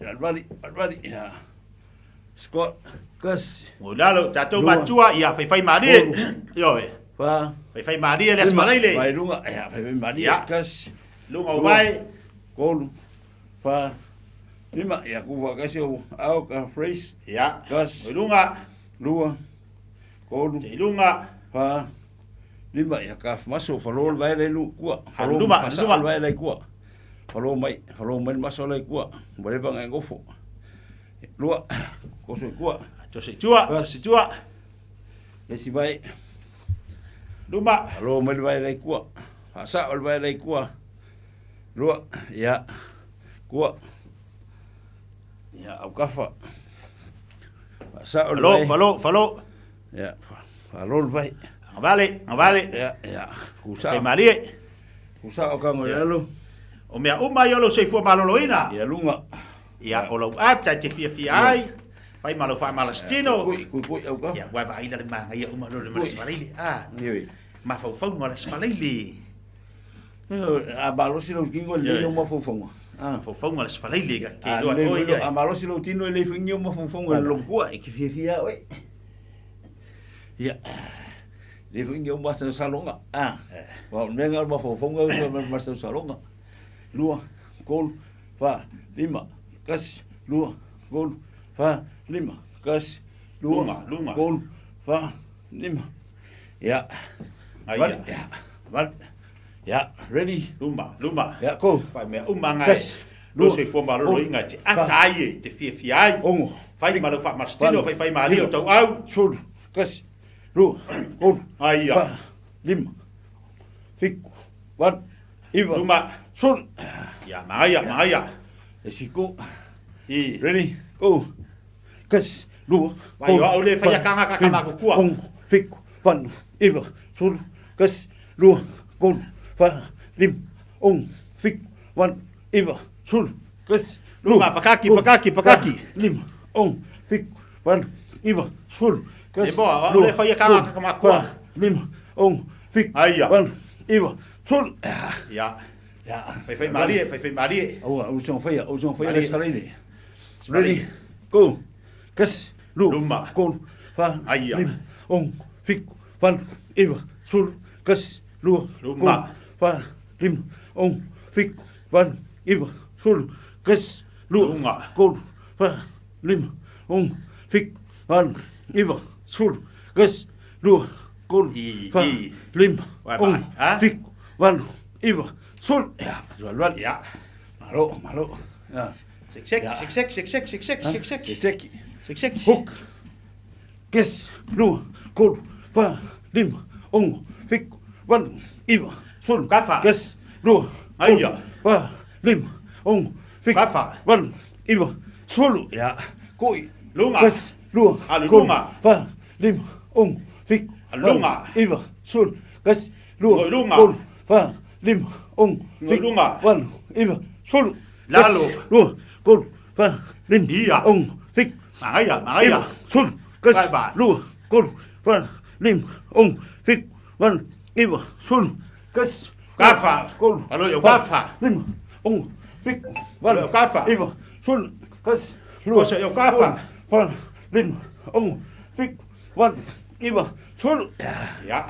Scott kas mulalo tato matua ia fai mari yo fa fai mari le asmalele vai lunga fai mari kas lunga vai kol fa lima kuva kasi au ka phrase kas lunga lua kol lunga fa lima ka maso falol vai le lu kwa luma vai le kwa Follow mai masola kuwa boleh bang ngofo lua koso kuwa to se tua le si bai luma follow mai vai lai kuwa asa ol vai lai kuwa lua ya kuwa ya au kafa asa ol follow ya follow vai ngavale ya kusa marie kusa o kangolelo o mea uma yolo se fu maloloina ia lunga ia o lo acha te fia ai vai malo fa Malastino kui au ka ia wa vai le manga ia uma lo le Malastino ma fa no le Malastino A balosi lo kingo le yo mafofonga. Fofonga le sfalaile ga ke lo oi. A balosi lo tino le fingo mafofonga lo kua e kifia oi. Ya. Le fingo masa salonga. Wa nenga mafofonga masa salonga. Lua kol fa lima kas lua kol fa lima kas lua kol fa lima. Ja. Wat? Ja. Wat? Ja, ready? Luma. Ja, go. Vai me umanga. Lo se fo malo inga te atai te fiai. Ongo. Fai malo fa mastino, fai mali o tau au. Sul. Kas. Lu. Go. Ai ya. Lim. Fik. Wat? Iva. Luma. Sul. Ja, Maya. Esiko. Ready? Go. Kas. Lu. Vai o le fai kanga kaka ko kua. Ongo. Fik. Van. Iva. Sul. Kas. Lu. Go. Fa, lim, ong, fik, wan, iwa, sul, kes, luma, pakaki. Lim, ong, fik, wan, iwa, sul, kes, le fai kanga kama lim, ong, fik, wan, iwa, sul. Ja. Fai mali. O song fai le salele. Ready, go. Kes, luma, go, fa, lim, ong, fik, wan, iwa, sul, kes, luma. Fa, lim, ong, fik, wan, iwa, sul, kes, lunga, kol, fa, lim, ong, fik, wan, iwa, sul, kes, kol, fa, lim, ong, fik, wan, iwa, sul. Ja, lual. Ja. Malo. Ja. Sek. Hoek. Kes, kol, fa, lim, ong, fik, wan, iwa, sul, kafa, kes, kol, fa, lim, ong, fik, kafa, wan, iwa, sul. Ja, koi, lunga, kes, kol, fa, lim, ong, fik, lunga, iwa, sul, kes, lunga, kol, fa, lim, ong, fik, wan, iwa, sul, lalo, kol, fa, lim, ong, fik, Maya, sul, kes, kol, fa, lim, ong, fik, wan, iwa, sul, kes, kafa, kol, alo yo kafa, lim, ong, fik, wan, kafa, iwa, sul, kes, yo kafa, fa, lim, ong, fik, wan, iwa, sul. Ja.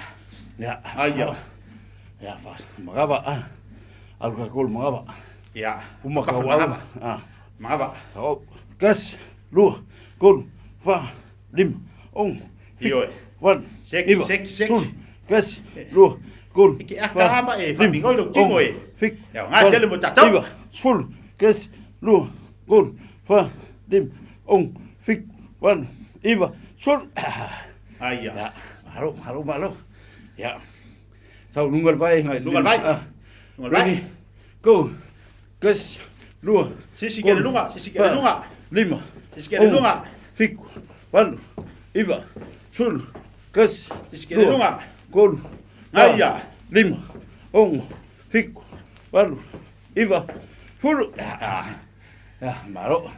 Ja, fa, magaba, alga kol magaba. Ja, magaba. Magaba. Kes, kol, fa, lim, ong, fik, wan, iwa, sul, kes, kol, Iki akama famingoi lo kingo fik. Ya nga tele mo tatau. Iwa, sul, kes, kol, fa, lim, ong, fik, wan, iwa, sul. Ai ya. Malo. Ja. Sau nungal vai ngai. Nungal vai. Go. Kes, Sisi ke lunga. Lima. Sisi ke lunga. Fik, wan, iwa, sul, kes, sisi ke lunga. Kol. Ai ya. Lima, ong, fik, wan, iwa, sul. Ja, malo.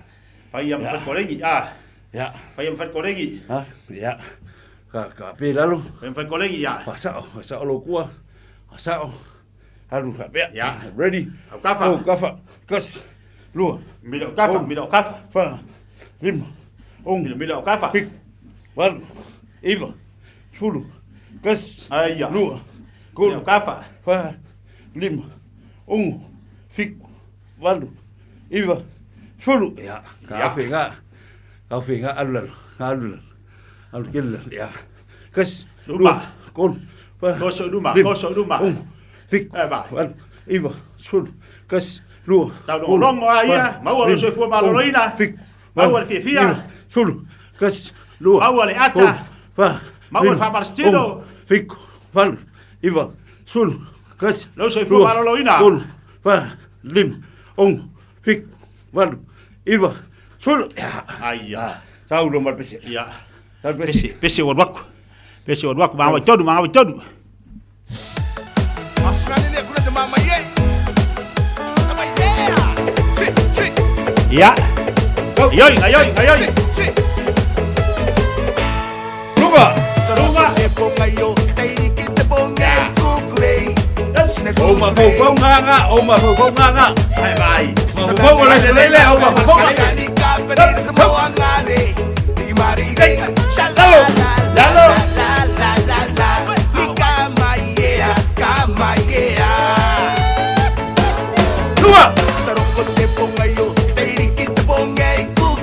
Pai am fat kolengi. Ja. Pai am fat kolengi. Ja. Ka pe lalu. Pai am fat kolengi ya. Pasao lo kua. Pasao. Haru ka pe. Ya. Ready. Kafa. Kafa. Kas. Lua. Milo kafa. Fa. Lim. Ong. Milo kafa. Fik. Wan. Iwa. Fulu. Kas. Ai ya. Lua. Kol. Milo kafa. Fa. Lim. Ong. Fik. Wan. Iwa. Fulu. Ja. Kafe nga alul. Alkilla. Ja. Kas. Luma. Kol. Fa. Koso luma. Ong. Fik. Wan. Iwa. Fulu. Kas. Lua. Tau no longo aia. Mau alo se fua maloloina. Fik. Mau alo fia. Fulu. Kas. Lua. Mau alo ata. Fa. Mau alo fa palestino. Fik. Wan. Iwa. Sul. Kas. Lo se fua maloloina. Kol. Fa. Lim. Ong. Fik. Wan. Iwa. Sul. Ai ya. Tau lo mal pese. Ya. Tau pese. Pese wadwaku. Mama todo. Australia ne kuna mama ye. Ya. Ayoi. Luga. E ponga yo, te que te ponga kukure. Oma fau nganga, oma fau nganga. Hai vai. Ma fau le lele, oma fau. Dalo. Dua.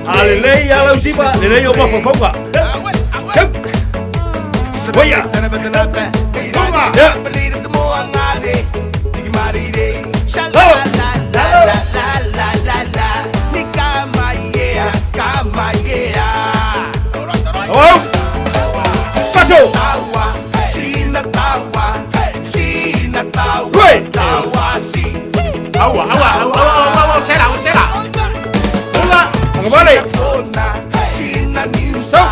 Alelei alau sipa, lelei oma fau ka. Voya. Toma. Ya. Oh. Paso. Awa, será. Toma. Vale. So.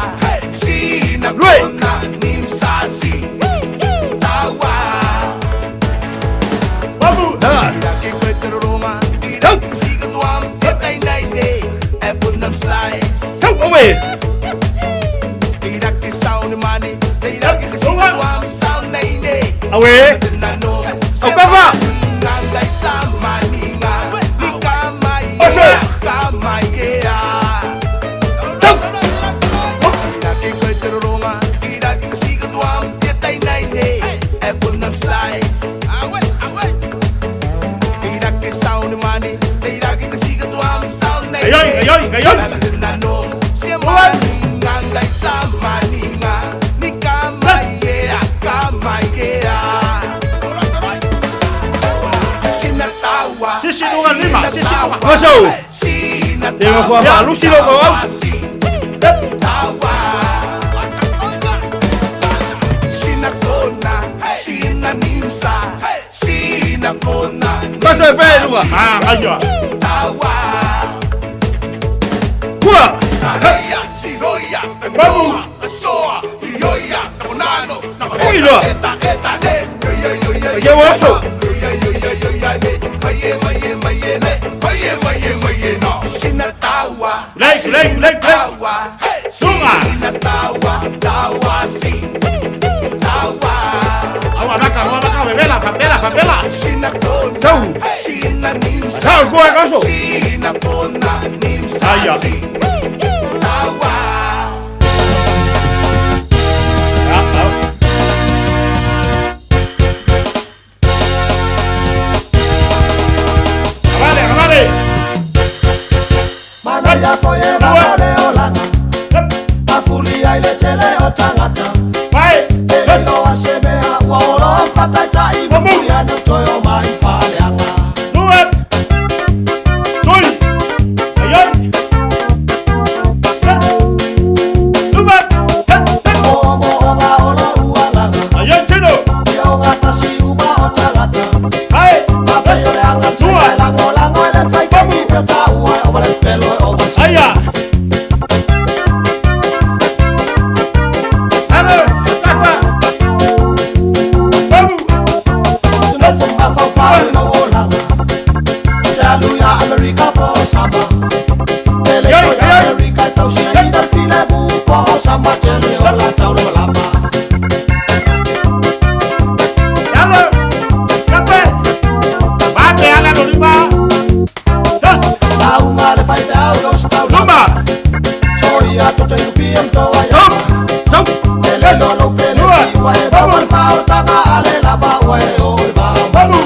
Awe. Apa? Oso. Sisi dua lima. Masuk. Tengok apa? Lu sih lo kau. Masuk apa lu? Ayo. Gua. Babu. Ilo. Ya masuk. Lek. Sunga. Awak bakal bela. Sau gua kaso. Saya. Ya koye mabole olanga Mafuli aile tele otangata Pai Ego asemea waolo Fatata ibu ya nutoyo maifale anga Luet Sui Ayon Yes Luet Yes Omo olo ualanga Ayon chino Yonga tasi uma otangata Pai Fabe yole anga Sua Lango ele faike Ipiota uwe Obale pelo Aya. Halo, apa? Babu. Jalu ya Amerika po sama. Amerika tau sini dan file bu po sama jeli ola tau lama. Halo. Apa? Bape ala lima. Dos. Tau ngale fai tau dos tau lama. Soya to te lupiam to aya. Tom. Ele no pele wa e ba mal fa tanga ale la ba wa e o ba. Babu.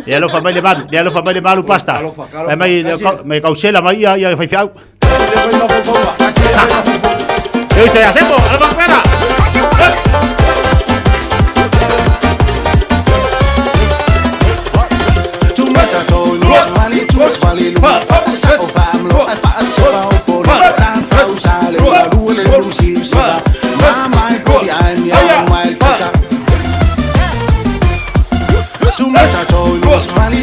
Dia lo fa mai malu pasta. Mai causela mai ia fai fiau. Eu sei acerto, ela vai pera. le lu fa sa o fa mlo fa sa ba o fo le san fa o sa le lu si sa mama ko ya mi ya mai kata tu me sa to lu smali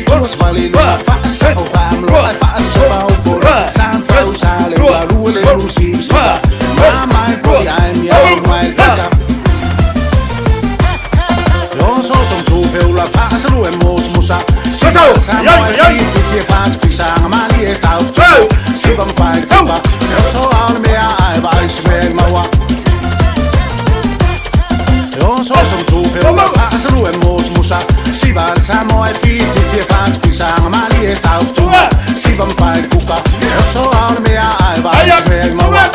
lu fa sa o fa mlo fa sa ba o fo le san fa o sa le lu si sa mama ko ya mi ya mai kata so som tu veula fasa lu emos musa si sa mai ti fa pisa mali e tau si vam fai tamba so on me ai vai sme mawa yo so som tu veula fasa lu emos musa si va sa mai ti fa pisa mali e tau si vam fai kuka so on me ai vai sme mawa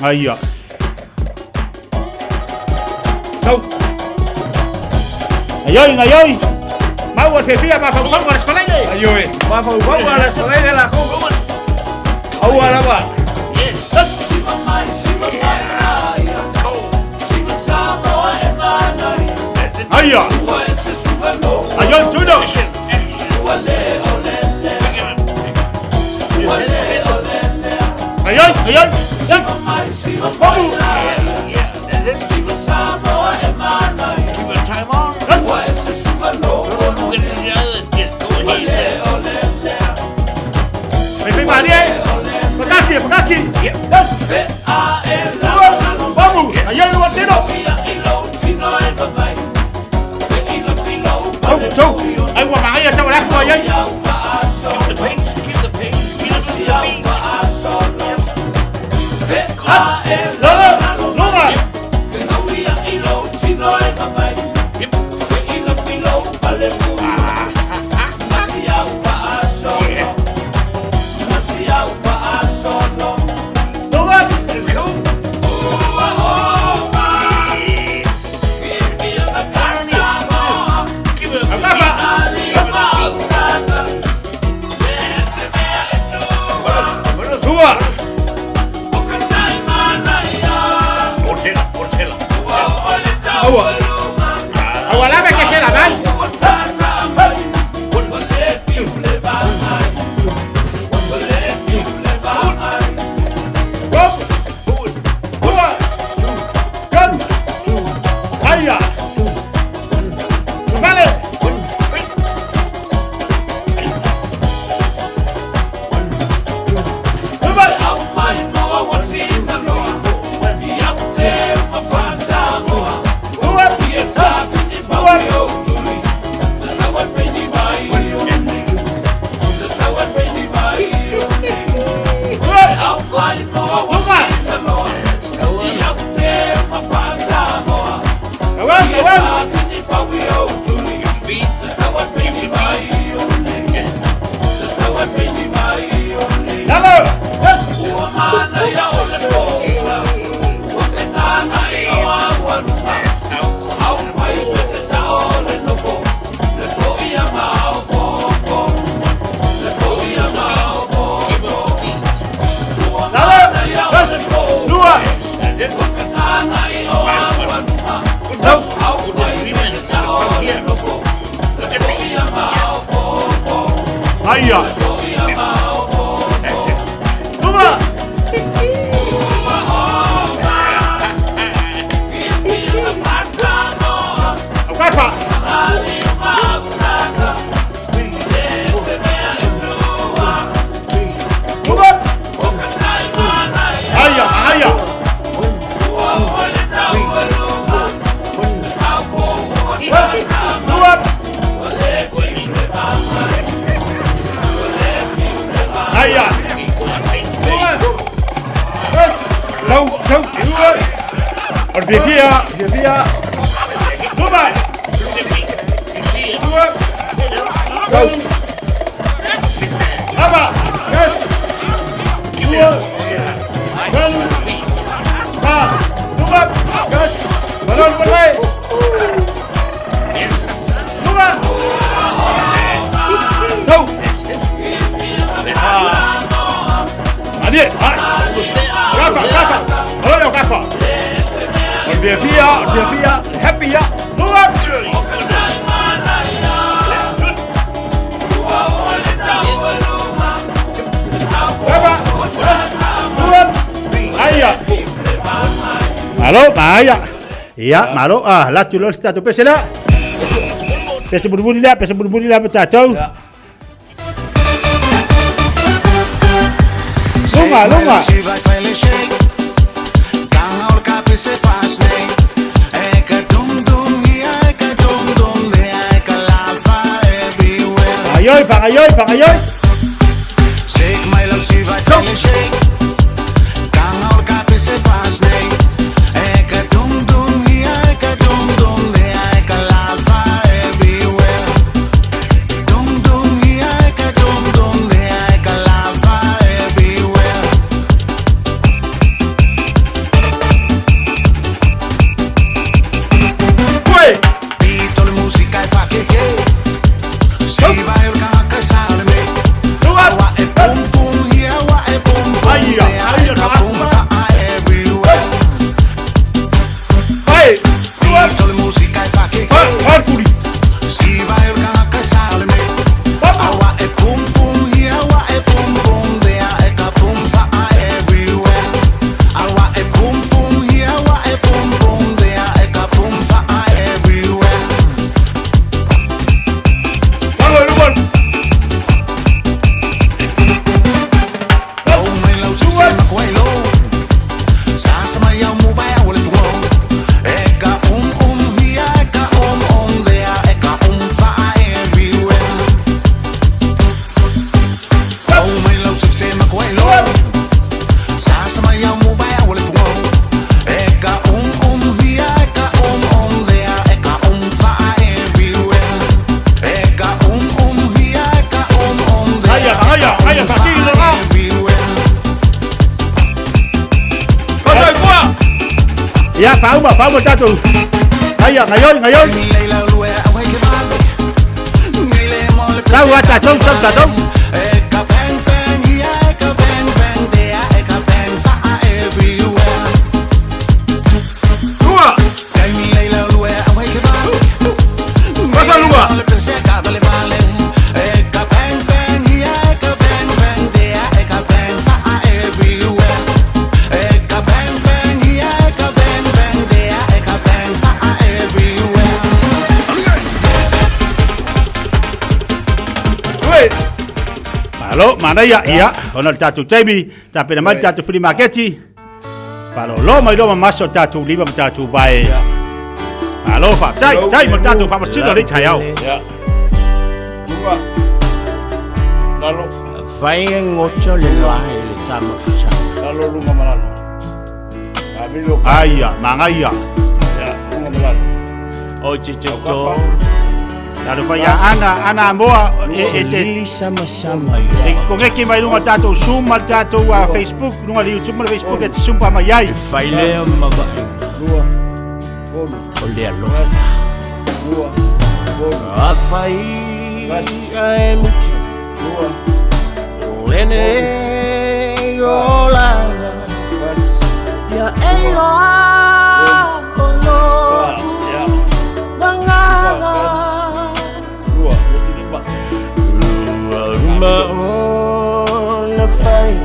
Aia. Đâu. Ai ơi. Mau qua phía mà phòng qua là đi. Ai ơi. Mà phòng qua là lấy đây là không có mình. Âu qua lắm ạ. Ai à. Ai ơi chú đâu. Ai ơi. Yes. Vamos. Mày mà đi em. Bắt kìa. Vamos. Ahí hay un chino. Chú, anh qua mạng sao mà đắt rồi vậy? Keep the pace. Aia. Tuma. Apa? Tuma. Aia, aia. Tuma. Aia. Zau. Via. Tuma. Zau. Apa? Yes. Dua. Tuma. Yes. Balon mulai. Tuma. Zau. Adik. Gafa. Halo gafa. Via. Happy ya. Tuma. Aia. Malo, Maya. Iya, malo. Lah culur kita tu pesa lah. Pesa buru-buru lah bercacau. Lunga. Ayoy. Shake my love, she vai falle shake. Gang al kapi se fast nee. Eka dum de eka lava everywhere. Dum eka dum de eka lava everywhere. Ué, beat all musica e fa che si vai al cacca salme. Wa e pum pum here, wa e pum pum there, pum fa everywhere. Hey, beat all musica e fa che si vai al cacca salme. Wa e pum pum here, wa e pum pum there, pum fa everywhere. Wa e pum pum here, wa e pum pum there, pum fa everywhere. Ya, faham tatu. Ayo. Sao tatu. Lua. Masa lua. Halo, mana ya? Iya, ono tatu Jamie, tapi nama tatu free market. Kalau lo masuk tatu lima tatu baik. Halo, Pak. Cai tatu Pak Cino ni cayau. Ya. Lalu. Fai ngocho le loahe le tama fusa. Lalo lunga malalo. Aya, mangaya. Ya, lunga malalo. O chicho. Talo fa ya ana moa sama-sama. Kung eki mai lunga tato Zoom mal tato Facebook, lunga YouTube mal Facebook et sumpa mayai. Faile maba. Lua. Bolu. Oleh lo. Lua. Bolu. Afai. Ai mucho. Lua. Lene yola. Ya eloa. Ya. Mangala. Lua. Sini pak. Mauna fai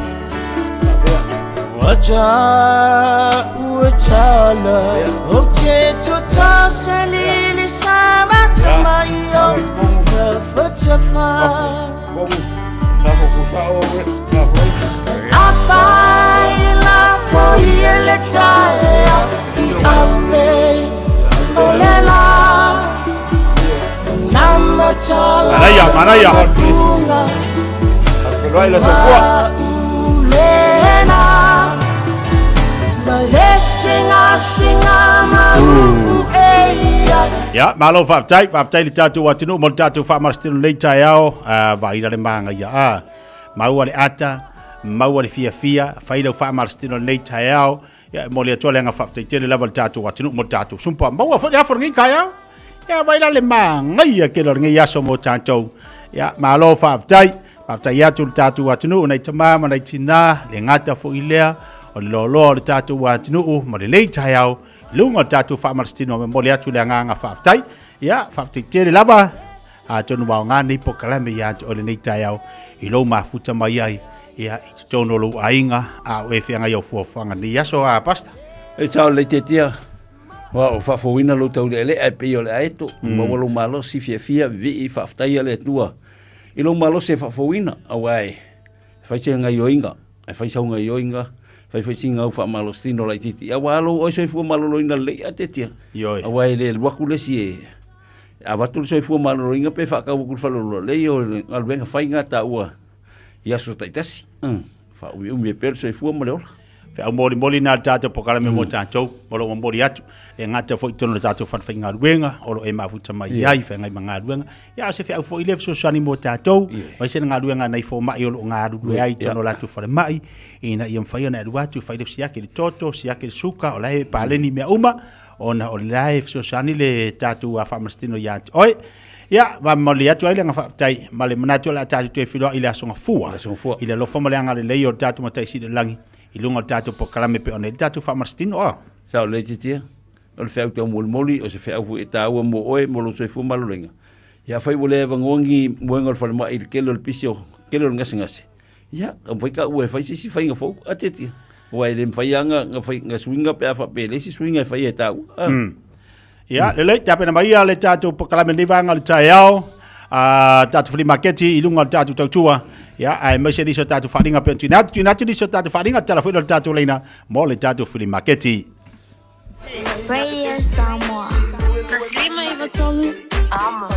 Wajah wajala Oke tuta selili sama iyo Tafa Afai la foye le taya Ave olela Maraya. Alfredo la sofua. Ya, malo faftai le tatu watinu mo tatu fa marstino nei taiao va ira le manga ya. Mau ale ata, mau ale fia, faida fa marstino nei taiao. Ya mo le tole nga faftai tele level tatu watinu mo tatu. Sumpa mau fa ya forngi kaya. Ya baila le manga ya ke lo ngi yaso mo tanto. Ya malo faftai ya tatu watinu nei tama nei tina le ngata fo ilea o lo tatu watinu mo le nei taiao. Lunga tatu fa marstino me mo le atu le nga faftai. Ya faftai tele lava a tonu wa ngani po kalame ya o le nei taiao. Ilo mafuta mai ai ia i tono lo ainga a o e fianga yo fuafanga ni yaso a pasta. E tau le tetia. Wa o fa foina lo tau le e pe yo le aito. Mo lo malo si fia vi fa ftai le tua. I lo malo se fa foina awai. Fa se nga yo inga. E fa sa nga yo inga. Fa singa fa malo stino la titi. Awa lo o se fu malo lo ina le a tetia. Awai le waku le si a batu se fu malo lo inga pe fa ka ku fa lo le yo al venga fa inga ta ua. Ya so taitasi. Fa umi per se fu malo. Fa moli na tata pokala me mo tanto, molo mo moli atu. E ngata fo itono tata fa fa ngaruenga, olo e mafuta mai ai fa ngai mangaruenga. Ya se fa fo ile so sani mo tato, vai se ngaruenga nei fo mai olo ngaru ai tono latu fa mai. Ina iam fa na ruatu fa ile sia ke toto, sia ke suka, ola e paleni me uma, ona o live so sani le tatu a fa mastino ya. Oi. Ya, va moli atu ile nga fa tai, male manato la tatu te filo ile asonga fua. Ile lo fa mole nga le yo tatu matai si de langi. Ilunga tatu po kalame pe one tatu fa marstino o sa le titia o le feu te moli o se feu fu eta o mo oe mo lo se fu malulenga ya fai bole vangongi moenga fa ma il kelo el pisio kelo ngasi ya o foi ka o fai si fai nga fo atetia o ai le fai nga fai nga swinga pe fa pe le si swinga fai eta ya le tape na mai le tatu po kalame ni vanga le taiao tatu fli maketi ilunga tatu tautua ya ai mai se diso tatu faringa pe tina diso tatu faringa tala foi tatu leina mo le tatu fli maketi Radio Samoa Taslima Ivatolu Ama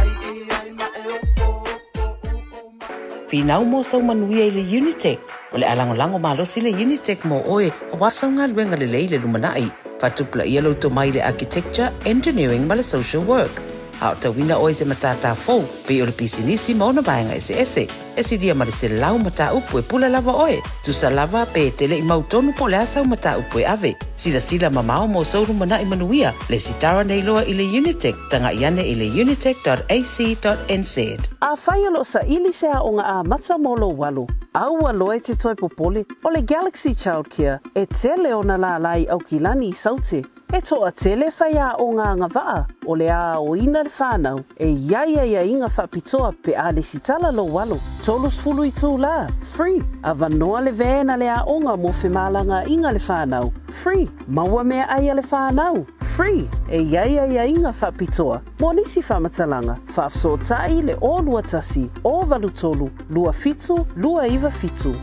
Finau mo so manuia le Unitec o le alango malosi le Unitec mo oe o wasanga luenga le leile lumanai fatupla ia lo to mai le architecture engineering ma le social work a ta wina oe se matata fo pe o le pisinisi mo na bainga ese esi dia ma le se lau mata upu e pula lava oe tu sa lava pe tele i mautonu po le asa mata upu e ave sila mamao mo so rumana i manuia le sitara nei loa i le Unitec tanga iane i le unitec.ac.nz a fai lo sa ili se a onga a matsa mo lo walu au aloe te toi popole o le Galaxy Childcare e tele ona la lai au kilani i saute e toa tele fai a o ngā waa o le a o ina le whanau e ia inga whapitoa pe a le sitala lo walo tolus fulu i tū la free a vanoa le vēna le a onga mo whemalanga inga le whanau free maua mea ai le whanau free e ia inga whapitoa mo nisi whamatalanga whaafso tai le o lua tasi o valu tolu lua fitu lua iwa fitu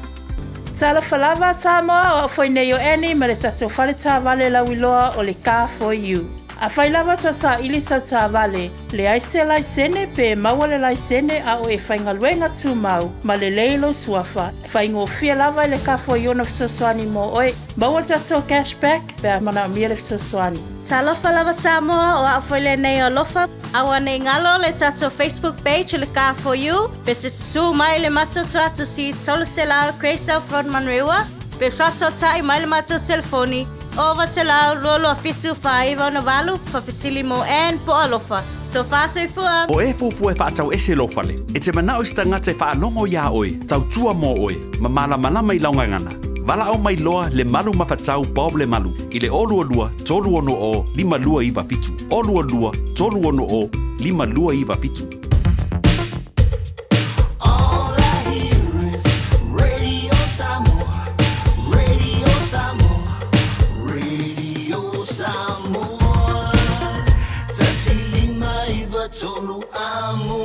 Tala falava Samoa o foi nei o eni ma le tatou whale tā wale la wiloa o le Car for You. A whai lava ta sa ili sa ta vale, le aise lai sene pe maua le lai sene a o e whaingaluenga tu mau, ma le leilo suafa, whaingofia lava le kafo iona fisosoani mo oe, maua tato cashback pe a mana mia le fisosoani. Talofa lava Samoa o awhaile nei o lofa, awa nei ngalo le tato Facebook page le ka for you, pe te su mai le mato tuatu si tolu se lao Kreisa Front Manrewa, pe faso tai mai le mato telefoni, ova se lao rolo a fitu whaiva na walu, pa fisili mo en po alofa. So fase fua. O e fufu e whaatau ese lofale, e te manao sta ngate whaanongo ia oe, tau tua mo oe, ma malama i launga ngana. Wala au mai loa le malu mawhatau Bob le malu. I le olua lua, tolu ono o, 5 lua iwa pitu. Olua lua, tolu ono o, 5 lua iwa pitu. All I hear is Radio Samoa, Radio Samoa, Radio Samoa. Tasilima iwa tolu amo.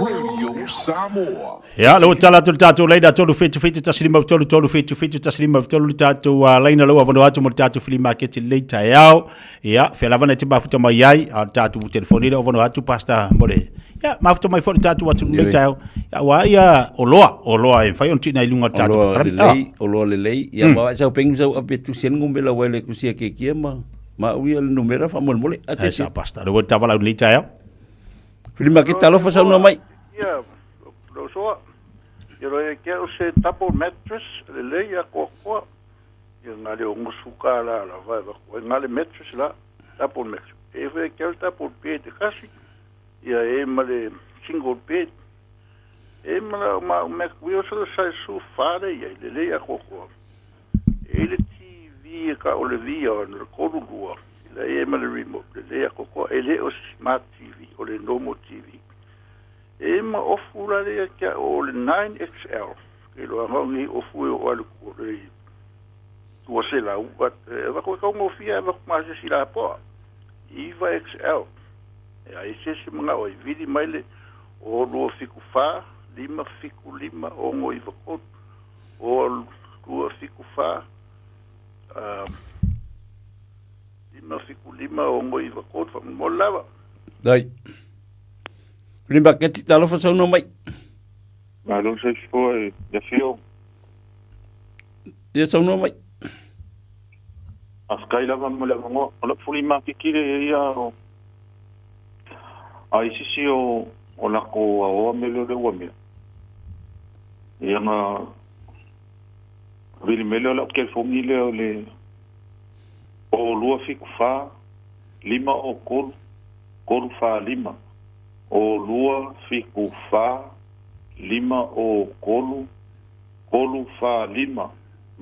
Radio Samoa. Ya, lo tala tu tatu leida tolu fetu taslima tolu fetu taslima tolu tatu leina lo avono atu mo tatu free market leita yao. Ya, fela vana tiba futa mai yai tatu telefoni lo avono atu pasta mole. Ya, mafuta mai fo tatu watu leita yao. Ya wa ya oloa e fai on tina ilunga tatu. Oloa lelei ya ma sa peng sa apetu sen ngumbela wele kusia ke kiema. Ma uia le numera fa mole ate sa pasta. Lo tava la leita yao. Free market lo fa sa no mai. Ya, lo so. Yo le quiero se double mattress, le leia kokoa. Yo ngale o musuka la va, ngale mattress la, double mattress. E ve quiero double bed kasi. Ya e male single bed. E mala ma wio so sai su fare ya le leia kokoa. E le TV ka o le via no kodulua. Le e male remote, le leia kokoa e le o smart TV o le normal TV. E ma ofu la lea kia o le 9XL. Ke loa ngongi ofu e o alu kore. Tua se la uat. Eva koe kaungo fia eva kumase si la poa. Iva XL. E a ese se mga o i vidi maile o lua fiku fa, 5 fiku 5 o ngo iva kot. O lua fiku fa, 5 fiku 5 o ngo iva kot. Mo lava. Dai. Limba ke ti talo fa sa no mai. Ma lo se foi de fio. Ia sa no mai. Askai lava mo la ngo, o fuli ma ki kire ia o. Ai si o la ko o melo de wa me. Ia nga vili melo la ke famile o le o lua fiku fa 5 o kol fa 5. O lua fiku fa 5 o kolu fa 5.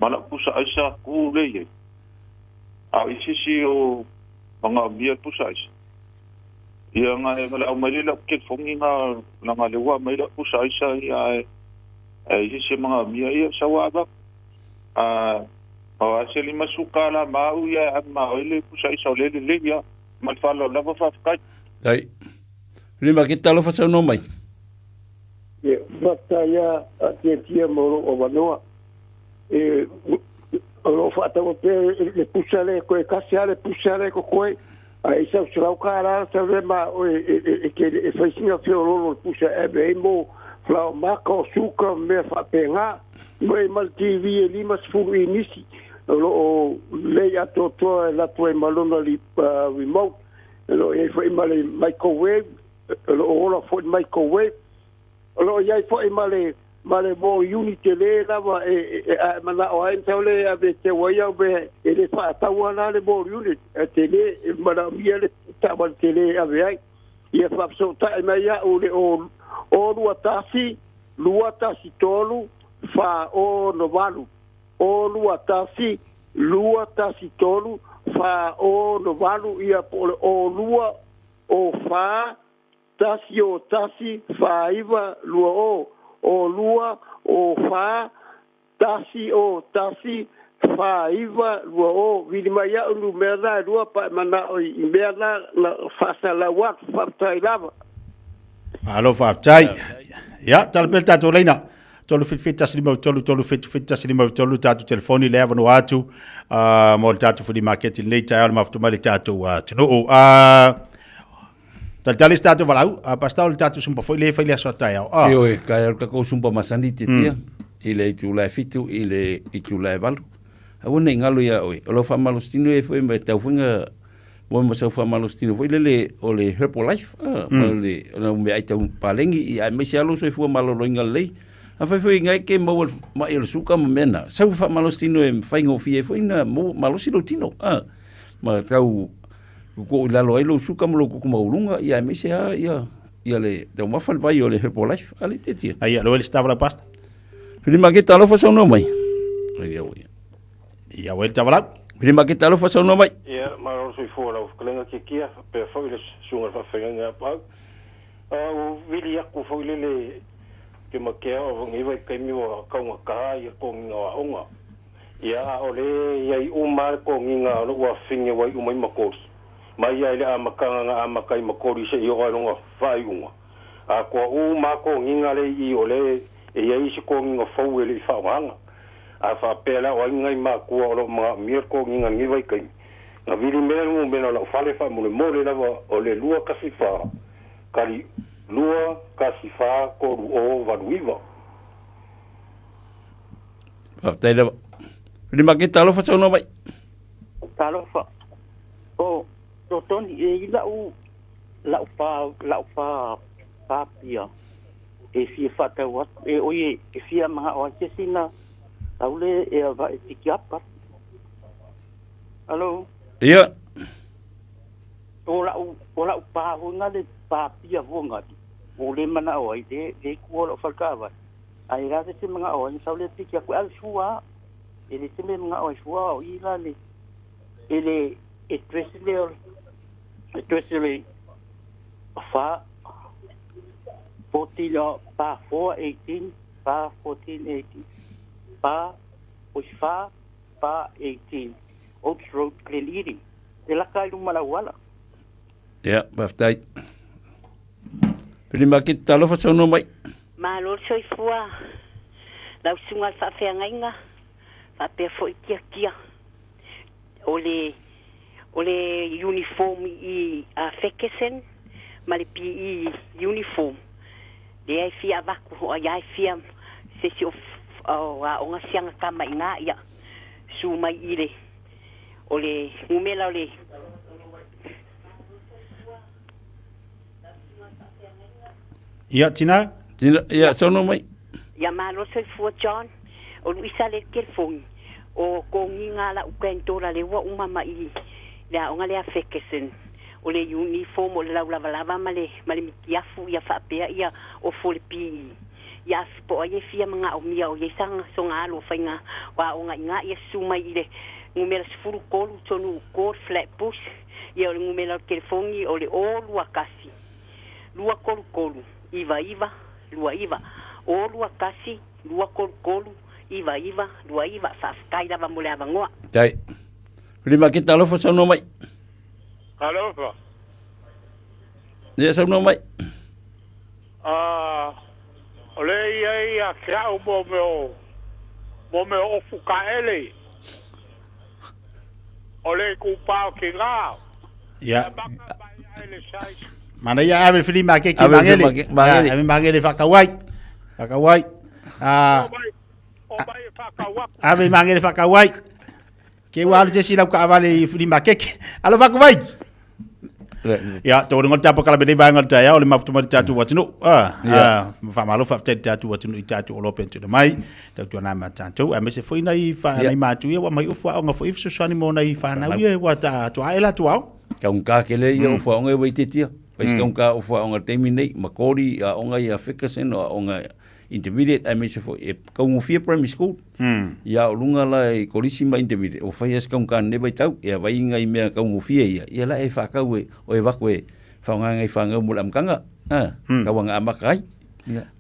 Mana pusa aisa ku leye. A isi o mga bia pusa aisa. Ia nga e mala o malila ket fongi nga nga lewa maila pusa aisa ia isi mga bia ia sawa ba. O aseli masuka la mau ia ma ile pusa aisa le ia malfalo lava fa kai. Dai. Lima ke talo fa sa no mai. Ye, bata ya tia moro o vanoa. E o fa ta o pe le pusale ko e kasiale pusale ko ko ai sa sura kara sa le ma o ke e fa singa fe o lo pusa e be mo fla ma ko suka me fa penga mo e mal TV e lima sfuru inisi o le ya to la to e malona li remote lo e fa male microwave o la fo microwave o ia fo male mo unit le lava mana o ai tole ave te waya be ele fa tawana le mo unit tele mana mia le tava tele ave ai ia fa so ta mai ya o lua tasi tolu fa o no valu o lua tasi tolu fa o no valu ia o lua o fa tasi faiva lua o lua o fa tasi faiva lua o vili mai au lu merda lua pa mana o merda na fasa la wat fa tai lava alo fa tai ya talpel tatu leina tolu fit taslima tolu fit taslima tolu tatu telefoni le avano atu mo tatu fudi market le tayo maftu mali tatu tunu tali tatu valau pastor tatu sumpa foi le fai so tayo oi ka ko sumpa masani titia ile tu la fitu ile itu la valu awone ngalo ya oi lo fa malustino e foi me tau funga mo so fa malustino foi le o le Herbalife le no me ai tau palengi i me sia lo so fu malo ngal le a foi ngai ke mo ma il suka mena so fa malustino e fai ngofie foi na mo malustino tino ma tau ko la lo ilo suka mo ko mo lunga i me sia ia le tau ma fa vai o le Herbalife ali tetia ai lo ele stava la pasta prima que talo fa so no mai ia wel tavala prima que talo fa so no mai ia maro sui fora o klenga ke kia pe foi le sunga fa fenga pa o vili ya ku foi le ke ma ke o ngi vai ke mi o ka nga ka ia ko nga onga ia ole ia i umar ko nga lo wa finge wai umai makori mai ia ile amakanga amakai makori se yo nga fai unga a ko u ma ko nga le i ole e ia isi ko nga fau ele fa wanga a fa pela o ngai ma ku o ma mir ko nga ngi vai kai na vili mele mo mena la fale fa mo le mole la o le lua ka sifa kali lua ka sifa ko o va duiva Tele prima que talo fa no mai talo fa o to toni e la pa pia e si fata wat e oye e si ma o se sina aule e va e tikiapa allo ia ola pa hunga de pa pia vonga o le mana o ide e ku lo falkava ai ra se mga o ni saule tikia ku al shua e le se mga o shua o ila le ele e tresile fa 14 pa 418 pa 1418 pa usfa pa 18 Oaks Road Glenerie e la kai lumala wala ya baftai prima que talo fa so no mai malo soi fua la sunga fa feangainga fa pe foi kia ole uniform i a fekesen mali pi uniform de ai fia vaku o ai fia se si o nga sianga kama ina ya su mai ile ole umela ole ia tina ia sono mai ya malo se fu John o Luisa le telefoni o konginga la ukentora le wa umama i la onga le afekesen o le uniform o le lava male mikiafu ia whapea ia o folipi ia po ai fia mga o mia o ia sanga songa alo whainga wa o nga ia sumai ile ngumela sifuru kolu tonu kor flat bush ia o le ngumela telefoni o le o lua kasi lua kolu iva lua iva o lua kasi lua kolu iva lua iva whafkai lava mole avangoa tai prima que talo fa so no mai Hello, pa. Ia sa no mai. Ole ia kia o mo me o fuka ele. Ole ku pa ki nga. Ya. Mana ya ave fili ma ke ki mangeli. Ave mangeli fakawai. Ave mangeli fakawai. Ke walu je sila ka avale fili ma ke. Alo fakawai. Ya, to ngol tapo kala bede bangal ta ya ole maftu ma tatu watino fa malo fa tatu watino tatu olo pentu mai tatu na ma tatu a me se foi nai fa nai ma tu ya wa mai ufa nga foi so swani mo nai fa na wi wa ta tu ai la tu au ka un ka ke le yo fa nga we titia pais ka un ka ufa nga terminate makori a nga ya fikasen o nga intermediate a me se foi ka un fia primary school ya lunga la kolisi ma intermediate o fa yes ka un ka ne bai tau ya vai nga me ka un fia ya la e fa ka we o e va kwe fa nga ngai fa nga mulam kanga ka wanga amakai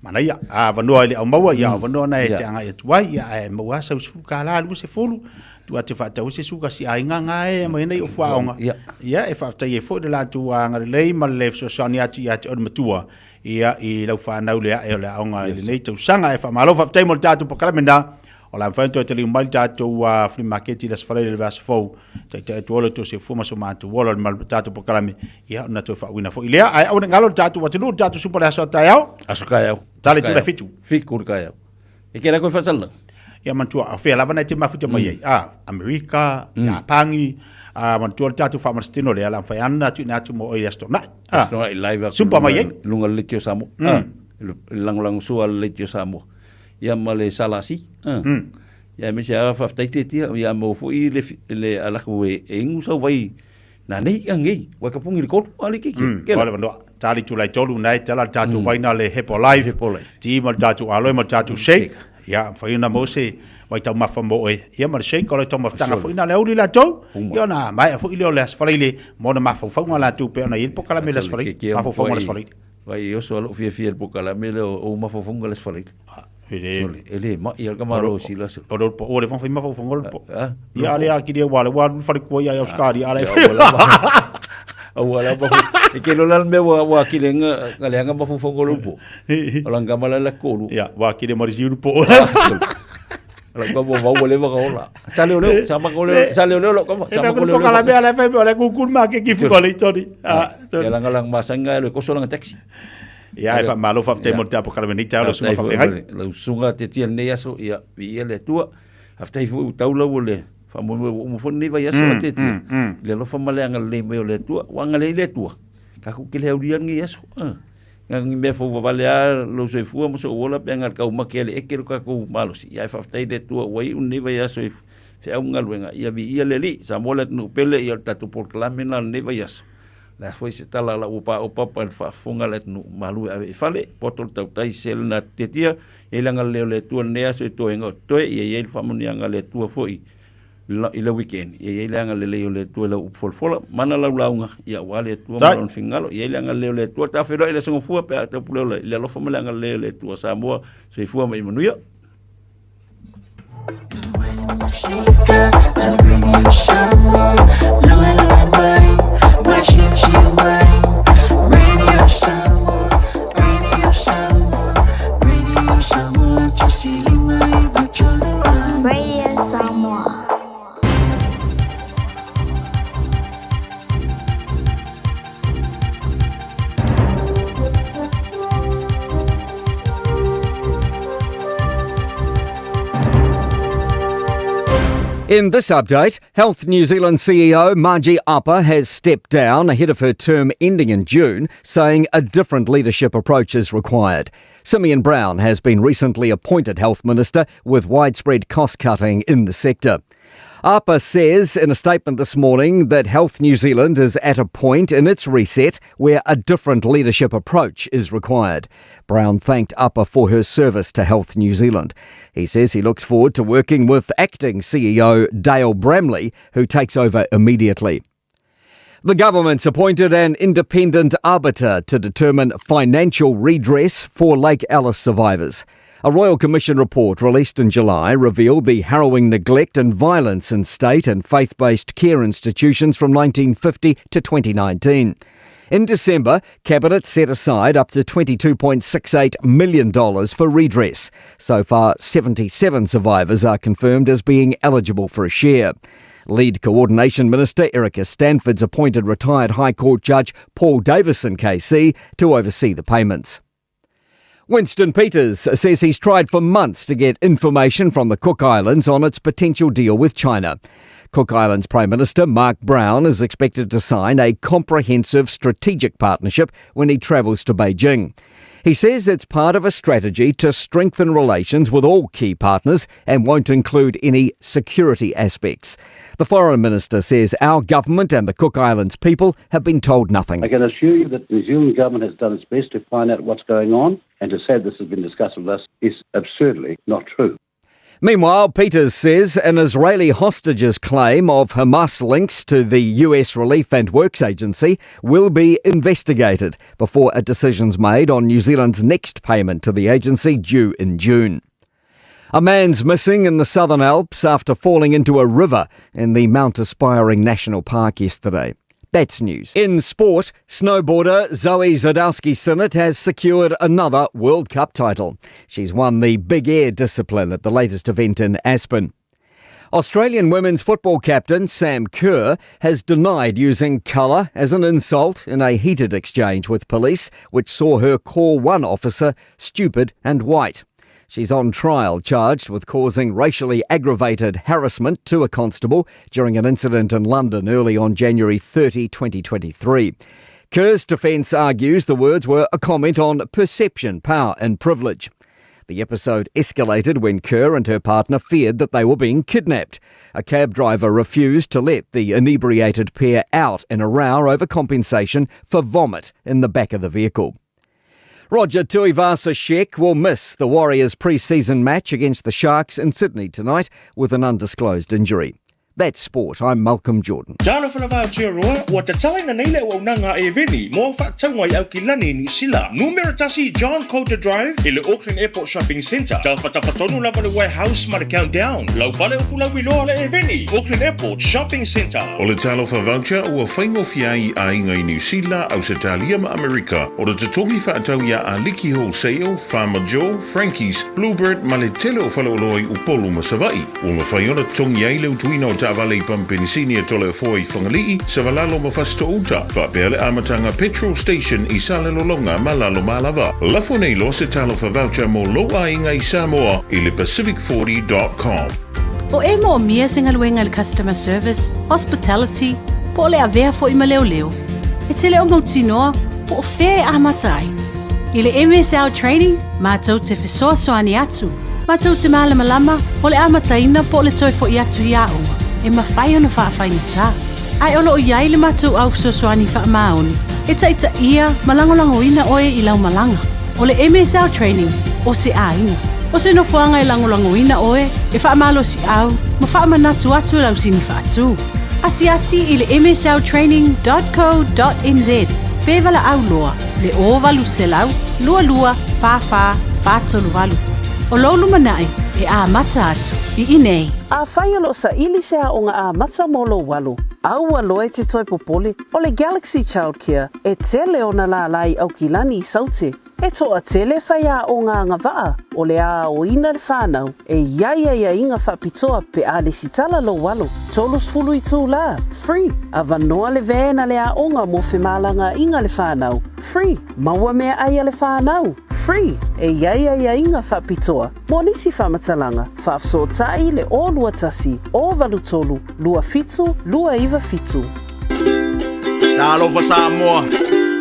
Mana ia, vanua ile au maua ia, vanua na e te anga e tuai, ia e maua sau suka la lu se fulu, tu ate whaatau se suka si ainga ngae, ma ina i o whaonga. Ia, e whaatai e fo de la tu anga lei, ma le so sani atu i atu o matua, ia i lau whanau lea e o le aonga le nei tau sanga, e whaamalo whaatai mo le tatu pakalamenda, o la whaentu e tali umali tātou free market i las whalele le vasa fau, te tuolo to se fuma so mātou wala le malu tātou pokalame, ia na tō whaawina fo. I lea, ai au ne ngalo tātou watilu, tātou supa le aso tai au? Aso kai au. Tale tu le fitu? Fitu kai au. E kera koe whatalna? Ia mantua, a whea lava nei te mafuta mai ei. Amerika, Japangi, mantua le tātou whamarastino lea, la whaiana tu ina atu mo oi asto. Na, i live sumpa mai ei? Lunga le tio Samoa. Langolango sua le tio Samoa. Ia ma le salasi. Ia me se a whaftaite tia, ia mo fui le alaku e ingu sau vai, na nei angei, wakapungi le koru, ale kiki. Wale wanoa, tali tu lai tolu nei, tala tātou waina le Hepo Live, ti ma tātou aloe ma tātou shake, ia whaina mo se, wai tau mafa mo e, ia ma le shake, ole tau maftanga whaina le auli la tau, ia na mai a fui leo le asfarile, mo na mafa whaunga la tu pe ona il pokala me le asfarile, mafa whaunga le asfarile. Vai oso alo fia el pokala me le o mafa whaunga le asfarile. Ele ma ia kamaro sila so. Oro po ore von fima von gol po. Ia ale a kiria wale wa fari ko ia Oscar ia ale. Awala ba. E ke lolan me wa kilenga ngalenga ma von gol po. Olang kamala la kolu. Ia wa kire mari siru po. Ala ko bo wa le ba ola. Sale ole sama ko le sale ole lo ko sama ko le. Ko kala be ale fe ole ku kun ma ke kifu ko le tori. Ya lang masanga le ko so lang taxi. Ia e fa malo fa te mo te apo kala ni tau so fa hai. La sunga te tia nei aso ia ia le tua. Aftai fu tau la le. Fa mo fo ni vai aso te tia. Le lo fa male anga le me le tua, wanga le tua. Ka ku ke le urian ngi aso. Ngi me fo vale lo se fu mo so ola pe ngal ka uma ke le ekero ka ku malo si. Ia fa aftai le tua wai un ni vai aso fe unga luenga. Ia bi ia le li sa mo le no pele ia tatu por clamina ni vai aso. La foi se tala la upa pa fa funga let no malu e fale potol tau tai sel na tetia e langa le tu nea so to engo to e e fa monia nga le tu foi i le weekend e langa le tu la upfolfola mana la launga ia wale tu malon fingalo e langa le tu ta fero ile so fu pe ta pulo le lo fa langa le tu Samoa so fu mai manuia Radio Samoa. In this update, Health New Zealand CEO Margie Upper has stepped down ahead of her term ending in June, saying a different leadership approach is required. Simeon Brown has been recently appointed Health Minister with widespread cost-cutting in the sector. APA says in a statement this morning that Health New Zealand is at a point in its reset where a different leadership approach is required. Brown thanked APA for her service to Health New Zealand. He says he looks forward to working with acting CEO Dale Bramley, who takes over immediately. The government's appointed an independent arbiter to determine financial redress for Lake Alice survivors. A Royal Commission report released in July revealed the harrowing neglect and violence in state and faith-based care institutions from 1950 to 2019. In December, Cabinet set aside up to $22.68 million for redress. So far, 77 survivors are confirmed as being eligible for a share. Lead Coordination Minister Erica Stanford's appointed retired High Court Judge Paul Davison KC to oversee the payments. Winston Peters says he's tried for months to get information from the Cook Islands on its potential deal with China. Cook Islands Prime Minister Mark Brown is expected to sign a comprehensive strategic partnership when he travels to Beijing. He says it's part of a strategy to strengthen relations with all key partners and won't include any security aspects. The Foreign Minister says our government and the Cook Islands people have been told nothing. I can assure you that the New Zealand government has done its best to find out what's going on, and to say this has been discussed with us is absurdly not true. Meanwhile, Peters says an Israeli hostages claim of Hamas links to the US Relief and Works Agency will be investigated before a decision's made on New Zealand's next payment to the agency due in June. A man's missing in the Southern Alps after falling into a river in the Mount Aspiring National Park yesterday. That's news. In sport, snowboarder Zoe Zadowski-Synnott has secured another World Cup title. She's won the Big Air discipline at the latest event in Aspen. Australian women's football captain Sam Kerr has denied using colour as an insult in a heated exchange with police, which saw her call one officer stupid and white. She's on trial, charged with causing racially aggravated harassment to a constable during an incident in London early on January 30, 2023. Kerr's defence argues the words were a comment on perception, power and privilege. The episode escalated when Kerr and her partner feared that they were being kidnapped. A cab driver refused to let the inebriated pair out in a row over compensation for vomit in the back of the vehicle. Roger Tuivasa-Sheck will miss the Warriors' pre-season match against the Sharks in Sydney tonight with an undisclosed injury. That's sport. I'm Malcolm Jordan. Jana whanawau tia roa, ua te talaina nei le waunanga e veni, mō whaatau ai au ki lani New Zealand. Numero tasi John Coulter Drive, i le Auckland Airport Shopping Centre. Tau whatawhatonu lava le warehouse ma le countdown. Lau whale o kula wiloa le e veni, Auckland Airport Shopping Centre. O le talo fa voucher ua whaingofia a inga i New Zealand au se talia ma Amerika. O le tutongi whaatau ia a Licky Wholesale, Farmer Joe, Frankie's, Bluebird, ma le tele o whaleoloi upolu ma savai. O ma whaiona tongi ai leu tuina o Valley Pampenisini e tole foi whangalii, sa valalo ma fasto uta. Whapeale amatanga petrol station i Salelolonga malalo malava. Lafo nei lo se talo fa voucher mo loa inga i Samoa i le Pacific40.com. O e mo mia singaluenga le customer service, hospitality, po le avea fo i maleo leo. E te leo mautinoa, po o fea amatai. I le MSL training, mātou te fesoa soani atu. Mātou te malamalama, o le amataina po le toi fo i atu i aua. E mawhai ona whaawhaina tā. Ai olo o iai le mātou au sosoani wha maoni. E taita ia malangolangoina oe i lau malanga. O le MSL training, o se ainga. O se nofuanga i langolangoina oe, e wha malo si au, ma wha manatu atu lau sini wha atu. Asi i le msltraining.co.nz. Pevala au loa, le o valu se lau, lua, wha, tolu valu. O lolu manai, e a mata atu, i inei. A whai alo sa ili sea o ngā a mata molo walu. Au aloe te toi popole, o le Galaxy Childcare, e tele o na la lai au ki lani i saute. E toa tele whai a o ngā ngawaa, o le a o ina le whanau, e ia inga whapitoa pe a le sitala lo walu. Tolus fulu i tū la, free. A vanoa le vena le a onga mo whemalanga inga le whanau, free. Maua mea ai le whanau, free. E ia inga whapitoa. Mo nisi whamatalanga, whafso tai le o lua tasi, o valu tolu, lua fitu, lua iwa fitu. Talo va Samoa.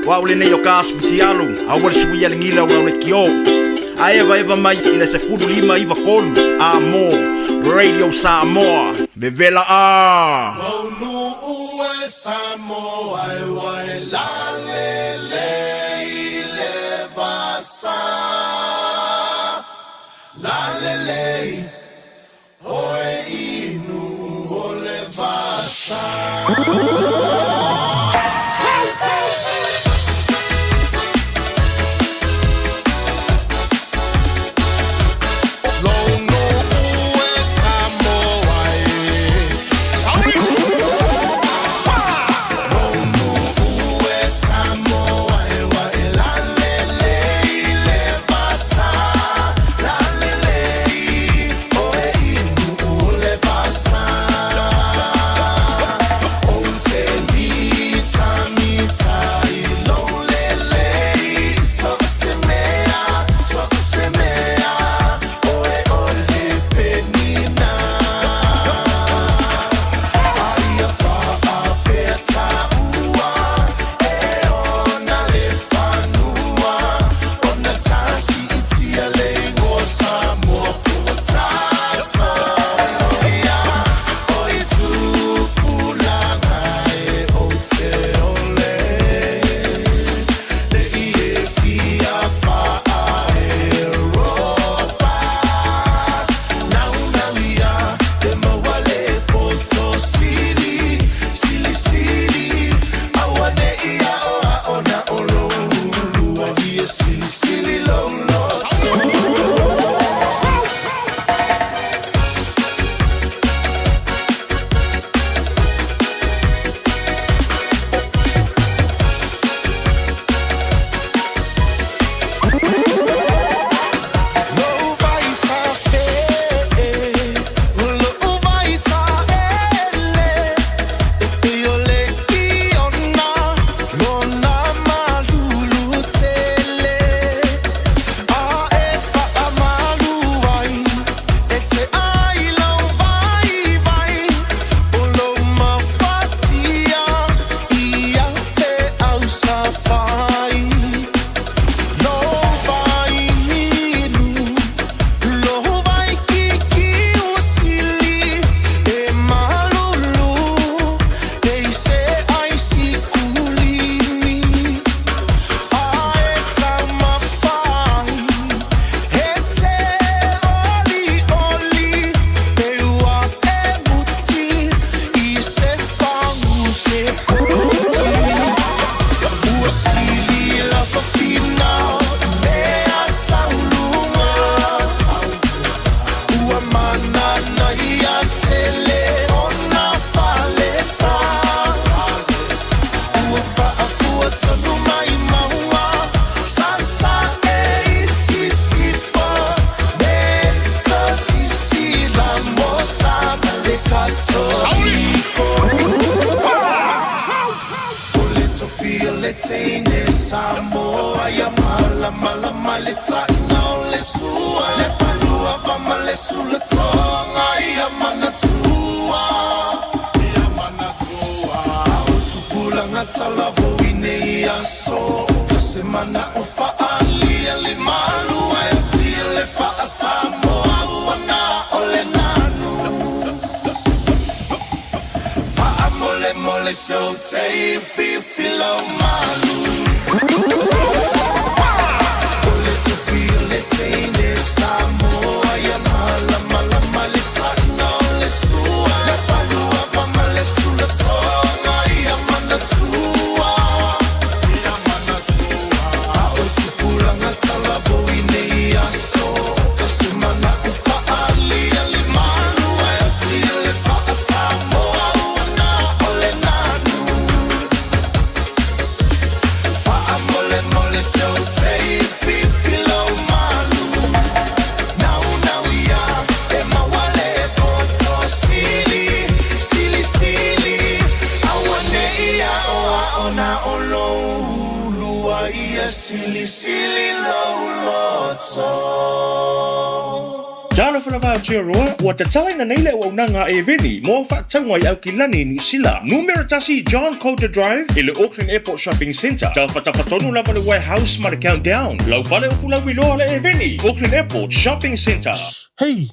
Wa ule nei o kasputi alu, awal sui ale ngila wa ule kio. A eva mai ina se fudu lima iwa kolu. Amo, Radio Samoa, Bevela a. Maunu ue Samoa, wai la le vasa. La le, oe inu o le vasa. le taina o le sua le palua vama le sula tonga ia mana tua o tupula ngatala vo ine ia so se mana o faalia le malu ai tia le faasamo awana o le nanu faamole mole so te filo malu Jana whanawha tia roa, ua te tala na neile ua unanga e veni, mo whaatangwai au ki lani New Zealand. Numeratasi John Coulter Drive, ile Auckland Airport Shopping Centre. Tau whatapatonu lava le warehouse ma le countdown. Lau whale o fula wiloa le e veni, Auckland Airport Shopping Centre. Hey,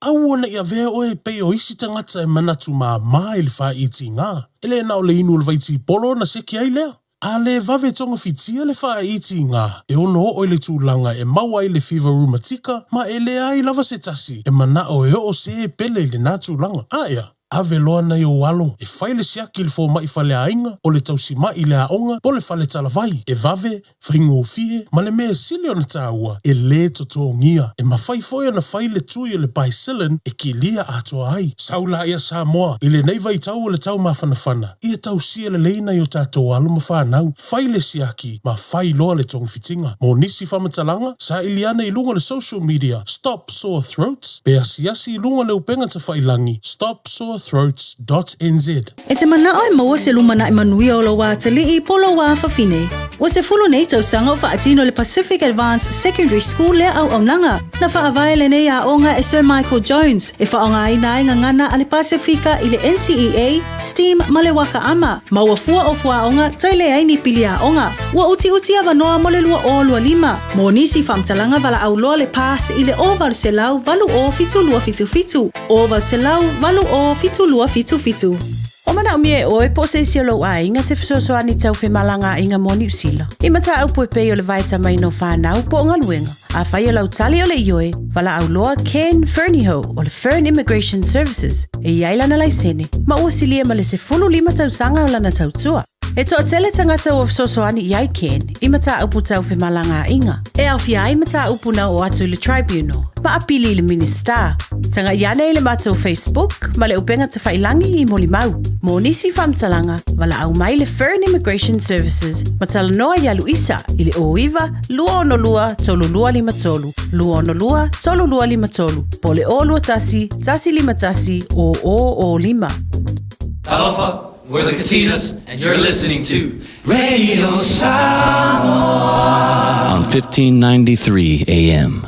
au ona ia vea oe pe o isi tangata e manatu maa ili wha iti ngā. Ele na o le inu le vaiti polo na seki ai lea. A le vave tonga fitia le wha iti ngā. E ono o le tūlanga e maua i le fever rheumatica, ma e le ai lava se tasi. E mana o e o se pele le nā tūlanga. Aia. Ave loa na i o walo, e whaile siaki le fō mai whale ainga, o le tausi mai le aonga, po le whale talavai, e vave, whaingo o fie, ma le mea sili o na tāua, e le toto ngia, e ma whai foia na whaile tui le bicillin, e ki lia atoa ai. Saula ia Samoa, i le neiva i tau o le tau mawhanawhana, i e tausia le leina i o tātou alo ma whanau, whaile siaki, ma whai loa le tonga fitinga. Mo nisi whamatalanga, sa iliana i lunga le social media, Stop Sore Throats, pe asiasi i lunga le upenga ta whailangi, stopsorethroats.nz. E te mana o e maua se lumana i manuia o lo wā tali i polo wā whawhine. O se fulu nei tau sanga o whaatino le Pacific Advanced Secondary School lea au aunanga. Na whaavai le nei a onga e Sir Michael Jones. E whaonga i nai ngangana a le Pasifika i le NCEA, STEAM ma le waka ama. Maua fua o fua onga tai le aini pili a onga. Ua uti ava noa mo le lua o lua lima. Mo nisi whamtalanga wala au loa le pas i le o valu se lau valu o fitu lua fitu fitu. O valu se lau valu o fitu lua fitu fitu. O mana umie oe po se siolo a inga se fisosoani tau whemalanga inga mo New Zealand. I mata au poe pei o le vaita mai no whanau po o ngaluenga. A whai o lau tali o le ioe, wala au loa Ken Ferniho o le Fern Immigration Services. E iaila na laisene, ma ua silia ma le se fulu lima tau sanga o lana tau tua. E toa tele tangata o fisosoani iai Ken, i mata upu tau whemalanga inga. E au fia ai mata upu na o atu le tribunal, ma apili le minister. Tanga iane le mato Facebook, ma le upenga te whailangi i moli mau. Mo nisi whamtalanga, wala au mai le Fern Immigration Services, ma tala noa ia Luisa, i le oiva, lua ono lua, tolu lua lima tolu. Lua ono lua, tolu lua lima tolu. Po le o lua tasi, tasi lima tasi, o lima. Talofa, we're the Katinas, and you're listening to Radio Samoa on 1593 AM.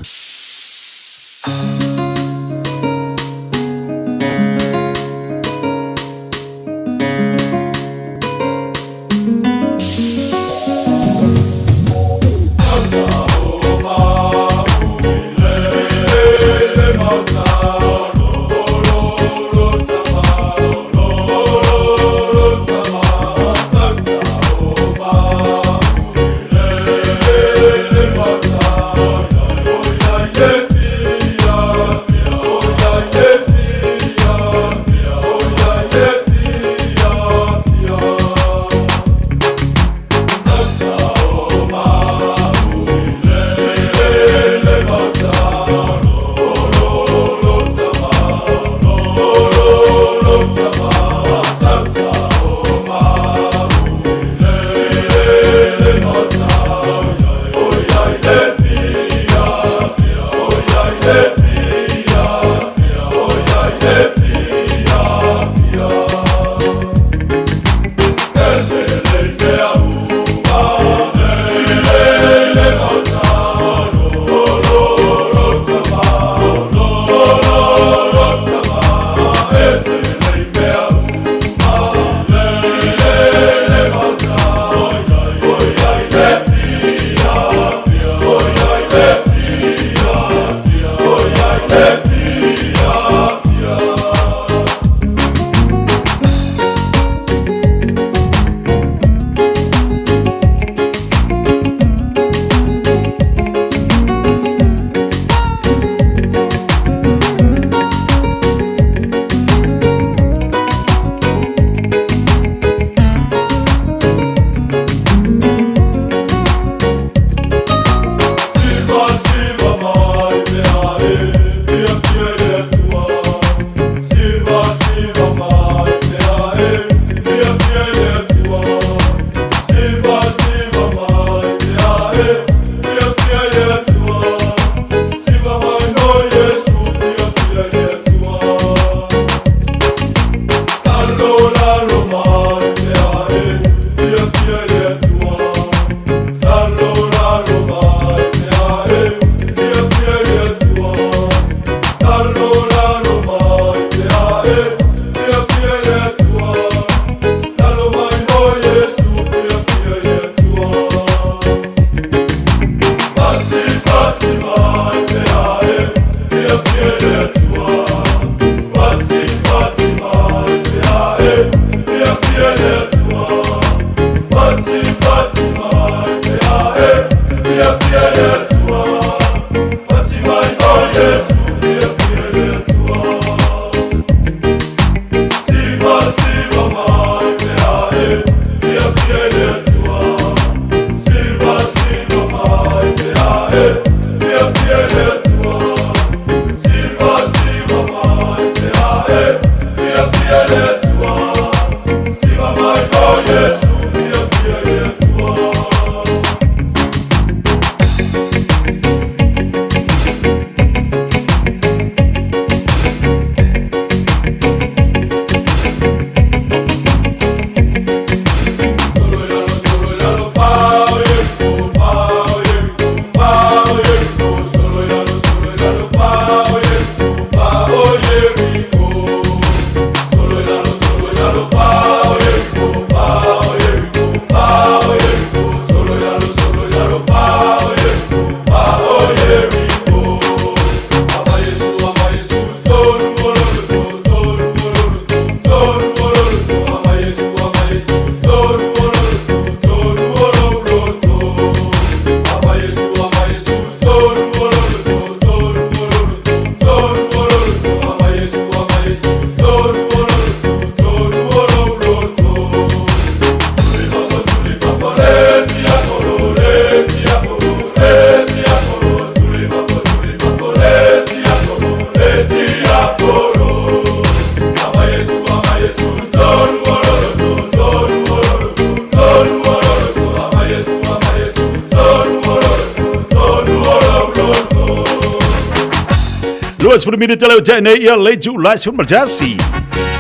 12 minutes tele chene ia le ju la sun majasi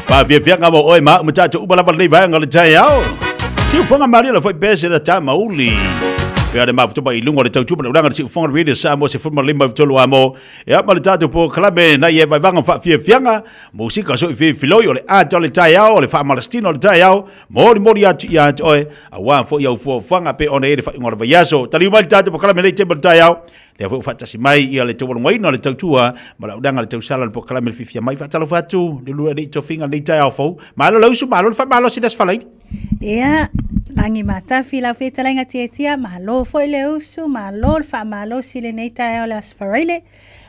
pa via via ngamo oi ma muchacho ubala bal nei vai ngale chayao si ufonga mari la foi bese da cha mauli pe ade ma futuba ilungo le tautu na udanga si ufonga radio sa mo se forma limba tolo amo ya ma le tato po klabe na ye vai vanga fa via via musika so fi filoi ole a tole chayao le fa malastino le chayao mori ya oi awa fo ya fo fanga pe ona e fa ngora vai yaso tali mal tato po klabe le chebel chayao le fo fata si mai ia le tau ngoi no le tautua ma la udanga le tau sala le po kala me fifia mai fata lo fatu le lua de tofinga le tai afo ma lo su ma lo fa ma lo si des falai ia langi mata fila feta lenga tietia ma lo foi le usu ma lo fa ma lo si le nei tai o le asfarele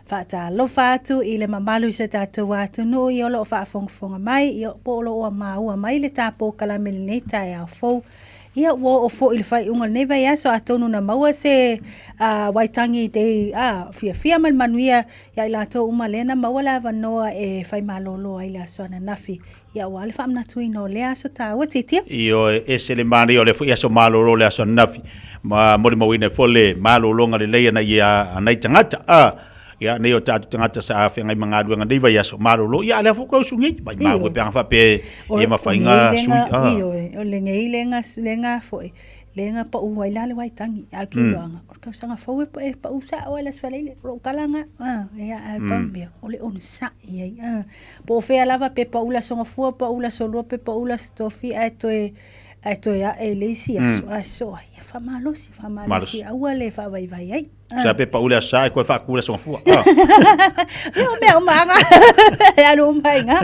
fata lo fatu i le mamalu se tatu watu no i lo fa fonga mai i po lo o ma ua mai le tapo kala me le nei tai afo ia wo o fo il fai unga neva ia so atonu na maua se waitangi de fia mal manuia ia ila to uma lena maua la vanoa e fai malolo ai la so na nafi ia wale fa amna tuino le aso ta watitia io ese le mani o le ia so malolo le aso nafi ma mori mawine fole malolo nga le leia na ia anai tangata ia nei o tatu tangata sa afe ngai mga duanga deiva ia so malolo ia le fuko sungi bai ma we peanga fa pe ia ma fainga sui io o le ngei lenga foi lenga pa u waila le waitangi a kiloanga o ka sanga fo pa u sa o le sfalele ro kalanga ia albambia o le onu sa ia po fe lava pe pa u la songa fu pa u la solo pe pa u la stofi ato ya elisi aso ia fa malosi au le fa vai ai sa pe pa u la sa ko fa ku la songa fu io me o manga ya lo manga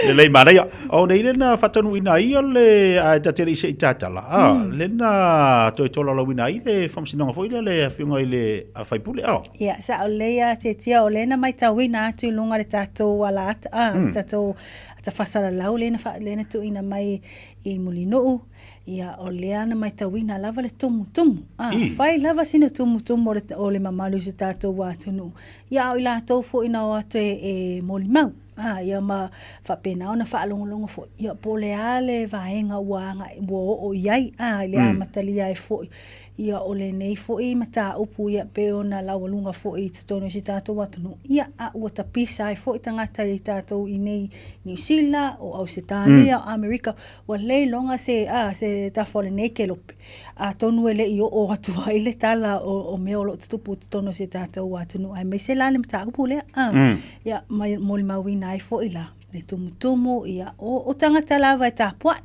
le mana ya o nei le na fatanu ina i le a tateri se tatala le na to to lo ina i le famsino foi le fingo ile a fai pule ya sa o le ya te tia o le na mai tawina tu lunga le tato wala tato ta fasala lau le na tu ina mai i mulino ia o le ana mai tawina lava le tumu fai lava sino tumu o le mamalu se tato watunu ia o ila to fo ina o atu e molimau ia ma fa pena ona fa longo fo ia pole ale vaenga wanga wo o iai le amatalia e fo ia o le nei fo i mata upu ia pe ona lawalunga fo i tono si tato watunu ia a o tapisa e fo i tangata i tato i nei New Zealand o Australia o America wa le longa se ta fole nei ke lope a tonu ele i o atu ai le tala o me o lo tupu tono si tato watunu ai me se la le mata upu le ia mai moli mawina ai fo ila le tumutumu ia o tangata lava ta pua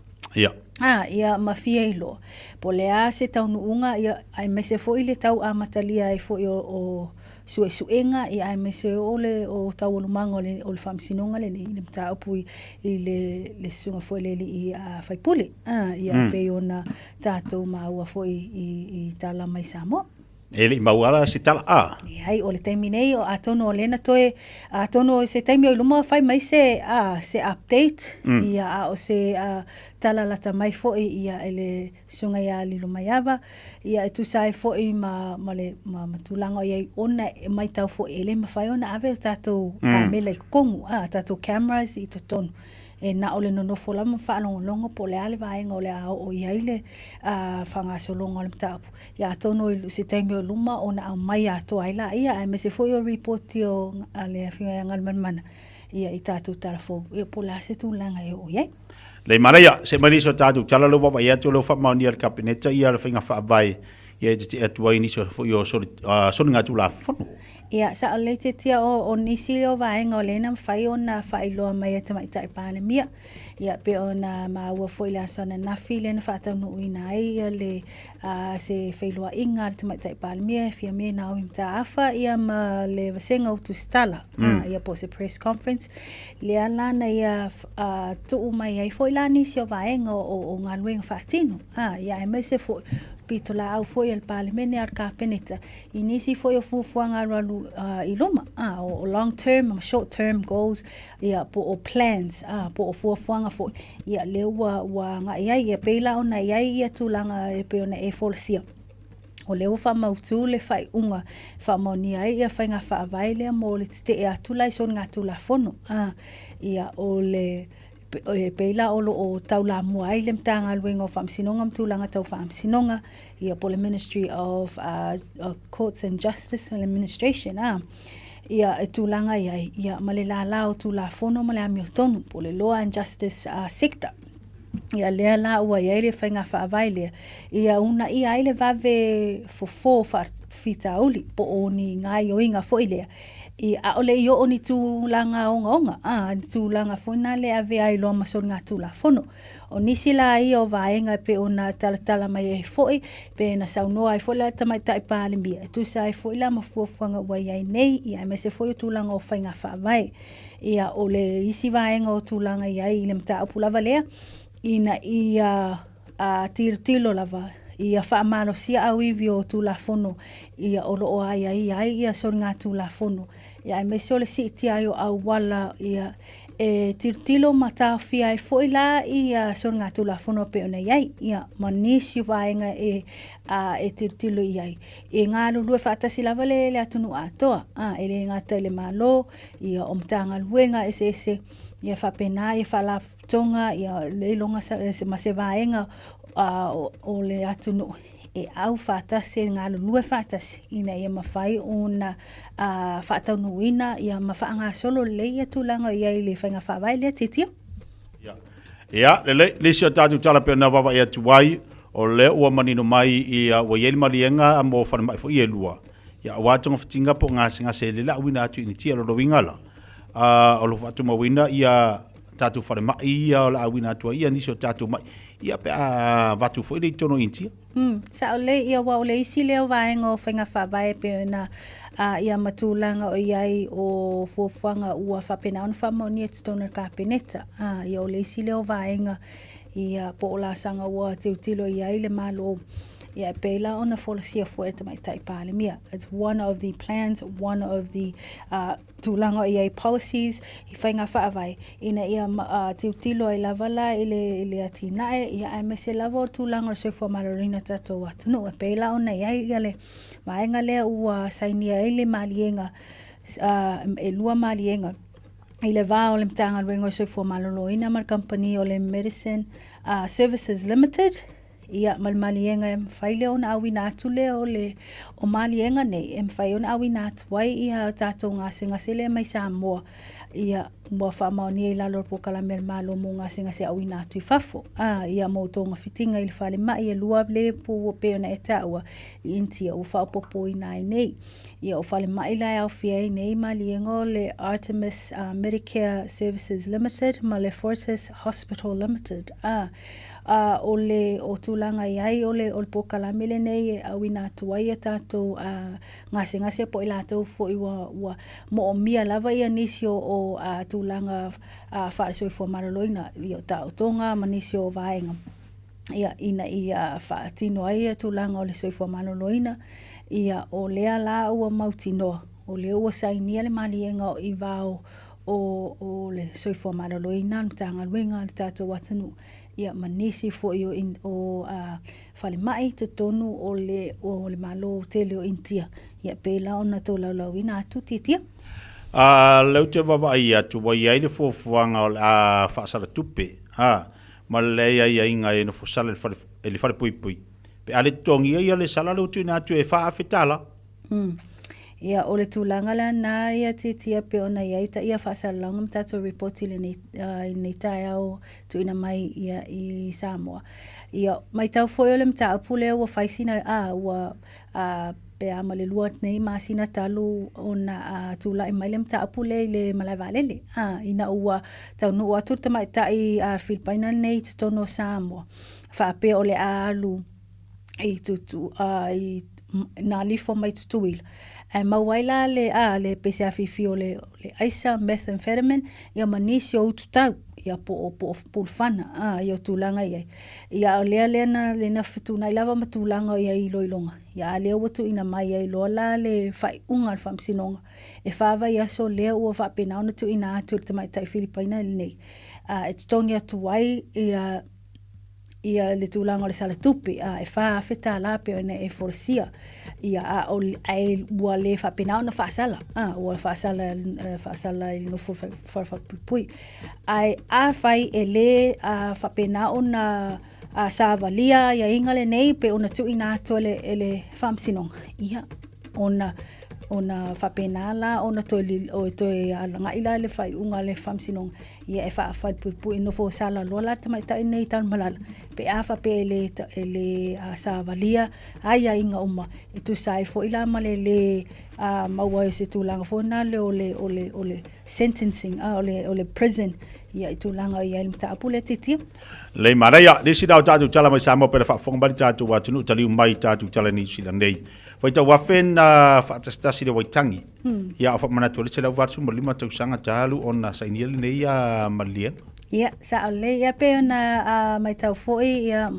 ia mafia ilo po le ase tau nuunga ia ai mese fo ile tau amatalia ai fo o suenga ia ai mese ole o tau lumanga o le famsinonga le ni le mta opui i le sunga fo le i fai pule ia pe ona tato maua fo i tala mai samo ele mauala se tala ai o le terminei o atono o lena toe atono se taimi o luma fai mai se update ia o se tala lata mai fo ia ele sunga ia li luma yava ia tu sai fo i ma tulanga ia ona mai tau fo ele ma fai ona ave tato kamela kongu tato cameras i totono e na ole no fo la fa longo po le ale vai ngole o iaile fanga so longo le tapu ya tono se temi o luma ona mai ato aila ia me se foi o report o ale finga ngal man ia itatu telefo e po la se tu langa o ia le maraya se mari so tatu tala lo ba ia to lo fa ma ni al kabinete ia le finga fa vai ia te atu ni so yo so ngatu la fono ia sa le te tia o nisi o vaenga o lena fai ona fai loa mai te mai tai pale mia ia pe ona ma ua foi la sona na file na fata no ina ia le se fai loa inga te mai tai pale mia fia me na o imta afa ia ma le vasenga o tu stala ia po se press conference le alana ia tu mai ai foi la nisi o vaenga o ngaluenga fatino ia me se foi pitola au foi el parliament al capeneta inisi foi o fufuanga ralu iloma o long term short term goals ia po plans po o fufuanga foi ia lewa wa ia pela ona ia tulanga e pe ona e folsia o leo fa mautu le fai unga fa monia ia fa nga fa vaile mo le te atula so nga tula fono ia o le peila o taula muai le mtanga luengo famsinonga mtulanga tau famsinonga ia po le Ministry of Courts and Justice and Administration ia e tūlanga iai, ia ma le la o tūlafono ma le amio tonu, po le law and justice sector. Ia lea la ua iai le whainga whaavai lea. Ia una ia ai le vave fofo whitauli, po o ni ngai o inga fo i lea. A ole i o ni tūlanga onga, ni tūlanga fona le ave ai loa masor ngā tūlafono. O nisi la i o vaenga pe o na talatala mai e foi, pe na saunoa ai foi la tamaitai pālimia. Tu sa ai foi la mafuafuanga ua iai nei, ia me se foi o tūlanga o whainga whaavai. Ia ole isi vaenga o tūlanga iai i le mta upulava lea, ina ia tilo lava, ia whaamalo sia au iwi o tūlafono, ia olo o ai ia sor ngā tūlafono. Ia me se ole si iti ai o au wala, ia e tilo mata fia e foi la ia sor ngā tūlafono pe ona iai, ia manisi vaenga e tilo iai. E ngā lulue whaatasi lava le atunu atoa, e le ngata le malo, ia o mtanga luenga ese, ia whapena, ia whalatonga, ia le longa ma se vaenga o le atunu. E au whaatasi, ngā lulue whaatasi, ina ia mawhai o na whaataunuina, ia mawhaanga solo le ia tūlanga ia i le whainga whaavai lea titia. Ia, le si o tātou tala pe na wawa ia tuwai, o le ua manino mai i ua ieli marienga a mo whanamai fo i e lua. Ia, wātonga whatinga po ngāse le la uina atu ini tia roro wingala. O lo whatu mawina ia tātou whanamai ia o la uina atua ia nisi o tātou mai. Ia pe a watu fo i le tono intia. Sa ole ia wa ole isi leo vaenga o whainga whaavai pe na ia matulanga o iai o fuafuanga ua whapena on whamoni et stoner ka peneta. Ia ole isi leo vaenga ia po ola sanga ua teutilo iai le malo. Ia peila ona folasia fuerte mai tai palemia. It's one of the plans, one of the tūlanga iai policies I whainga whaavai. Ina ia teutilo ai lavala ile atinae, ia ai mese lava o tūlanga o sefua marorina tatou atunu. E peila ona iai ia le vaenga lea ua sainia ile malienga, e lua malienga. Ile vā o le mtanga luenga o sefua maloloina mar company o le Medicine Services Limited. Ia malmalienga e mwhaile o na awi nātu le o malienga nei. E mwhai o na awi nātu wai ia tātou ngase le mai Samoa. Ia mua whamaoni e lalo po kalamere malo mo ngase awi nātu I whafo. Ia mo tonga fitinga I le whale mai e lua le po peo na e taua I intia o whaopopo I nai nei. Ia o whale mai lai au fia nei malienga o le Artemis Medicare Services Limited ma le Fortis Hospital Limited. O tūlanga iai o le pokalamele nei e awi nātu ai e tātou ngase po I lātou fo I wa mo o mia lava ia nisi o tūlanga wharesoi fo maraloina I o tāutonga ma nisi o vaenga. Ia ina ia whaatino ai e tūlanga o le soi fo maraloina ia o lea la ua mautinoa o le ua sainia le malienga I vao o le soi fo maraloina mtanga luenga le tātou watanu. Ia manisi fo o whale mai te tonu o le malo tele o intia. Ia pēla ona tō laulauina atu titia. Lau te wawa ai atu wa iai le fuafuanga o le whaasara tupe. Ma le ia inga e no fosala le whale pui pui. Pe ale tongi ia le sala lau tuina atu e wha awhetala. Ia o le tūlanga la nā ia titia pe ona ia ita ia whaasalalanga mtato reporti le nei tai au tuina mai ia I Samoa. Ia mai tau foi o le mta apule ua whaisina ua pe ama le luat nei masina talu ona tūla I mai le mta apule le malai valele. Ina ua tau nu ua turta mai tai Filipaina nei tutono Samoa. Whaapea o le alu I tutu nā lifo mai tutuila. E mauaila le pese afifi o le aisa methamphetamine ia manisi o ututau ia po pulfana ia tūlanga iai. Ia o lea na whituna I lava matūlanga ia I loilonga. Ia lea watu ina mai ia I loa la le whai unga le whamsinonga. E whaava ia so lea ua whapena ona tu ina atu le tamai tai Filipaina nei. E tutongi atu wai ia le tūlanga o le sala tupi. E wha awheta la pe ona e forsia. Ia ai ua le whapena ona whaasala. Ua whaasala I no whawhapupui. Ai a whai e le whapena ona sāwalia ia ingale nei pe ona tu ina atua le whamsinonga. Ia ona ona whapena la, ona toi alanga ila le whai unga le whamsinong. Ia e whaafai pui no fo sala lola tamai ta inei tan malala. Pe awha pe ele sa valia, aia inga uma. E tu sai fo ila male le maua e se tūlanga fo na le ole sentencing, ole prison. Ia i tūlanga i aile mta apule titia. Le maraya, le sida o tātou tala mai sa mo pera whaafongbari tātou watunu taliu mai tātou tala ni sila nei. Wai tau wafen whaatastasi le waitangi. Ia o whamanatu le se lau watu mo lima tau sanga tālu o na sainiele nei a malien. Ia, sa ole, ia pe ona mai tau foi, ia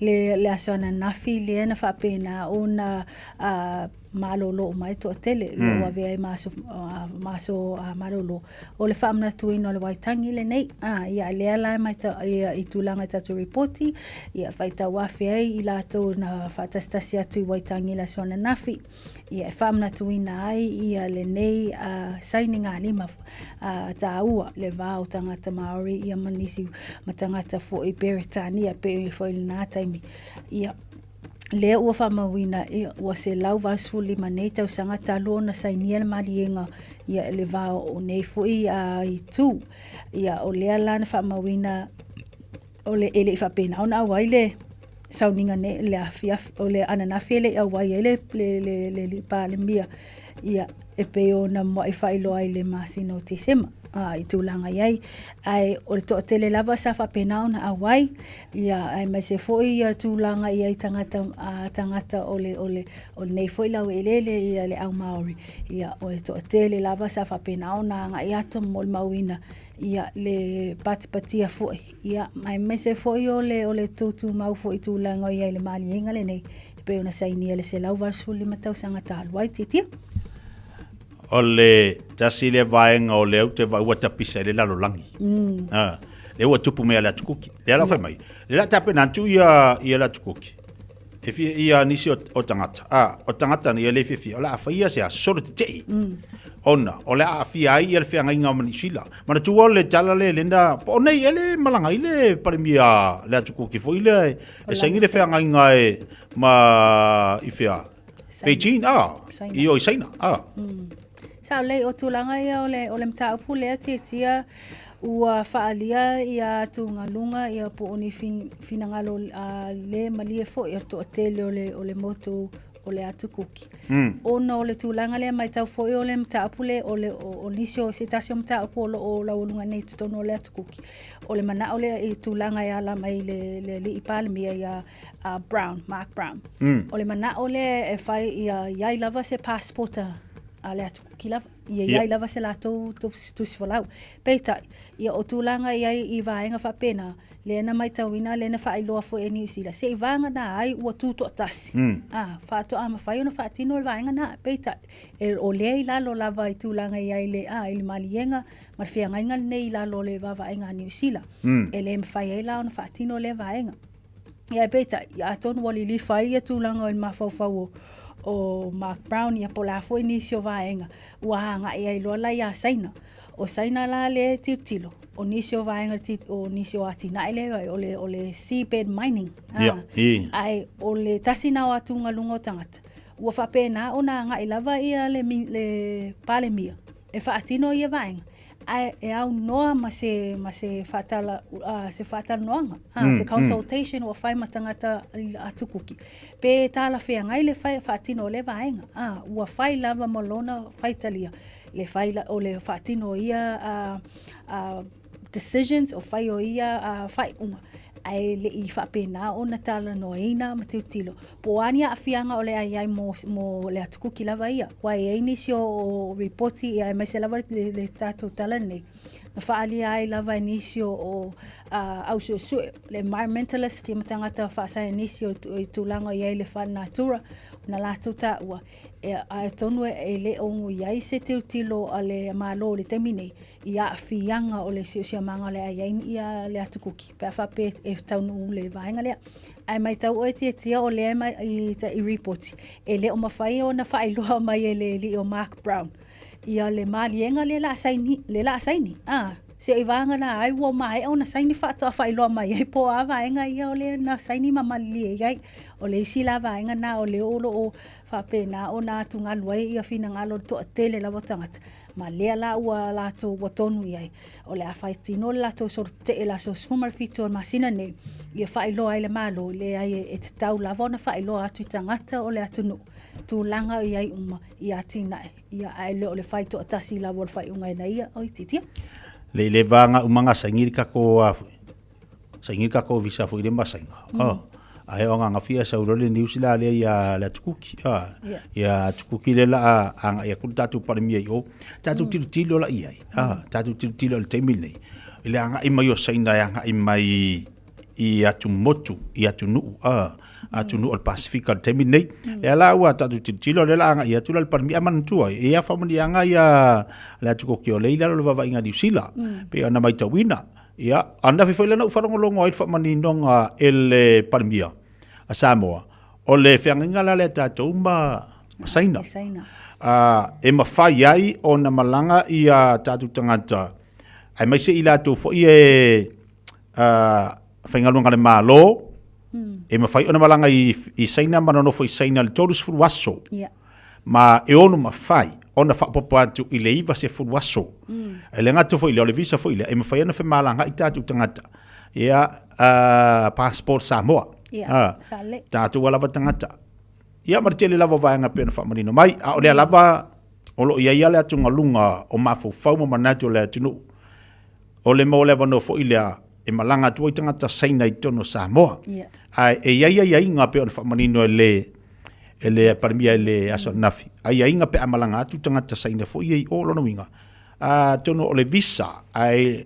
le asoana nafi, le ena whaapena ona malolo mai to tele lo ave ai maso malolo o le famna tuino le waitangi le nei ia le ala mai ta ia itulanga ta to reporti ia faita wafe ai ila to na fatastasia tu waitangi la sona nafi ia famna tuina ai ia le nei signing alima taua le vau tangata maori ia manisi matangata fo i Beretania pe fo il nataimi ia le ua whamawina ua se lau vasfuli manei tau sanga talo na sainiel malienga ia le vao o nei fui i tu ia o lea lana whamawina o le ele i whapena ona awai le sauninga ne le afia o le ananafi ele awai ele le pa le mia ia e peo na mo i whailo ai le masino te sema i tūlanga iai ai o le toa tele lava sa whapena ona awai ia ai mai se foi ia tūlanga iai tangata o le nei foi lau elele ia le au Maori ia o le toa tele lava sa whapena ona nga i ato mo le mauina ia le patipatia foi ia ai mai se foi o le tutu mau foi tūlanga iai le malienga le nei pe ona sainia le se lau varsuli matau sanga tāluai titia o le tasi le vaenga o le au te ua tapisa le lalo langi. Le ua tupu mea le atukuki. Le ala whai mai. Le la tape nantu ia le atukuki. E fi ia nisi o tangata. O tangata ni le fi o la awhaia se a soro te tei. Ona, o le awhia ai ia le whianga inga o manisila. Mana tua le tala le lenda, o nei ele malanga i le parimia le atukuki. Fo i le, e saingi le whianga inga e ma i whia. Beijing, i o i saina, Sa lei o tūlanga ia o le mtaupu lea tia ua whaalia ia tūngalunga ia po oni finangalo le malie fo ia to tele o le moto o le atukuki. Ona o le tūlanga lea mai tau fo o le mtaupu le o nisio se tasio mtaupu o la olunga nei tutono o le atukuki. O le mana o le i tūlanga ia la mai le li ipalmia ia Mark Brown. O le mana o le e whai ia iai lava se passporta ale atukuki lava. Ia iai lava se latou tusi folau. Peita, ia o tūlanga iai i vaenga whapena, lena mai tauina, lena whaailoa fo e New Zealand. Se i vanga na ai ua tūto atasi. Whaato ama whai ona whaatino le vaenga na. Peita, o lea i lalo lava i tūlanga iai le i le malienga, mar whianga inga nei i lalo le vaenga New Zealand. E le mwhai e la ona whaatino le vaenga. Ia peita, ia atonu wali li whai ia tūlanga o il mawhauwhau o Mark Brown ia pola foi nisio vaenga ua hanga ia ilola ia saina o saina la le titilo o nisio vaenga o nisio atina ele o le seabed mining ai o le tasina o atunga lungo tangata ua whapena ona nga ilava ia le palemia e whaatino ia vaenga e au noa ma se fatala noanga se consultation o fai matangata atukuki pe tala whianga le fai fatino le vaenga ua fai lava molona fai talia le fai o le fatino ia decisions o fai o ia fai unga ai le I whapena o na tala noina ma tiutilo. Po ania a whianga o le ai mo le atukuki lava ia. Wai e inisio o reporti ia mai se lava le tato tala nei. Na whaalia ai lava inisio o au sue le environmentalist i matangata whaasa inisio i tūlanga ia le wha natura na latuta ua. A tonu e le ongu iai se tiutilo a le malo le temine i a whianga o le sia manga le ai ia le atukuki. Pea whape e taunu le vaenga lea. Ai mai tau o tia o le mai i reporti. E le o mawhai o na whailoa mai e le li o Mark Brown. Ia le malienga le la saini. se i vanga na ai wo mai ona saini fa to fa ilo mai e po ava enga ia ole na saini mama li ai ole sila va enga na ole o fa pena ona tunga luai ia fina ngalo to tele la botanga ma le la ua la to botonu ai ole a fai tino la to sorte la so sfumar fito masina ne ia fa ilo ai le malo le ai e tau la vona fa ilo atu tangata ole atunu tu langa ai uma ia tina ia ai le ole fai to tasi la vol fai unga na ia oi titia le vanga umanga sangiri ka ko visa fo ile masenga ai o nga fia sa urole New Zealand ia la tukuki ia tukuki le la anga ia kultatu para mi yo tatu tilo la ia tatu tilo le temile ile anga i mai o saina anga i mai i atu motu i atu nu atu nu al Pacifica temile e la wa tatu tilo le la anga ia tu le para mi aman tu ia fa mo anga ia la tukuki o le ila lo va inga New Zealand pe ana mai tawina ia anda fe na ufarongo ai fa maninonga ele parmia a Samoa o le feanga la le tatou ma saina e mafai ai ona malanga ia tatou tangata ai mai se ila to fo e faingalunga le malo e mafai ona malanga i saina manono fo i saina le tolus fu waso ma e ono mafai ona fa popo atu i le iva se fu waso e le ngato fo i le visa fo i le e mafai ona fe malanga i tatou tangata ia passport Samoa tatu wala batangata ia martele lava vaanga pena fa manino mai a ole lava olo ia le atunga lunga o mafu fau manatu le tunu ole mo le vano fo ile e malanga tu tangata saina i tono Samoa ai e ia inga pe fa manino ele parmia ele aso nafi ai inga pe amalanga tu tangata saina fo ia o lo no winga a tono ole visa ai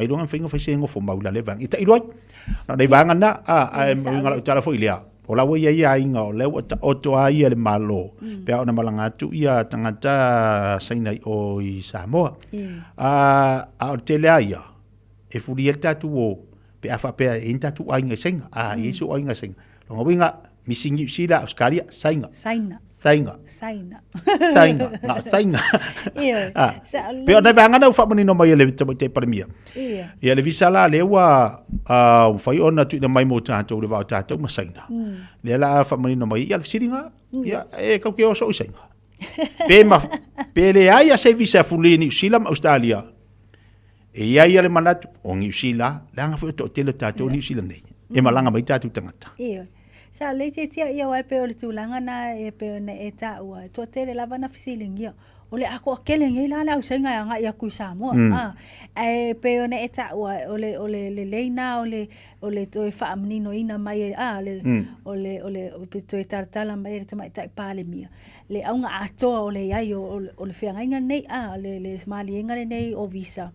don't think of saying of maula levang ita iloi na dai banga na ai ngala utala fo ilia ola we ia inga o le o to ai le malo pe ona malanga tu ia tangata saina o i Samoa a tele ia e furi el tatu o pe afa pe inta tu ai nga senga yesu ai nga senga longa winga missing you see that Australia sainga pe ona banga na fa manino mai le te parmia ia le visa la le wa fai ona tu na mai mo tato le va tato ma saina le la fa manino mai ia siringa ia e ka ke o so sainga pe le ai a se visa fulini silam Australia e ia le manatu o New Zealand langa fo to tele tato New Zealand e malanga mai tato tangata sa le tia ia wa pe o le tulanga na e pe na eta wa to tele lava na feeling ia ole ako kele ngai la au senga nga ia ku Samoa e pe o na eta wa ole leina ole to fa amnino ina mai ole to tartala mai te mai tai pale mia le au nga ato ole ia ole fe nga nei le smali nga nei o visa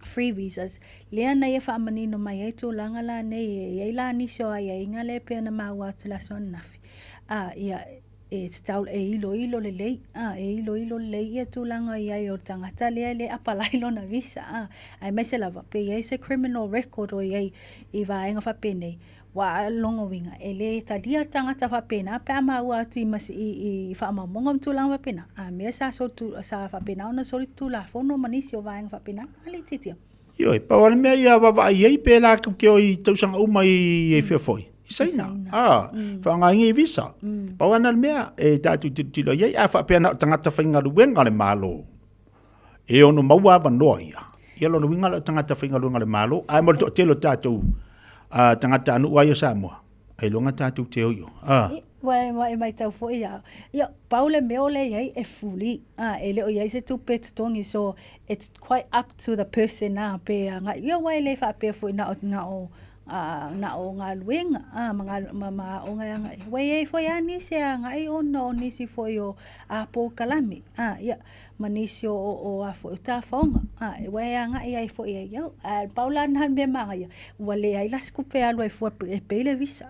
free visas le na ia fa manino mai tu langa la nei ia la ni so ia inga le pe na ma wa tu la son nafi ia e tau e ilo le lei e ilo le ia tu langa ia o tangata le apala ilo na visa ai mai se lava pe ia se criminal record o ia i va inga fa pene wa longo winga ele talia tangata fa pena pe ma wa tu i fa ma monga tu langa fa pena me sa so tu sa fa pena ona so tu la fono manisi o va inga fa pena ali titia yo pa wala me ia va ia pe la ke o i tu sanga uma i fe foi saina fa nga ngi visa pa wana me e tatu tilo ia fa pena tangata fa inga luenga le malo e ono maua va noia ia lo winga la tangata fa inga luenga le malo ai mo to telo tatu tangata anu wa yo Samoa ai longa tatu te yo mai tau fo ia paule meole ia e fuli ele o ia se tu pet tongi so it's quite up to the person na pe nga ia wa le fa pe fo na o nga luenga mama o nga we fo ya ni se nga I no ni si fo yo a po kalami ia manisio o afo ta fonga we nga ia fo ia yo paula han be ma ia wale ai las ku pe alo fo pe le visa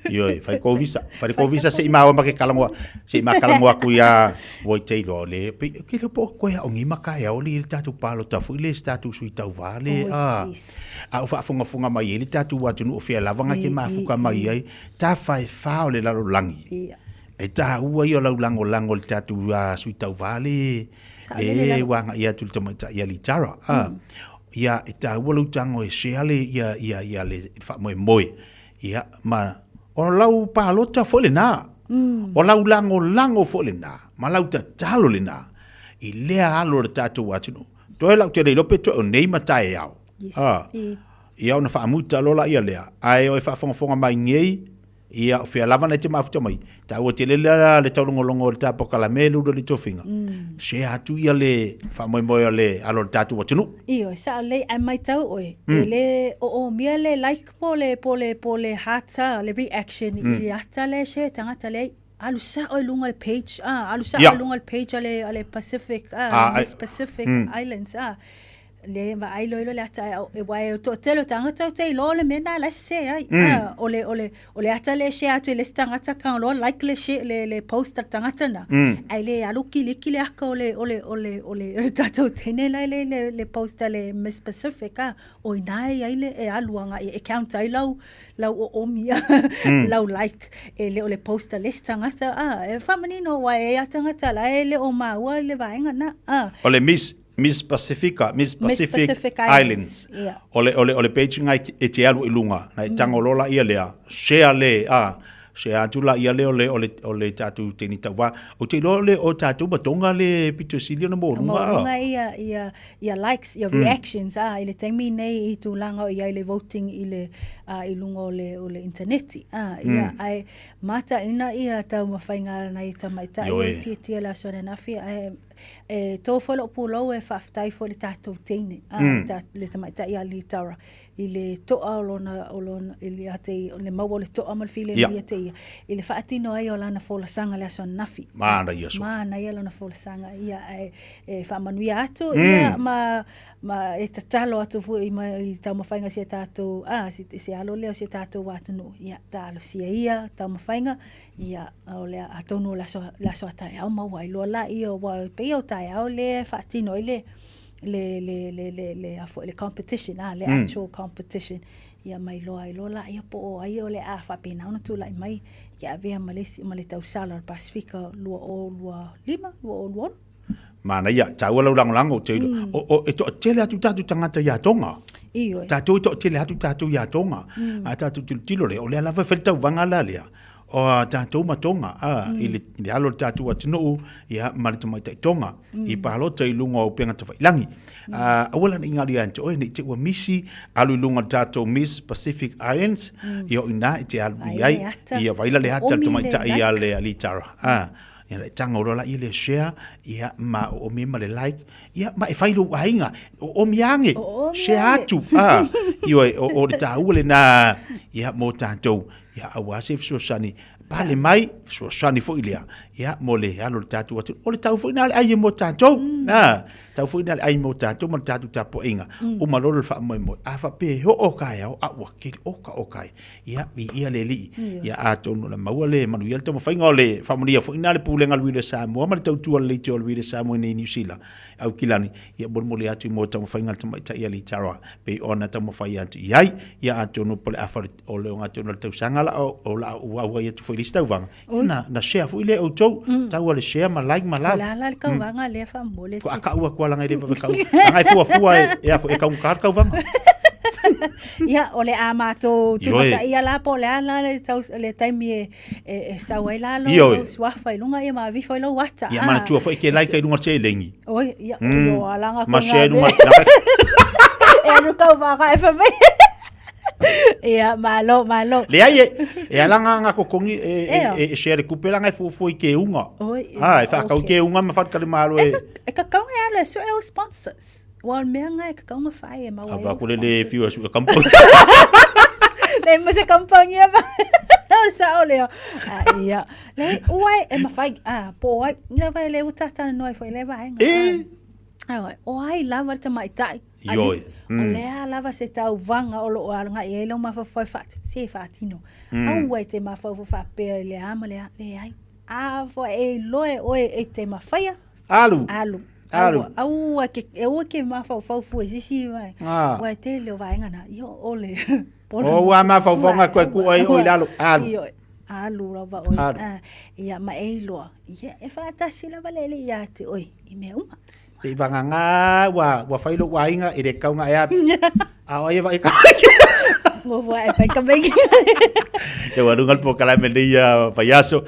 yo fai ko visa se ima wa ke kalangwa se ima kalangwa ku ya wo te lo le ke le po ko ya ongi maka ya oli tatu palo ta fu le statu sui tau vale fa funga mai ele tatu wa tunu fe la vanga ke ma fu ka mai ai ta fai fa le la langi e ta ua i o lau lango le tatu sui tau vale e wanga ia tu tama ia li tara ia e ta ua lau tango e seale ia le fa moe ia ma o lau palota fo le na o lau lango fo le na ma lau ta talo le na i lea alo le tatu watino toi lau te lope to o nei matai au ia ona fa muta lola ia lea ai o fa fonga mai ngei ia o fia lava na te mafuta mai ta o te le taulongolongo le tapo kalamelu le tofinga se atu ia le fa moi le alo le tatu watunu io sa le ai mai tau oe le o mia le like pole hata le reaction i ata le se tangata le alusa o lunga le page alusa o lunga le page ale Pacific Miss Pacific Islands le va ai lo le ata e wai to telo tangata te lo le mena la se ai ole ata le she atu le tangata kan lo like le she le post tangata na ai le aluki le aka ole tato tene le post le Miss Pacific o nai ai le e aluanga e count ai lau o mia lau like le ole post le tangata e famanino wai tangata la le o ma wa le vainga na ole Miss Pacific Islands. Yeah. Ole page ngai e te alu ilunga. Na tangolola ia lea. Share le share tula ia le ole tatu teni tawa. O te le o tatu batonga le pito silio na mo. Nga ia likes, ia reactions ile taimi nei I tu langa ia ile voting ile ilunga ole internet. Ia ai mata ina ia tau mawhainga nei tamaita ia tia la sona nafi tō whalo pūlau e whaftai fo le tātou teine le tamaita ia li taura I le toa olona ili ate le maua le toa malfile ia te ia I le whaatino ai o lana wholasanga le aso nafi maana ia so maana ia lana wholasanga ia e whamanuia atu ia ma e tatalo atu fu I tau mawhainga si tātou si alo leo si tātou watunu ia tālo sia ia tau mawhainga ia o le atonu laso atai au maua I loa la ia wa pe o tai au le whaatino I le competition le actual competition ia mai loa I loa la ia po ai o le a whapena ona tu lai mai ia vea malesi ma le tau sala Pasifika lua lima mana ia tau lau lango te o e to tele atu tatu tangata ia tonga iyo tatu to tele atu tatu ia tonga a tatu tilo le o le lava feltau vanga la lea o tātou matonga I alo tātou atino ia maritama I tonga I palo te lunga o penga te whailangi awala na ingari ante oe ni te ua misi alu lunga tātou Miss Pacific Islands I o ina I te alu iai ia waila le hata tamaita I ale alitara ia le tanga orola I le share ia ma o mema le like ia ma e whailu wainga o miange share atu ia o le tāua le na ia mo tātou ia awase fsosani pale mai fsosani fo ilia ia mole alo tatu watu ole tau fo ina ai mo tatou tau fo ina ai mo tatou mo tatu tapo inga o malolo fa mo afa pe ho o kai o a wakil o kai ia bi ia le li ia ato no la mawale manuel to fa ngole fa monia fo ina le pulenga luile sa mo ma tau tu le to luile sa mo ni New Zealand au kilani ia bol mole atu mo tau fa ngal tama ta ia li tara pe ona tamo fa ia ai ia ato no pole afa o le nga to no tau sangala o la wa ia tu fo lista vang na share fo ile o to tau le share ma like ma la la ka vanga le fa mole ko aka ua kwa langa ile fa ka ngai fu ia fo e ka un ka vang ia ole amato tu ta ia la po la le taimi e sawaila lo swafa ilunga ia ma vi foi lo wata ia ma tu foi ke like ilunga se lengi oi ia yo alanga ko ma se ilunga e no ka va fa me ia malo le ai e alanga nga ko kongi e share kupela ngai fu ke unga e fa ka ke unga ma fa ka le malo e ka ka ala so e sponsors wal mea ngai ka kaunga whae ma wai ava kule le fiwa su kampong le mo se kampong ia sa oleo ia le uai e ma whai po wai le vai le utata noi foi le vai ai oi lava te mai tai Yoi. O lea lava se tau vanga o lo anga e lo ma foi fat se fatino au wai te ma foi fa pe le ama le ai avo e loe oe e te ma faia alu au ke ma fa fu sisi vai wa te le vai ngana yo ole o wa ma fa nga ko ai o lalo Alu rava oi. Ia maeilo. Ia e whaatasi la valele ia te oi. I mea uma. Te wanganga wa whailo wa inga i re kaunga ea. Awa e wa e kaunga. Ngova e whai kamegi. E warungal po kalame ni payaso.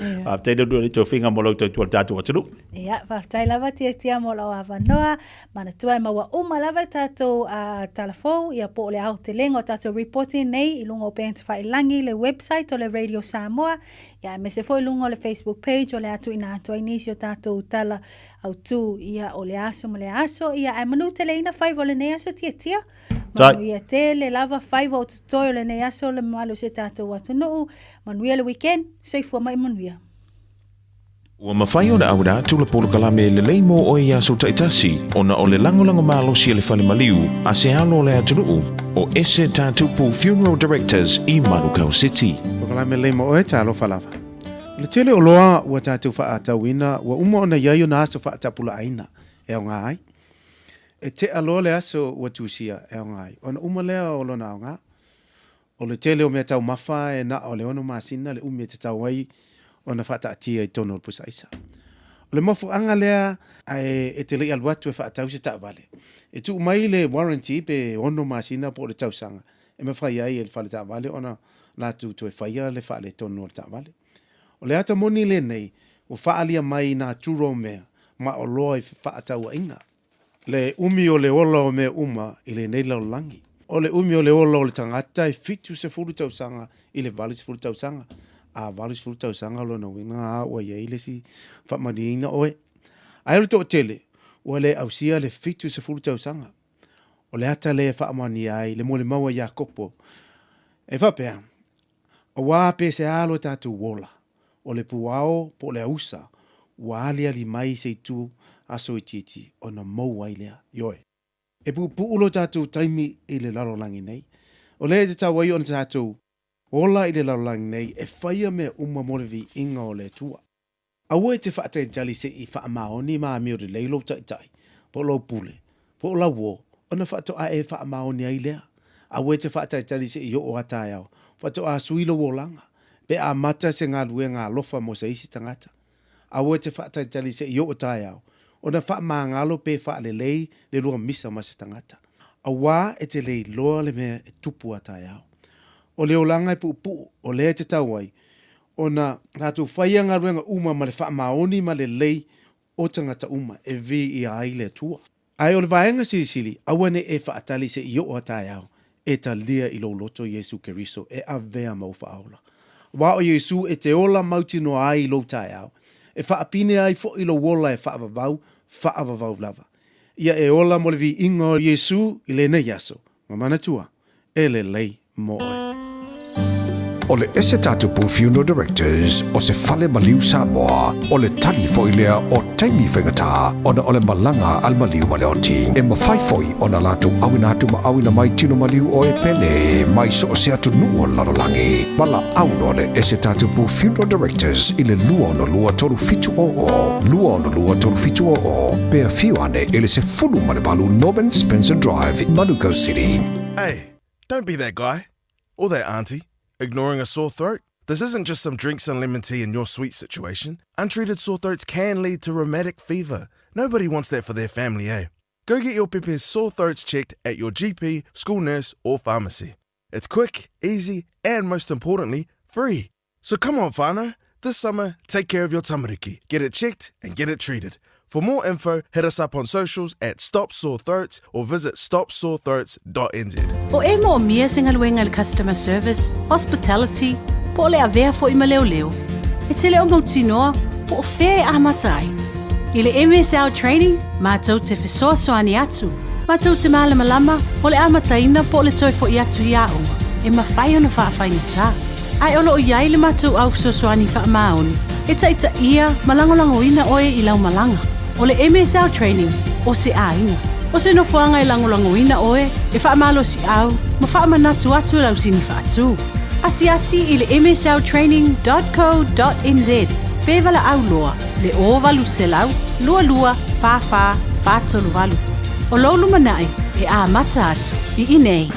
Tēnei dua ni tō whinga mo lau tō tātou atunu. Ia, whaktai lava tia mo lau awanoa. Mana tua e maua uma lava tātou talafou. Ia po le au te lengo tātou reporting nei. I lungo pēnta whailangi le website o le Radio Samoa. Ia, me se foi lungo le Facebook page o le atu ina atu inisio tātou tala au tu. Ia, o le aso mo le aso. Ia, e manu te leina whaivo le nei aso tia. Manu ia te le lava whaivo o tutoi o le nei aso le malu se tātou atunu. Manuia le weekend, seifua mai manuia. Ua mawhai o na aura tula polo kalame le leimo o ia so taitasi o na o le langolango malosi le whale maliu a se alo le atunuu o ese tātupu Funeral Directors i Manukau City. O kalame leimo o e tālo whalawa. Le tele o loa ua tātou wha atawina ua uma o na iaio na aso wha atapula aina e o ngai. E te alo le aso ua tūsia e o ngai. O na uma lea o lo na o ngā. O le tele o mea tau mawha e na o le ono masina le umi te tau wai o na whata atia i tono o pusaisa. O le mafu anga lea e te lei aluatu e whaatau se ta vale. E tu mai le warranty pe ono masina po le tau sanga. E me whai ai e le whale ta vale ona la tu e whaia le whale tono o le ta vale. O le ata moni le nei o whaalia mai na turo mea ma o loa i whaatau a inga. Le umi o le ola o mea uma i le neila o langi. O le umi o le ola o le tangata e fitu se furu tau sanga i le valis furu tau sanga. A valis furu tau sanga lo na wina a ua ia ile si whamaniina oe. Ai ole to tele, ua le ausia le fitu se furu tau sanga. O le ata le whamani ai, le mole maua ia kopo. E whapea, o wā pe se alo tātou wola. O le puao po le ausa, ua alia li mai se tu aso i titi o na mau ai lea, yoe. E pu ulo tātou taimi i le larolangi nei. O le te tawai o na tātou ola i le larolangi nei e whaia mea uma morevi inga o le tua. Aua e te whaatai tali se i whaamaoni maa mi o le leilo tai, po lo pule, po la wo, o na whaato a e whaamaoni ai lea. Aua e te whaatai tali se i o atai au, whaato a suilo wo langa, pe a mata se ngā lue ngā lofa mo se isi tangata. Aua e te whaatai tali se i o atai au, o na wha maangalo pe wha le lei le lua misa ma se tangata. A wā e te lei loa le mea e tupu atai au. O le olanga e pupu, o le te tauai, o na tātou whaia ngā ruenga uma ma le wha maoni ma le lei o tangata uma e vi i ai le tua. Ai o le vaenga sirisiri, awane e wha atali se i o atai au, e ta lia i lo loto Jesu Keriso e a vea mau wha aula. Wā o Jesu e te ola mauti no ai lo tai au, e wha apine ai fo i lo wola e wha avavau lava. Ia e ola mo le vi inga o Jesu i le nei aso. Ma mana tua, e le lei mo oe. O le ese tātupu Funeral Directors o se whale maliu Samoa o le tali foilea o taimi whaingatā o na o le malanga al maliu ma le oti. E mawhai foi o na lātou awina atu ma awina mai tino maliu o e pele mai so o se atu nuo larolangi. Mala auno le ese tātupu Funeral Directors i le lua no lua toru fitu o o. Lua no lua toru fitu o o. Pea fiu ane i le se fulu ma le balu Norman Spencer Drive in Manukau City. Hey, don't be that guy or that auntie ignoring a sore throat. This isn't just some drinks and lemon tea in your sweet situation. Untreated sore throats can lead to rheumatic fever. Nobody wants that for their family, eh? Go get your Pepe's sore throats checked at your GP, school nurse, or pharmacy. It's quick, easy, and most importantly, free. So come on, whānau. This summer, take care of your tamariki. Get it checked and get it treated. For more info, hit us up on socials at Stop Sore Throats or visit stopsorethroats.nz. O e mo mia singa luenga le customer service, hospitality, po le avea fo i maleo leo. E te leo mautinoa, po o whea a matai. I le MSL training, mātou te whesoa soani atu. Mātou te mālama lama, o le amataina po le toi fo i atu i aonga. E mawhai ona whaafai ngata. Ai olo o iai le mātou au whesosoani wha maoni. E taita ia, malangolango ina oe i lau malanga. O le MSL training, o se ainga. O se nofuanga i langolango ina oe, e wha malo si au, ma wha manatu atu lau sini wha atu. Asi i le msltraining.co.nz. Pevala au loa, le o valu se lau, lua, fa tolu valu. O lolu manai, e a mata atu, i inei.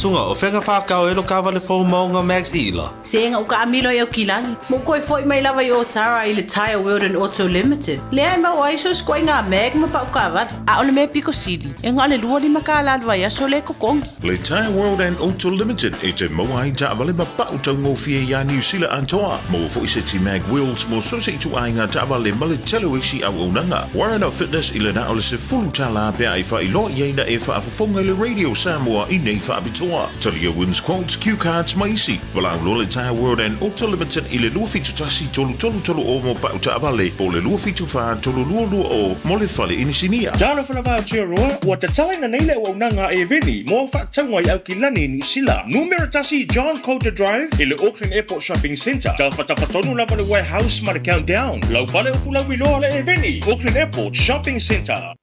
sunga o whenga whakao e lo kawale fo maunga Max Ila. Senga uka amilo e o kilani. Mo koe foi mai lava i o Tara i le Tire World and Auto Limited. Lea ma wai so skoi ngā meg ma pau kavar. A ole me Pico City. E ngā le lua lima ka alalwa ia so le kokongi. Le Tire World and Auto Limited e te mawai ta avale ma pau tau ngō fia ia New Zealand antoa. Mo fo isi ti Mag Wheels mo so se tu ai ngā ta avale ma le telo isi au unanga. Warren Fitness i le na ole se fulu tala pia i wha i lo i eina e wha afafonga le Radio Samoa i nei wha abitoa. Talia wins quotes, cue cards maisi. Walau lo le Tire World and Auto Limited i le lua fitu tasi tolu o mo pau ta avale. Po le lua fitu wha tolu lua o mo le whale inisinia. Jana whanawha tia roa, ua te tawai na neile o unanga e veni, mo wha tangwai au ki lani ni sila. Numero tasi John Coulter Drive i le Auckland Airport Shopping Centre. Tau whatawhatonu lava le warehouse ma le countdown. Lau pale o fulau i loa le e veni, Auckland Airport Shopping Centre.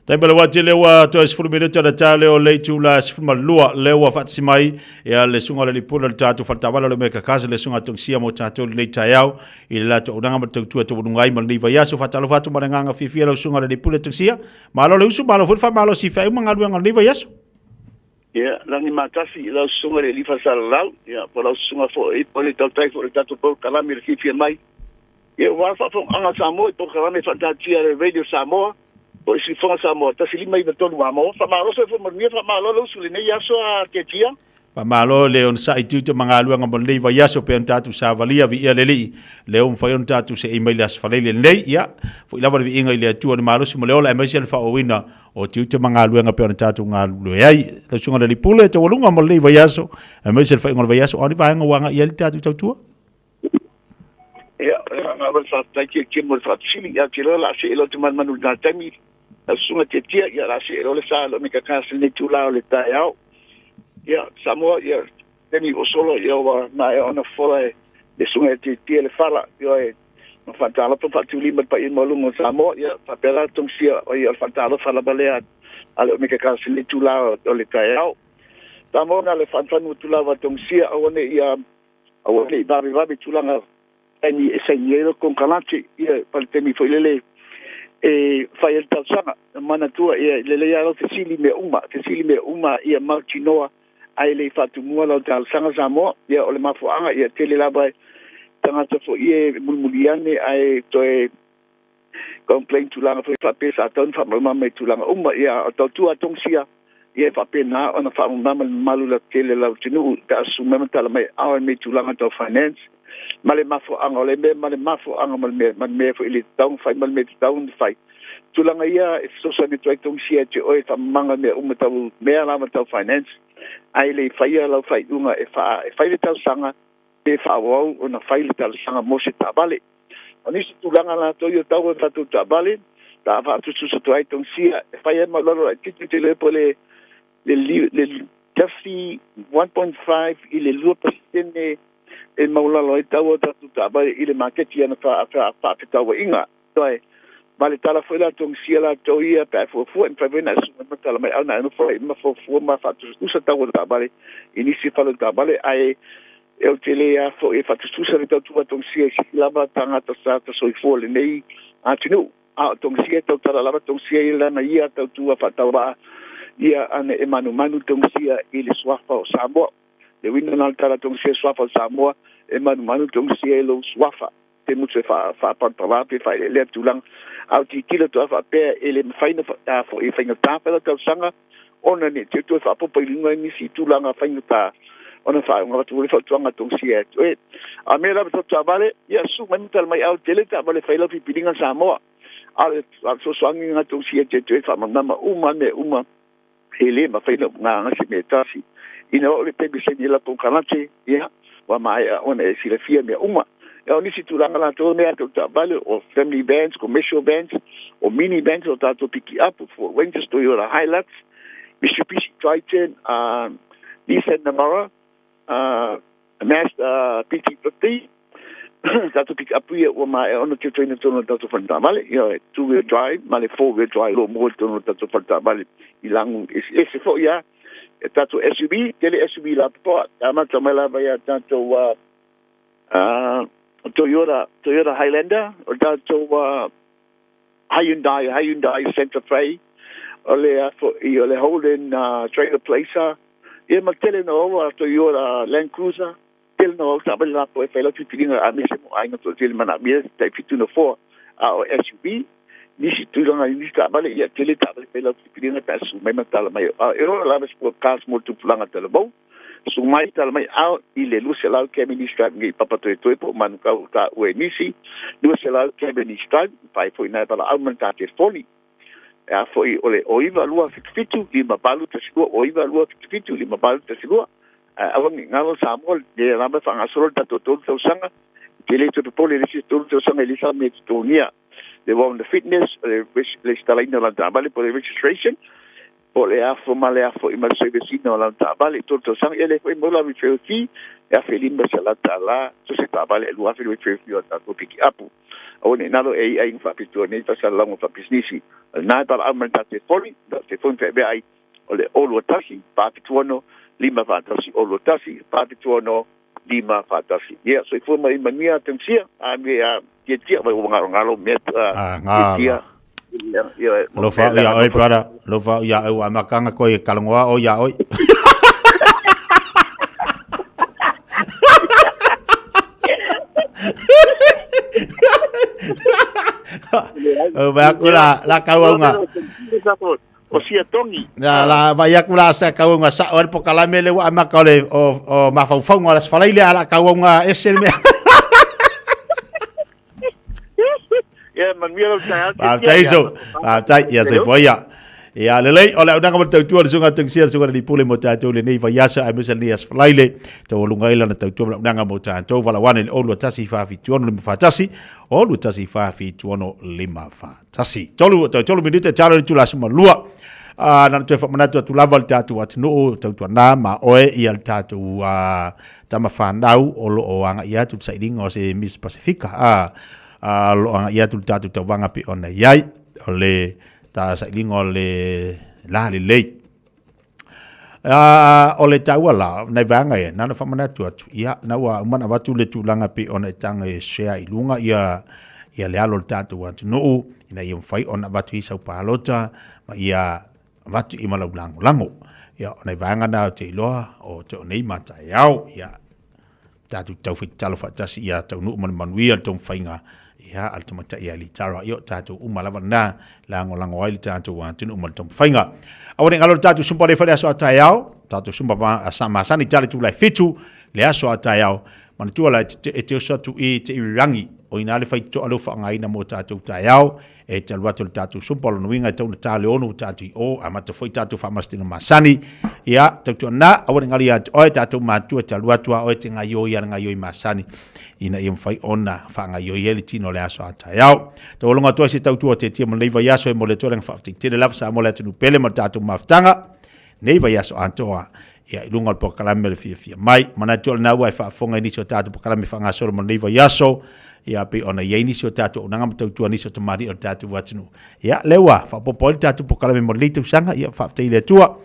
Tai pala wate lewa to es fulu minuta da ta leo leitu la sfuma lua lewa fatsi mai e le sunga le pula le tatu faltawala le meka kasa le sunga tongsia mo tatu le tayau i la to unanga ma tu to ngai ma liva ya so fatalo fatu ma nganga fifia le sunga le pula tongsia ma lo le usu ma lo fa ma lo si fa ma ngalu nga liva yaso ya langi matasi la sunga le lifa salau ya po la sunga fo e po le tatu fo le tatu po kala mi fifia mai ya wa fa fo anga samo po kala me fantasia le Radio Samoa. O si fonga Samoa, ta si lima i tonu amo, fa malo so fo mornia fa malo lo su le nei aso a ke tia. Pa malo le on sa itu te manga luanga mo le va yaso pe tatu sa valia vi eleli le on fa on tatu se email as fa le nei ya fo ila va vi inga ile tu on malo si mo le ola emergency fa o wina o tu te manga luanga pe tatu nga lu ai le sunga le pule te wolunga mo le va yaso emergency fa ngol va yaso oni va nga wanga ile tatu tatu. Ya, nga va sa ta ki mo fa sili ya ki la se ilo te man manu na tami. Sunga te tia ia la se le sa lo me ka ka se ne tu la le ta ya ia Samoa ia temi o solo ia wa na e ona fola le sunga te tia le fala ia e no fantala to fatu lima pa i molu mo Samoa ia pa pela tong sia o ia fantala fala balea ale me ka se ne tu la o le ta ya Samoa na le fantanu tu la wa tong sia o ne ia o le babi tu la nga ani e sai ia con calante ia pa temi foi le e fai el talsanga mana tua e le ya te sili me uma ia martinoa ai le fatu mua la talsanga Samoa ia ole mafuanga ia tele la bai tanga fo ie mulmuliane ai to e complain tu langa fo fa pesa ton fa mama tu langa uma ia to tua tongsia ia fa pena ona fa mama malu la tele la tinu ka su mama tala mai au me tu langa to finance male mafo angole me male mafo angole me fo ili down fight male me down fight tulanga ia so so ni try tong sia te oi fa manga me tau me ala ma tau finance ai le faia la fight unga e fa le tau sanga e fa wo una fai le tau sanga mo se tabale oni se tulanga la to yo tau fa tu tabale ta fa tu so try tong sia e faia ma lo ti le pole le kasi 1.5 ile lo pasene e maula lo tau tu tabale ile market ia na fa tau inga toi vale tala foi la tong sia la toia pa fo en favena su ma tala mai ana no foi ma fo ma fa tu sa tau tabale inisi fa lo tabale ai eu telea fo e fa tu sa le tau tong sia si la ba tanga ta sa ta so fo le nei a tinu a tong sia tau tala la tong sia ila na ia tau tu fa tau ba ia ane e manu tong sia ile swafa o Samoa le winna na tala tong sia swafa o Samoa e manu tong sia lo swafa te mutu fa pantala pe fa le tulang au ti kilo to fa pe ele faina fa fo e faina ta pe ta sanga ona ni te to fa po pe linga ni si tulanga faina ta ona fa nga tu le fa tuanga tong sia e a me la to vale ya su mental mai au tele ta vale faila fi pilinga Samoa al so swangi nga tong sia te fa mama uma ele ma faina nga si me ta si ina o le te bi se ni la ton kanate ya wa mai ona e si le fia me uma eu nisi tulanga la to mea to tabale o family bands, commercial bands, o mini bands o tato piki up for Rangers Toyota Hilux, Mitsubishi Triton, Nissan Navara, Mazda PT50, tato piki up ia o mai ono te trainer tono tato fantamale, two-wheel drive, male four-wheel drive o mo tono tato fantamale, ilang ese fo ia, tato SUV, tele SUV la po, ama tamala vaya tato Toyota Highlander, or tato Hyundai Santa Fe, ole afo I ole Holden trailer place ia matele no o to yo Land Cruiser tel no tabel la po fela tutinga a mese mo ainga to tel mana bia tai fitu no 4 a SUV nisi tu nga ni tabale ia tele tabel fela tutinga ta su mai matala mai ero la mes po kas mo tu planga tele bo su mai tala mai out ile lu se la ke ministra ngi papa to po man ka ta we nisi lu se la ke ministra pai foi na pala aumenta te foli a foi ole oiva lua fitu di mabalu te sigo oiva lua fitu di mabalu te sigo awang ngalo samol de ramba fanga solo tato to sanga tele to pole le to sanga elisa met tonia they want the fitness le stalaina la tabale por registration ole afo male afo I mal servicino la tabale to sanga ele foi mola mi fefi e a felimba sala tala to se tabale lua fe fefi o tato piki apu one nalo ai fa pitu ne fa sala mo fa business na para aumenta te foli te fon fe ai ole olo tashi pa tuono lima fantasi olo tashi pa tuono lima fantasi ya so foi mai mania tensia a me a tia vai ngalo met tia lo fa ya oi para lo fa ya o amakanga ko e kalongoa o ya oi Bakula la kaunga o sia tongi la bakula sa kaunga sa or pokalame le wa makole o mafaufonga las falaile ala kaunga esel me ya man mira tai so tai ya se voya ya lele ola una ka tu tu sunga tungsia sunga di pule mo ta tu le nei va yasa a misal ni as falaile to lunga ila na tu una nga mo ta to vala wan o lo tasi fa fi tu no fa tasi o lo tasi fa fi tu no lima fa tasi tolu minute chalo tu la suma lua na tu fa mana tu lava ta tu at no tu na ma oe ia ta tu tama fa ndau o lo o anga ia tu sai dingo se Miss Pacifica lo anga ia tu ta tu wanga pi ona yai ole ta sa lingo le la le lei ole tawala na vanga e na fa mana tu ia na wa mana watu le tu langa pi ona tanga e share ilunga ia le alo tatu wa no ina ia fai ona watu I sau palota ma ia watu I malau lango ia ona vanga na te loa o te nei mata yao ia tatu tau fi talo fa tasi ia tau no manuia tong fainga ia altamata ia li tara io tatu umalava na lango ai tatu wa tunu umal tom fainga awani ngalo tatu sumpa de fa aso atayao tatu sumpa ba sama sani tali tu lai fitu le aso atayao man tu ala te so tu I te rangi o ina le fai to alo fa ngai na mo tatu tayao e te alwatu tatu sumpa lo winga tau na tale onu tatu o amata foi tatu fa mastinga masani ia tatu na awani ngali at o tatu matu te alwatu o te ngayo ia ngayo I masani ina ia fai ona fa ngayo ia le tino le aso atayao to longa to se tatu te tia mo leiva yaso e mo le toleng fa te le lafsa mo le tunu pele mo tatu maftanga neiva yaso antoa ia ilunga po kalame le fia mai mana tol na wa fa fonga ni so tatu po kalame fa ngaso mo leiva yaso ia pe ona ia ni so tatu unanga tatu ni so tamari o tatu watunu ia lewa fa po tatu po kalame mo le tu sanga ia fa te le tua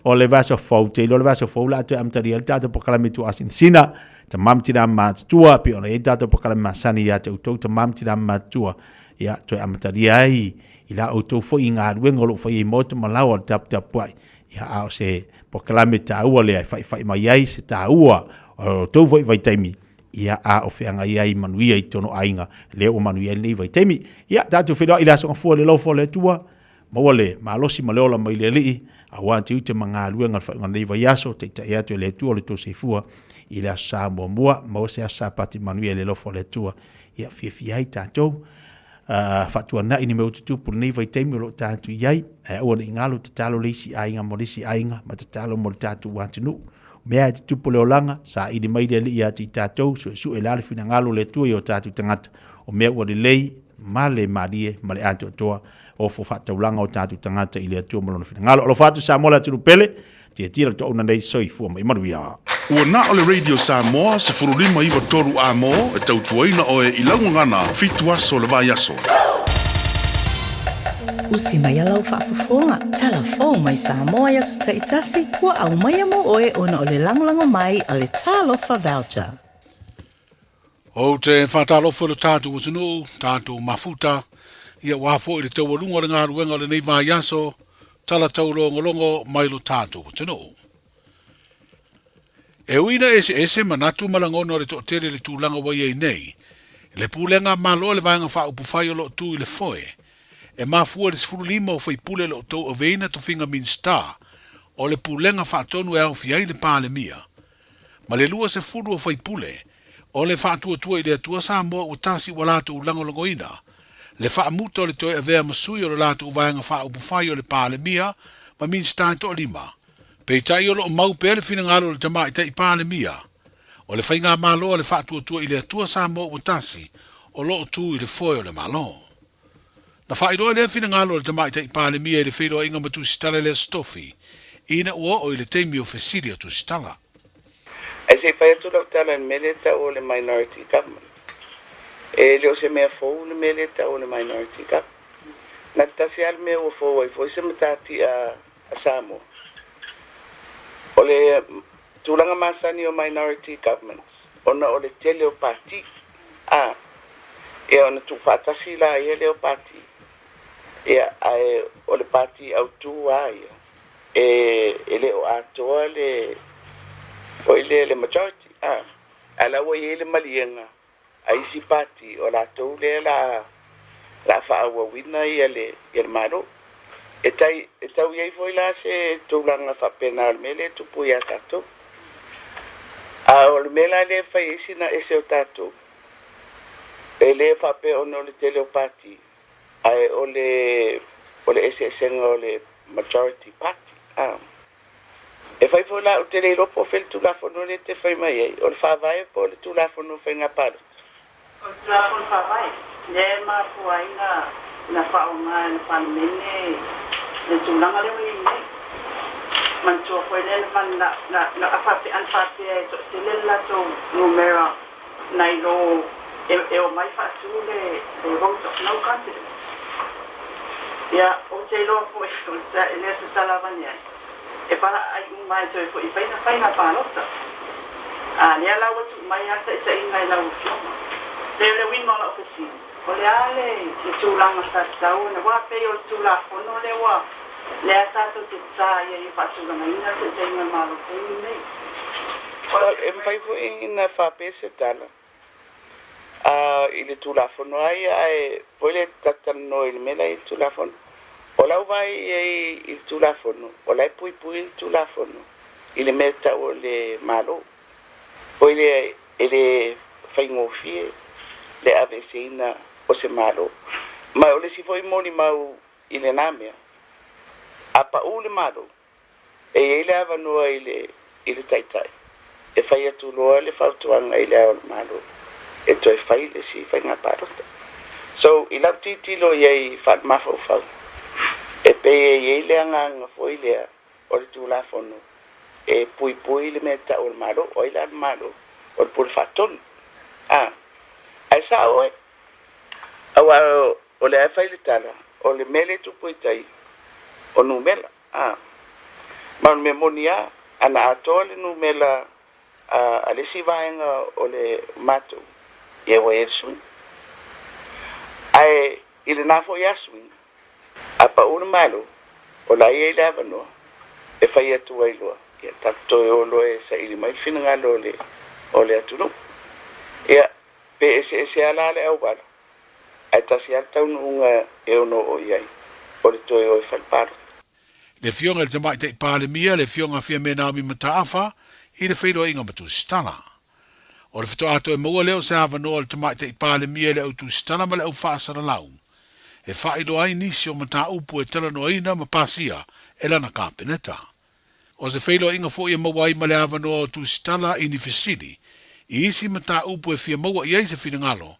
o le vaso fo te le vaso fo la tu am tari el tatu po kalame tu asin sina ta mam tina matua pe ona e tatu po kalame masani ia te utou ta mam tina matua ia to am tari ai ila auto fo inga ruengo fo I moto malawa tap pai ia ao se po kalame ta ua le fai mai ai se ta ua o to foi vai taimi ia a o fe anga ai manuia I tono ainga le o manuia le vai taimi ia tatu fe ila so fo le lo fo le tua mawale malosi maleola mai le li a want you te manga luenga fa ngai vai yaso te ia to le tua le to se fua ila sa mo mo se sa pati manuia le lo fo le tua ia fi ai tatu fatua na ini meu tutu por nei vai taimi lo tatu iai o ni ngalo te talo lisi ainga mo lisi ainga ma te talo mo tatu wantunu mea te tupu le olanga sa ini mai le ia te tatu su e lale fina ngalo le tu o tatu tangata o mea o le lei male marie male anto toa o fo fata ulanga o tatu tangata ile tu mo lo fina ngalo lo fatu sa mo la tu pele te tira to una nei soi fu mai manuia Ua na ole Radio Samoa se furulima iwa toru a mo e tau tuaina o e ilangu ngana fitu aso le vai aso. Usi mai alau whaafafonga. Telefon mai Samoa ya su taitasi. Ua au mai amo oe ona ole langolango mai ale talofa voucher. O te whatalofa le tātou utunu, tātou mafuta, ia wafo I le tau alunga le ngā ruenga le nei vai aso, tala taulongolongo mai lo tātou tano. E uina ese manatu malangono le tōtere le tūlanga wai ei nei, le pūlenga malo le vaenga wha upu whai o lo tū i le foe, e mafua le sifuru lima o whai pule lo tō o veina to finga min star, o le pūlenga wha tonu e au fiai le pāle mia. Ma le lua se furu o whai pule, o le wha tua i le atua sa moa o tasi wa lātu ulanga longoina, le wha amuta o le toi a vea masui o le lātu uvaenga wha upu whai o le pāle mia, ma min star to lima. Pei tai o lo mau pe le fina ngalo le tamai tai pāle mia, o le whainga malo o le wha tua i le atua sa moa o tasi, o lo tu i le foe o le malo. Na whairoa le fina ngalo le tamai tai pāle mia i le whiroa inga matu sitala le stofi, ina ua o i le teimi o fesiria tu sitala. E se whai atu lau tala en meleta o le minority government. E leo se mea fōu le meleta o le minority government. Na tasi al mea o fōu ai fōu se matati a Samoa. O le tūlanga masani o minority governments, ona o le tele o pati, e ona tu whātasi la e leo pati, o le pati au tū aia, e leo atoa o le majority, ala o le malienga, a isi pati, o la tau le la whaawa wina i le maro. E tau iei foi la se tūlanga whapena al mele tupu ia tātou. O le mela le whai isi na ese o tātou. E le whape ono le tele o pati. O le ese esenga o le majority party. E whai foi la o tele lopo fel tūlafono le te whai mai ei. O le whawai po le tūlafono whai ngā parot. O le tūlafono whawai. Le ma fuaina na whaonga na whanomene. Le tūlanga le wai nei. Mantua koe le na awhape anwhape e to te lela tō numera nei lo e o mai whatu le vote of no confidence. Ia, o te loa koe o e lea se talavani ai. E para ai mai tō e fo i whaina pālota. Lea lau atu mai ata i ta ingai lau fioma. Le winola ofisi. O le ale i tūlanga sa tau, na wape o tūlafono le wa. Lea tātou te tāia i whatūlanga ina te te inga malo te nei. E mwhai fu ina whapese tala. I le tūlafono ai, poi le tatano i le mela i tūlafono. O lau vai i le tūlafono, o lai pui i le tūlafono, i le meta o le malo. Poi le whaingofie, le avese ina o se malo. Mai o le si foi moni mau i le namea. Apa u le malo. E le avanua i le taitai. E whai atu loa le whautuanga i le ao le malo. E toi whai le si whai ngā parota. So, i lau titilo iei whaat mawhau whau. E pe iei le anganga foi lea o le tūlafono. E pui le meta o le malo, o i le malo, o le pule whaatonu. Ai sa oe. Awa o le awhai le tala, o le mele tupu i tai, o numela. Ma me monia, ana atoa le numela, a le sivaenga o le matou, ia wa e swing. Ai, i le nafo ia swing, a pa ule malo, o la ia i le avanoa, e whai atu ai loa, ia taktoi o loa e sa ili mai fina ngā o le atunu. Ia, pe ese ala le au wala. Ai tasi al tau nunga e ono o iai, o le toi o i whalparo. Le fionga le tamai te pāle mia, le fionga fia me Naomi Mataafa, i le whairoa inga matu stana. O le whatoa ato e maua leo se hawa noa le tamai te pāle mia le au tu stana ma le au whaasara lau. E whairoa ai nisi o mata upu e tala noa ina ma pasia e lana kāpeneta. O se whairoa inga fo i maua i ma le hawa noa o tu stana i ni fesidi, i isi mata upu e fia maua i eise whiringalo,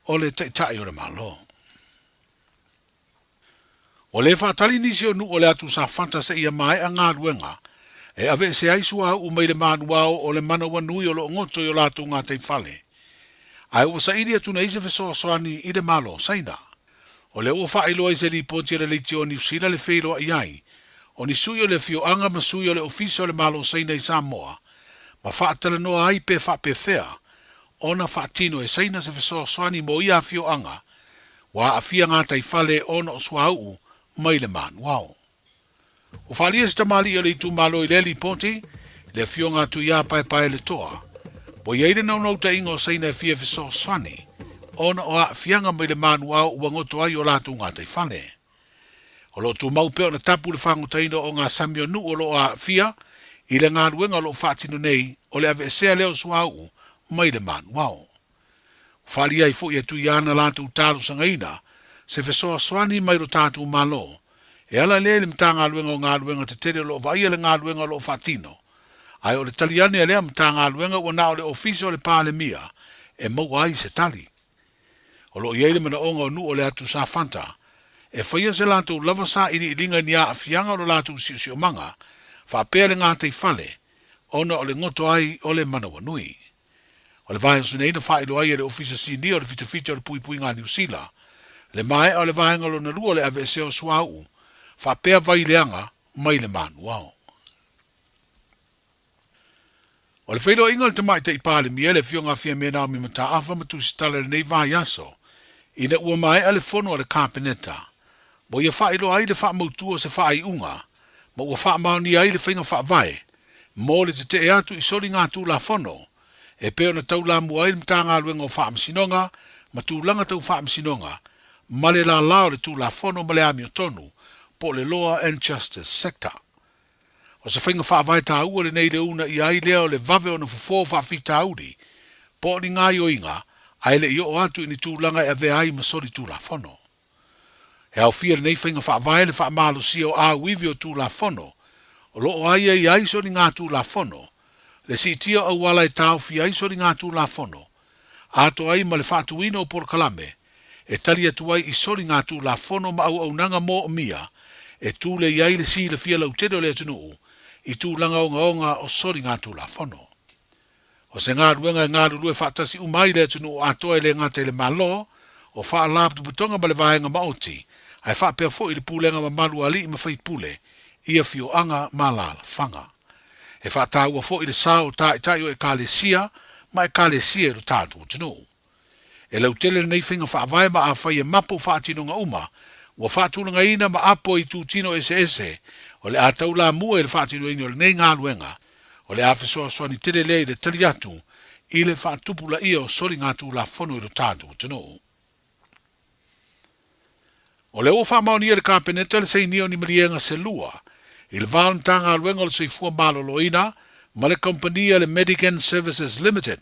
o le taitai o le malo. O le whaatali nisi o nu o le atu sa whanta se ia mai a ngā ruenga, e ave se aisu au mai le manuao o le mana wanui o lo ngoto i o latu ngā tei whale. Ai o sa iri atu na ise fesoa soani i le malo saina. O le ua whaeloa i se li ponti le leiti o ni usila le whailoa i ai, o ni sui o le fio anga ma sui o le ofisi o le malo saina i Samoa, ma whaatala noa ai pe whape whea, ona whaatino e saina se fesoa soani mo ia fio anga, wa a fia ngā tei whale ona o suahau mai le manuao. O whalia se tamali o le tu malo i leli ponti, le fionga tu ia pai le toa. Po yeire nau nau ta ingo seina fia fiso swani, ona o a fianga mai le manu au uangoto ai o latu ngā tai whane. O lo tu mau peo na tapu le whangu taino o ngā samio nu o lo a fia, i le ngā ruenga lo whaatino nei o le ave sea leo suau mai le manu au. Whalia i fo ia tu iana latu talo sangaina, se fiso swani mai lo tatu malo, e ala le mta ngā ruenga o ngā ruenga te tere lo vai le ngā ruenga lo whaatino. Ai o le taliane e lea mta ngā ruenga o na o le ofisio le pāle mia, e mau ai se tali. O lo iei le mana onga o nu o le atu sa fanta, e whaia se lātou lava sa ini ilinga ni a afianga o le lātou siusio manga, whapea le ngā tei whale, ona o le ngoto ai o le mana wanui. O le vai su neina whaelo ai e le ofisa sini o le fita o le pui ngā New Zealand, le mai o le vai ngalo na lua le ave seo suau, whapea vai leanga mai le manu au. O le whaelo inga le tamai te ipale mia le fionga fia mena o mi mata afa matu si tala le nei vai aso, ina ua mai ale fono o le kāpeneta. Mo ia whaelo ai le wha mautua se wha ai unga, ma ua wha mauni ai le whainga wha vai, mo le te te atu i sori ngā tū la fono, e peo na tau la mua ai le mta ngā luenga o wha amsinonga, ma tū langa tau wha amsinonga, ma le la lao le tū la fono ma le ami o tonu, po le law and justice sector. O se whainga wha vai tā ua le nei le una i ai leo le vave o na fufo wha fita auri, po ni ngā yo inga, ai le i o atu i ni tū langa e ave ai ma sori tū la fono. He au fia nei whainga wha vai le wha malo si o a uivi o tū la fono, o lo o ai ai ai sori ngā tū la fono, le si tia au wala e tau fia ai sori ngā tū la fono, ato ai ma le whaatuina o Porokalame, e tali atu ai i sori ngā tū la fono ma au nanga mo o mia, e tū le iai le si le fia lau tero le atunuu, i tū langa onga o sori ngā tū la fono. O se ngā ruenga e ngā rurue whaatasi umai le atunuu atoa le ngā te le malo, o wha laptu putonga ma le vahenga maoti, ai wha pia fo i le pūlenga ma malu ali i ma whai pule, ia fio anga ma la whanga. E wha tāua fo i le sao tā i tai o e kālesia, ma e kālesia i lo tātu o tunu. E lau tele nei whinga wha avai ma a whai e mapo wha atinonga uma, ua wha tūnanga ina ma apo i tū tino ese, o le a taula mua i le wha atino ina o le nei ngā luenga, o le a whesoa soani tele lei le tali atu, i le wha tupula ia o sori ngā tū la whono i lo tātu o tunu. O le o wha maoni e le kāpeneta le sei nio ni marienga se lua, i le valentanga luenga le soifua malolo ina, ma le kompania le Medican Services Limited.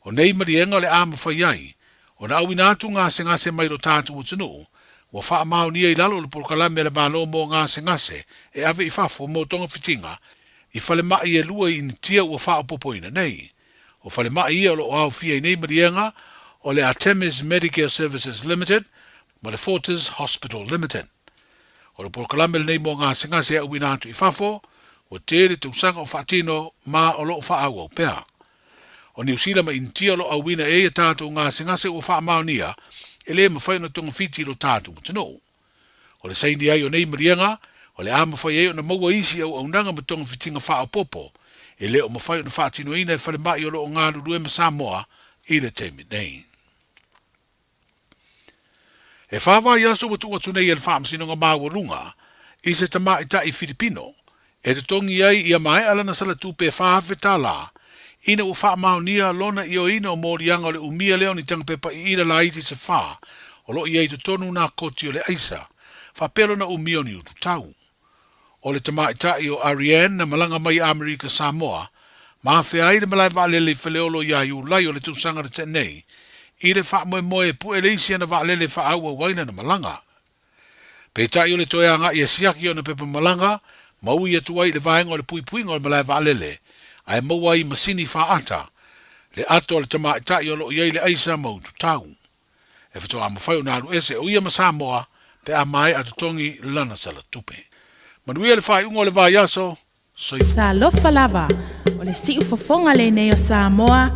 O nei marienga le ama whaiai, o na au inatu ngase mai lo tātu o tunu, wa wha maoni e lalo le Porokalame le malo mo ngase, e ave i whafo mo tonga fitinga, i whale mai e lua i nitia ua wha opopoina nei. O whale mai e lo au fia i nei marienga, o le Artemis Medicare Services Limited, ma le Fortis Hospital Limited. O le Porokalame le nei mo ngase e au inatu i whafo, o tere te usanga o whaatino ma o lo wha au au pea. O New Zealand ma intia lo au wina e tātou ngase o wha maonia, e le mawhai na tonga fiti lo tātou mutano. O le saini ai o nei marianga, o le a mawhai e o na maua isi au nanga ma tonga fitinga wha o popo, e le o mawhai o na whaatino ina e whale mai o lo o ngāru rue ma Samoa i le teimi nei. E whawai aso watu atu nei e le whaamsinonga māwarunga, i se tamai ta i Filipino, e te tongi ai ia mai ala na sala tupe whaafeta la, ina ua wha maonia lona i o ina o morianga o le umia leo ni tanga pepa i ina la iti se wha, o lo i ei te tonu nā koti o le aisa, wha pelo na umia ni utu tau. O le tamai tai o Ariane na malanga mai Amerika Samoa, maa whea i le malai waalele whaleolo ia i ulai o le tūsanga re tenei, i le wha moe pu le isi ana waalele wha aua waina na malanga. Pe tai o le toeanga i a siaki o na pepa malanga, mau i atu ai le vaenga o le puipuinga o le malai waalele, ai maua i masini whaata, le ato le tamai tai o lo iei le aisa mautu tau. E whato a mawhai o nāru ese o ia ma Samoa, pe a mai atu tongi lana sala tupe. Manuia le whai ungo le vai aso, soifu. Sa lofa lava, o le si ufafonga le nei o Samoa,